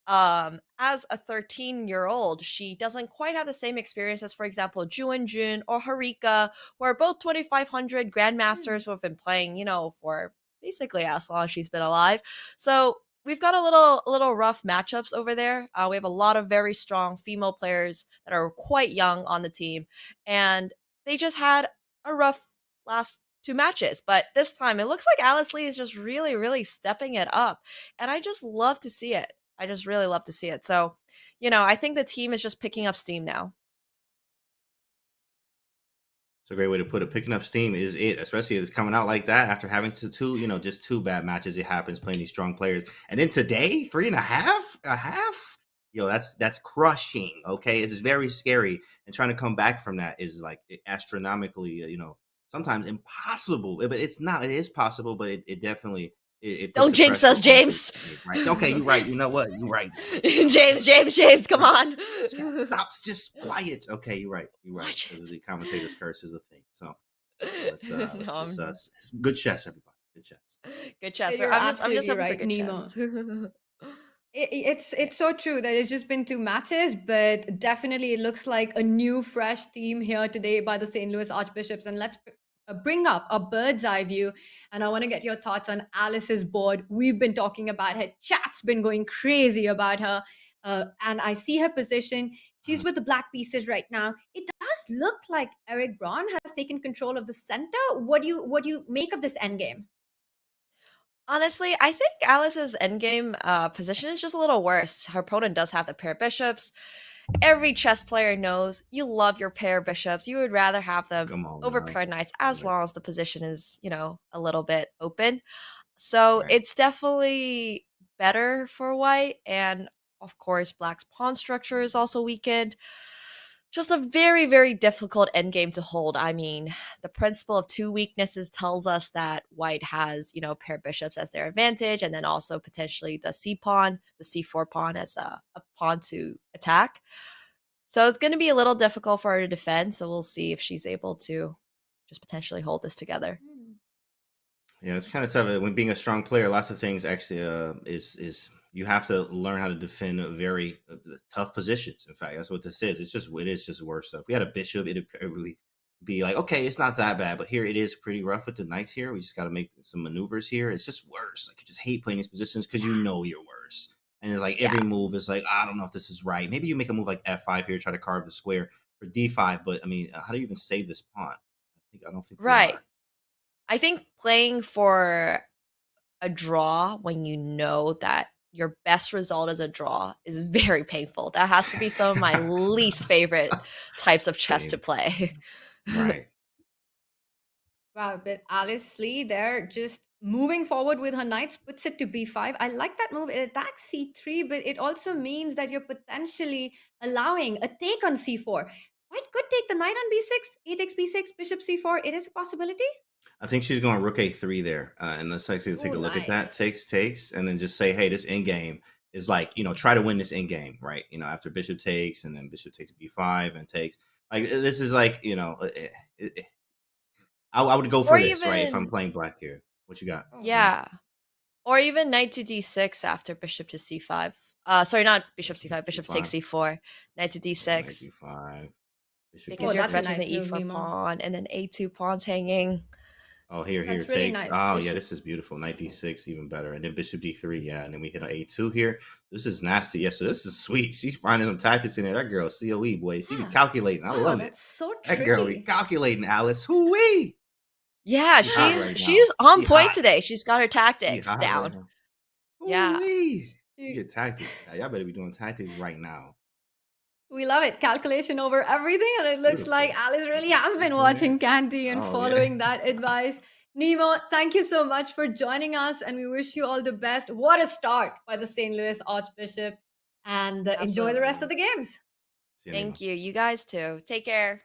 as a 13-year-old, she doesn't quite have the same experience as, for example, Ju and Jun or Harika, who are both 2,500 grandmasters who have been playing, for basically as long as she's been alive. So we've got a little rough matchups over there. We have a lot of very strong female players that are quite young on the team, and they just had a rough last 2 matches. But this time, it looks like Alice Lee is just really, really stepping it up, and I just love to see it. I just really love to see it. So, I think the team is just picking up steam now. It's a great way to put it. Picking up steam is it, especially if it's coming out like that after having just 2 bad matches. It happens playing these strong players, and then today 3.5, a half. That's crushing. Okay, it's very scary, and trying to come back from that is like astronomically, sometimes impossible. But it's not. It is possible, but it definitely it puts Don't the jinx pressure us, on you. James. Right? Okay, you're right. You know what? You're right. James, come on. Stop. Just quiet. Okay, you're right. You're right. Watch Because it. the commentator's curse is a thing. So No, good chess, everybody. Good chess. good chess. You're I'm just absolutely hoping for right, good Nemo. chess. It's so true that it's just been 2 matches, but definitely it looks like a new, fresh team here today by the St. Louis Archbishops. And let's bring up a bird's eye view. And I want to get your thoughts on Alice's board. We've been talking about her. Chat's been going crazy about her. And I see her position. She's with the black pieces right now. It does look like Eric Braun has taken control of the center. What do you make of this endgame? Honestly, I think Alice's endgame position is just a little worse. Her opponent does have the pair of bishops. Every chess player knows you love your pair of bishops. You would rather have them Come on over now. pair knights as long as the position is, a little bit open. So Right. it's definitely better for white. And of course, black's pawn structure is also weakened. Just a very, very difficult endgame to hold. I mean, the principle of 2 weaknesses tells us that white has, pair bishops as their advantage, and then also potentially the C pawn, the C4 pawn as a pawn to attack. So it's going to be a little difficult for her to defend. So we'll see if she's able to just potentially hold this together. Yeah, it's kind of tough when being a strong player. Lots of things actually is you have to learn how to defend very tough positions. In fact, that's what this is. It is just worse stuff. If we had a bishop, it'd really be like, okay, it's not that bad, but here it is pretty rough with the knights. Here we just got to make some maneuvers here. It's just worse. Like, you just hate playing these positions because you know you're worse, and it's like every Yeah. move is like, I don't know if this is right. Maybe you make a move like F5 here, try to carve the square for D5, but I mean, how do you even save this pawn? I don't think we Right. are. I think playing for a draw when you know that your best result is a draw is very painful. That has to be some of my least favorite types of chess to Same. play. Right. Wow, but Alice Lee there just moving forward with her knights puts it to b5. I like that move. It attacks c3, but it also means that you're potentially allowing a take on c4. White could take the knight on b6, a takes b6, bishop c4. It is a possibility. I think she's going rook a3 there, and let's actually take Oh, a look at that. nice. Takes, and then just say, hey, this end game is like, try to win this end game, right? After bishop takes, and then bishop takes b5 and takes. Like this is like, I would go for Or this, right? If I'm even, playing black here. What you got? Oh, yeah. Or even knight to d6 after bishop to c5. Sorry, not bishop c5. Bishop takes d5. c4. Knight to Knight d6. d5. Bishop Because Oh, you're that's a d6. threatening nice the move, e4 Nemo. pawn and then a2 pawns hanging. Oh, here That's really takes. nice. Oh, yeah, Bishop. this is beautiful. Knight d6, even better. And then bishop d3, yeah. And then we hit an a2 here. This is nasty. Yeah, so this is sweet. She's finding some tactics in there. That girl, COE, boy. She be Yeah. calculating. I Wow, love it. that's so That girl be tricky. calculating, Alice. Hoo-wee! Yeah, She hot she's right now. she's on She point hot. today. She's got her She tactics hot right down. now. Yeah. Hoo-wee! You You- get tactics. Y'all better be doing tactics right now. We love it. Calculation over everything. And it looks like Beautiful. Alice really has been watching Candy and Oh, yeah. following that advice. Nemo, thank you so much for joining us. And we wish you all the best. What a start by the St. Louis Archbishop. And enjoy the rest of the games. See ya, Thank Nemo. you. You guys too. Take care.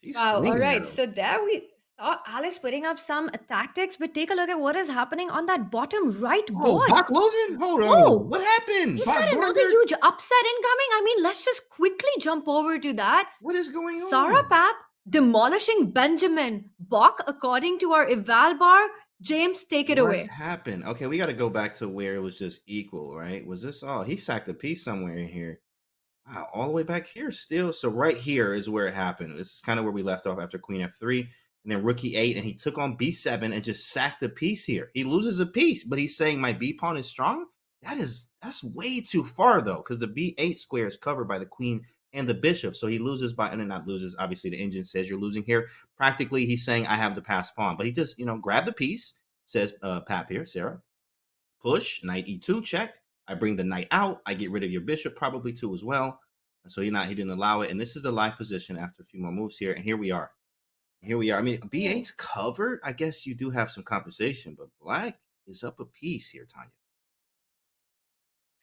She's Wow. All swinging at right. him. So there we saw Alice putting up some tactics, but take a look at what is happening on that bottom right Oh, board. Bach Logan? Hold Oh, on. What happened? Is Bach that another blundered? huge upset incoming? I mean, let's just quickly jump over to that. What is going on? Sarah Pap demolishing Benjamin. Bach, according to our eval bar. James, take it What away. happened? Okay, we got to go back to where it was just equal, right? Was this all? He sacked a piece somewhere in here. Wow, all the way back here still. So right here is where it happened. This is kind of where we left off after Queen F3. And then Rook E8, and he took on B7 and just sacked a piece here. He loses a piece, but he's saying my B pawn is strong. That's way too far though, because the B8 square is covered by the queen and the bishop. So he loses by, and then not loses. Obviously, the engine says you're losing here. Practically, he's saying I have the passed pawn, but he just grabbed the piece. Says Pap here, Sarah. Push knight E2 check. I bring the knight out. I get rid of your bishop probably too as well. And so he didn't allow it. And this is the live position after a few more moves here. And here we are. I mean, B8's covered. I guess you do have some compensation, but black is up a piece here, Tanya.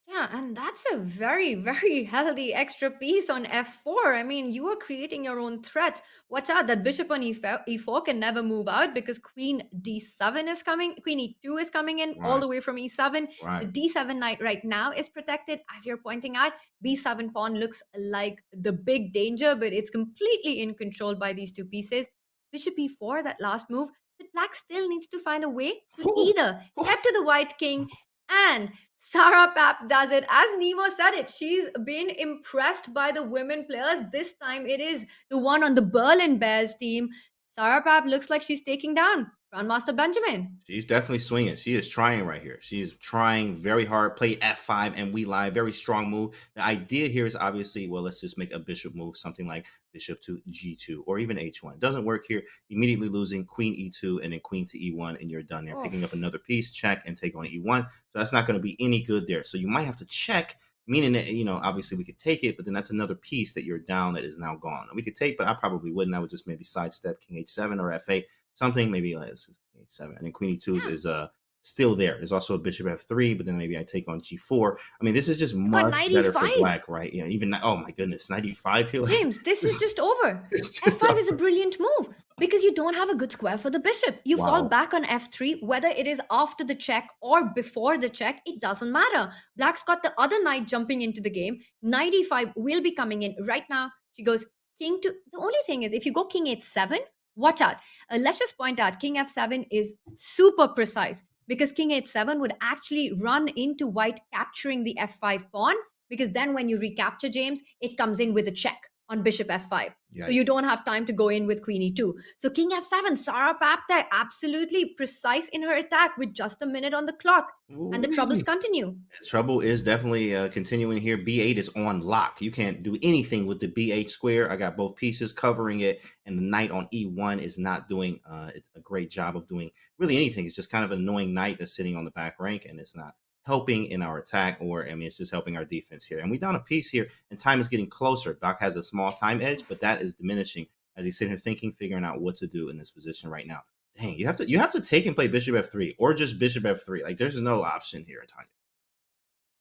Yeah, and that's a very, very healthy extra piece on f4. I mean, you are creating your own threats. Watch out, that bishop on e4 can never move out because queen d7 is coming, queen e2 is coming in all the way from e7. Right. The d7 knight right now is protected, as you're pointing out. b7 pawn looks like the big danger, but it's completely in control by these two pieces. Bishop e4, that last move, but black still needs to find a way to either get to the white king, and Sarah Pap does it. As Nemo said it, she's been impressed by the women players. This time it is the one on the Berlin Bears team. Sarah Pap looks like she's taking down Grandmaster Benjamin. She's definitely swinging. She is trying right here. She is trying very hard. Play f5 and we lie. Very strong move. The idea here is obviously, well, let's just make a bishop move, something like bishop to g2 or even h1. It doesn't work here. Immediately losing queen e2 and then queen to e1, and you're done there. Picking up another piece, check, and take on e1. So that's not going to be any good there. So you might have to check, meaning that, obviously we could take it, but then that's another piece that you're down that is now gone. We could take, but I probably wouldn't. I would just maybe sidestep king h7 or f8. Something maybe like h7, and then queen e2 is still there. There's also a bishop f3, but then maybe I take on g4. I mean, this is just much better for black, right? Even oh my goodness, 95 here. James, this is just over. F5 is a brilliant move because you don't have a good square for the bishop. You fall back on f3, whether it is after the check or before the check, it doesn't matter. Black's got the other knight jumping into the game. Knight e5 will be coming in right now. She goes king to. The only thing is, if you go king h7. Watch out. Let's just point out king f7 is super precise because king h7 would actually run into white capturing the f5 pawn, because then when you recapture, James, it comes in with a check on bishop f5. Yeah. So you don't have time to go in with queen e2. So king f7, Sarah Pap there, absolutely precise in her attack with just a minute on the clock. And the troubles continue. Trouble is definitely continuing here. B8 is on lock. You can't do anything with the B8 square. I got both pieces covering it, and the knight on E1 is not doing it's a great job of doing really anything. It's just kind of an annoying knight that's sitting on the back rank, and it's not helping in our attack, or I mean, it's just helping our defense here. And we down a piece here, and time is getting closer. Doc has a small time edge, but that is diminishing as he's sitting here thinking, figuring out what to do in this position right now. Dang, you have to take and play bishop f3 or just bishop f3. Like there's no option here, Tanya.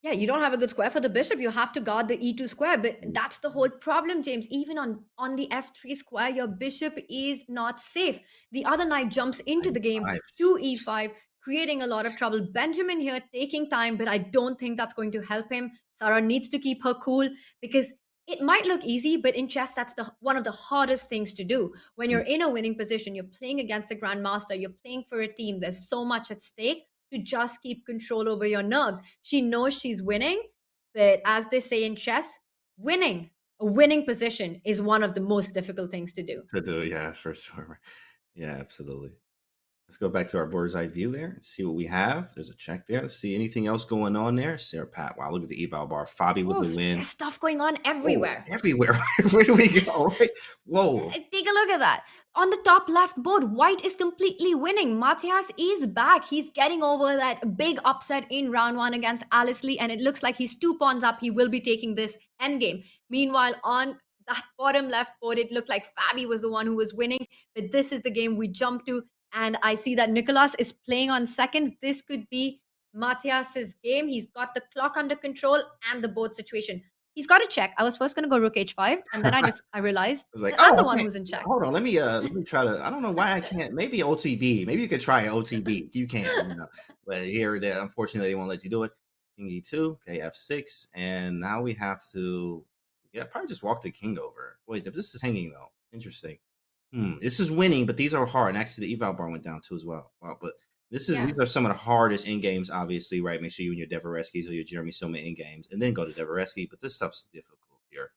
Yeah, you don't have a good square for the bishop. You have to guard the e2 square. But that's the whole problem, James. Even on the f3 square, your bishop is not safe. The other knight jumps into the game to e5, creating a lot of trouble. Benjamin here taking time, but I don't think that's going to help him. Sarah needs to keep her cool because it might look easy, but in chess, that's one of the hardest things to do. When you're in a winning position, you're playing against a grandmaster, you're playing for a team, there's so much at stake to just keep control over your nerves. She knows she's winning, but as they say in chess, a winning position is one of the most difficult things to do. Yeah, for sure. Yeah, absolutely. Let's go back to our bird's eye view there and see what we have. There's a check there. Let's see anything else going on there. Sarah Pat. Wow, look at the eval bar. Fabi with the win. There's stuff going on everywhere. Oh, everywhere. Where do we go? Right? Whoa. Take a look at that. On the top left board, white is completely winning. Matthias is back. He's getting over that big upset in round 1 against Alice Lee, and it looks like he's 2 pawns up. He will be taking this endgame. Meanwhile, on that bottom left board, it looked like Fabi was the one who was winning, but this is the game we jump to. And I see that Nicolas is playing on seconds. This could be Matthias's game. He's got the clock under control and the board situation. He's got to check. I was first going to go rook h5, and then I realized that I'm the one who's in check. Hold on, let me try to. I don't know why I can't. Maybe OTB. Maybe you could try OTB. You can, but here, unfortunately, they won't let you do it. King e2, okay, f6, and now we have to. Yeah, probably just walk the king over. Wait, this is hanging though. Interesting. This is winning, but these are hard. And actually, the eval bar went down too as well. Wow, but these are some of the hardest in games, obviously, right? Make sure you and your Devoreskis or your Jeremy Silma in games, and then go to Devoreski. But this stuff's difficult here.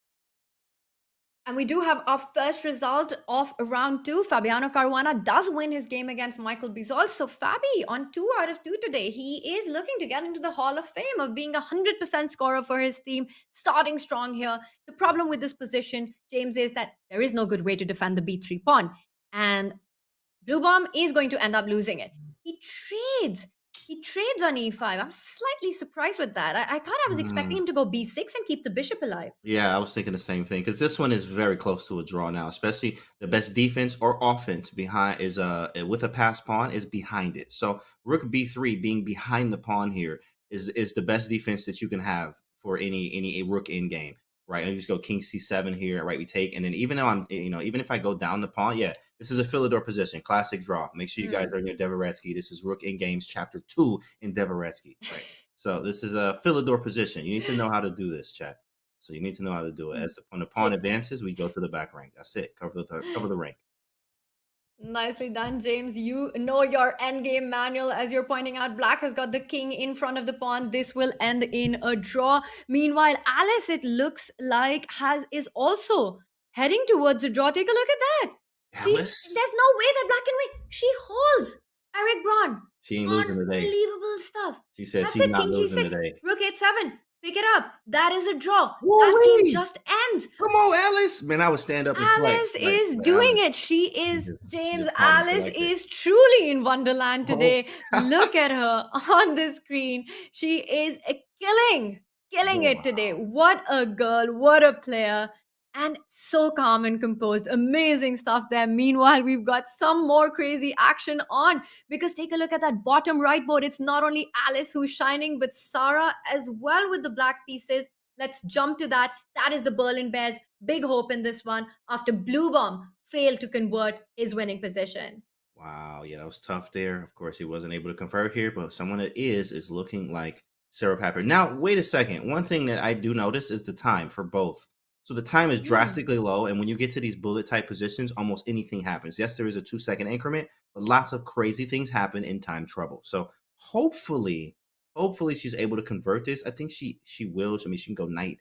And we do have our first result of round 2. Fabiano Caruana does win his game against Michael Bizol. So Fabi on 2 out of 2 today. He is looking to get into the Hall of Fame of being 100% scorer for his team, starting strong here. The problem with this position, James, is that there is no good way to defend the b3 pawn. And Blue Bomb is going to end up losing it. He trades on e5. I'm slightly surprised with that. I thought I was expecting him to go b6 and keep the bishop alive. Yeah, I was thinking the same thing because this one is very close to a draw now. Especially the best defense or offense behind is with a passed pawn is behind it. So rook b3 being behind the pawn here is the best defense that you can have for any rook in game. Right, I just go king c7 here. Right, we take, and then even though I'm, even if I go down the pawn, yeah, this is a Philidor position, classic draw. Make sure you guys are in your Devoretsky. This is Rook in Games Chapter 2 in Devoretsky. Right, so this is a Philidor position. You need to know how to do this, chat. So you need to know how to do it. When the pawn advances, we go to the back rank. That's it. Cover the rank. Nicely done, James. You know your endgame manual. As you're pointing out, Black has got the king in front of the pawn. This will end in a draw. Meanwhile, Alice, it looks like, is also heading towards a draw. Take a look at that. Alice? There's no way that Black can win. She holds Eric Braun. She ain't losing today. Unbelievable stuff. She said That's she's it, not king losing g6, today. rook h7. Pick it up. That is a draw. Whoa, that game just ends. Come on, Alice. Man, I would stand up and play. Alice is doing it. She is, James. Alice like is truly in Wonderland today. Look at her on the screen. She is killing it today. What a girl. What a player. And so calm and composed. Amazing stuff there. Meanwhile, we've got some more crazy action on, because take a look at that bottom right board. It's not only Alice who's shining, but Sarah as well with the black pieces. Let's jump to that. That is the Berlin Bears. Big hope in this one after Blue Bomb failed to convert his winning position. Wow. Yeah, that was tough there. Of course, he wasn't able to convert here, but someone that is looking like Sarah Papper. Now, wait a second. One thing that I do notice is the time for both. So the time is drastically low, and when you get to these bullet type positions, almost anything happens. Yes, there is a 2-second increment, but lots of crazy things happen in time trouble. So hopefully she's able to convert this. I think she will. I mean, she can go knight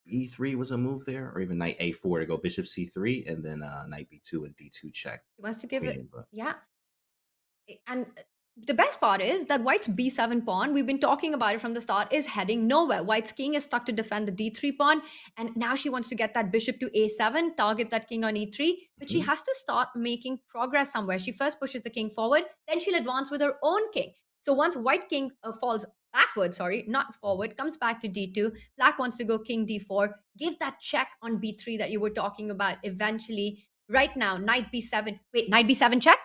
e3 was a move there, or even knight a4 to go bishop c3, and then knight b2 and d2 check. He wants to give it, yeah. And the best part is that White's b7 pawn, we've been talking about it from the start, is heading nowhere. White's king is stuck to defend the d3 pawn, and now she wants to get that bishop to a7, target that king on e3, but she has to start making progress somewhere. She first pushes the king forward, then she'll advance with her own king. So once White king falls backwards, not forward, comes back to d2, Black wants to go king d4, give that check on b3 that you were talking about eventually, right now. Knight b7. Wait, knight b7 check?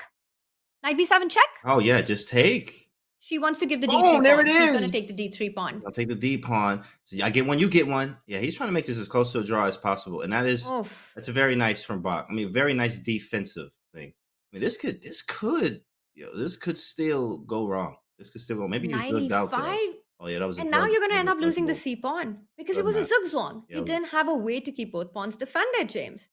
Knight b7 check? Oh yeah, just take. She wants to give the Boom, d3 there pawn. it She's going to is. take the d3 pawn. I'll take the D pawn. So I get one, you get one. Yeah, he's trying to make this as close to a draw as possible, and that's a very nice from Bach. I mean, very nice defensive thing. I mean, this could still go wrong. This could still go. Maybe you Knight dug out there. e5. Oh yeah, that was. And now you're going to end up losing the c pawn because it was a zugzwang. Yeah, You didn't have a way to keep both pawns defended, James.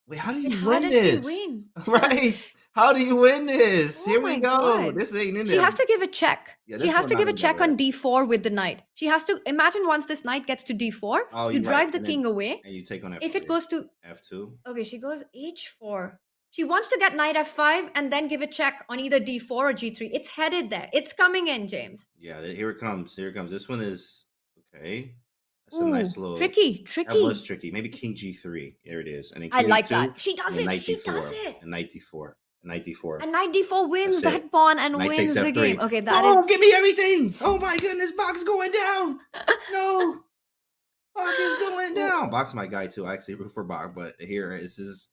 Wait, how do Then you how win did this? she win? Right? How do you win this? Here we my go. God. This ain't in She there. has to give a check. Yeah, She this has one to not give a in check there. on d4 with the knight. She has to imagine once this knight gets to d4, Oh, you you're drive right. the And king then- away. And you take on F3. If it goes to F2. okay, she goes h4. She wants to get knight f5 and then give a check on either d4 or g3. It's headed there. It's coming in, James. Yeah, here it comes. Here it comes. This one is okay. That's Ooh, a nice little tricky. That was tricky. Maybe King G3. There it is. And then I King like E2, that. She does and then it. Knight She D4, does it. And Knight D4. And Knight D4. And knight d4 wins That's it. that pawn and Knight wins takes the F3. game. Okay, that Oh, is give me everything! Oh my goodness, Bach's going down. No, Bach is going down. Bach's my guy too. I actually root for Bach, but here this is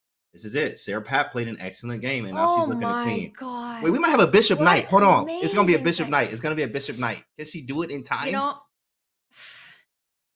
it. Sarah Pat played an excellent game, and now she's looking at queen. God. Wait, we might have a bishop What knight. Hold on, it's gonna be a amazing bishop play. knight. It's gonna be a bishop knight. Can she do it in time? You know,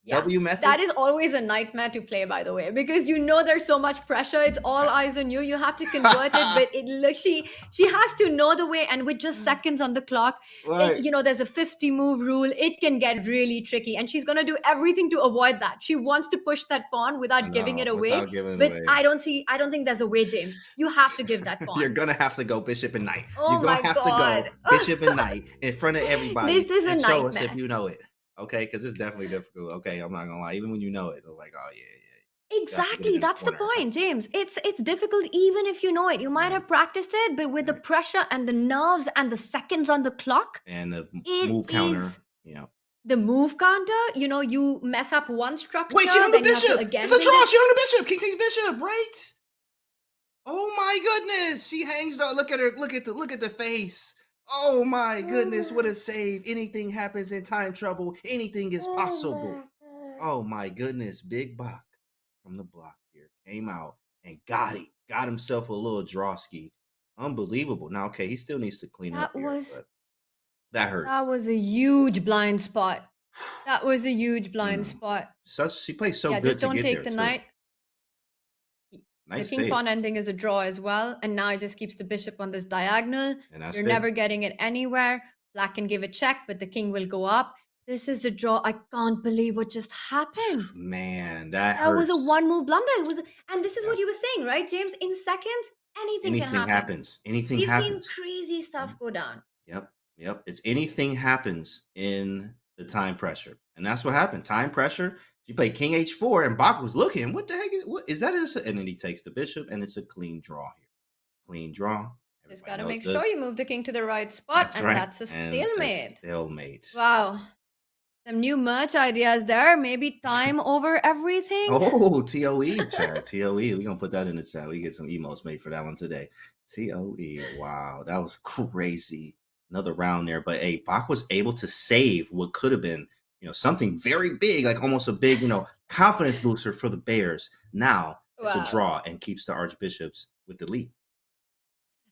yeah, W method. that is always a nightmare to play, by the way, because you know there's so much pressure. It's all eyes on you. You have to convert it, but it looks she has to know the way, and with just seconds on the clock, Right. you know, there's a 50 move rule. It can get really tricky, and she's gonna do everything to avoid that. She wants to push that pawn without giving it away, without giving it but away. I don't think there's a way, James. You have to give that pawn. You're gonna have to go bishop and knight. Oh You're gonna my have God. to go bishop and knight in front of everybody. This is a and show us nightmare. if you know it. Okay, because it's definitely difficult. Okay, I'm not gonna lie. Even when you know it, it's like, oh yeah. Exactly, that's the point, James. It's difficult even if you know it. You might have practiced it, but with the pressure and the nerves and the seconds on the clock, And the it move counter. is Yeah. the move counter. You know, you mess up one structure, Wait, she on the then you have to bishop. again It's a bring draw. it- She on the bishop. King takes bishop, right? Oh my goodness. She hangs though. Look at her. Look at the face. Oh my goodness. What a save. Anything happens in time trouble. Anything is possible. Oh my goodness. Big Bach from the block here came out and got it. Got himself a little drawski. Unbelievable. Now, okay, he still needs to clean That up here, was- but that hurt. That was a huge blind spot. That was a huge blind spot. She plays so Yeah, good just don't to get take there, the too. knight. Nice The king save. pawn ending is a draw as well, and now it just keeps the bishop on this diagonal. And that's You're it. never getting it anywhere. Black can give a check, but the king will go up. This is a draw. I can't believe what just happened. Man, that That was a hurts. one-move blunder. It was, and this is what you were saying, right, James? In seconds, anything can happen. happens. Anything We've happens. seen crazy stuff go down. Yep. It's anything happens in the time pressure. And that's what happened. Time pressure. She played King H4 and Bach was looking. What the heck is that? And then he takes the bishop and it's a clean draw here. Clean draw. Just Everybody got to knows make this. sure you move the king to the right spot, That's and right. that's a And stalemate. Stalemate. Wow. Some new merch ideas there. Maybe time over everything. Oh, TOE chat. TOE. We're gonna put that in the chat. We get some emotes made for that one today. TOE. Wow, that was crazy. Another round there. But hey, Bach was able to save what could have been, something very big, like almost a big, confidence booster for the Bears. Now it's Wow. a draw and keeps the Archbishops with the lead.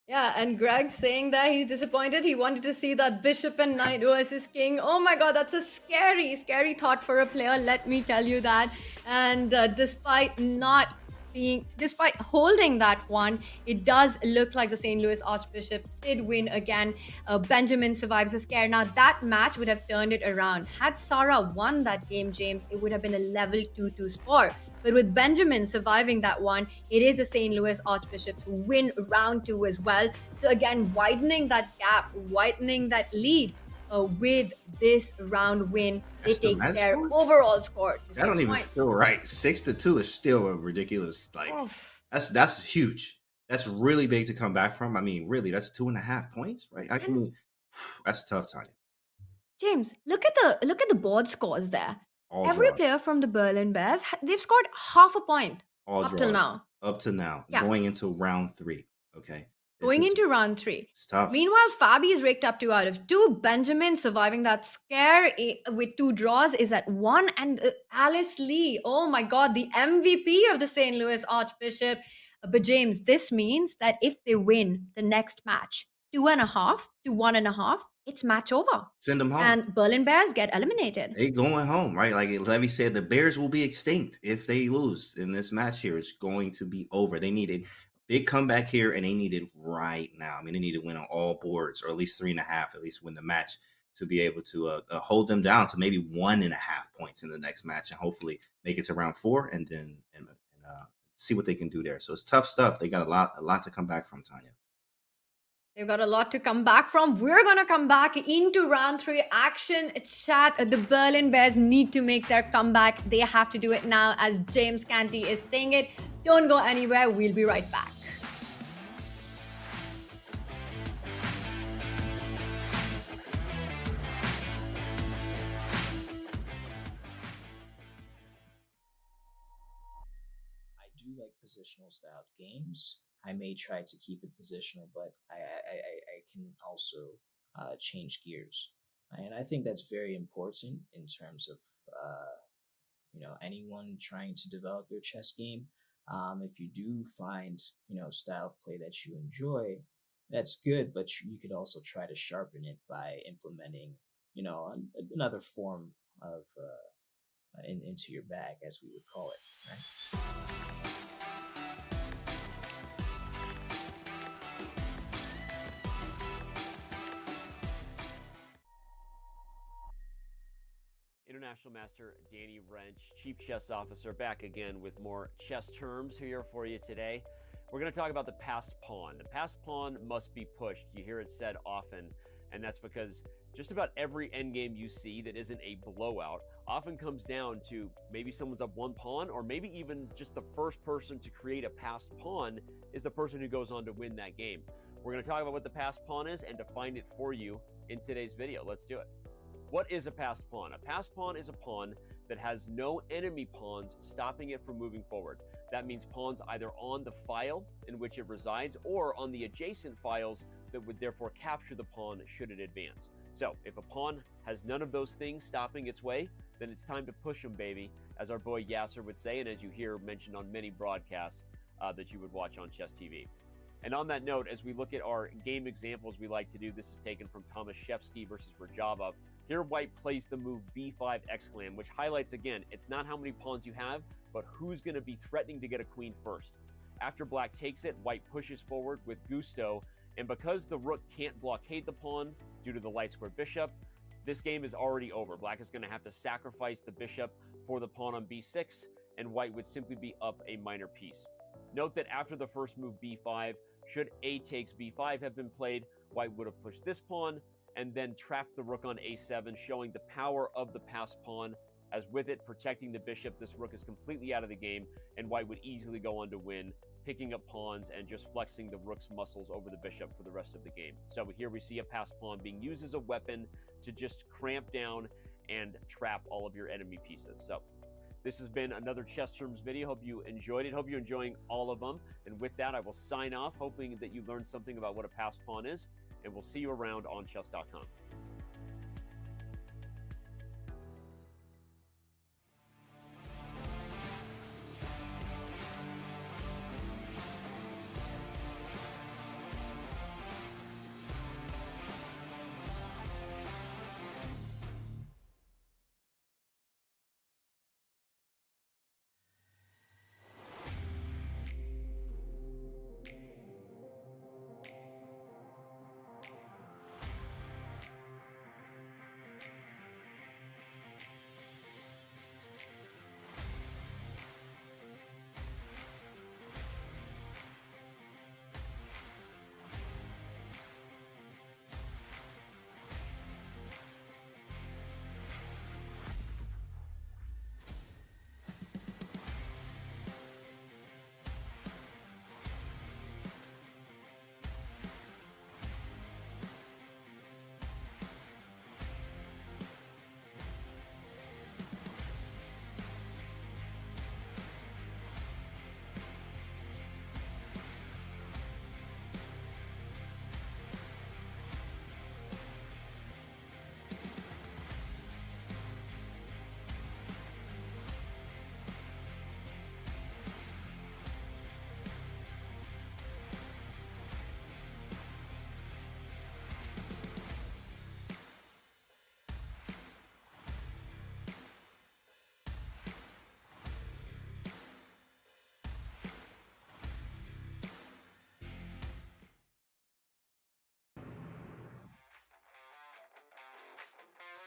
Yeah, and Greg saying that he's disappointed. He wanted to see that bishop and knight versus king. Oh my god, that's a scary, scary thought for a player. Let me tell you that. And despite holding that one, it does look like the St. Louis Archbishop did win again. Benjamin survives the scare. Now that match would have turned it around. Had Sarah won that game, James, it would have been a level 2-2 score. But with Benjamin surviving that one, it is the St. Louis Archbishops who win round 2 as well. So again, widening that gap, widening that lead with this round win. They take their overall score to 6 That don't even points. feel right. 6-2 is still a ridiculous. That's huge. That's really big to come back from. I mean, really, that's 2.5 points, right? I mean, that's a tough time. James, look at the board scores there. All Every draw. player from the Berlin Bears, they've scored half a point All up draw. till now. Up to now. Yeah. Going into round 3. Okay. This Going is- into round 3. It's tough. Meanwhile, Fabi is raked up 2 out of 2. Benjamin surviving that scare with 2 draws is at 1. And Alice Lee, oh my god, the MVP of the St. Louis Archbishop, But James, this means that if they win the next match, 2.5 to 1.5, it's match over. Send them home. And Berlin Bears get eliminated. They going home, right? Like Levy said, the Bears will be extinct if they lose in this match here. It's going to be over. They need a big comeback here, and they need it right now. I mean, they need to win on all boards, or at least 3.5, at least win the match to be able to hold them down to maybe 1.5 points in the next match, and hopefully make it to round 4, and then see what they can do there. So it's tough stuff. They got a lot to come back from, Tanya. They've got a lot to come back from. We're going to come back into round 3 action. Chat, the Berlin Bears need to make their comeback. They have to do it now, as James Canty is saying it. Don't go anywhere. We'll be right back. I do like positional styled games. I may try to keep it positional, but I can also change gears. And I think that's very important in terms of, anyone trying to develop their chess game. If you do find, style of play that you enjoy, that's good, but you could also try to sharpen it by implementing, another form of, into your bag, as we would call it, right? International Master Danny Wrench, Chief Chess Officer, back again with more chess terms here for you today. We're going to talk about the passed pawn. The passed pawn must be pushed. You hear it said often, and that's because just about every endgame you see that isn't a blowout often comes down to maybe someone's up 1 pawn, or maybe even just the first person to create a passed pawn is the person who goes on to win that game. We're going to talk about what the passed pawn is and define it for you in today's video. Let's do it. What is a passed pawn? A passed pawn is a pawn that has no enemy pawns stopping it from moving forward. That means pawns either on the file in which it resides or on the adjacent files that would therefore capture the pawn should it advance. So if a pawn has none of those things stopping its way, then it's time to push them, baby, as our boy Yasser would say, and as you hear mentioned on many broadcasts that you would watch on Chess TV. And on that note, as we look at our game examples we like to do, this is taken from Tomaszewski versus Rajava. Here, White plays the move b5 exclam, which highlights, again, it's not how many pawns you have, but who's going to be threatening to get a queen first. After Black takes it, White pushes forward with gusto, and because the rook can't blockade the pawn due to the light square bishop, this game is already over. Black is going to have to sacrifice the bishop for the pawn on b6, and White would simply be up a minor piece. Note that after the first move b5, should a takes b5 have been played, White would have pushed this pawn, and then trapped the rook on a7, showing the power of the passed pawn, as with it protecting the bishop, this rook is completely out of the game, and White would easily go on to win, picking up pawns and just flexing the rook's muscles over the bishop for the rest of the game. So here we see a passed pawn being used as a weapon to just cramp down and trap all of your enemy pieces. So this has been another Chess Terms video. Hope you enjoyed it. Hope you're enjoying all of them. And with that, I will sign off, hoping that you learned something about what a passed pawn is, and we'll see you around on Chess.com.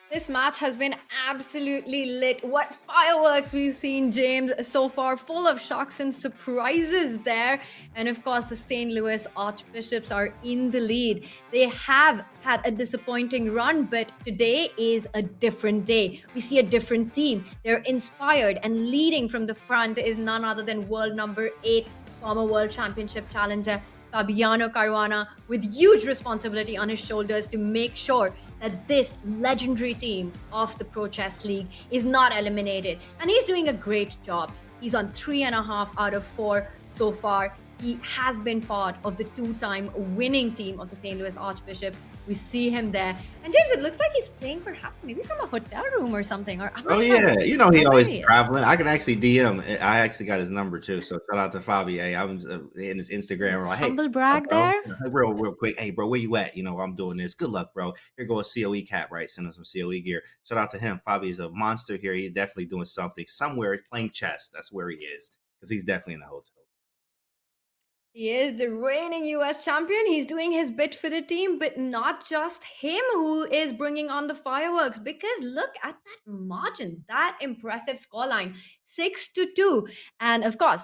This match has been absolutely lit. What fireworks we've seen, James, so far. Full of shocks and surprises there. And of course, the St. Louis Archbishops are in the lead. They have had a disappointing run, but today is a different day. We see a different team. They're inspired, and leading from the front is none other than world number 8, former world championship challenger Fabiano Caruana, with huge responsibility on his shoulders to make sure that this legendary team of the Pro Chess League is not eliminated. And he's doing a great job. He's on 3.5 out of 4 so far. He has been part of the 2-time winning team of the St. Louis Archbishop. We see him there. And James, it looks like he's playing perhaps maybe from a hotel room or something. Or I'm not Oh sure. yeah, you know he always Maybe. traveling. I can actually DM. I actually got his number too. So shout out to Fabi. Hey, I'm in his Instagram. We're like, hey, Humble brag bro? there. Hey, real quick. Hey, bro, where you at? You know, I'm doing this. Good luck, bro. Here goes COE Cat, right? Send him some COE gear. Shout out to him. Fabi is a monster here. He's definitely doing something somewhere. Playing chess. That's where he is because he's definitely in the hotel. He is the reigning US champion. He's doing his bit for the team, but not just him who is bringing on the fireworks, because look at that margin, that impressive scoreline, 6-2. And of course,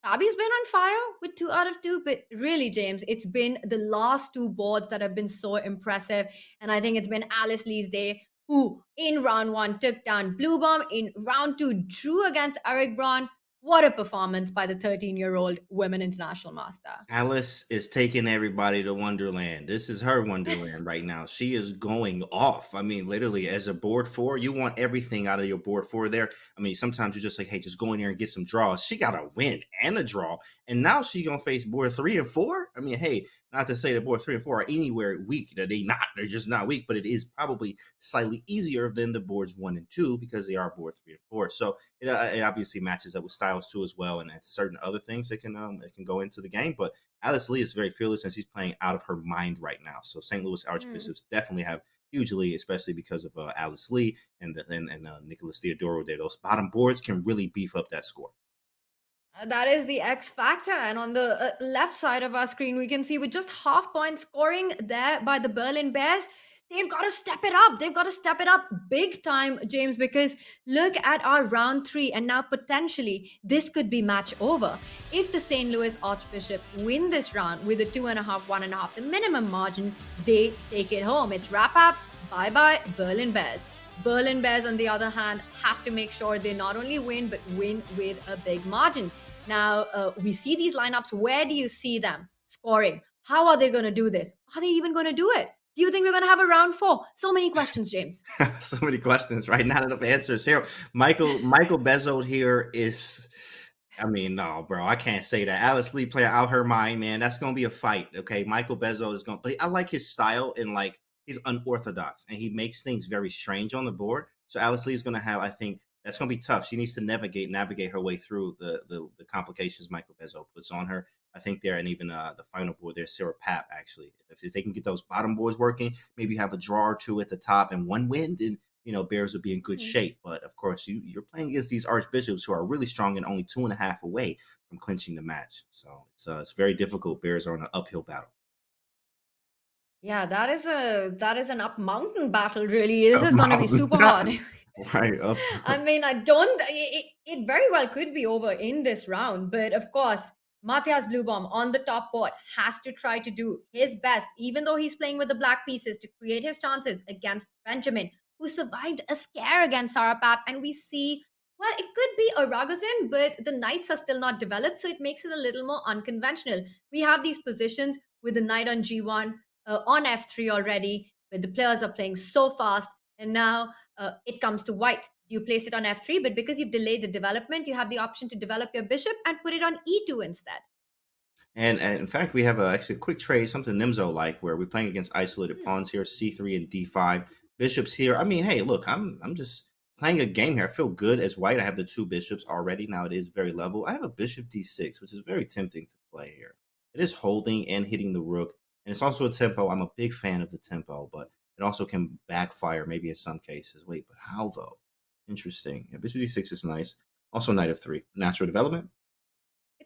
Fabi's been on fire with 2 out of 2, but really, James, it's been the last 2 boards that have been so impressive. And I think it's been Alice Lee's day, who in round 1 took down Blue Bomb, in round 2 drew against Eric Braun. What a performance by the 13-year-old women international master. Alice is taking everybody to Wonderland. This is her Wonderland right now. She is going off. I mean, literally, as a board 4, you want everything out of your board 4 there. I mean, sometimes you're just like, hey, just go in there and get some draws. She got a win and a draw. And now she's going to face board 3 and 4. I mean, hey, not to say that board 3 and 4 are anywhere weak. They're not. They're just not weak, but it is probably slightly easier than the boards 1 and 2 because they are board 3 and 4. So it obviously matches up with styles too as well, and certain other things that can go into the game. But Alice Lee is very fearless, and she's playing out of her mind right now. So St. Louis Archbishops definitely have huge lead, especially because of Alice Lee and Nicholas Theodoro there. Those bottom boards can really beef up that score. That is the X factor. And on the left side of our screen, we can see with just half-point scoring there by the Berlin Bears, they've got to step it up. They've got to step it up big time, James, because look at our round 3, and now potentially this could be match over. If the St. Louis Archbishop win this round with a 2.5, 1.5, the minimum margin, they take it home. It's wrap up. Bye-bye, Berlin Bears. Berlin Bears, on the other hand, have to make sure they not only win, but win with a big margin. Now, we see these lineups. Where do you see them scoring? How are they going to do this? Are they even going to do it? Do you think we're going to have a round 4? So many questions, James. So many questions, right? Not enough answers here. Michael Bezos here is, I mean, no, bro, I can't say that. Alice Lee playing out her mind, man. That's going to be a fight, okay? Michael Bezos is going to play. I like his style, and like, he's unorthodox, and he makes things very strange on the board. So Alice Lee is going to have, I think, that's going to be tough. She needs to navigate her way through the complications Michael Bezos puts on her. I think there, and even the final board there's Sarah Papp, actually. If they can get those bottom boards working, maybe have a draw or 2 at the top and 1 win, then, you know, Bears will be in good shape. But of course, you're playing against these Archbishops who are really strong and only 2.5 away from clinching the match. So it's very difficult. Bears are in an uphill battle. Yeah, that is an up mountain battle, really. This is going to be super hard. Right. I mean, it very well could be over in this round, but of course, Matthias Bluebomb on the top board has to try to do his best, even though he's playing with the black pieces, to create his chances against Benjamin, who survived a scare against Sarah Papp. And we see, well, it could be a Ragozin, but the knights are still not developed, so it makes it a little more unconventional. We have these positions with the knight on G1, on F3 already, where the players are playing so fast. And now it comes to white. You place it on F3, but because you've delayed the development, you have the option to develop your bishop and put it on E2 instead. And in fact, we have actually a quick trade, something Nimzo like, where we're playing against isolated pawns here, C3 and D5. Bishops here. I mean, hey, look, I'm just playing a game here. I feel good as white. I have the 2 bishops already. Now it is very level. I have a bishop D6, which is very tempting to play here. It is holding and hitting the rook. And it's also a tempo. I'm a big fan of the tempo, but it also can backfire maybe in some cases. Wait, but how though? Interesting. Yeah, bishop d6 is nice. Also knight of 3. Natural development.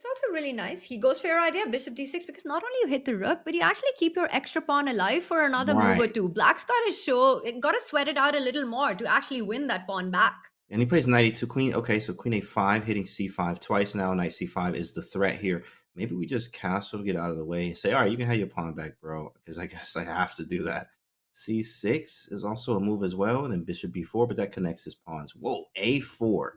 It's also really nice. He goes for your idea, bishop d6, because not only you hit the rook, but you actually keep your extra pawn alive for another move or Right. two. Black's got to sweat it out a little more to actually win that pawn back. And he plays knight e2 queen. Okay, so queen a5 hitting c5 twice now. Knight c5 is the threat here. Maybe we just castle, get out of the way, and say, all right, you can have your pawn back, bro, because I guess I have to do that. c6 is also a move as well, and then bishop b4, but that connects his pawns. Whoa, a4.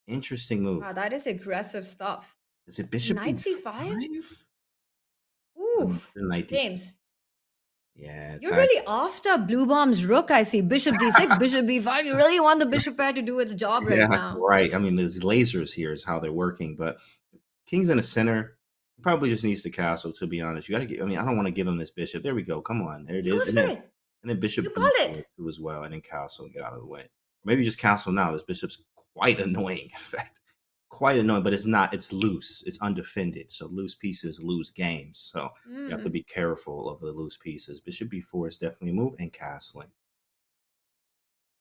Interesting move. Wow, that is aggressive stuff. Is it bishop Knight b5? c5? Ooh, Knight d6. James. Yeah, You're really after Blue Bomb's rook, I see. Bishop d6, bishop b5. You really want the bishop pair to do its job right yeah, now. right. I mean, there's lasers here is how they're working, but king's in the center. He probably just needs the castle, to be honest. You got to get, I mean, I don't want to give him this bishop. There we go. Come on. There it is. Goes for it. And then bishop You called b4 it. too as well, and then castle and get out of the way. Maybe just castle now. This bishop's quite annoying, in fact. Quite annoying, but it's not. It's loose. It's undefended. So loose pieces lose games. So you have to be careful of the loose pieces. Bishop b4 is definitely a move, and castling.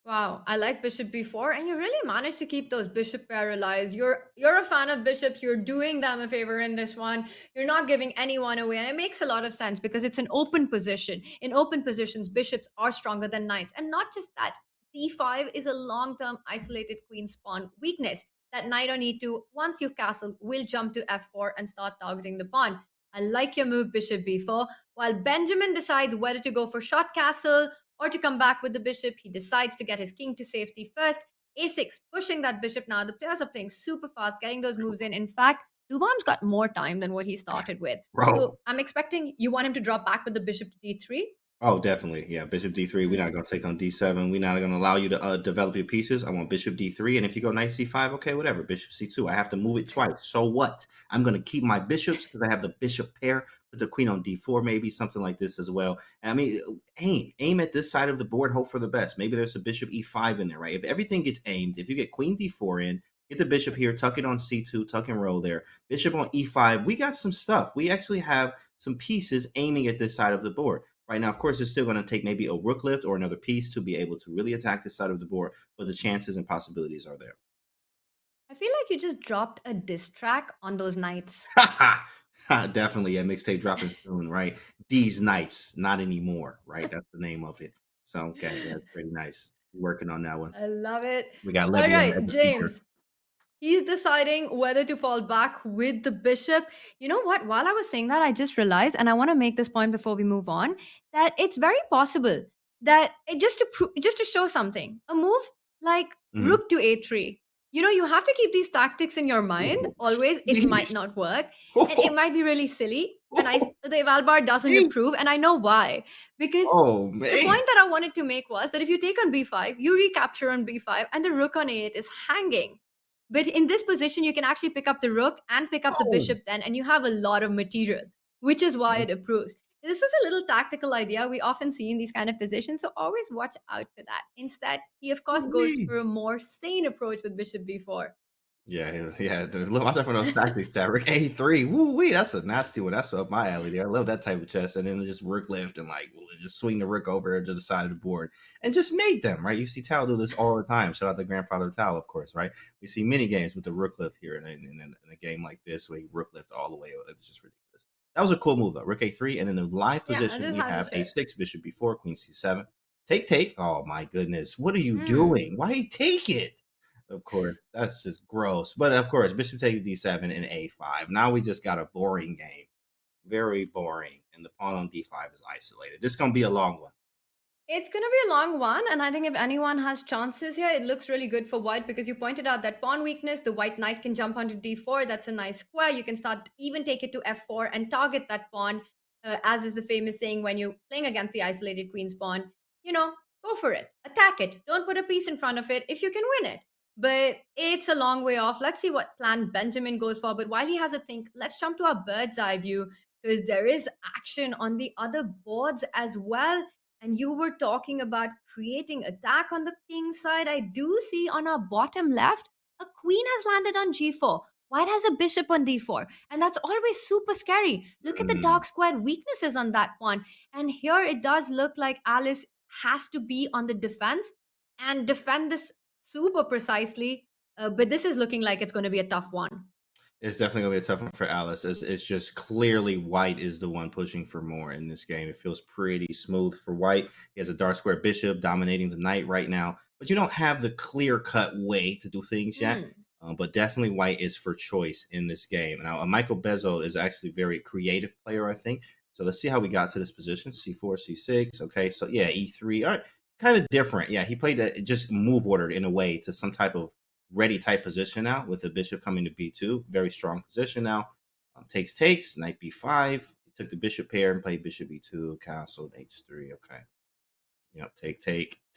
Wow, I like bishop b4, and you really managed to keep those bishop pair alive. You're a fan of bishops. You're doing them a favor in this one. You're not giving anyone away, and it makes a lot of sense because it's an open position. In open positions, bishops are stronger than knights, and not just that. d5 is a long-term isolated queen pawn weakness. That knight on e2, once you've castled, will jump to f4 and start targeting the pawn. I like your move, bishop b4. While Benjamin decides whether to go for short castle or to come back with the bishop, he decides to get his king to safety first. a6, pushing that bishop now. The players are playing super fast, getting those moves in. In fact, Dubam's got more time than what he started with. Bro. So I'm expecting you want him to drop back with the bishop to d3. Oh, definitely. Yeah, bishop d3. We're not going to take on d7. We're not going to allow you to develop your pieces. I want bishop d3. And if you go knight c5, okay, whatever. Bishop c2. I have to move it twice. So what? I'm going to keep my bishops because I have the bishop pair. Put the queen on d4, maybe something like this as well. I mean, aim at this side of the board. Hope for the best. Maybe there's a bishop e5 in there, right? If everything gets aimed, if you get queen d4 in, get the bishop here, tuck it on c2, tuck and roll there. Bishop on e5. We got some stuff. We actually have some pieces aiming at this side of the board. Right now, of course, it's still going to take maybe a rook lift or another piece to be able to really attack this side of the board, but the chances and possibilities are there. I feel like you just dropped a diss track on those knights. Definitely, yeah, mixtape dropping soon, right? These Knights, not anymore, right? That's the name of it. So, okay, that's pretty nice. Working on that one. I love it. We got All Levy on right, that James. He's deciding whether to fall back with the bishop. You know what? While I was saying that, I just realized, and I want to make this point before we move on, that it's very possible that just to show something, a move like rook to a3. You know, you have to keep these tactics in your mind. Always, it might not work, and it might be really silly. And the eval bar doesn't approve, and I know why. Because the point that I wanted to make was that if you take on b5, you recapture on b5, and the rook on a8 is hanging. But in this position, you can actually pick up the rook and pick up the bishop then, and you have a lot of material, which is why it approves. This is a little tactical idea we often see in these kind of positions, so always watch out for that. Instead, he of course goes for a more sane approach with bishop b4. Yeah. Watch out for those tactics, Rick A3. Woo-wee, that's a nasty one. That's up my alley there. I love that type of chess. And then just rook lift and just swing the rook over to the side of the board and just mate them, right? You see Tal do this all the time. Shout out to grandfather Tal, of course, right? We see many games with the rook lift here in a game like this where he rook lift all the way. It was just ridiculous. That was a cool move though. Rook A3, and in the live position we have A6, bishop B4, queen C7. Take. Oh my goodness. What are you doing? Why take it? Of course, that's just gross. But of course, bishop takes d7 and a5. Now we just got a boring game. Very boring. And the pawn on d5 is isolated. This is going to be a long one. It's going to be a long one. And I think if anyone has chances here, it looks really good for white because you pointed out that pawn weakness. The white knight can jump onto d4. That's a nice square. You can even take it to f4 and target that pawn, as is the famous saying when you're playing against the isolated queen's pawn. You know, go for it. Attack it. Don't put a piece in front of it if you can win it. But it's a long way off. Let's see what plan Benjamin goes for. But while he has a think, let's jump to our bird's eye view because there is action on the other boards as well. And you were talking about creating attack on the king side. I do see on our bottom left, a queen has landed on g4. White has a bishop on d4. And that's always super scary. Look at the dark square weaknesses on that pawn. And here it does look like Alice has to be on the defense and defend this super precisely, but this is looking like it's going to be a tough one. It's definitely gonna be a tough one for Alice. It's just clearly White is the one pushing for more in this game. It feels pretty smooth for White. He has a dark square bishop dominating the knight right now, but you don't have the clear cut way to do things yet. But definitely White is for choice in this game. Now, Michael Bezo is actually a very creative player, I think. So let's see how we got to this position. C4, C6. Okay, so yeah, E3. All right, kind of different. Yeah, he played just move ordered in a way to some type of ready type position now with the bishop coming to b2. Very strong position now. Takes, knight b5. He took the bishop pair and played bishop b2, castled h3. Okay.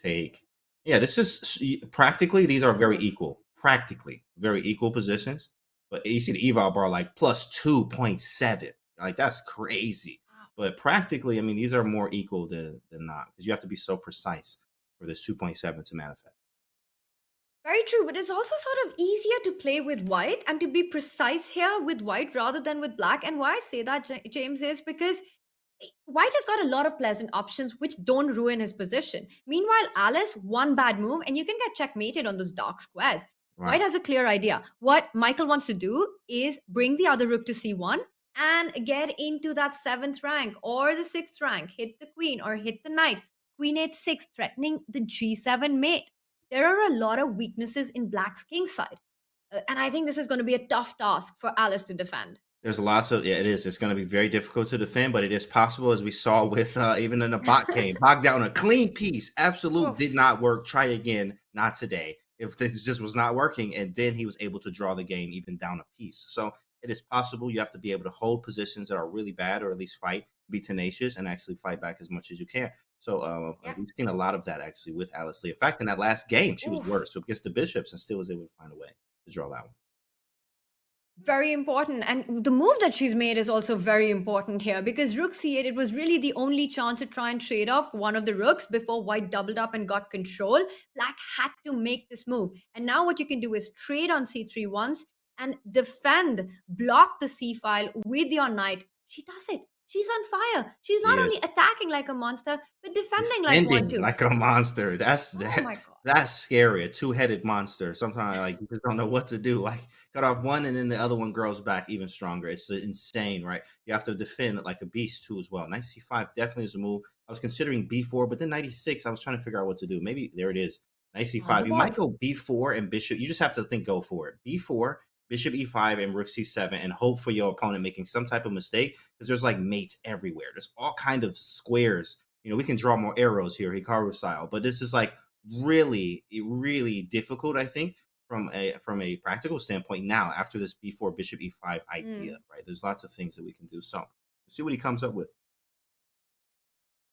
Take. Yeah, this is practically, these are very equal. Practically very equal positions. But you see the eval bar like plus 2.7. Like, that's crazy. But practically, I mean, these are more equal than not, because you have to be so precise for this 2.7 to manifest. Very true, but it's also sort of easier to play with white and to be precise here with white rather than with black. And why I say that, James, is because white has got a lot of pleasant options which don't ruin his position. Meanwhile, Alice, one bad move and you can get checkmated on those dark squares. Right. White has a clear idea. What Michael wants to do is bring the other rook to c1 and get into that 7th rank or the 6th rank, hit the queen or hit the knight. Queen h6, threatening the g7 mate. There are a lot of weaknesses in black's king side. And I think this is going to be a tough task for Alice to defend. There's lots of, yeah, it is. It's going to be very difficult to defend, but it is possible, as we saw with even in the bot game. Bog down a clean piece. Absolute did not work. Try again. Not today. If this just was not working, and then he was able to draw the game even down a piece. So it is possible. You have to be able to hold positions that are really bad, or at least fight, be tenacious, and actually fight back as much as you can. So we've seen a lot of that actually with Alice Lee. In fact, in that last game, she was worse. So against the bishops, and still was able to find a way to draw that one. Very important. And the move that she's made is also very important here because rook c8, it was really the only chance to try and trade off one of the rooks before white doubled up and got control. Black had to make this move. And now what you can do is trade on c3 once and defend, block the c file with your knight. She does it. She's on fire. She's not only attacking like a monster, but defending like one too. Like a monster. That's scary. A two-headed monster. Sometimes like you just don't know what to do. Like cut off one and then the other one grows back even stronger. It's insane, right? You have to defend like a beast too as well. Knight c5 definitely is a move. I was considering b4, but then knight e6, I was trying to figure out what to do. Maybe there it is. Knight c5. You might go b4 and bishop. You just have to think, go for it. b4. Bishop e5 and rook c7 and hope for your opponent making some type of mistake because there's like mates everywhere. There's all kind of squares. You know, we can draw more arrows here, Hikaru style, but this is like really, really difficult, I think, from a practical standpoint now after this b4 bishop e5 idea, right? There's lots of things that we can do. So let's see what he comes up with.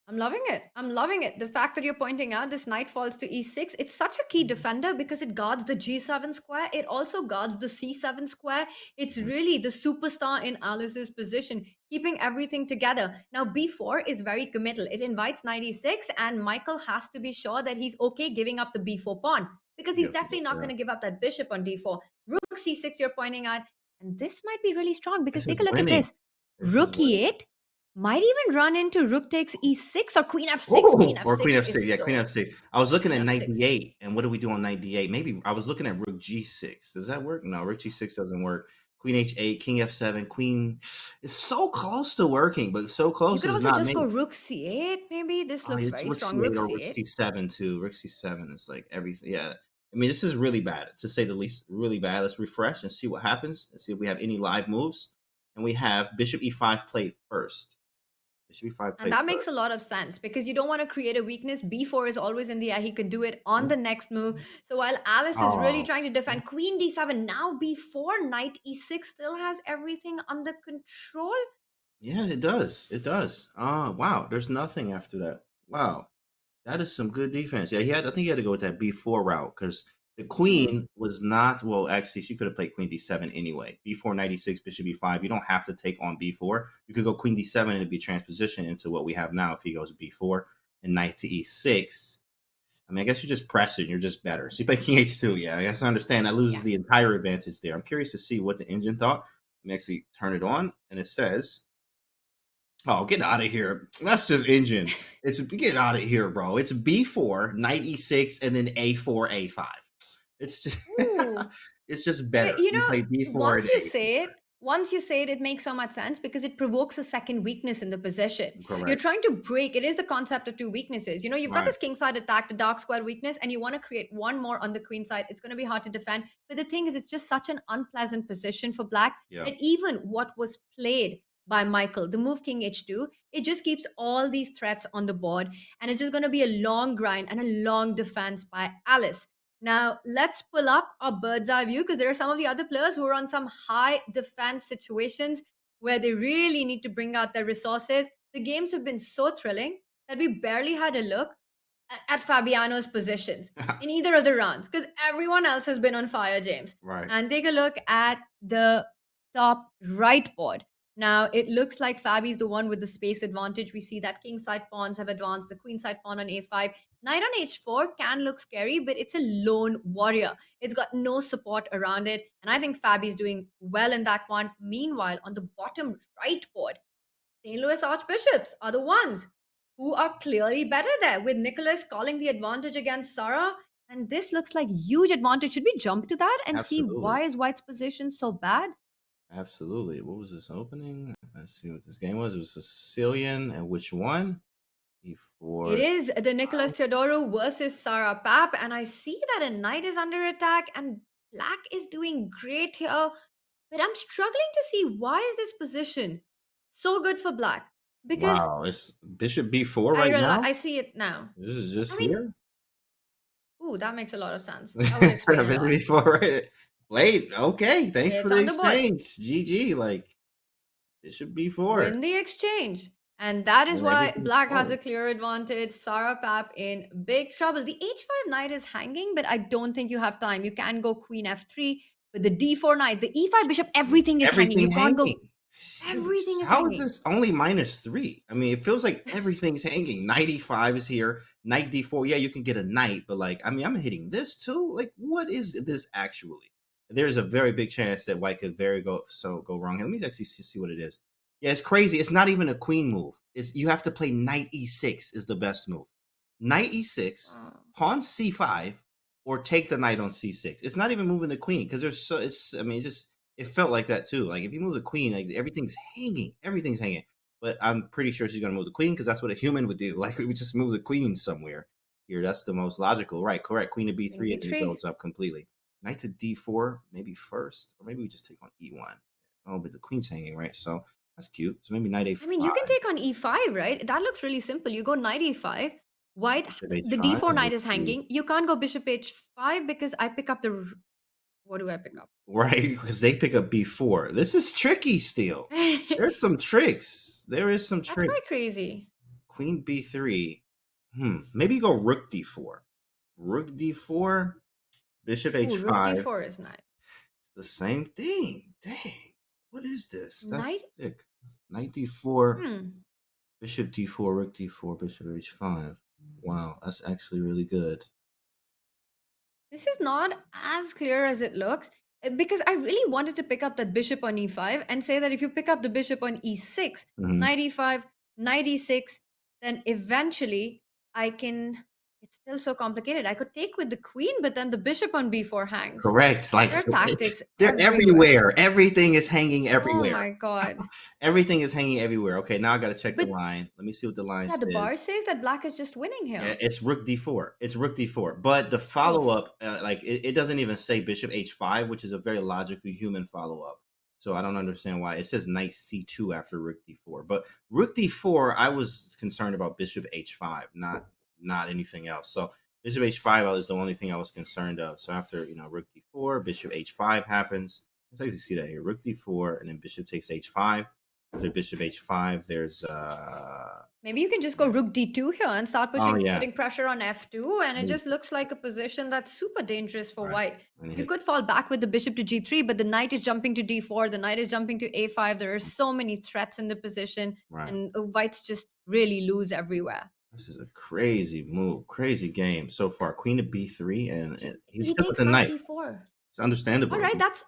I'm loving it. I'm loving it. The fact that you're pointing out this knight falls to e6, it's such a key defender because it guards the g7 square. It also guards the c7 square. It's really the superstar in Alice's position, keeping everything together. Now, b4 is very committal. It invites knight e6, and Michael has to be sure that he's okay giving up the b4 pawn because he's definitely not going to give up that bishop on d4. Rook c6 you're pointing out, and this might be really strong because take a look at this. Rook e8 might even run into rook takes e6 or queen f6. Queen f6 or queen f6. Yeah, so queen f6. I was looking at knight d8, and what do we do on knight d8? Maybe I was looking at rook g6. Does that work? No, rook g6 doesn't work. Queen h8, king f7, queen is so close to working, but so close. You could also just go rook c8. Maybe this looks very strong. Rook c8 or rook c7 too. Rook c7 is like everything. Yeah, I mean this is really bad to say the least. Really bad. Let's refresh and see what happens. Let's see if we have any live moves. And we have bishop e5 played first. And that makes a lot of sense because you don't want to create a weakness. b4 is always in the air. He could do it on the next move. So while Alice is really trying to defend queen d7, now b4, knight e6 still has everything under control. Yeah, it does. It does. Wow. There's nothing after that. Wow. That is some good defense. Yeah, I think he had to go with that b4 route because the queen was not, well, actually, she could have played queen d7 anyway. b4, knight e6, bishop e5. You don't have to take on b4. You could go queen d7 and it'd be transposition into what we have now if he goes b4 and knight to e6. I mean, I guess you just press it and you're just better. So you play king h2. Yeah, I guess I understand. That loses the entire advantage there. I'm curious to see what the engine thought. Let me actually turn it on, and it says, oh, get out of here. That's just engine. Get out of here, bro. It's b4, knight e6, and then a4, a5. It's just It's just better. You You know, play b4 once and you a. say it, it makes so much sense because it provokes a second weakness in the position. You're Correct. trying to break, it is the concept of two weaknesses. You know, you've got Right. this king side attack, the dark square weakness, and you want to create one more on the queen side. It's going to be hard to defend. But the thing is, it's just such an unpleasant position for black. Yeah. And even what was played by Michael, the move king h2, it just keeps all these threats on the board. And it's just going to be a long grind and a long defense by Alice. Now, let's pull up a bird's eye view because there are some of the other players who are on some high defense situations where they really need to bring out their resources. The games have been so thrilling that we barely had a look at Fabiano's positions in either of the rounds because everyone else has been on fire, James. Right. And take a look at the top right board. Now, it looks like Fabi's the one with the space advantage. We see that king side pawns have advanced, the queen side pawn on a5. Knight on h4 can look scary, but it's a lone warrior. It's got no support around it. And I think Fabi's doing well in that one. Meanwhile, on the bottom right board, St. Louis Archbishops are the ones who are clearly better there, with Nicholas calling the advantage against Sarah. And this looks like huge advantage. Should we jump to that and see Absolutely. why is White's position so bad? Absolutely. What was this opening? Let's see what this game was. It was a Sicilian, and which one? It is the Nicholas Teodoro versus Sarah Pap, and I see that a knight is under attack, and black is doing great here. But I'm struggling to see why is this position so good for black? Because Wow, it's bishop b4 right now. I see it now. This is just I mean, here. Ooh, that makes a lot of sense. That would explain a Bishop lot. b4, right? Wait, okay. Thanks It's for the on the board. exchange. GG. Like bishop b4. Win the exchange. And that is And why everything's black has fine. a clear advantage. Sarah Pap in big trouble. The h5 knight is hanging, but I don't think you have time. You can go queen f3 with the d4 knight, the e5 bishop, everything is hanging. You Everything can't go. hanging. Everything is How hanging. is this only -3? I mean, it feels like everything's hanging. Knight e5 is here. Knight d4. Yeah, you can get a knight, but like, I mean, I'm hitting this too. Like, what is this actually? There's a very big chance that white could go wrong. Let me actually see what it is. Yeah, it's crazy. It's not even a queen move. It's you have to play knight e6 is the best move. Knight e6, pawn c5, or take the knight on c6. It's not even moving the queen because it felt like that too. Like if you move the queen, like everything's hanging. Everything's hanging. But I'm pretty sure she's gonna move the queen because that's what a human would do. Like we would just move the queen somewhere. Here, that's the most logical. Right, correct. Queen to b3, and it builds up completely. Knight to d4, maybe first, or maybe we just take on e1. Oh, but the queen's hanging, right? So that's cute. So maybe knight a5. I mean, you can take on e5, right? That looks really simple. You go knight e5. White, Bishop the h5 d4 and knight is h3. hanging. You can't go bishop h5 because I pick up the. What do I pick up? Right, because they pick up b4. This is tricky still. There's some tricks. There is some That's tricks. quite crazy. Queen b3. Maybe go rook d4. Rook d4. Bishop Ooh, h5. rook d4 is nice. It's the same thing. Dang. What is this? That's Knight? sick. Knight d4. Hmm. Bishop d4, rook d4, bishop h5. Wow, that's actually really good. This is not as clear as it looks because I really wanted to pick up that bishop on e5 and say that if you pick up the bishop on e6, knight e5, knight e6, then eventually I can. It's still so complicated. I could take with the queen, but then the bishop on b4 hangs. Correct. Like there are tactics. they're everywhere. Everything is hanging everywhere. Oh my god. Everything is hanging everywhere. Okay, now I got to check the line. Let me see what the line Yeah, says. the bar says that black is just winning here. It's rook d4. It's rook d4. But the follow-up, it doesn't even say bishop h5, which is a very logical human follow-up. So I don't understand why. It says knight c2 after rook d4. But rook d4, I was concerned about bishop h5, not anything else. So bishop h5 is the only thing I was concerned of. So after, rook d4, bishop h5 happens. Let's actually see that here. Rook d4, and then bishop takes h5. After bishop h5, there's maybe you can just go rook d2 here and start putting pressure on f2, and it just looks like a position that's super dangerous for white. You could fall back with the bishop to g3, but the knight is jumping to d4, the knight is jumping to a5. There are so many threats in the position, and whites just really lose everywhere. This is a crazy move, crazy game so far. Queen to b3, and he's He stuck with takes the knight knight. d4. It's understandable. All right, that's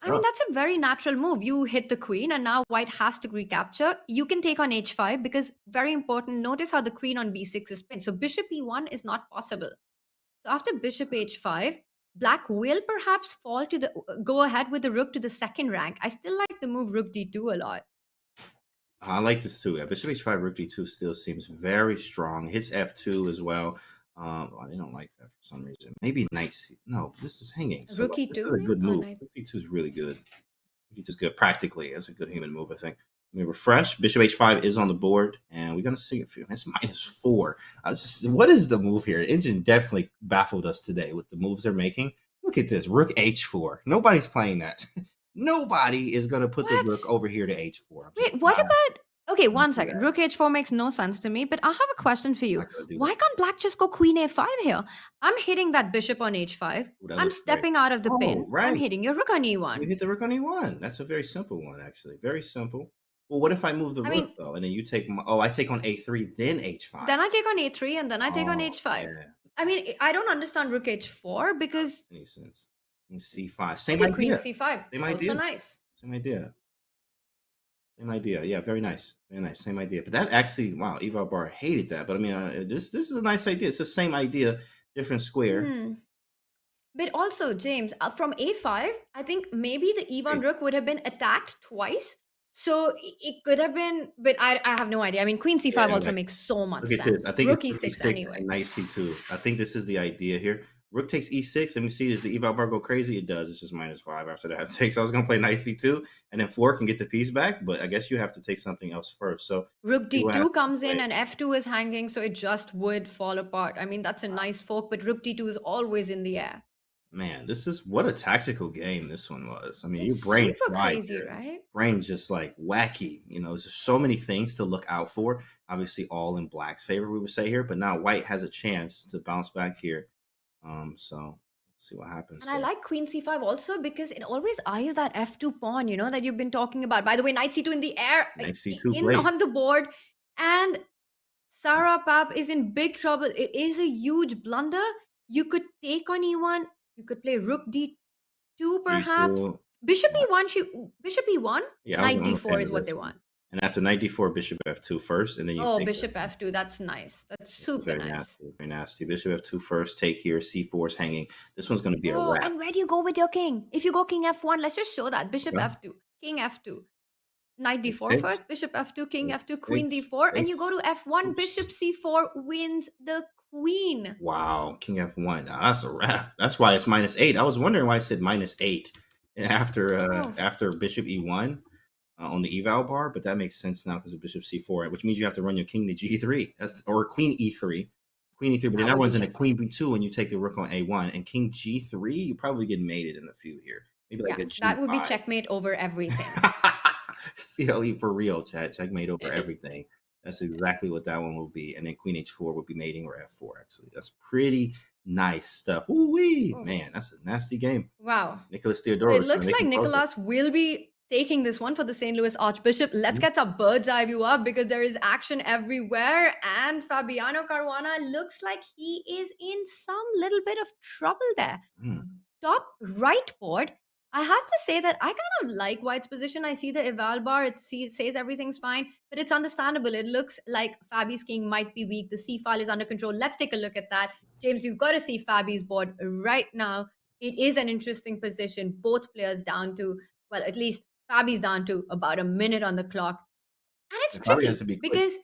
a very natural move. You hit the queen, and now white has to recapture. You can take on h5 because, very important, notice how the queen on b6 is pinned. So bishop e1 is not possible. So after bishop h5, Black will perhaps go ahead with the rook to the second rank. I still like the move rook d2 a lot. I like this too. Yeah, Bishop h5, rook d2 still seems very strong. Hits f2 as well. I don't like that for some reason. Maybe knight c. No, this is hanging. So Rook this is e2, a good or move. knight? Rook d2 is really good. Rook d2 is good practically. It's a good human move, I think. Let me refresh. Bishop h5 is on the board, and we're gonna see it for you. It's -4. What is the move here? Engine definitely baffled us today with the moves they're making. Look at this, rook h4. Nobody's playing that. Nobody is gonna put the What? rook over here to h4. Wait, what about... Okay, one second. Rook h4 makes no sense to me, but I have a question for you. Why can't black just go queen a5 here? I'm hitting that bishop on h5. Ooh, I'm stepping out of the pin. Oh, right. I'm hitting your rook on You e1. hit the rook on e1. That's a very simple one, actually. Very simple. Well, what if I move the rook, though, and then you take I take on a3, then h5. Then I take on a3, and then I take on h5. Yeah. I mean, I don't understand rook h4 because... Any sense. And c5. Same Okay, idea. queen c5. Same Also idea. nice. Same idea. Same idea. Yeah, very nice. Very nice. Same idea. But that actually, wow, Eval Bar hated that. But I mean, this is a nice idea. It's the same idea, different square. But also, James, from a5, I think maybe the e1 rook would have been attacked twice. So it could have been, but I have no idea. I mean, queen c5 also makes so much Look at sense. this. I think Rook it's e6 e6 anyway. and knight c2. I think this is the idea here. Rook takes e6. Let me see. Does the eval bar go crazy? It does. It's just -5 after that takes. I was going to play knight c2, and then 4 can get the piece back, but I guess you have to take something else first. So rook d2 comes in, and f2 is hanging, so it just would fall apart. I mean, that's a nice fork, but rook d2 is always in the air. Man, this is what a tactical game this one was. I mean, It's your brain super fried crazy, there. right? Brain's just like wacky. You know, there's so many things to look out for. Obviously, all in black's favor, we would say here, but now white has a chance to bounce back here. So let's see what happens. And I like queen c5 also because it always eyes that f2 pawn, you know, that you've been talking about. By the way, knight c2 in the air, Knight c2 on the board, and Sarah Pap is in big trouble. It is a huge blunder. You could take on e1. You could play rook d2 perhaps. D2. Bishop e1, bishop e1. Yeah, Knight I'm a fan d4 is of what this they one. want. And after knight d4, bishop f2 first, and then you Oh, take bishop f2. That's nice. That's super very nice. nasty, very nasty. Bishop f2 first, take here, c4 is hanging. This one's going to be a wrap. And where do you go with your king? If you go king f1, let's just show that. Bishop f2, king f2. Knight d4 first, bishop f2, king f2, queen d4, and you go to f1, bishop c4 wins the queen. Wow, king f1. Now that's a wrap. That's why it's -8. I was wondering why I said -8 after bishop e1 on the eval bar, but that makes sense now because of bishop c4, which means you have to run your king to g3. Or queen e3. Queen e3, but then that runs into queen b2 and you take the rook on a1, and king g3, you probably get mated in a few here. Maybe like a g5. That would be checkmate over everything. CLE for real, chat. Checkmate over everything. That's exactly what that one will be. And then queen h4 would be mating, or f4, actually. That's pretty nice stuff. Ooh-wee. Man, that's a nasty game. Wow. Nicholas Theodorou. It looks like Nicholas will be taking this one for the St. Louis Archbishop. Let's get a bird's eye view up because there is action everywhere. And Fabiano Caruana looks like he is in some little bit of trouble there. Top right board. I have to say that I kind of like White's position. I see the eval bar. It says everything's fine, but it's understandable. It looks like Fabi's king might be weak. The C file is under control. Let's take a look at that. James, you've got to see Fabi's board right now. It is an interesting position. Both players down to, well, at least Fabi's down to about a minute on the clock. And it's tricky because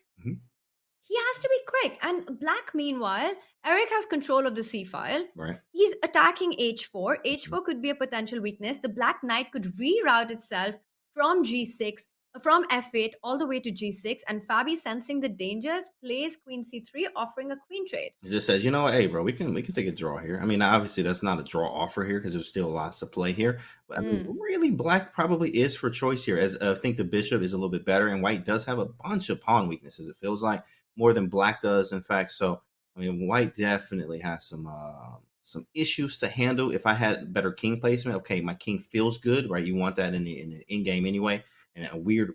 he has to be quick. And black, meanwhile, Eric has control of the C file. Right. He's attacking h4. h4 could be a potential weakness. The black knight could reroute itself from g6, from f8 all the way to g6. And Fabi, sensing the dangers, plays queen c3, offering a queen trade. He just says, you know what, hey, bro, we can take a draw here. I mean, obviously, that's not a draw offer here because there's still lots to play here. But I mean, really, black probably is for choice here. As I think the bishop is a little bit better, and white does have a bunch of pawn weaknesses. It feels like more than black does, in fact. So, I mean, white definitely has some issues to handle. If I had better king placement, okay, my king feels good, right? You want that in the in game anyway. And a weird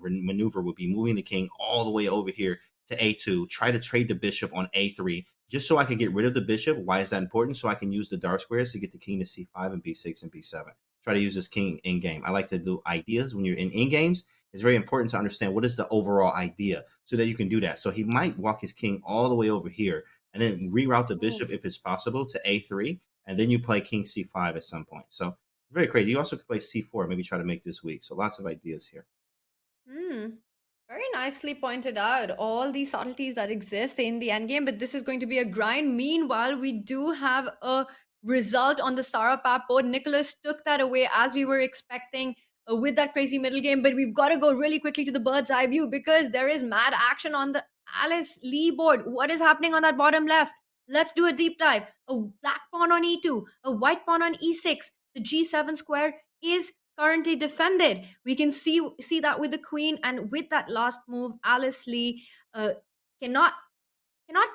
maneuver would be moving the king all the way over here to a2, try to trade the bishop on a3, just so I can get rid of the bishop. Why is that important? So I can use the dark squares to get the king to c5 and b6 and b7. Try to use this king in game. I like to do ideas when you're in games. It's very important to understand what is the overall idea so that you can do that. So he might walk his king all the way over here and then reroute the bishop if it's possible to a3. and then you play king c5 at some point. So very crazy. You also could play c4, maybe try to make this weak. So lots of ideas here. Hmm. Very nicely pointed out all the subtleties that exist in the endgame, but this is going to be a grind. Meanwhile, we do have a result on the Sarapap board. Nicholas took that away as we were expecting with that crazy middle game, but we've got to go really quickly to the bird's eye view because there is mad action on the Alice Lee board. What is happening on that bottom left? Let's do a deep dive. A black pawn on e2, a white pawn on e6. The g7 square is currently defended. We can see that with the queen, and with that last move, Alice Lee cannot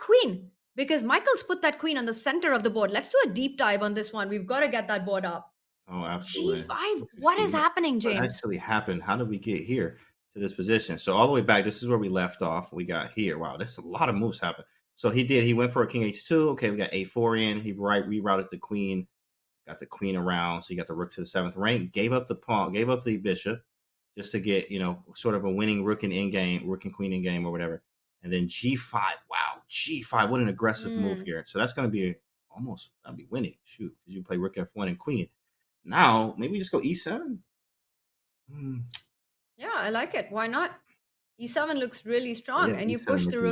queen because Michael's put that queen on the center of the board. Let's do a deep dive on this one. We've got to get that board up. Oh, absolutely. G5. What is happening, James? What actually happened? How did we get here to this position? So all the way back, this is where we left off. We got here. Wow, there's a lot of moves happen. So he went for a king h2. Okay, we got a4 in. He rerouted the queen. Got the queen around, so you got the rook to the 7th rank. Gave up the pawn, gave up the bishop, just to get sort of a winning rook and queen in game or whatever. And then g5. Wow, g5. What an aggressive move here. So that's going to be that'll be winning. Shoot, because you play rook f1 and queen. Now maybe just go e7. Yeah, I like it. Why not? E7 looks really strong, Yeah, and you e7 push with the the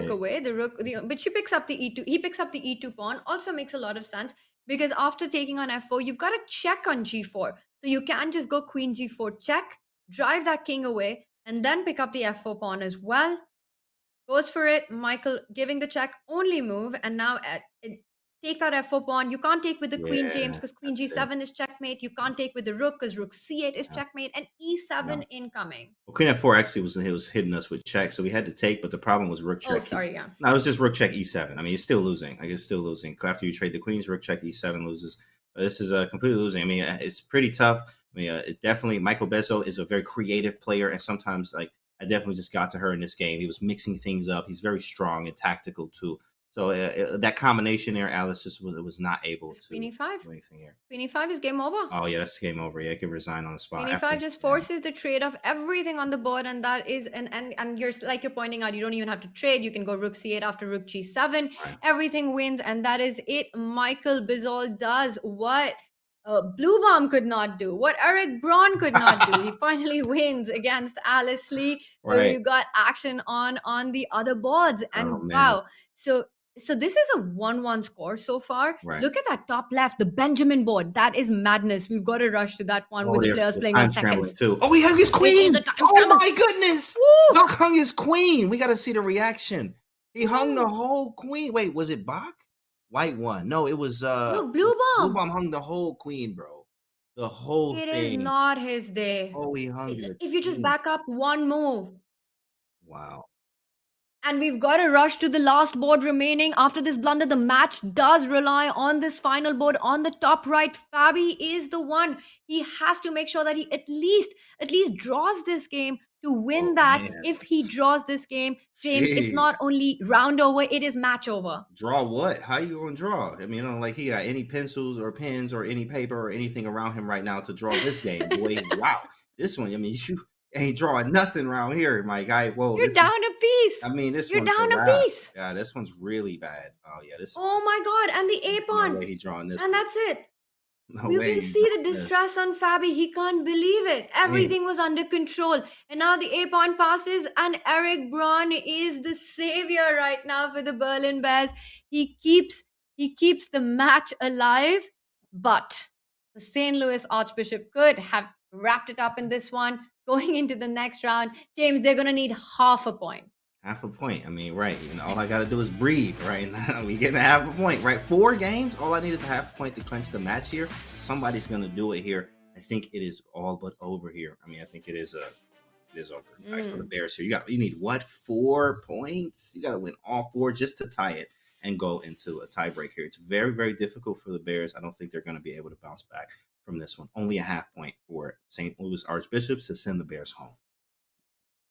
rook eight. away. But she picks up the e2. He picks up the e2 pawn. Also makes a lot of sense because after taking on f4, you've got to check on g4. So you can just go queen g4 check, drive that king away, and then pick up the f4 pawn as well. Goes for it. Michael giving the check only move, and now take that f4 pawn. You can't take with the queen, James, because queen g7 is checkmate. You can't take with the rook because rook c8 is checkmate, and e7 incoming. Well, queen f4 actually was hitting us with check, so we had to take. But the problem was rook check. Oh, sorry, yeah. No, it was just rook check e7. I mean, it's still losing. Like it's still losing. After you trade the queens, rook check e7 loses. This is completely losing. I mean, it's pretty tough. I mean, it definitely Michael Bezzo is a very creative player, and sometimes I definitely just got to her in this game. He was mixing things up. He's very strong and tactical too. So that combination there, Alice just was not able to Queen e5. do anything here. Queen e5 is game over. Oh yeah, that's game over. Yeah, I can resign on the spot. Queen e5 just forces the trade of everything on the board, and that is and you're like you're pointing out, you don't even have to trade. You can go rook c8 after rook g7. Right. Everything wins, and that is it. Michael Bizol does what Blue Bomb could not do, what Eric Braun could not do. He finally wins against Alice Lee. Where you got action on the other boards, and wow. So this is a 1-1 score so far. Right. Look at that top left, the Benjamin board. That is madness. We've got to rush to that one with the players playing on seconds. Too. Oh, he hung his queen. Oh my goodness. Bach hung his queen. We got to see the reaction. He hung the whole queen. Wait, was it Bach? White one. No, it was no, Blue Bomb. Blue Bomb hung the whole queen, bro. The whole thing. It is not his day. Oh, he hung it. If you just back up one move. Wow. And we've got to rush to the last board remaining. After this blunder, the match does rely on this final board on the top right. Fabi is the one. He has to make sure that he at least draws this game to win that. Man. If he draws this game, James, it's not only round over, it is match over. Draw what? How you gonna draw? I mean, like he got any pencils or pens or any paper or anything around him right now to draw this game. Boy, wow. This one, I mean, you ain't drawing nothing around here, my guy. Whoa, you're down a piece. I mean, you're down a piece. Yeah, this one's really bad. Oh yeah, this. Oh my god, and the A pawn. No way he drawing this. And that's it. You can see the distress on Fabi. He can't believe it. Everything was under control, and now the A pawn passes, and Eric Braun is the savior right now for the Berlin Bears. He keeps the match alive, but the St. Louis Archbishop could have wrapped it up in this one. Going into the next round, James, they're going to need half a point. Half a point. I mean, right. You know, all I got to do is breathe right now. We getting a half a point, right? 4 games. All I need is a half a point to clinch the match here. Somebody's going to do it here. I think it is all but over here. I mean, I think it is over. Nice for the Bears here. You need what? 4 points? You got to win all 4 just to tie it and go into a tiebreak here. It's very, very difficult for the Bears. I don't think they're going to be able to bounce back from this one. Only a half point for St. Louis Archbishops to send the Bears home.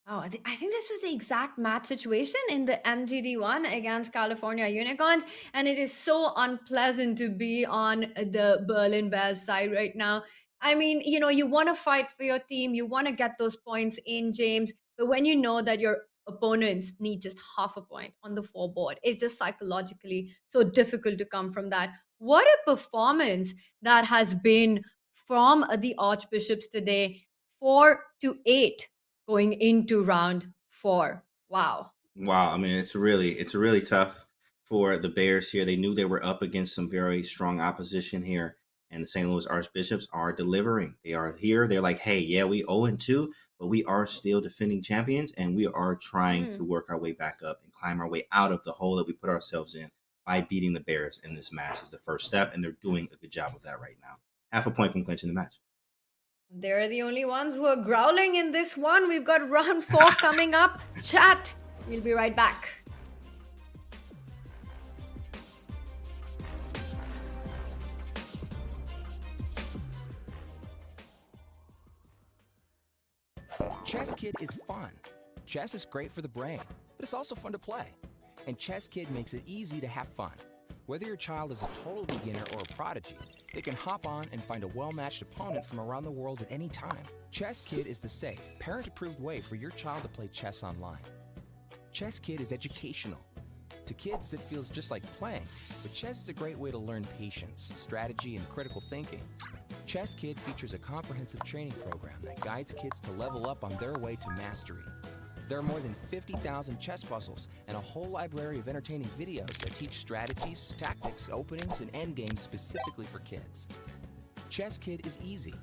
Oh, I think this was the exact match situation in the MGD1 against California Unicorns, and it is so unpleasant to be on the Berlin Bears side right now. I mean, you want to fight for your team, you want to get those points in, James, but when you know that your opponents need just half a point on the 4 board, it's just psychologically so difficult to come from that. What a performance that has been from the Archbishops today. 4-8 going into round 4. Wow. Wow, I mean it's really tough for the Bears here. They knew they were up against some very strong opposition here, and the St. Louis Archbishops are delivering. They are here. They're like, hey, yeah, we 0-2, but we are still defending champions, and we are trying to work our way back up and climb our way out of the hole that we put ourselves in by beating the Bears in this match is the first step, and they're doing a good job of that right now. Half a point from clinching the match. They're the only ones who are growling in this one. We've got round 4 coming up. Chat. We'll be right back. Chess Kid is fun. Chess is great for the brain, but it's also fun to play. And Chess Kid makes it easy to have fun. Whether your child is a total beginner or a prodigy, they can hop on and find a well-matched opponent from around the world at any time. Chess Kid is the safe, parent-approved way for your child to play chess online. Chess Kid is educational. To kids, it feels just like playing, but chess is a great way to learn patience, strategy, and critical thinking. Chess Kid features a comprehensive training program that guides kids to level up on their way to mastery. There are more than 50,000 chess puzzles and a whole library of entertaining videos that teach strategies, tactics, openings, and endgames specifically for kids. Chess Kid is easy.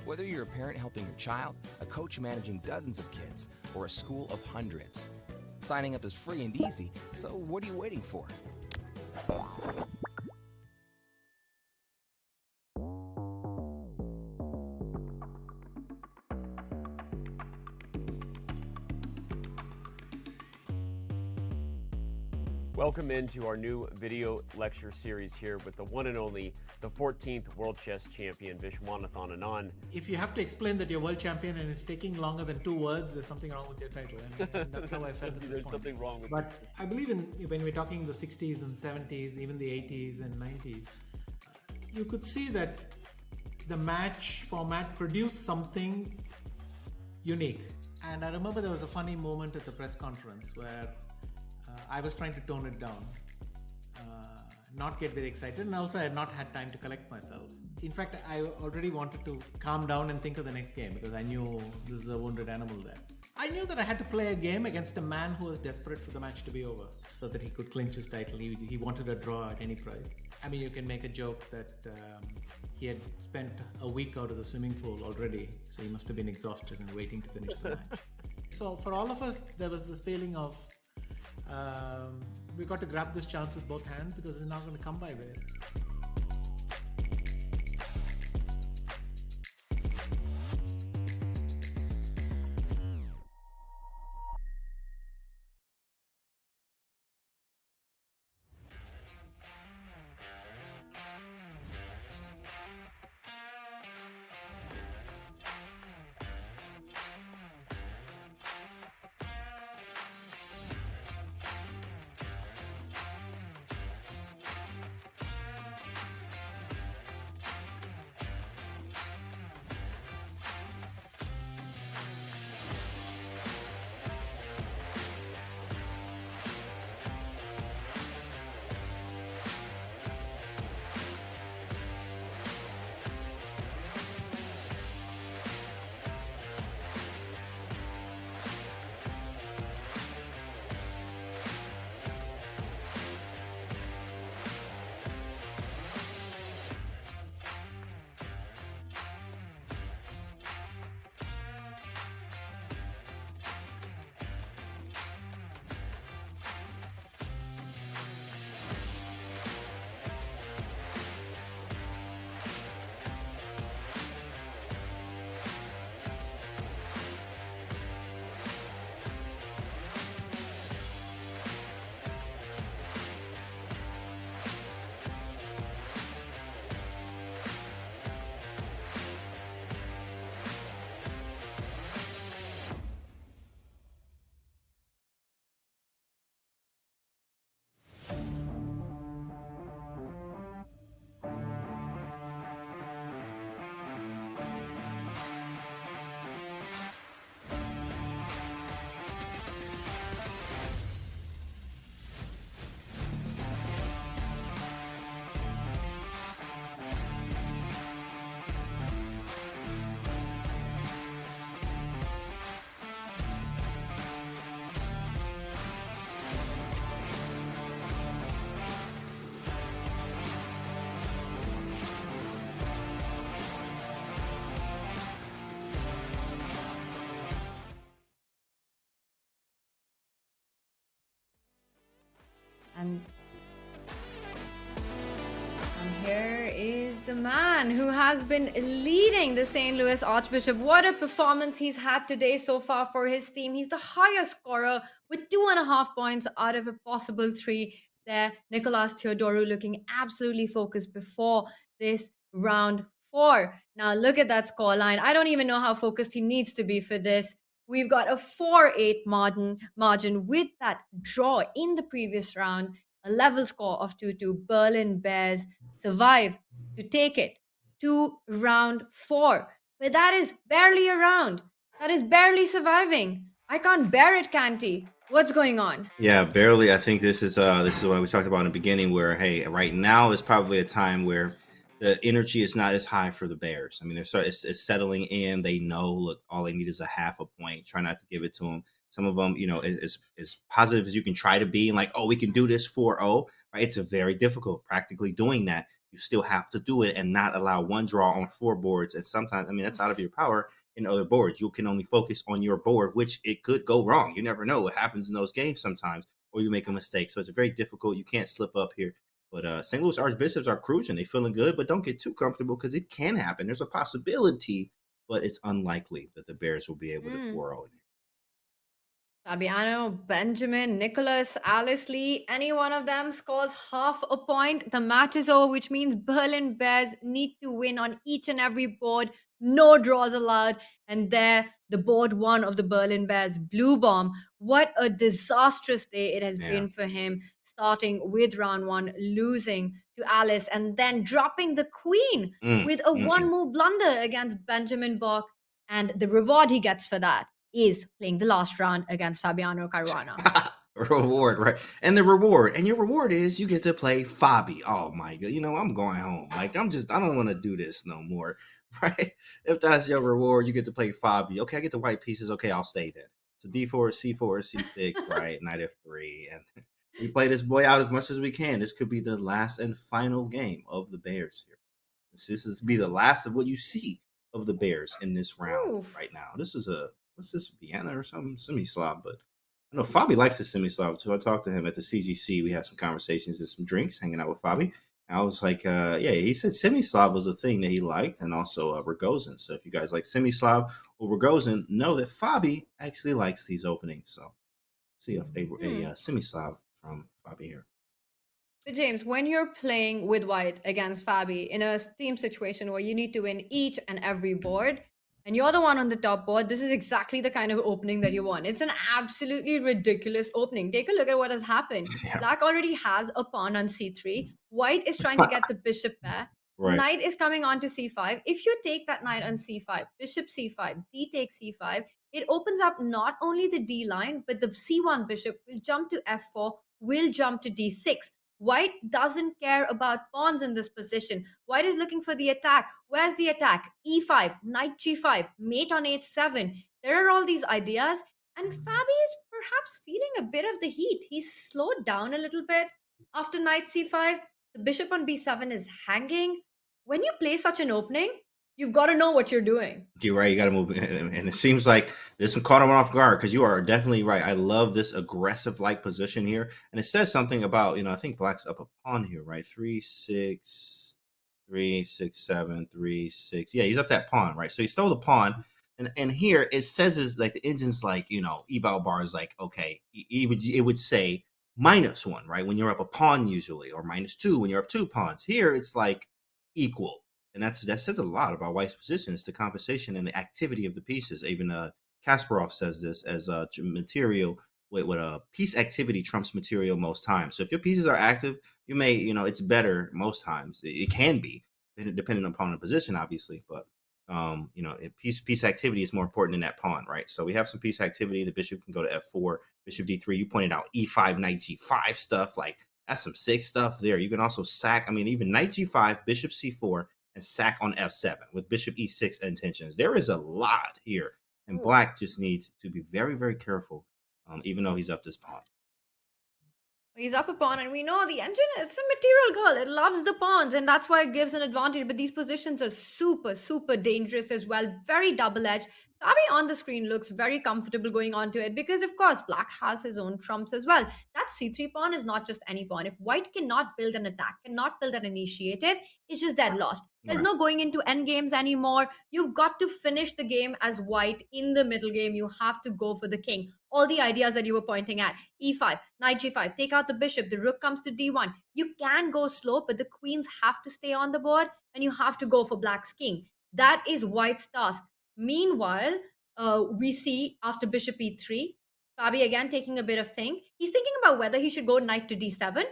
Whether you're a parent helping your child, a coach managing dozens of kids, or a school of hundreds. Signing up is free and easy, so what are you waiting for? Welcome into our new video lecture series here with the one and only, the 14th World Chess Champion, Vishwanathan Anand. If you have to explain that you're world champion and it's taking longer than 2 words, there's something wrong with your title. And that's how I felt at this There's point. something wrong with But I believe in when we're talking the 60s and 70s, even the 80s and 90s, you could see that the match format produced something unique. And I remember there was a funny moment at the press conference where I was trying to tone it down, not get very excited, and also I had not had time to collect myself. In fact, I already wanted to calm down and think of the next game because I knew this is a wounded animal there. I knew that I had to play a game against a man who was desperate for the match to be over so that he could clinch his title. He wanted a draw at any price. I mean, you can make a joke that he had spent a week out of the swimming pool already, so he must have been exhausted and waiting to finish the match. So for all of us, there was this feeling of we got to grab this chance with both hands because it's not going to come by way. And here is the man who has been leading the St. Louis Archbishop. What a performance he's had today so far for his team. He's the highest scorer with 2.5 points out of a possible 3 there. Nicolas Theodorou looking absolutely focused before this round 4. Now look at that scoreline. I don't even know how focused he needs to be for this. We've got a 4-8 margin with that draw in the previous round. A level score of 2-2. Berlin Bears survive to take it to round 4. But that is barely a round. That is barely surviving. I can't bear it, Canty. What's going on? Yeah, barely. I think this is what we talked about in the beginning, where hey, right now is probably a time where the energy is not as high for the Bears. I mean, it's settling in. They know, look, all they need is a half a point. Try not to give it to them. Some of them, as positive as you can try to be, and like, oh, we can do this 4-0, right? It's a very difficult practically doing that. You still have to do it and not allow one draw on 4 boards. And sometimes, I mean, that's out of your power. In other boards, you can only focus on your board, which it could go wrong. You never know what happens in those games sometimes, or you make a mistake. So it's very difficult. You can't slip up here. But St. Louis Archbishops are cruising. They're feeling good, but don't get too comfortable because it can happen. There's a possibility, but it's unlikely that the Bears will be able to 4-0. Fabiano, Benjamin, Nicholas, Alice Lee, any one of them scores half a point. The match is over, which means Berlin Bears need to win on each and every board. No draws allowed. And there, the board 1 of the Berlin Bears, Blue Bomb. What a disastrous day it has been for him, starting with round 1, losing to Alice, and then dropping the queen with a 1-move blunder against Benjamin Bach. And the reward he gets for that is playing the last round against Fabiano Caruana. Reward, right? And your reward is you get to play Fabi. Oh my god, I'm going home. Like I don't want to do this no more, right? If that's your reward, you get to play Fabi. Okay, I get the white pieces. Okay, I'll stay then. So D4, C4, C6, right? Knight F3, and we play this boy out as much as we can. This could be the last and final game of the Bears here. This is be the last of what you see of the Bears in this round right now. This is what's this, Vienna or something? Semi-Slav, but I know Fabi likes the semi-Slav too. I talked to him at the CGC. We had some conversations and some drinks hanging out with Fabi. And I was like, yeah, he said semi-Slav was a thing that he liked, and also Rogozin. So if you guys like semi-Slav or Rogozin, know that Fabi actually likes these openings. So see a semi-Slav from Fabi here. But James, when you're playing with white against Fabi in a team situation where you need to win each and every board, and you're the one on the top board, this is exactly the kind of opening that you want. It's an absolutely ridiculous opening. Take a look at what has happened. Black already has a pawn on c3. White is trying to get the bishop pair. Right. Knight is coming on to c5. If you take that knight on c5, bishop c5, d takes c5, it opens up not only the d line, but the c1 bishop will jump to f4, will jump to d6. White doesn't care about pawns in this position. White is looking for the attack. Where's the attack? e5, knight g5, mate on h7. There are all these ideas, and Fabi is perhaps feeling a bit of the heat. He's slowed down a little bit after knight c5. The bishop on b7 is hanging. When you play such an opening, you've got to know what you're doing. You're right. You got to move. And it seems like this one caught him off guard because you are definitely right. I love this aggressive-like position here. And it says something about, I think Black's up a pawn here, right? 3, 6, 3, 6, 7, 3, 6. Yeah, he's up that pawn, right? So he stole the pawn. And here it says is like the engine's like, eval bar is like, okay, it would say -1, right? When you're up a pawn usually, or -2 when you're up 2 pawns. Here it's like equal. And that says a lot about White's position. It's the compensation and the activity of the pieces. Even Kasparov says this as material with a piece activity trumps material most times. So if your pieces are active, you may, it's better most times. It can be, depending upon the position, obviously. But, piece activity is more important than that pawn, right? So we have some piece activity. The bishop can go to f4, bishop d3. You pointed out e5, knight g5 stuff. Like, that's some sick stuff there. You can also sack, even knight g5, bishop c4, and sack on f7 with bishop e6 intentions. There is a lot here, and Black just needs to be very, very careful, even though he's up this pawn. He's up a pawn, and we know the engine is a material girl. It loves the pawns, and that's why it gives an advantage. But these positions are super, super dangerous as well. Very double-edged. Fabi on the screen looks very comfortable going on to it because, of course, Black has his own trumps as well. That that c3 pawn is not just any pawn. If white cannot build an attack, cannot build an initiative, it's just dead lost. There's no going into end games anymore. You've got to finish the game as white in the middle game. You have to go for the king. All the ideas that you were pointing at, e5, knight g5, take out the bishop, the rook comes to d1. You can go slow, but the queens have to stay on the board, and you have to go for black's king. That is white's task. Meanwhile, we see after bishop e3, Fabi again taking a bit of thing. He's thinking about whether he should go knight to d7,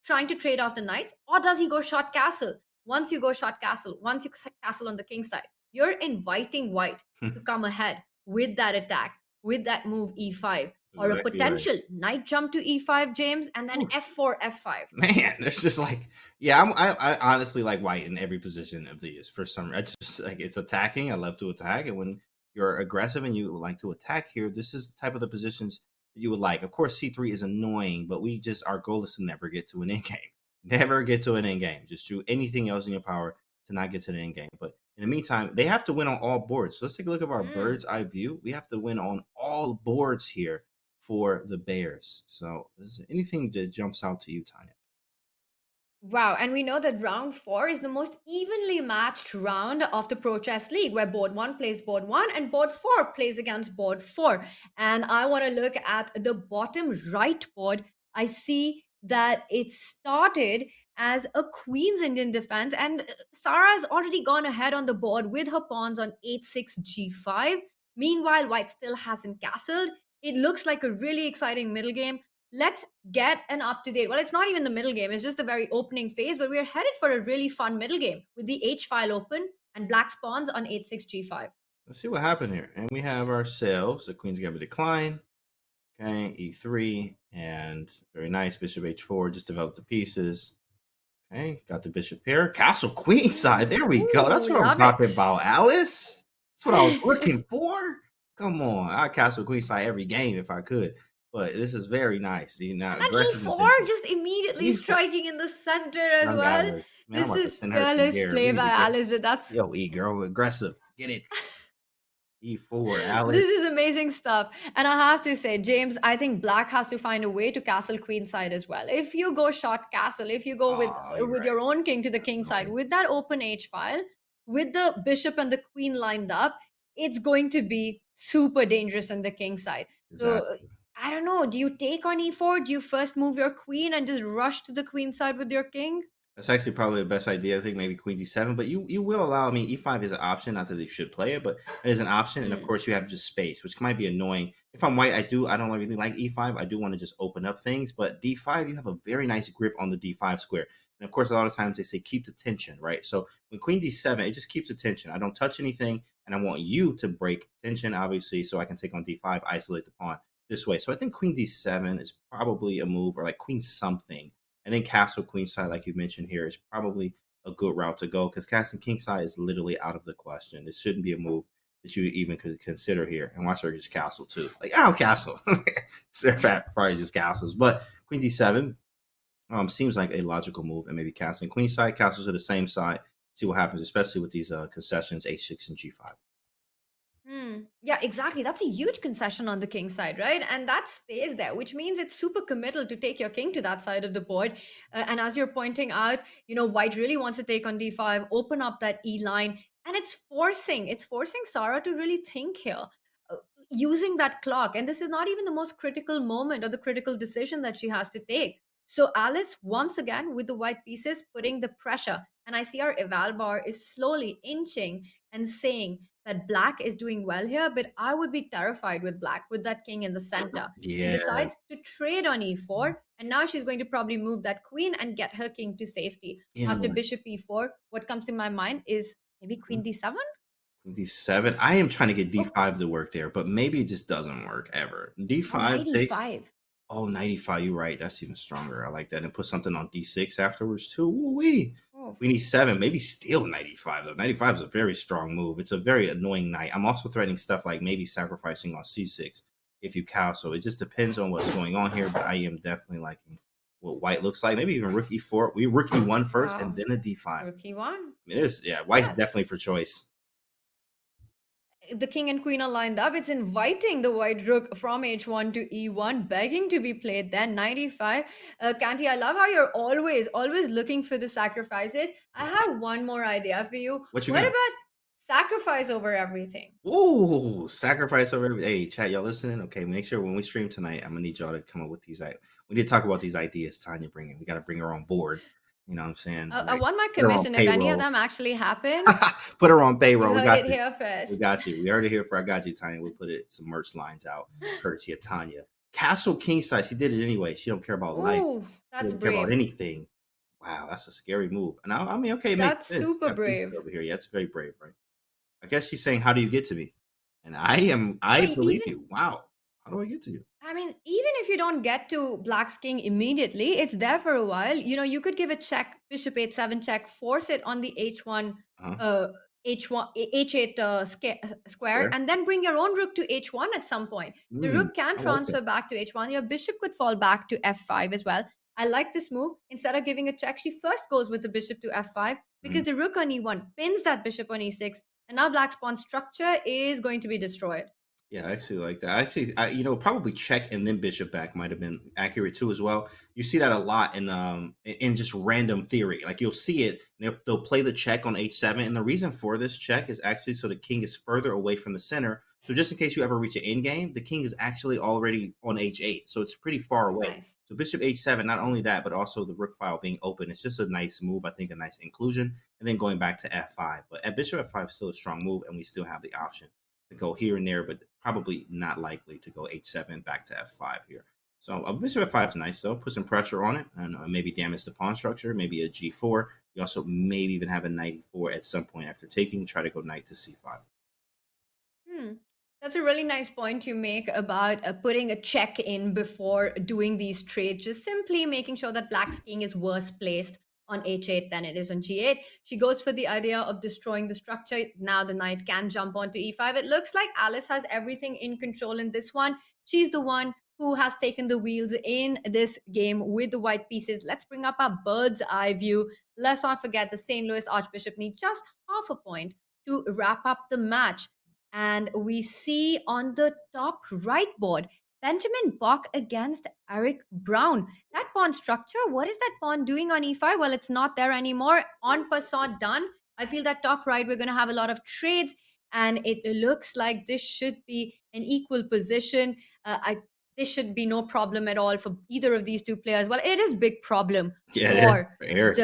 trying to trade off the knights, or does he go short castle? Once you go short castle, once you castle on the king side, you're inviting white to come ahead with that attack, with that move e5, or a potential knight jump to e5, James, and then f4, f5. Man, it's just like, yeah, I honestly like white in every position of these for some reason. It's just like, it's attacking. I love to attack. And when you're aggressive and you would like to attack here, this is the type of the positions that you would like. Of course, c3 is annoying, but our goal is to never get to an end game. Never get to an end game. Just do anything else in your power to not get to the end game. But in the meantime, they have to win on all boards. So let's take a look at our bird's eye view. We have to win on all boards here for the Bears. So is there anything that jumps out to you, Tanya? Wow, and we know that round 4 is the most evenly matched round of the Pro Chess League, where board 1 plays board 1 and board 4 plays against board 4. And I want to look at the bottom right board. I see that it started as a Queen's Indian defense, and Sarah's already gone ahead on the board with her pawns on h6, g5. Meanwhile, white still hasn't castled. It looks like a really exciting middle game. Let's get an up-to-date. Well, it's not even the middle game. It's just the very opening phase, but we're headed for a really fun middle game with the H file open and black's pawns on h6, g5. Let's see what happened here. And we have ourselves the Queen's Gambit decline. Okay, e3, and very nice. Bishop h4, just develop the pieces. Okay, got the bishop pair. Castle queenside. There we go. That's what I'm talking about, Alice. That's what I was looking for. Come on. I'd castle queenside every game if I could. But this is very nice. You know, and e4 just immediately striking in the center as well. This is fearless play by Alice, but that's... Yo, E-girl, aggressive. Get it. E4, Alice. This is amazing stuff. And I have to say, James, I think black has to find a way to castle queen side as well. If you go short castle, if you go with your own king to the king side, with that open H file, with the bishop and the queen lined up, it's going to be super dangerous on the king side. Exactly. So I don't know. Do you take on e4? Do you first move your queen and just rush to the queen side with your king? That's actually probably the best idea. I think maybe queen d7, but you will allow, I mean, e5 is an option. Not that they should play it, but it is an option. And of course, you have just space, which might be annoying. If I'm white, I don't really like e5. I do want to just open up things, but d5, you have a very nice grip on the d5 square. And of course, a lot of times they say keep the tension, right? So when queen d7, it just keeps the tension. I don't touch anything, and I want you to break tension, obviously, so I can take on d5, isolate the pawn this way. So I think queen d7 is probably a move, or like queen something. And then castle queenside, like you mentioned here, is probably a good route to go, because castle kingside is literally out of the question. It shouldn't be a move that you even could consider here. And watch her just castle too. Like, I don't castle. Sarah probably just castles. But queen d7 seems like a logical move, and maybe castling queenside, castles to the same side. See what happens, especially with these concessions, h6 and g5. Yeah, exactly. That's a huge concession on the king side, right? And that stays there, which means it's super committal to take your king to that side of the board. And as you're pointing out, you know, white really wants to take on d5, open up that e line, and it's forcing Sarah to really think here, using that clock. And this is not even the most critical moment or the critical decision that she has to take. So Alice, once again, with the white pieces, putting the pressure. And I see our eval bar is slowly inching and saying that black is doing well here, but I would be terrified with black, with that king in the center. Yeah. She decides to trade on e4, and now she's going to probably move that queen and get her king to safety. After bishop e4, what comes in my mind is maybe queen d7? Queen d7. I am trying to get d5 to work there, but maybe it just doesn't work ever. D5 takes... Oh, 95. You're right. That's even stronger. I like that. And put something on d6 afterwards too. Ooh-wee. We need 7, maybe steal 95 though. 95 is a very strong move. It's a very annoying knight. I'm also threatening stuff like maybe sacrificing on c6 if you castle. It just depends on what's going on here, but I am definitely liking what white looks like. Maybe even rook e4. We rook e1 first and then a d5. Rook e1. It is, white's definitely for choice. The king and queen are lined up. It's inviting the white rook from h1 to e1, begging to be played. Then knight e5. Kanti, I love how you're always looking for the sacrifices. I have one more idea for you. What you What got? about sacrifice over everything? Ooh, sacrifice over. Hey, chat, y'all listening? Okay, make sure when we stream tonight, I'm gonna need y'all to come up with these. We need to talk about these ideas Tanya bringing. We got to bring her on board. You know what I'm saying? I Like, want my put her on commission. If any of payroll. them actually happen, Put her on you payroll. We heard got it you. here We first. got you. We heard it here for I got you, Tanya. We put some merch lines out, courtesy of Tanya. Castle Kingside. She did it anyway. She don't care about life. Oh, She that's doesn't care about brave. anything. Wow, that's a scary move. And I mean, okay, it makes That's sense. super Got Princess brave. over here. Yeah, it's very brave, right? I guess she's saying, "How do you get to me?" And I But believe even you. Wow, how do I get to you? I mean, even if you don't get to Black's king immediately, it's there for a while. You could give a check, bishop h7 check, force it on the h1, Uh-huh. uh, h1, h8 square, Square? and then bring your own rook to h1 at some point. The rook can I like transfer that. back to h1. Your bishop could fall back to f5 as well. I like this move. Instead of giving a check, she first goes with the bishop to f5 because the rook on e1 pins that bishop on e6, and now Black's pawn structure is going to be destroyed. Yeah, I actually like that. Probably check and then bishop back might have been accurate too as well. You see that a lot in just random theory. Like you'll see it, and they'll play the check on h7, and the reason for this check is actually so the king is further away from the center. So just in case you ever reach an end game, the king is actually already on h8, so it's pretty far away. Nice. So bishop h7, not only that, but also the rook file being open. It's just a nice move, I think, a nice inclusion, and then going back to f5. But at bishop f5 is still a strong move, and we still have the option to go here and there, but probably not likely to go h7 back to f5 here. So a bishop f5 is nice though. Put some pressure on it and maybe damage the pawn structure. Maybe a g4. You also maybe even have a knight e4 at some point after taking. Try to go knight to c5. That's a really nice point you make about putting a check in before doing these trades, just simply making sure that Black's king is worse placed on h8 than it is on g8. She goes for the idea of destroying the structure. Now the knight can jump onto e5. It looks like Alice has everything in control in this one. She's the one who has taken the wheels in this game with the white pieces. Let's bring up our bird's eye view. Let's not forget the St. Louis Archbishop needs just half a point to wrap up the match. And we see on the top right board, Benjamin Bach against Eric Brown. That pawn structure, what is that pawn doing on e5? Well, it's not there anymore. En passant done. I feel that top right, we're going to have a lot of trades. And it looks like this should be an equal position. This should be no problem at all for either of these two players. Well, it is big problem for Eric.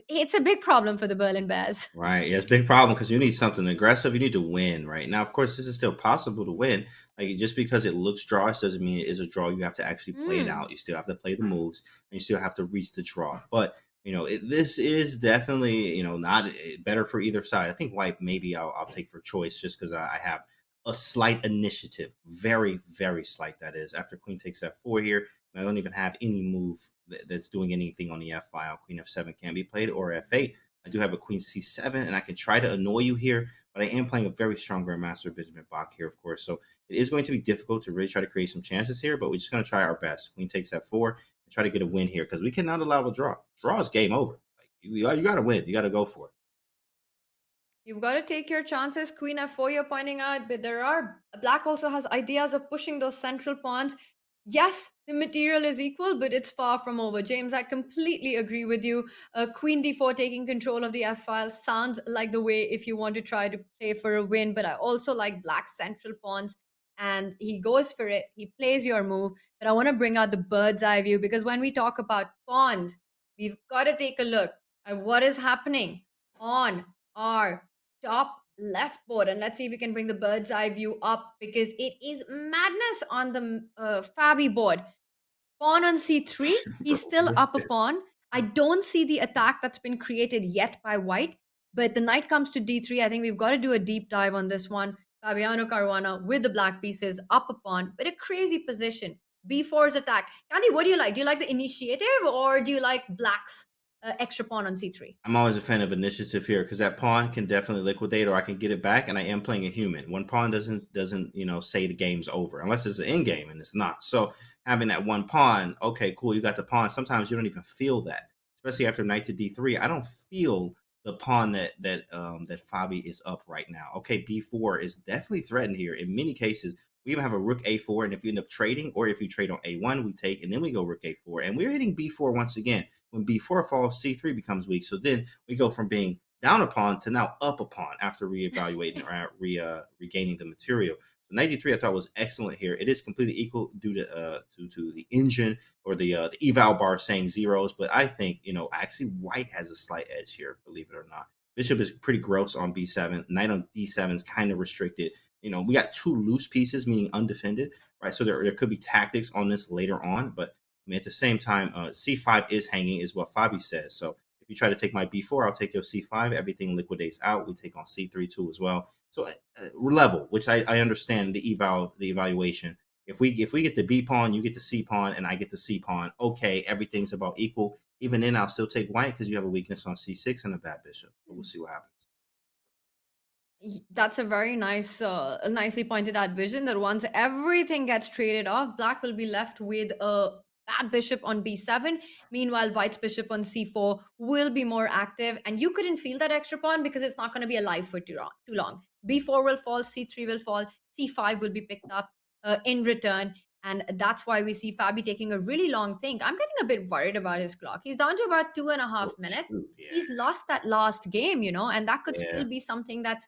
it's a big problem for the Berlin Bears. Right. Yeah, it's a big problem because you need something aggressive. You need to win right now. Of course, this is still possible to win. Like just because it looks drawish doesn't mean it is a draw. You have to actually play it out. You still have to play the moves, and you still have to reach the draw. But this is definitely not better for either side. I think white maybe I'll take for choice just because I have a slight initiative, very very slight. That is after queen takes f4 here. And I don't even have any move that's doing anything on the f file. Queen f7 can be played or f8. I do have a queen c7, and I can try to annoy you here, but I am playing a very strong Grandmaster Benjamin Bach here, of course. So it is going to be difficult to really try to create some chances here, but we're just going to try our best. Queen takes f4 and try to get a win here because we cannot allow a draw. Draw is game over. Like you got to win. You got to go for it. You've got to take your chances. Queen f4 you're pointing out, but Black also has ideas of pushing those central pawns. Yes, the material is equal, but it's far from over. James, I completely agree with you. Queen d4 taking control of the f file sounds like the way if you want to try to play for a win, but I also like Black's central pawns, and he goes for it. He plays your move, but I want to bring out the bird's eye view because when we talk about pawns, we've got to take a look at what is happening on our top left board, and let's see if we can bring the bird's eye view up because it is madness on the Fabi board. Pawn on c3, he's still up a pawn. I don't see the attack that's been created yet by white, but the knight comes to d3. I think we've got to do a deep dive on this one. Fabiano Caruana with the black pieces up a pawn, but a crazy position. b4's attack. Candy, what do you like? Do you like the initiative or do you like black's extra pawn on c3? I'm always a fan of initiative here because that pawn can definitely liquidate or I can get it back, and I am playing a human. One pawn doesn't say the game's over unless it's an end game, and it's not. So having that one pawn, okay, cool, you got the pawn. Sometimes you don't even feel that, especially after knight to d3. I don't feel the pawn that Fabi is up right now. Okay, b4 is definitely threatened here. In many cases, we even have a rook a4, and if you end up trading, or if you trade on a1, we take, and then we go rook a4, and we're hitting b4 once again. When b4 falls, c3 becomes weak. So then we go from being down a pawn to now up a pawn after reevaluating or regaining the material. So knight d3 I thought was excellent here. It is completely equal due to the engine or the eval bar saying zeros, but I think, actually white has a slight edge here, believe it or not. Bishop is pretty gross on b7. Knight on d7 is kind of restricted. We got two loose pieces, meaning undefended, right? So there could be tactics on this later on, but at the same time, c5 is hanging, is what Fabi says. So if you try to take my b4, I'll take your c5. Everything liquidates out. We take on c3 too as well. So we're level, which I understand the evaluation. If we get the b pawn, you get the c pawn, and I get the c pawn. Okay, everything's about equal. Even then, I'll still take white because you have a weakness on c6 and a bad bishop. But we'll see what happens. That's a very nicely pointed out vision that once everything gets traded off, black will be left with a bad bishop on b7. Meanwhile, white's bishop on c4 will be more active, and you couldn't feel that extra pawn because it's not going to be alive for too long. b4 will fall, c3 will fall, c5 will be picked up in return. And that's why we see Fabi taking a really long think. I'm getting a bit worried about his clock. He's down to about 2.5 minutes. Yeah. He's lost that last game, and that could still be something that's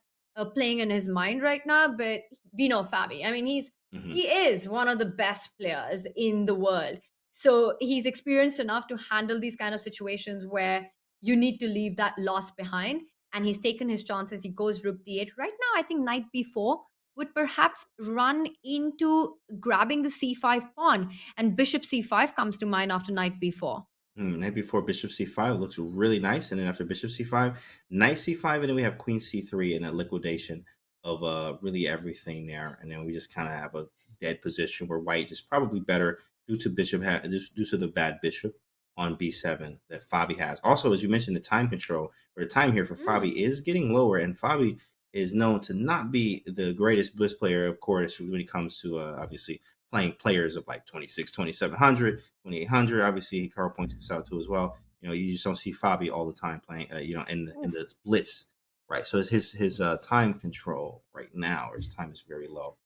playing in his mind right now. But we know Fabi. I mean, he is one of the best players in the world. So he's experienced enough to handle these kind of situations where you need to leave that loss behind. And he's taken his chances. He goes rook d8. Right now, I think knight b4 would perhaps run into grabbing the c5 pawn, and bishop c5 comes to mind after knight b4. Knight b4, bishop c5 looks really nice, and then after bishop c5, knight c5, and then we have queen c3 and a liquidation of really everything there, and then we just kind of have a dead position where white is probably better due to the bad bishop on b7 that Fabi has. Also, as you mentioned, the time control or the time here for Fabi is getting lower, and Fabi is known to not be the greatest bliss player, of course, when it comes to obviously playing players of like 26, 2700, 2800. Obviously, Carl points this out too as well. You just don't see Fabi all the time playing, in the blitz, right? So it's his time control right now, or his time is very low.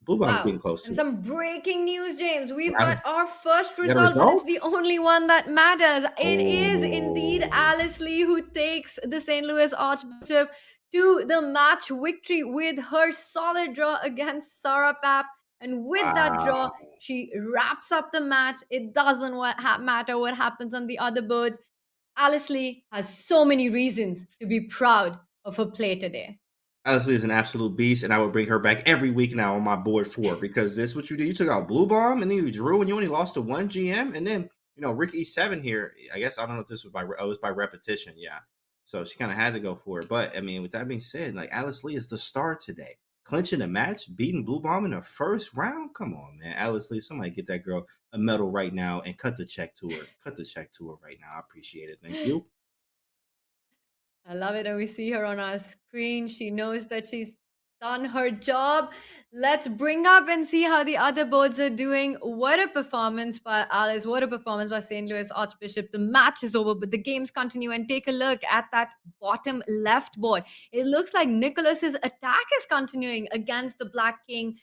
Blue Bomb's being close to and some breaking news, James. We've got our first result, but it's the only one that matters. It is indeed Alice Lee who takes the St. Louis Archbishop to the match victory with her solid draw against Sarah Papp. And with that draw, she wraps up the match. It doesn't matter what happens on the other boards. Alice Lee has so many reasons to be proud of her play today. Alice Lee is an absolute beast, and I would bring her back every week now on my board 4 because this is what you did. You took out Blue Bomb, and then you drew, and you only lost to 1 GM, and then Rick E7 here. I guess I don't know if this was by repetition, yeah. So she kind of had to go for it. But I mean, with that being said, like Alice Lee is the star today, clinching a match, beating Blue Bomb in the first round. Come on, man, Alice Lee, somebody get that girl a medal right now and cut the check to her. Cut the check to her right now. I appreciate it. Thank you. I love it. And we see her on our screen. She knows that she's done her job. Let's bring up and see how the other boards are doing. What a performance by Alice. What a performance by St. Louis Archbishop. The match is over, but the games continue. And take a look at that bottom left board. It looks like Nicholas's attack is continuing against the Black King.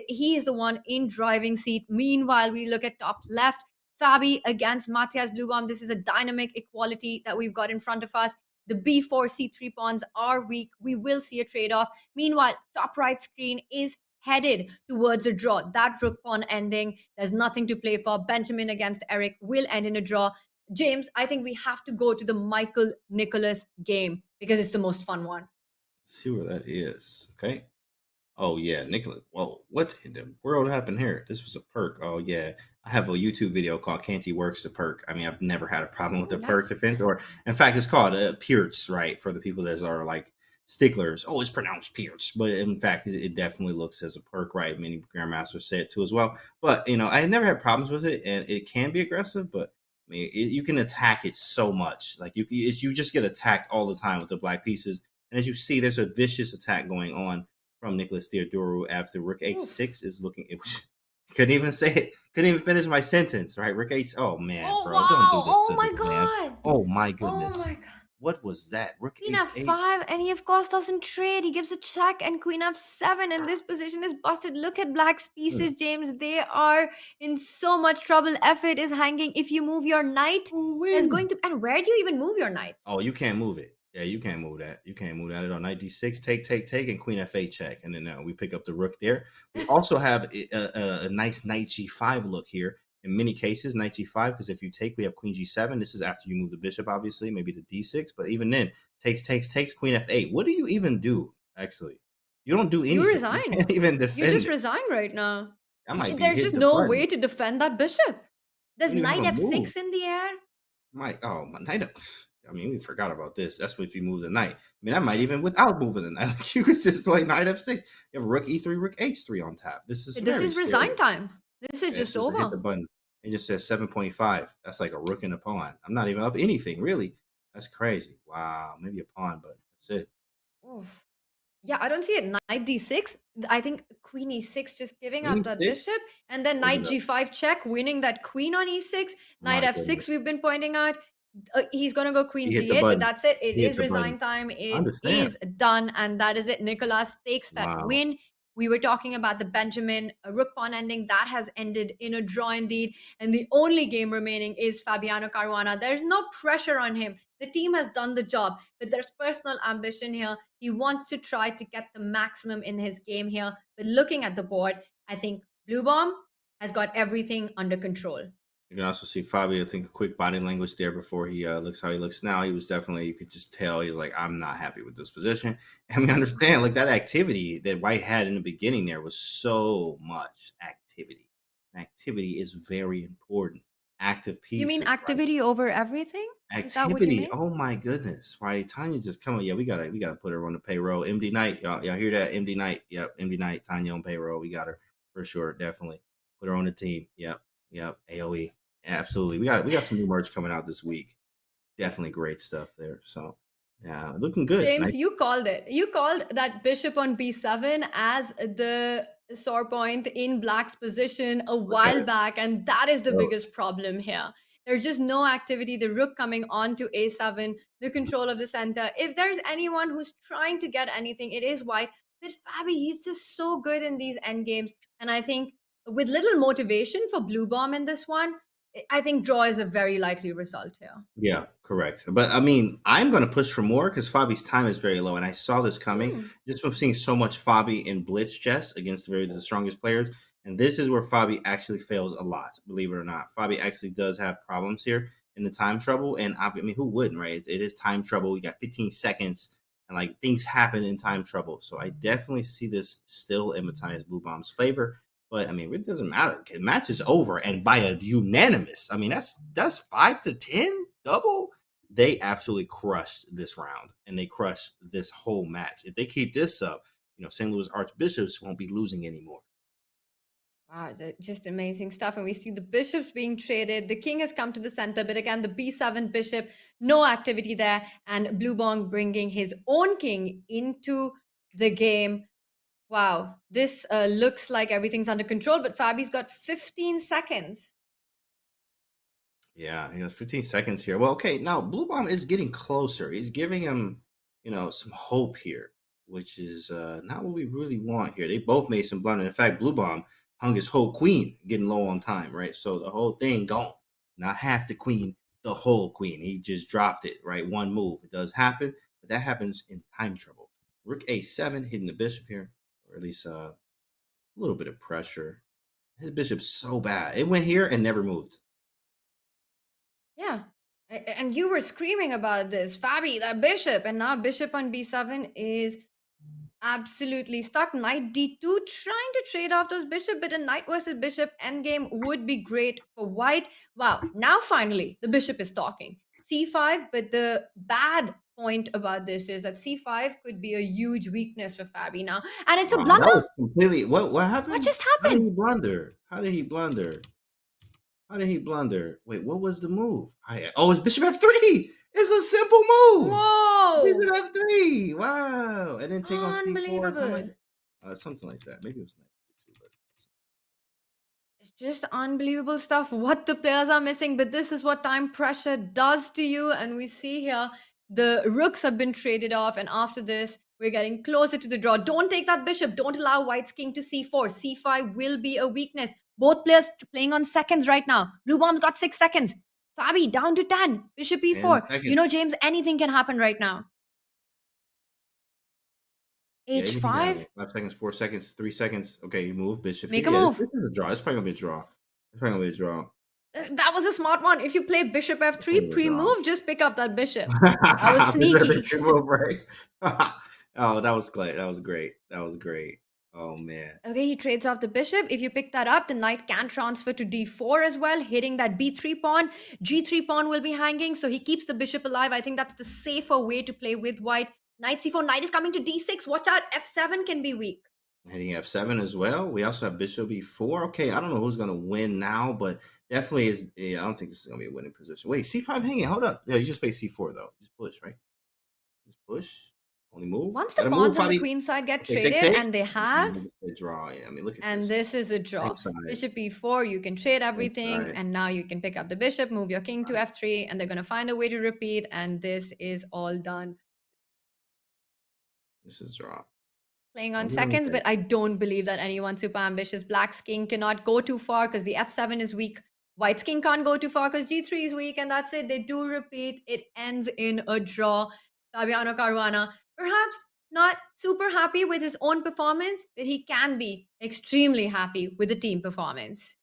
He is the one in driving seat. Meanwhile, we look at top left. Fabi against Matthias Blubom. This is a dynamic equality that we've got in front of us. The b4, c3 pawns are weak. We will see a trade-off. Meanwhile, top right screen is headed towards a draw. That rook pawn ending, there's nothing to play for. Benjamin against Eric will end in a draw. James, I think we have to go to the Michael Nicholas game because it's the most fun one. Let's see where that is. Okay. Oh, yeah, Nicholas. Whoa, what in the world happened here? This was a perk. Oh, yeah. I have a YouTube video called Canty Works the Perk. I mean, I've never had a problem with the perk defense. Or, in fact, it's called Pierce, right? For the people that are like sticklers. Oh, it's pronounced Pierce. But in fact, it definitely looks as a perk, right? Many grandmasters say it too as well. But, I never had problems with it. And it can be aggressive, but I mean, you can attack it so much. Like, you just get attacked all the time with the black pieces. And as you see, there's a vicious attack going on from Nicholas Theodorou after Rook H6 is looking. Couldn't even say it. Couldn't even finish my sentence. Right, Rook H. Oh man, bro, don't do this to me, man. Oh my goodness. Oh my God. What was that? Rook Queen H8. f5, and he of course doesn't trade. He gives a check, and Queen f7, and this position is busted. Look at Black's pieces, James. They are in so much trouble. F8 is hanging. If you move your knight, there's going to. And where do you even move your knight? Oh, you can't move it. Yeah, you can't move that. You can't move that at all. Knight d6, take, and queen f8 check. And then we pick up the rook there. We also have a nice knight g5 look here. In many cases, knight g5, because if you take, we have queen g7. This is after you move the bishop, obviously, maybe the d6. But even then, takes, queen f8. What do you even do, actually? You don't do anything. You resign. You can't even defend You just it. resign right now. That might be There's hit just the no button. way to defend that bishop. There's You don't even knight have a move. f6 in the air. My knight. I mean, we forgot about this. That's if you move the knight. I mean, I might even without moving the knight. Like, you could just play knight f6. You have rook e3, rook h3 on tap. This is Resign time. This is Yeah, just it's just a hit the over. button. It just says 7.5. That's like a rook and a pawn. I'm not even up anything, really. That's crazy. Wow, maybe a pawn, but that's it. Oof. Yeah, I don't see it. Knight d6. I think queen e6 just giving Queen up that e6? bishop. And then Hold knight it up. g5 check, winning that queen on e6. Knight My f6 goodness. we've been pointing out. He's going to go queen He hit the g8, but button. that's it. It He hit is the resign button. time. I It understand. is done. And that is it. Nicolas takes that Wow. win. We were talking about the Benjamin rook pawn ending. That has ended in a draw indeed. And the only game remaining is Fabiano Caruana. There's no pressure on him. The team has done the job, but there's personal ambition here. He wants to try to get the maximum in his game here. But looking at the board, I think Blue Bomb has got everything under control. You can also see Fabio, I think, a quick body language there before he looks how he looks now. He was definitely, you could just tell, he was like, I'm not happy with this position. And we understand, like, that activity that White had in the beginning there was so much activity. Activity is very important. Active pieces. You mean activity over everything? Is that what you Activity. mean? Oh my goodness. Right. Tanya just come on. Yeah, we gotta put her on the payroll. MD Knight. Y'all hear that? MD Knight. Yep. MD Knight, Tanya on payroll. We got her for sure. Definitely. Put her on the team. Yep. AOE. Absolutely. We got some new merch coming out this week. Definitely great stuff there. So yeah, looking good. James, Nice. you called it. You called that bishop on b7 as the sore point in Black's position a while back, and that is the biggest problem here. There's just no activity. The rook coming on to a7, the control of the center. If there's anyone who's trying to get anything, it is White. But Fabi, he's just so good in these endgames. And I think with little motivation for Blue Bomb in this one, I think draw is a very likely result here. Yeah, correct. But I mean, I'm going to push for more because Fabi's time is very low, and I saw this coming just from seeing so much Fabi in blitz chess against the strongest players. And this is where Fabi actually fails a lot, believe it or not. Fabi actually does have problems here in the time trouble, and I mean, who wouldn't, right? It is time trouble. You got 15 seconds, and like things happen in time trouble. So I definitely see this still in Matthias Blue Bomb's favor. But I mean, it doesn't matter. The match is over, and by a unanimous. I mean, that's 5-10 double. They absolutely crushed this round, and they crushed this whole match. If they keep this up, St. Louis Archbishops won't be losing anymore. Wow, just amazing stuff. And we see the bishops being traded. The king has come to the center, but again, the b7 bishop, no activity there. And Blue Bong bringing his own king into the game. Wow, this looks like everything's under control, but Fabi's got 15 seconds. Yeah, he has 15 seconds here. Well, okay, now Blue Bomb is getting closer. He's giving him, some hope here, which is not what we really want here. They both made some blunders. In fact, Blue Bomb hung his whole queen, getting low on time, right? So the whole thing gone. Not half the queen, the whole queen. He just dropped it, right? One move. It does happen, but that happens in time trouble. Rook a7 hitting the bishop here, or at least a little bit of pressure. His bishop's so bad. It went here and never moved. Yeah. And you were screaming about this, Fabi, that bishop. And now bishop on b7 is absolutely stuck. Knight d2, trying to trade off those bishop, but a knight versus bishop endgame would be great for White. Wow, now finally the bishop is talking. c5, but the bad point about this is that c5 could be a huge weakness for Fabi now. And it's a blunder. That was completely what happened? What just How happened? did he blunder? How did he blunder? Wait, what was the move? It's bishop f3. It's a simple move. Whoa! Bishop f3. Wow. And then take on c4. Unbelievable. Something like that. Maybe it was knight f2. It's just unbelievable stuff what the players are missing, but this is what time pressure does to you. And we see here The rooks have been traded off, and after this, we're getting closer to the draw. Don't take that bishop. Don't allow white's king to c4. c5 will be a weakness. Both players playing on seconds right now. Blue bomb's got 6 seconds. Fabi down to 10. Bishop 10 e4. seconds. You know, James, anything can happen right now. Yeah, anything can h5. happen. 5 seconds, 4 seconds, 3 seconds. Okay, you move bishop. Make here. a Yeah, move. This is a draw. It's probably gonna be a draw. It's probably gonna be a draw. That was a smart one. If you play bishop Probably f3 a pre-move, just pick up that bishop. That was Bishop sneaky. bishop move, right? Oh, that was great. That was great. That was great. Oh man. Okay, he trades off the bishop. If you pick that up, the knight can transfer to d4 as well, hitting that b3 pawn. g3 pawn will be hanging, so he keeps the bishop alive. I think that's the safer way to play with white. Knight c4, knight is coming to d6. Watch out, f7 can be weak. Hitting f7 as well. We also have bishop e4. Okay, I don't know who's gonna win now, but definitely is. Yeah, I don't think this is gonna be a winning position. Wait, c5 hanging. Hold up. Yeah, you just play c4 though. Just push, right? Just push. Only move. Once the Gotta pawns move, on the Fabi. queen side get Okay, traded, take. and they have, A draw. Yeah, I mean, look at and this. this is a draw. Right side. Bishop e4, you can trade everything, side. and now you can pick up the bishop, move your king to f3, and they're going to find a way to repeat, and this is all done. This is draw. Playing on Okay. seconds, but I don't believe that anyone's super ambitious. Black's king cannot go too far because the f7 is weak. White's king can't go too far because g3 is weak, and that's it. They do repeat. It ends in a draw. Fabiano Caruana, perhaps not super happy with his own performance, but he can be extremely happy with the team performance.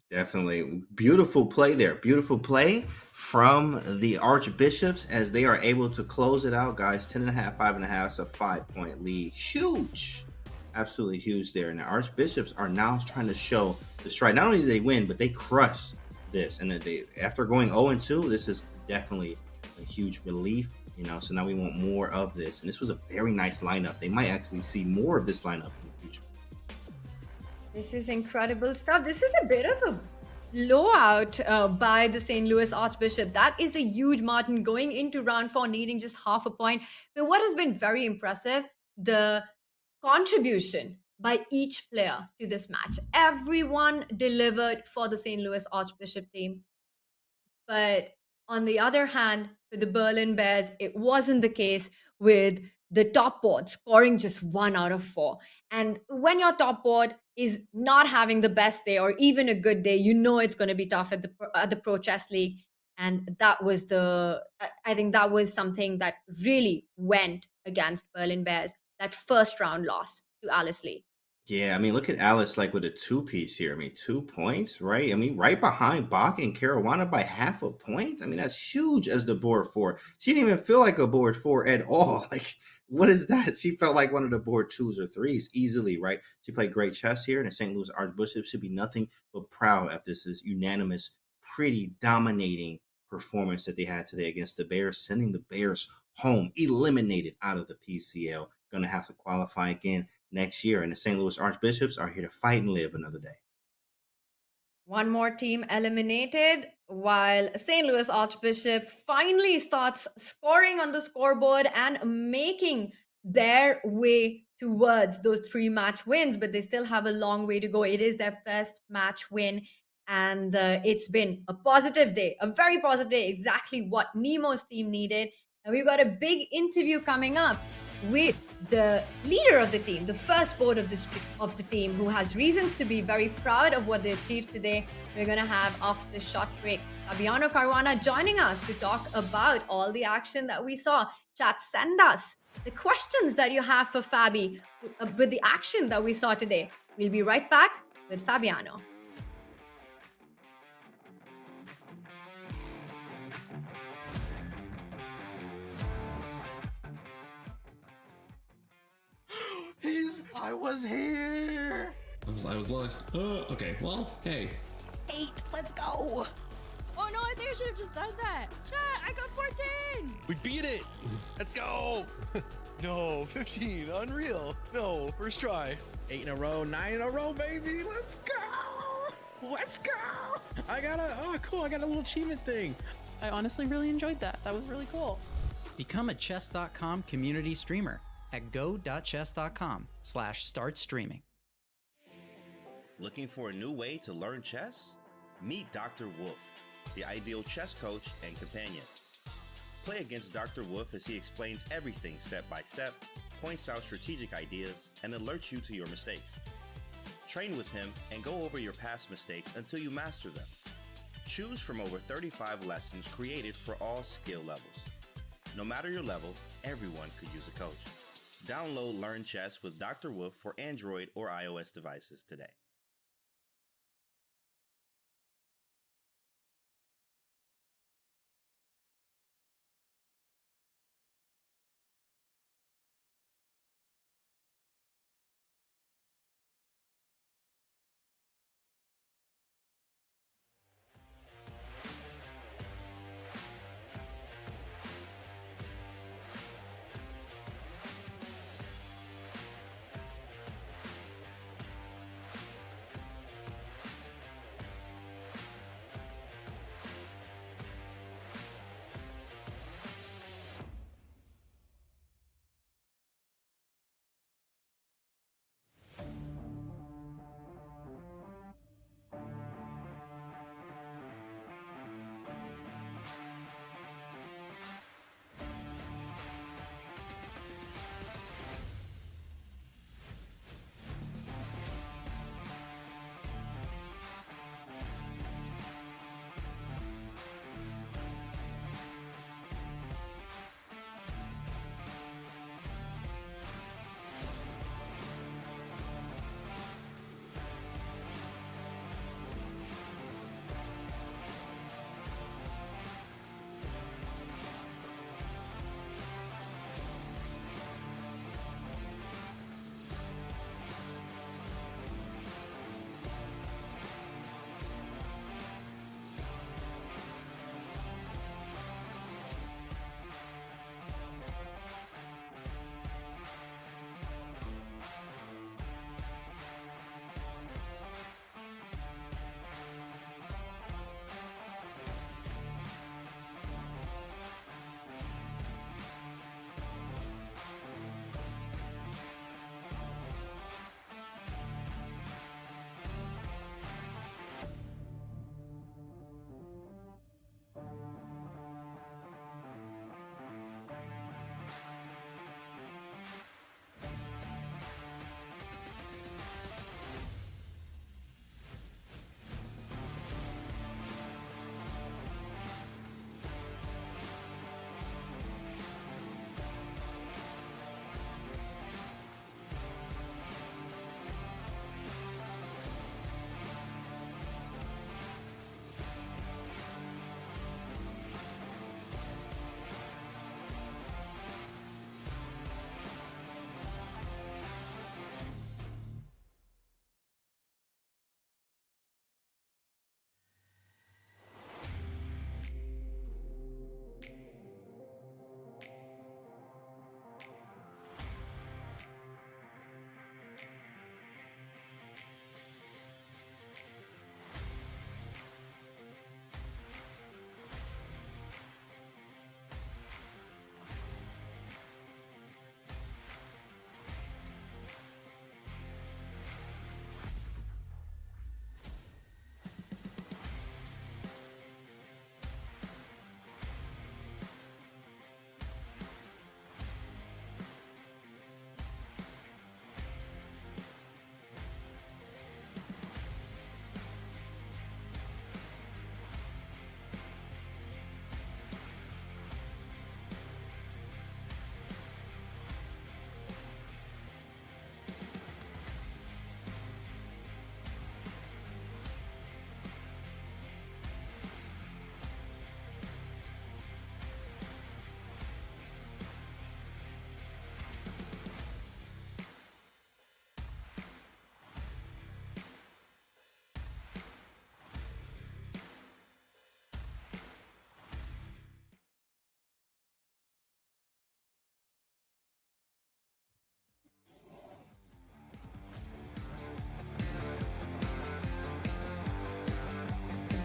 Definitely. Beautiful play there. Beautiful play from the Archbishops as they are able to close it out, guys. 10.5, 5.5. It's a 5-point lead. Huge. Absolutely huge there. And the Archbishops are now trying to show the stride. Not only did they win, but they crushed this. And they, after going 0-2, this is definitely a huge relief. You know, so now we want more of this. And this was a very nice lineup. They might actually see more of this lineup in the future. This is incredible stuff. This is a bit of a blowout by the St. Louis Archbishop. That is a huge margin going into round 4, needing just half a point. But what has been very impressive, the contribution by each player to this match. Everyone delivered for the St. Louis Archbishop team. But on the other hand, for the Berlin Bears, it wasn't the case with the top board scoring just 1 out of 4. And when your top board is not having the best day or even a good day, you know it's going to be tough at the Pro Chess League. And that was I think that was something that really went against Berlin Bears, that first round loss to Alice Lee. Yeah, I mean, look at Alice like with a 2-piece here. I mean, 2 points, right? I mean, right behind Bach and Caruana by half a point. I mean, that's huge as the board 4. She didn't even feel like a board 4 at all. Like, what is that? She felt like one of the board 2s or 3s easily, right? She played great chess here, and the St. Louis Archbishop should be nothing but proud of this unanimous, pretty dominating performance that they had today against the Bears, sending the Bears home, eliminated out of the PCL. Going to have to qualify again next year, and the St. Louis Archbishops are here to fight and live another day. One more team eliminated, while St. Louis Archbishop finally starts scoring on the scoreboard and making their way towards those 3-match wins, but they still have a long way to go. It is their first match win, and it's been a positive day, a very positive day, exactly what Nemo's team needed. And we've got a big interview coming up with the leader of the team, the first board of the team, who has reasons to be very proud of what they achieved today. We're going to have, after the short break, Fabiano Caruana joining us to talk about all the action that we saw. Chat, send us the questions that you have for Fabi with the action that we saw today. We'll be right back with Fabiano. I was here. I was lost. Okay, well, hey. 8, let's go. Oh no, I think I should have just done that. Chat, I got 14. We beat it. Let's go. No, 15, unreal. No, first try. 8 in a row, 9 in a row, baby. Let's go. Let's go. I got a little achievement thing. I honestly really enjoyed that. That was really cool. Become a Chess.com community streamer at go.chess.com/start streaming. Looking for a new way to learn chess? Meet Dr. Wolf, the ideal chess coach and companion. Play against Dr. Wolf as he explains everything step by step, points out strategic ideas, and alerts you to your mistakes. Train with him and go over your past mistakes until you master them. Choose from over 35 lessons created for all skill levels. No matter your level, everyone could use a coach. Download Learn Chess with Dr. Wolf for Android or iOS devices today.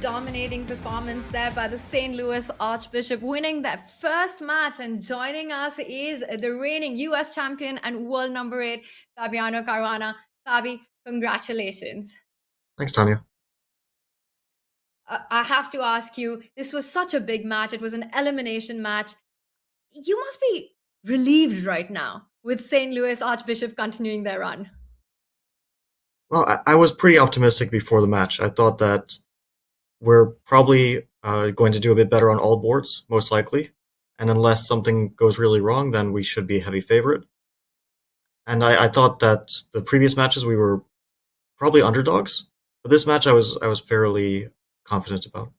Dominating performance there by the St. Louis Archbishop, winning that first match. And joining us is the reigning US champion and world number 8, Fabiano Caruana. Fabi, congratulations. Thanks, Tanya. I have to ask you, this was such a big match. It was an elimination match. You must be relieved right now with St. Louis Archbishop continuing their run. Well, I was pretty optimistic before the match. I thought that we're probably going to do a bit better on all boards, most likely. And unless something goes really wrong, then we should be a heavy favorite. And I thought that the previous matches we were probably underdogs, but this match I was fairly confident about.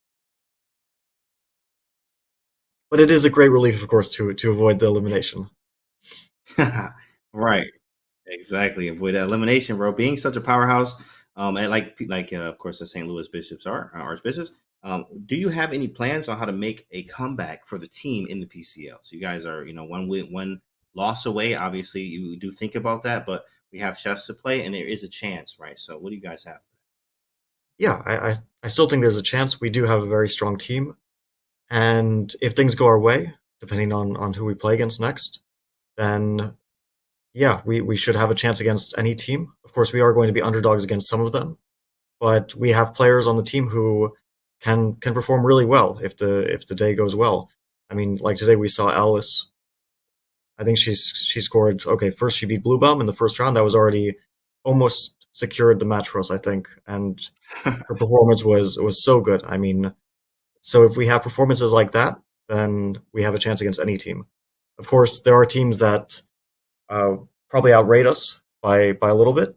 But it is a great relief, of course, to avoid the elimination. Right. Exactly. Avoid that elimination, bro. Being such a powerhouse, and of course the St. Louis Bishops are Archbishops. Do you have any plans on how to make a comeback for the team in the PCL? So you guys are, one loss away. Obviously, you do think about that, but we have chefs to play, and there is a chance, right? So what do you guys have? Yeah, I still think there's a chance. We do have a very strong team, and if things go our way, depending on who we play against next, then yeah, we should have a chance against any team. Of course, we are going to be underdogs against some of them, but we have players on the team who can perform really well if the day goes well. I mean, like today we saw Alice. I think she scored. Okay, first she beat Bluebaum in the first round. That was already almost secured the match for us, I think. And her performance was so good. I mean, so if we have performances like that, then we have a chance against any team. Of course, there are teams that probably outrate us by a little bit,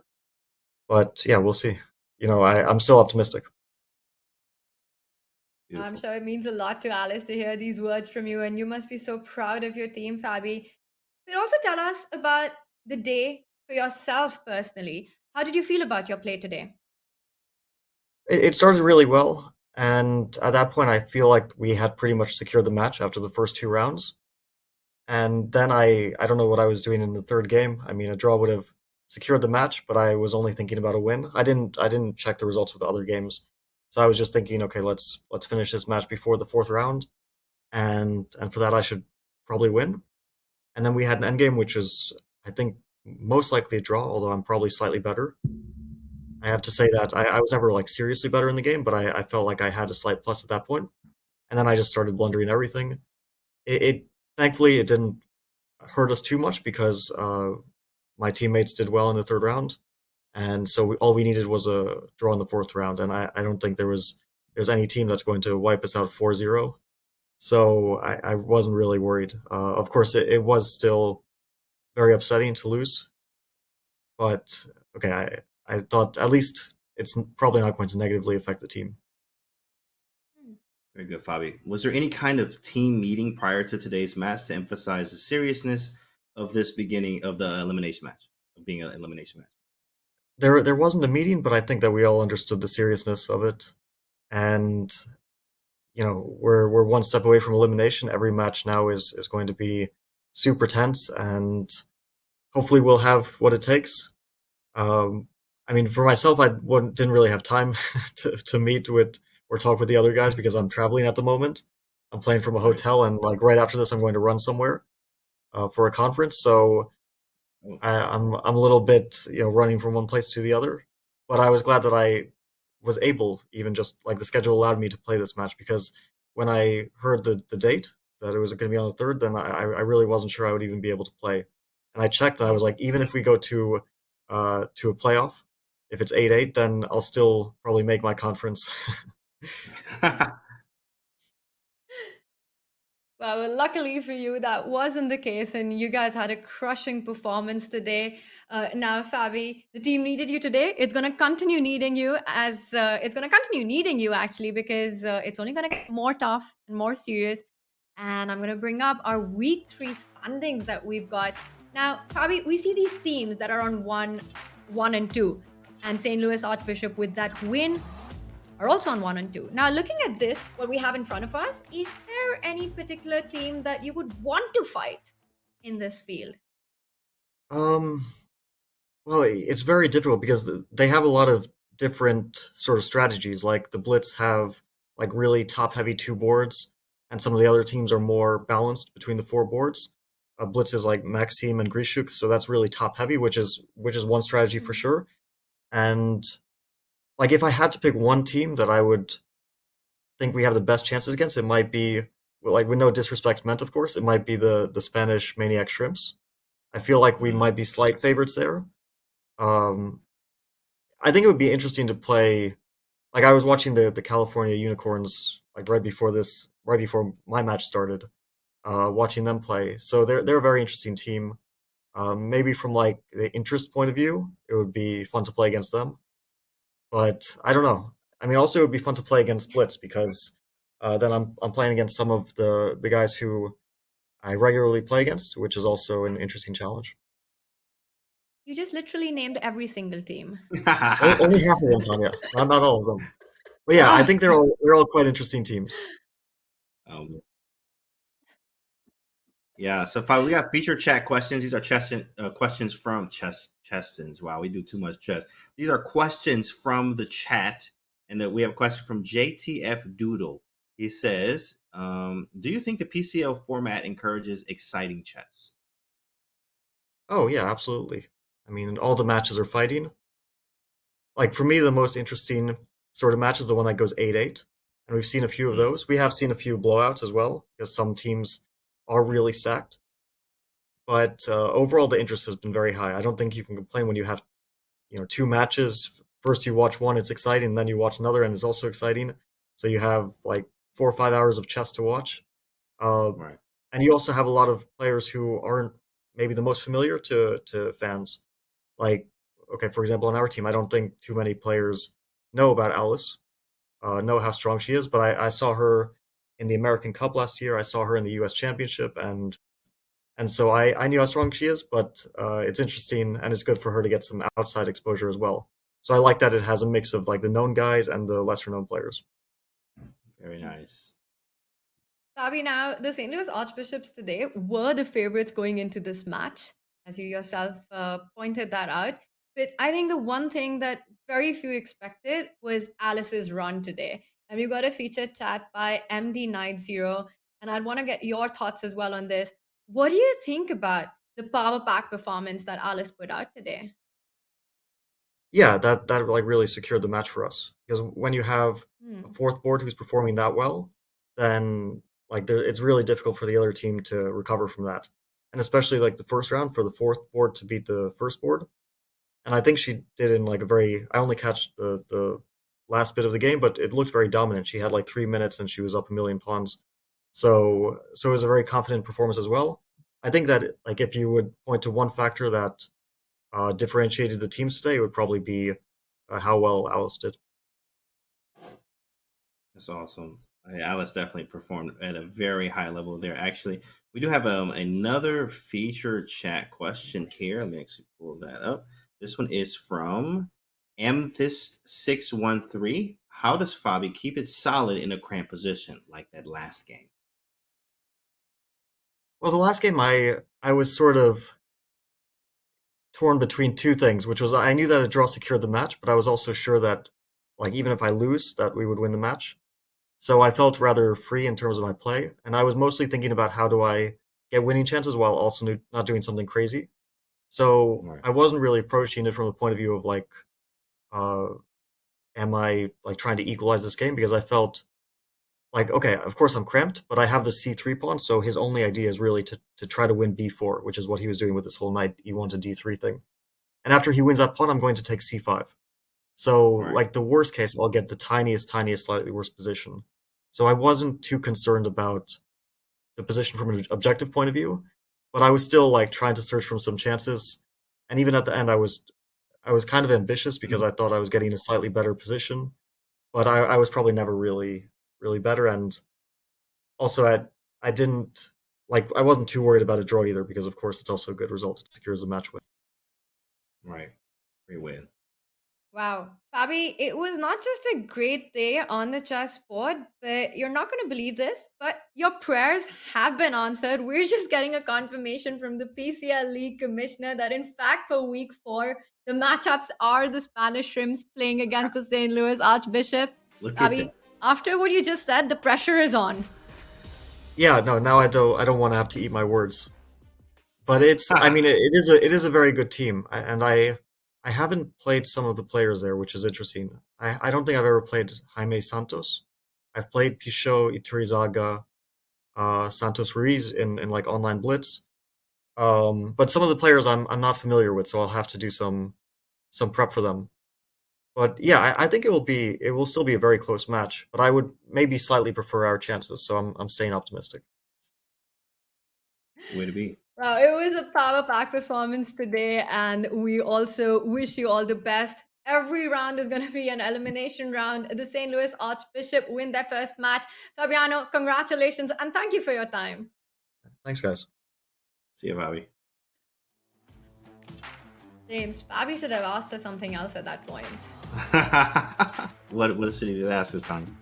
but yeah, we'll see. I'm still optimistic. Beautiful. I'm sure it means a lot to Alice to hear these words from you, and you must be so proud of your team, Fabi. But also tell us about the day for yourself personally. How did you feel about your play today? It started really well, and at that point, I feel like we had pretty much secured the match after the first two rounds. And then I don't know what I was doing in the third game. I mean, a draw would have secured the match, but I was only thinking about a win. I didn't check the results of the other games, so I was just thinking, okay, let's finish this match before the fourth round, and for that I should probably win. And then we had an endgame, which was, I think, most likely a draw, although I'm probably slightly better. I have to say that I was never like seriously better in the game, but I felt like I had a slight plus at that point. And then I just started blundering everything. It thankfully it didn't hurt us too much because my teammates did well in the third round, and so all we needed was a draw in the fourth round. And I don't think there's any team that's going to wipe us out 4-0. So I wasn't really worried. Of course, it was still very upsetting to lose, but okay, I thought at least it's probably not going to negatively affect the team. Very good, Fabi. Was there any kind of team meeting prior to today's match to emphasize the seriousness of this beginning of the elimination match, of being an elimination match? There wasn't a meeting, but I think that we all understood the seriousness of it, and we're one step away from elimination. Every match now is going to be super tense, and hopefully we'll have what it takes. I mean, for myself, didn't really have time to meet with or talk with the other guys because I'm traveling at the moment. I'm playing from a hotel, and like right after this, I'm going to run somewhere for a conference. So I'm a little bit running from one place to the other. But I was glad that I was able, even just like the schedule allowed me to play this match, because when I heard the date that it was going to be on the third, then I really wasn't sure I would even be able to play. And I checked, and I was like, even if we go to a playoff, if it's 8-8, then I'll still probably make my conference. Well, luckily for you, that wasn't the case, and you guys had a crushing performance today. Now, Fabi, the team needed you today. It's going to continue needing you actually, because it's only going to get more tough and more serious. And I'm going to bring up our week 3 standings that we've got. Now, Fabi, we see these teams that are on 1 and 2, and St. Louis Archbishop with that win are also on 1 and 2. Now, looking at this, what we have in front of us, is there any particular team that you would want to fight in this field? Well, it's very difficult because they have a lot of different sort of strategies. Like the Blitz have like really top-heavy 2 boards, and some of the other teams are more balanced between the 4 boards. Blitz is like Maxime and Grishuk, so that's really top-heavy, which is one strategy for sure. And like if I had to pick one team that I would think we have the best chances against, it might be like with no disrespect meant, of course, it might be the Spanish Maniac Shrimps. I feel like we might be slight favorites there. I think it would be interesting to play. Like I was watching the California Unicorns like right before my match started, watching them play. So they're a very interesting team. Maybe from like the interest point of view, it would be fun to play against them. But I don't know. I mean, also it would be fun to play against Blitz because then I'm playing against some of the guys who I regularly play against, which is also an interesting challenge. You just literally named every single team. Only half of them, Tanya. Not all of them. But yeah, I think they're all quite interesting teams. Yeah, so we got feature chat questions. These are questions from Chestons. Wow, we do too much chess. These are questions from the chat, and that we have a question from JTF Doodle. He says, "Do you think the PCL format encourages exciting chess?" Oh yeah, absolutely. I mean, all the matches are fighting. Like for me, the most interesting sort of match is the one that goes 8-8, and we've seen a few of those. We have seen a few blowouts as well because some teams are really stacked. But overall, the interest has been very high. I don't think you can complain when you have, two matches. First, you watch one, it's exciting, and then you watch another, and it's also exciting. So you have like 4 or 5 hours of chess to watch. Right. And you also have a lot of players who aren't maybe the most familiar to fans. Like, okay, for example, on our team, I don't think too many players know about Alice, know how strong she is. But I saw her in the American Cup last year. I saw her in the U.S. Championship, and so I knew how strong she is. But it's interesting, and it's good for her to get some outside exposure as well. So I like that it has a mix of like the known guys and the lesser known players. Very nice. Fabi, now the St. Louis Archbishops today were the favorites going into this match, as you yourself pointed that out. But I think the one thing that very few expected was Alice's run today. And we've got a featured chat by MD Night Zero, and I'd want to get your thoughts as well on this. What do you think about the power pack performance that Alice put out today? Yeah, that like really secured the match for us because when you have a fourth board who's performing that well, then like it's really difficult for the other team to recover from that, and especially like the first round for the fourth board to beat the first board. And I think she did in like a very. I only catch the last bit of the game, but it looked very dominant. She had like 3 minutes and she was up a million pawns, so it was a very confident performance as well. I think that like if you would point to one factor that differentiated the teams today, it would probably be how well Alice did. That's awesome. Alice definitely performed at a very high level there. Actually, we do have another feature chat question here. Let me actually pull that up. This one is from Amethyst613. How does Fabi keep it solid in a cramped position like that last game? Well, the last game I was sort of torn between two things, which was I knew that a draw secured the match, but I was also sure that like even if I lose, that we would win the match. So I felt rather free in terms of my play, and I was mostly thinking about how do I get winning chances while also not doing something crazy. So I wasn't really approaching it from the point of view of like, am I like trying to equalize this game? Because I felt like, okay, of course I'm cramped, but I have the c3 pawn, so his only idea is really to try to win b4, which is what he was doing with this whole knight e1 to d3 thing. And after he wins that pawn, I'm going to take c5. So like the worst case, I'll get the tiniest, slightly worse position. So I wasn't too concerned about the position from an objective point of view, but I was still like trying to search for some chances. And even at the end, I was kind of ambitious because I thought I was getting a slightly better position, but I was probably never really better. And also I didn't like I wasn't too worried about a draw either because of course it's also a good result. It secures a match win. Right, great win. Wow. Fabi, it was not just a great day on the chessboard, but you're not going to believe this, but your prayers have been answered. We're just getting a confirmation from the PCL League Commissioner that, in fact, for week 4, the matchups are the Spanish Shrimps playing against the St. Louis Archbishop. Look at Fabi, that. after what you just said, the pressure is on. Yeah, no, now I don't want to have to eat my words. But it's I mean it is a very good team, and I haven't played some of the players there, which is interesting. I don't think I've ever played Jaime Santos. I've played Pichot, Iturizaga, Santos Ruiz in like online blitz. But some of the players I'm not familiar with, so I'll have to do some prep for them. But yeah, I think it will still be a very close match. But I would maybe slightly prefer our chances, so I'm staying optimistic. Way to be. Wow, it was a power pack performance today, and we also wish you all the best. Every round is going to be an elimination round. The St. Louis Archbishop win their first match. Fabiano, congratulations, and thank you for your time. Thanks, guys. See you, Bobby. James, Fabi should have asked us something else at that point. What should he ask this time?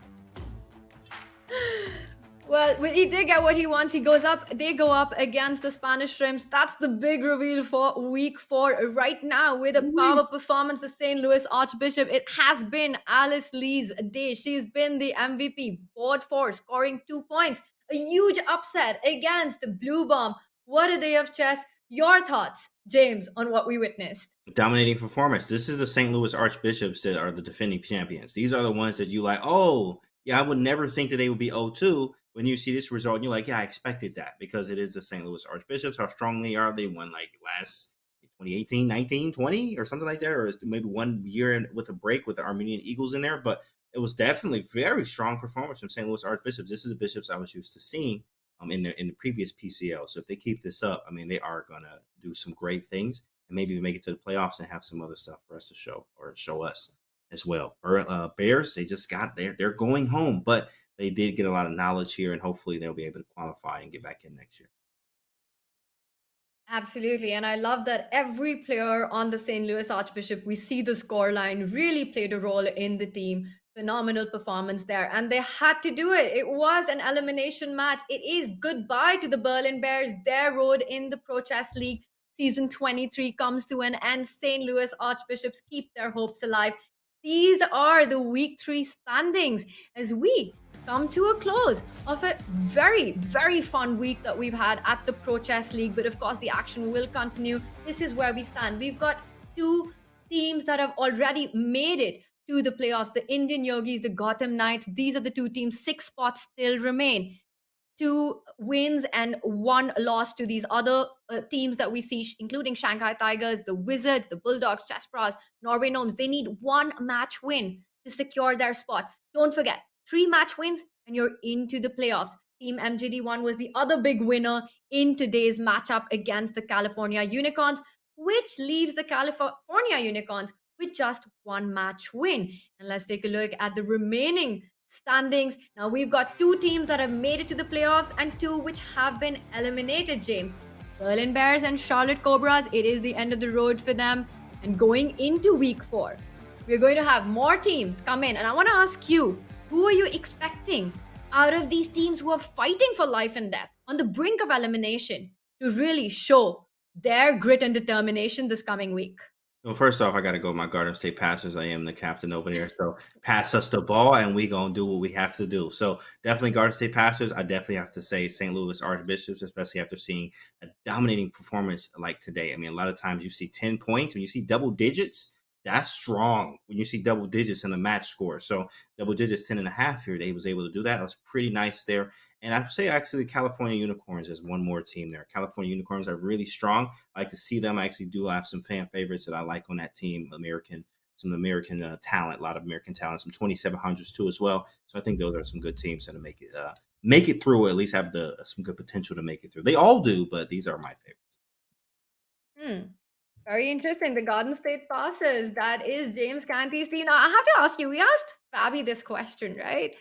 Well, he did get what he wants. They go up against the Spanish Shrimps. That's the big reveal for week 4 right now with a power performance. The St. Louis Archbishop. It has been Alice Lee's day. She's been the MVP. Board 4, scoring 2 points. A huge upset against Blue Bomb. What a day of chess. Your thoughts, James, on what we witnessed? Dominating performance. This is the St. Louis Archbishops that are the defending champions. These are the ones that you like, oh, yeah, I would never think that they would be 0-2. When you see this result, you're like, yeah, I expected that because it is the St. Louis Archbishops. How strong they are. They won like last 2018, 19, 20 or something like that, or maybe 1 year with a break with the Armenian Eagles in there. But it was definitely very strong performance from St. Louis Archbishops. This is the Bishops I was used to seeing in the previous PCL. So if they keep this up, I mean, they are going to do some great things and maybe make it to the playoffs and have some other stuff for us to show us as well. Or Bears, they just got there. They're going home, but they did get a lot of knowledge here, and hopefully they'll be able to qualify and get back in next year. Absolutely. And I love that every player on the St. Louis Archbishop, we see the scoreline, really played a role in the team. Phenomenal performance there. And they had to do it. It was an elimination match. It is goodbye to the Berlin Bears. Their road in the Pro Chess League season 23 comes to an end. St. Louis Archbishops keep their hopes alive. These are the week 3 standings as we come to a close of a very, very fun week that we've had at the Pro Chess League. But of course, the action will continue. This is where we stand. We've got 2 teams that have already made it to the playoffs. The Indian Yogis, the Gotham Knights. These are the 2 teams. 6 spots still remain. 2 wins and 1 loss to these other teams that we see, including Shanghai Tigers, the Wizards, the Bulldogs, Chess Pros, Norway Gnomes. They need 1 match win to secure their spot. Don't forget, 3 match wins and you're into the playoffs. Team MGD1 was the other big winner in today's matchup against the California Unicorns, which leaves the California Unicorns with just 1 match win. And let's take a look at the remaining standings. Now we've got 2 teams that have made it to the playoffs and 2 which have been eliminated, James. Berlin Bears and Charlotte Cobras, it is the end of the road for them. And going into week 4, we're going to have more teams come in. And I want to ask you, who are you expecting out of these teams who are fighting for life and death on the brink of elimination to really show their grit and determination this coming week? Well, first off, I got to go with my Garden State Passers. I am the captain over there. So pass us the ball and we going to do what we have to do. So definitely Garden State Passers. I definitely have to say St. Louis Archbishops, especially after seeing a dominating performance like today. I mean, a lot of times you see 10 points. When you see double digits, that's strong when you see double digits in the match score. So double digits, 10.5 here. They was able to do that. It was pretty nice there. And I would say actually California Unicorns is one more team there. California Unicorns are really strong. I like to see them. I actually do have some fan favorites that I like on that team. Some American talent, a lot of American talent, some 2700s too as well. So I think those are some good teams that make it through, or at least have some good potential to make it through. They all do, but these are my favorites. Very interesting. The Garden State Passes. That is James Canty's team. Now, I have to ask you, we asked Fabi this question, right?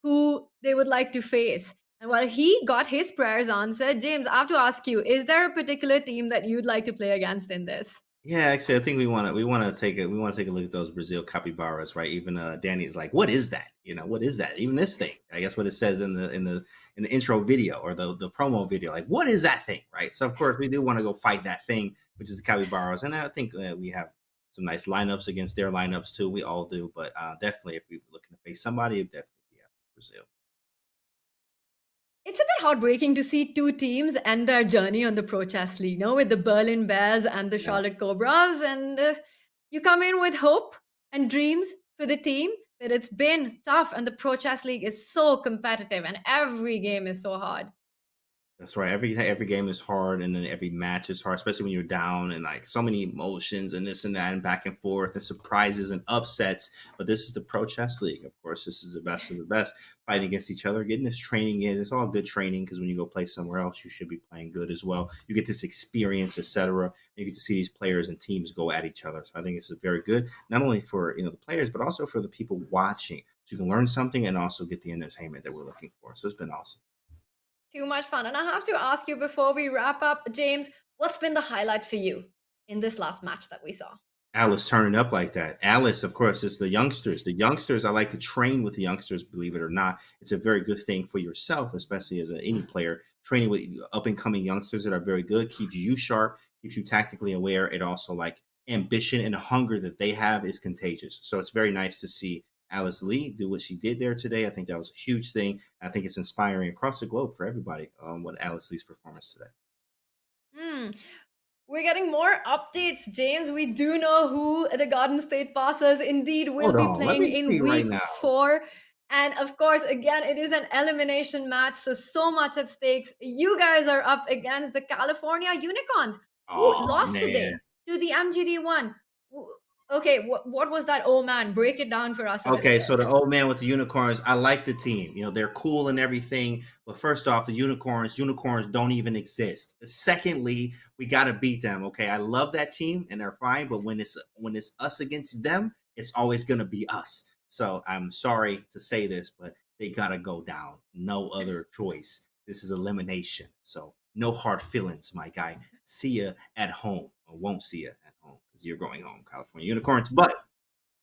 Who they would like to face. And while he got his prayers answered, James, I have to ask you, is there a particular team that you'd like to play against in this? Yeah, actually, I think we want to take a look at those Brazil capybaras, right? Even Danny is like, what is that? What is that? Even this thing, I guess what it says in the intro video or the promo video, like, what is that thing, right? So of course we do want to go fight that thing, which is the capybaras, and I think we have some nice lineups against their lineups too. We all do, but definitely if we're looking to face somebody, it definitely be Brazil. It's a bit heartbreaking to see 2 teams end their journey on the Pro Chess League, with the Berlin Bears and the Charlotte Cobras. And you come in with hope and dreams for the team. but it's been tough, and the Pro Chess League is so competitive, and every game is so hard. That's right. Every game is hard, and then every match is hard, especially when you're down and like so many emotions and this and that and back and forth and surprises and upsets. But this is the Pro Chess League. Of course, this is the best of the best fighting against each other, getting this training in. It's all good training because when you go play somewhere else, you should be playing good as well. You get this experience, etc. You get to see these players and teams go at each other. So I think it's very good, not only for the players, but also for the people watching. So you can learn something and also get the entertainment that we're looking for. So it's been awesome. Too much fun. And I have to ask you before we wrap up, James, what's been the highlight for you in this last match that we saw? Alice turning up like that. Alice, of course, is the youngsters. The youngsters, I like to train with the youngsters, believe it or not. It's a very good thing for yourself, especially as any player. Training with up-and-coming youngsters that are very good keeps you sharp, keeps you tactically aware. It also, like, ambition and hunger that they have is contagious. So it's very nice to see Alice Lee do what she did there today. I think that was a huge thing. I think it's inspiring across the globe for everybody what Alice Lee's performance today. We're getting more updates, James. We do know who the Garden State Passers indeed will be playing in week 4. And of course, again, it is an elimination match, so much at stakes. You guys are up against the California Unicorns, who lost today to the MGD1. Okay, what was that? Oh man, break it down for us. Okay, so the old man with the unicorns, I like the team. They're cool and everything. But first off, the unicorns don't even exist. Secondly, we got to beat them. Okay, I love that team and they're fine. But when it's us against them, it's always going to be us. So I'm sorry to say this, but they got to go down. No other choice. This is elimination. So no hard feelings, my guy. See ya at home. Or won't see ya at home because you're going home, California Unicorns. But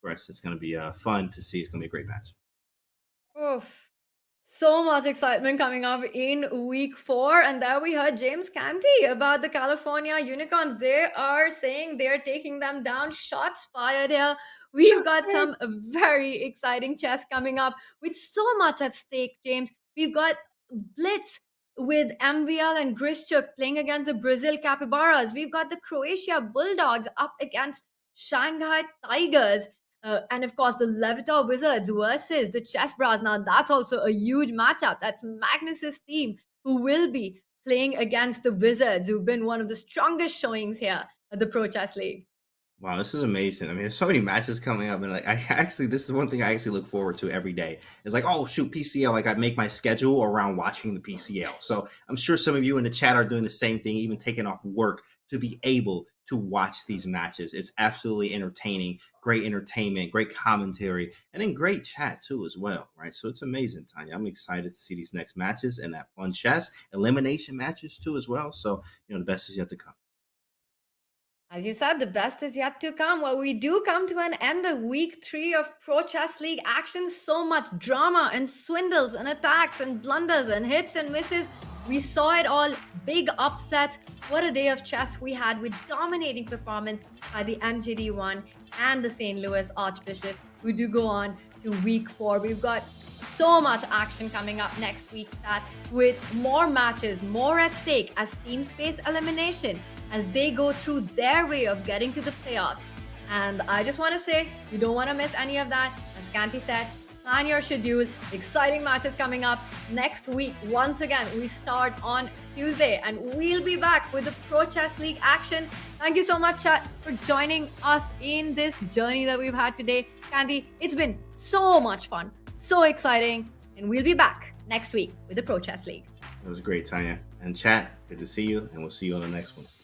for us, it's going to be fun to see. It's going to be a great match. Oof. So much excitement coming up in week 4. And there we heard James Canty about the California Unicorns. They are saying they're taking them down. Shots fired here. We've got some very exciting chess coming up with so much at stake, James. We've got Blitz with MVL and Grischuk playing against the Brazil Capybaras. We've got the Croatia Bulldogs up against Shanghai Tigers. And of course, the Levitor Wizards versus the Chess Bras. Now, that's also a huge matchup. That's Magnus's team who will be playing against the Wizards, who've been one of the strongest showings here at the Pro Chess League. Wow, this is amazing. I mean, there's so many matches coming up, and this is one thing I actually look forward to every day. It's like, oh shoot, PCL. Like I make my schedule around watching the PCL. So I'm sure some of you in the chat are doing the same thing, even taking off work to be able to watch these matches. It's absolutely entertaining, great entertainment, great commentary, and then great chat too as well, right? So it's amazing, Tanya. I'm excited to see these next matches and that fun chess elimination matches too as well. So the best is yet to come. As you said, the best is yet to come. Well, we do come to an end of week 3 of Pro Chess League action. So much drama and swindles and attacks and blunders and hits and misses. We saw it all. Big upsets. What a day of chess we had with dominating performance by the MGD1 and the St. Louis Archbishop. We do go on to week 4. We've got so much action coming up next week, Chat, with more matches, more at stake as teams face elimination, as they go through their way of getting to the playoffs. And I just want to say, you don't want to miss any of that. As Canty said, plan your schedule. Exciting matches coming up next week. Once again, we start on Tuesday, and we'll be back with the Pro Chess League action. Thank you so much, chat, for joining us in this journey that we've had today. Canty, it's been so much fun, so exciting, and we'll be back next week with the Pro Chess League. It was great, Tanya. And chat, good to see you, and we'll see you on the next ones.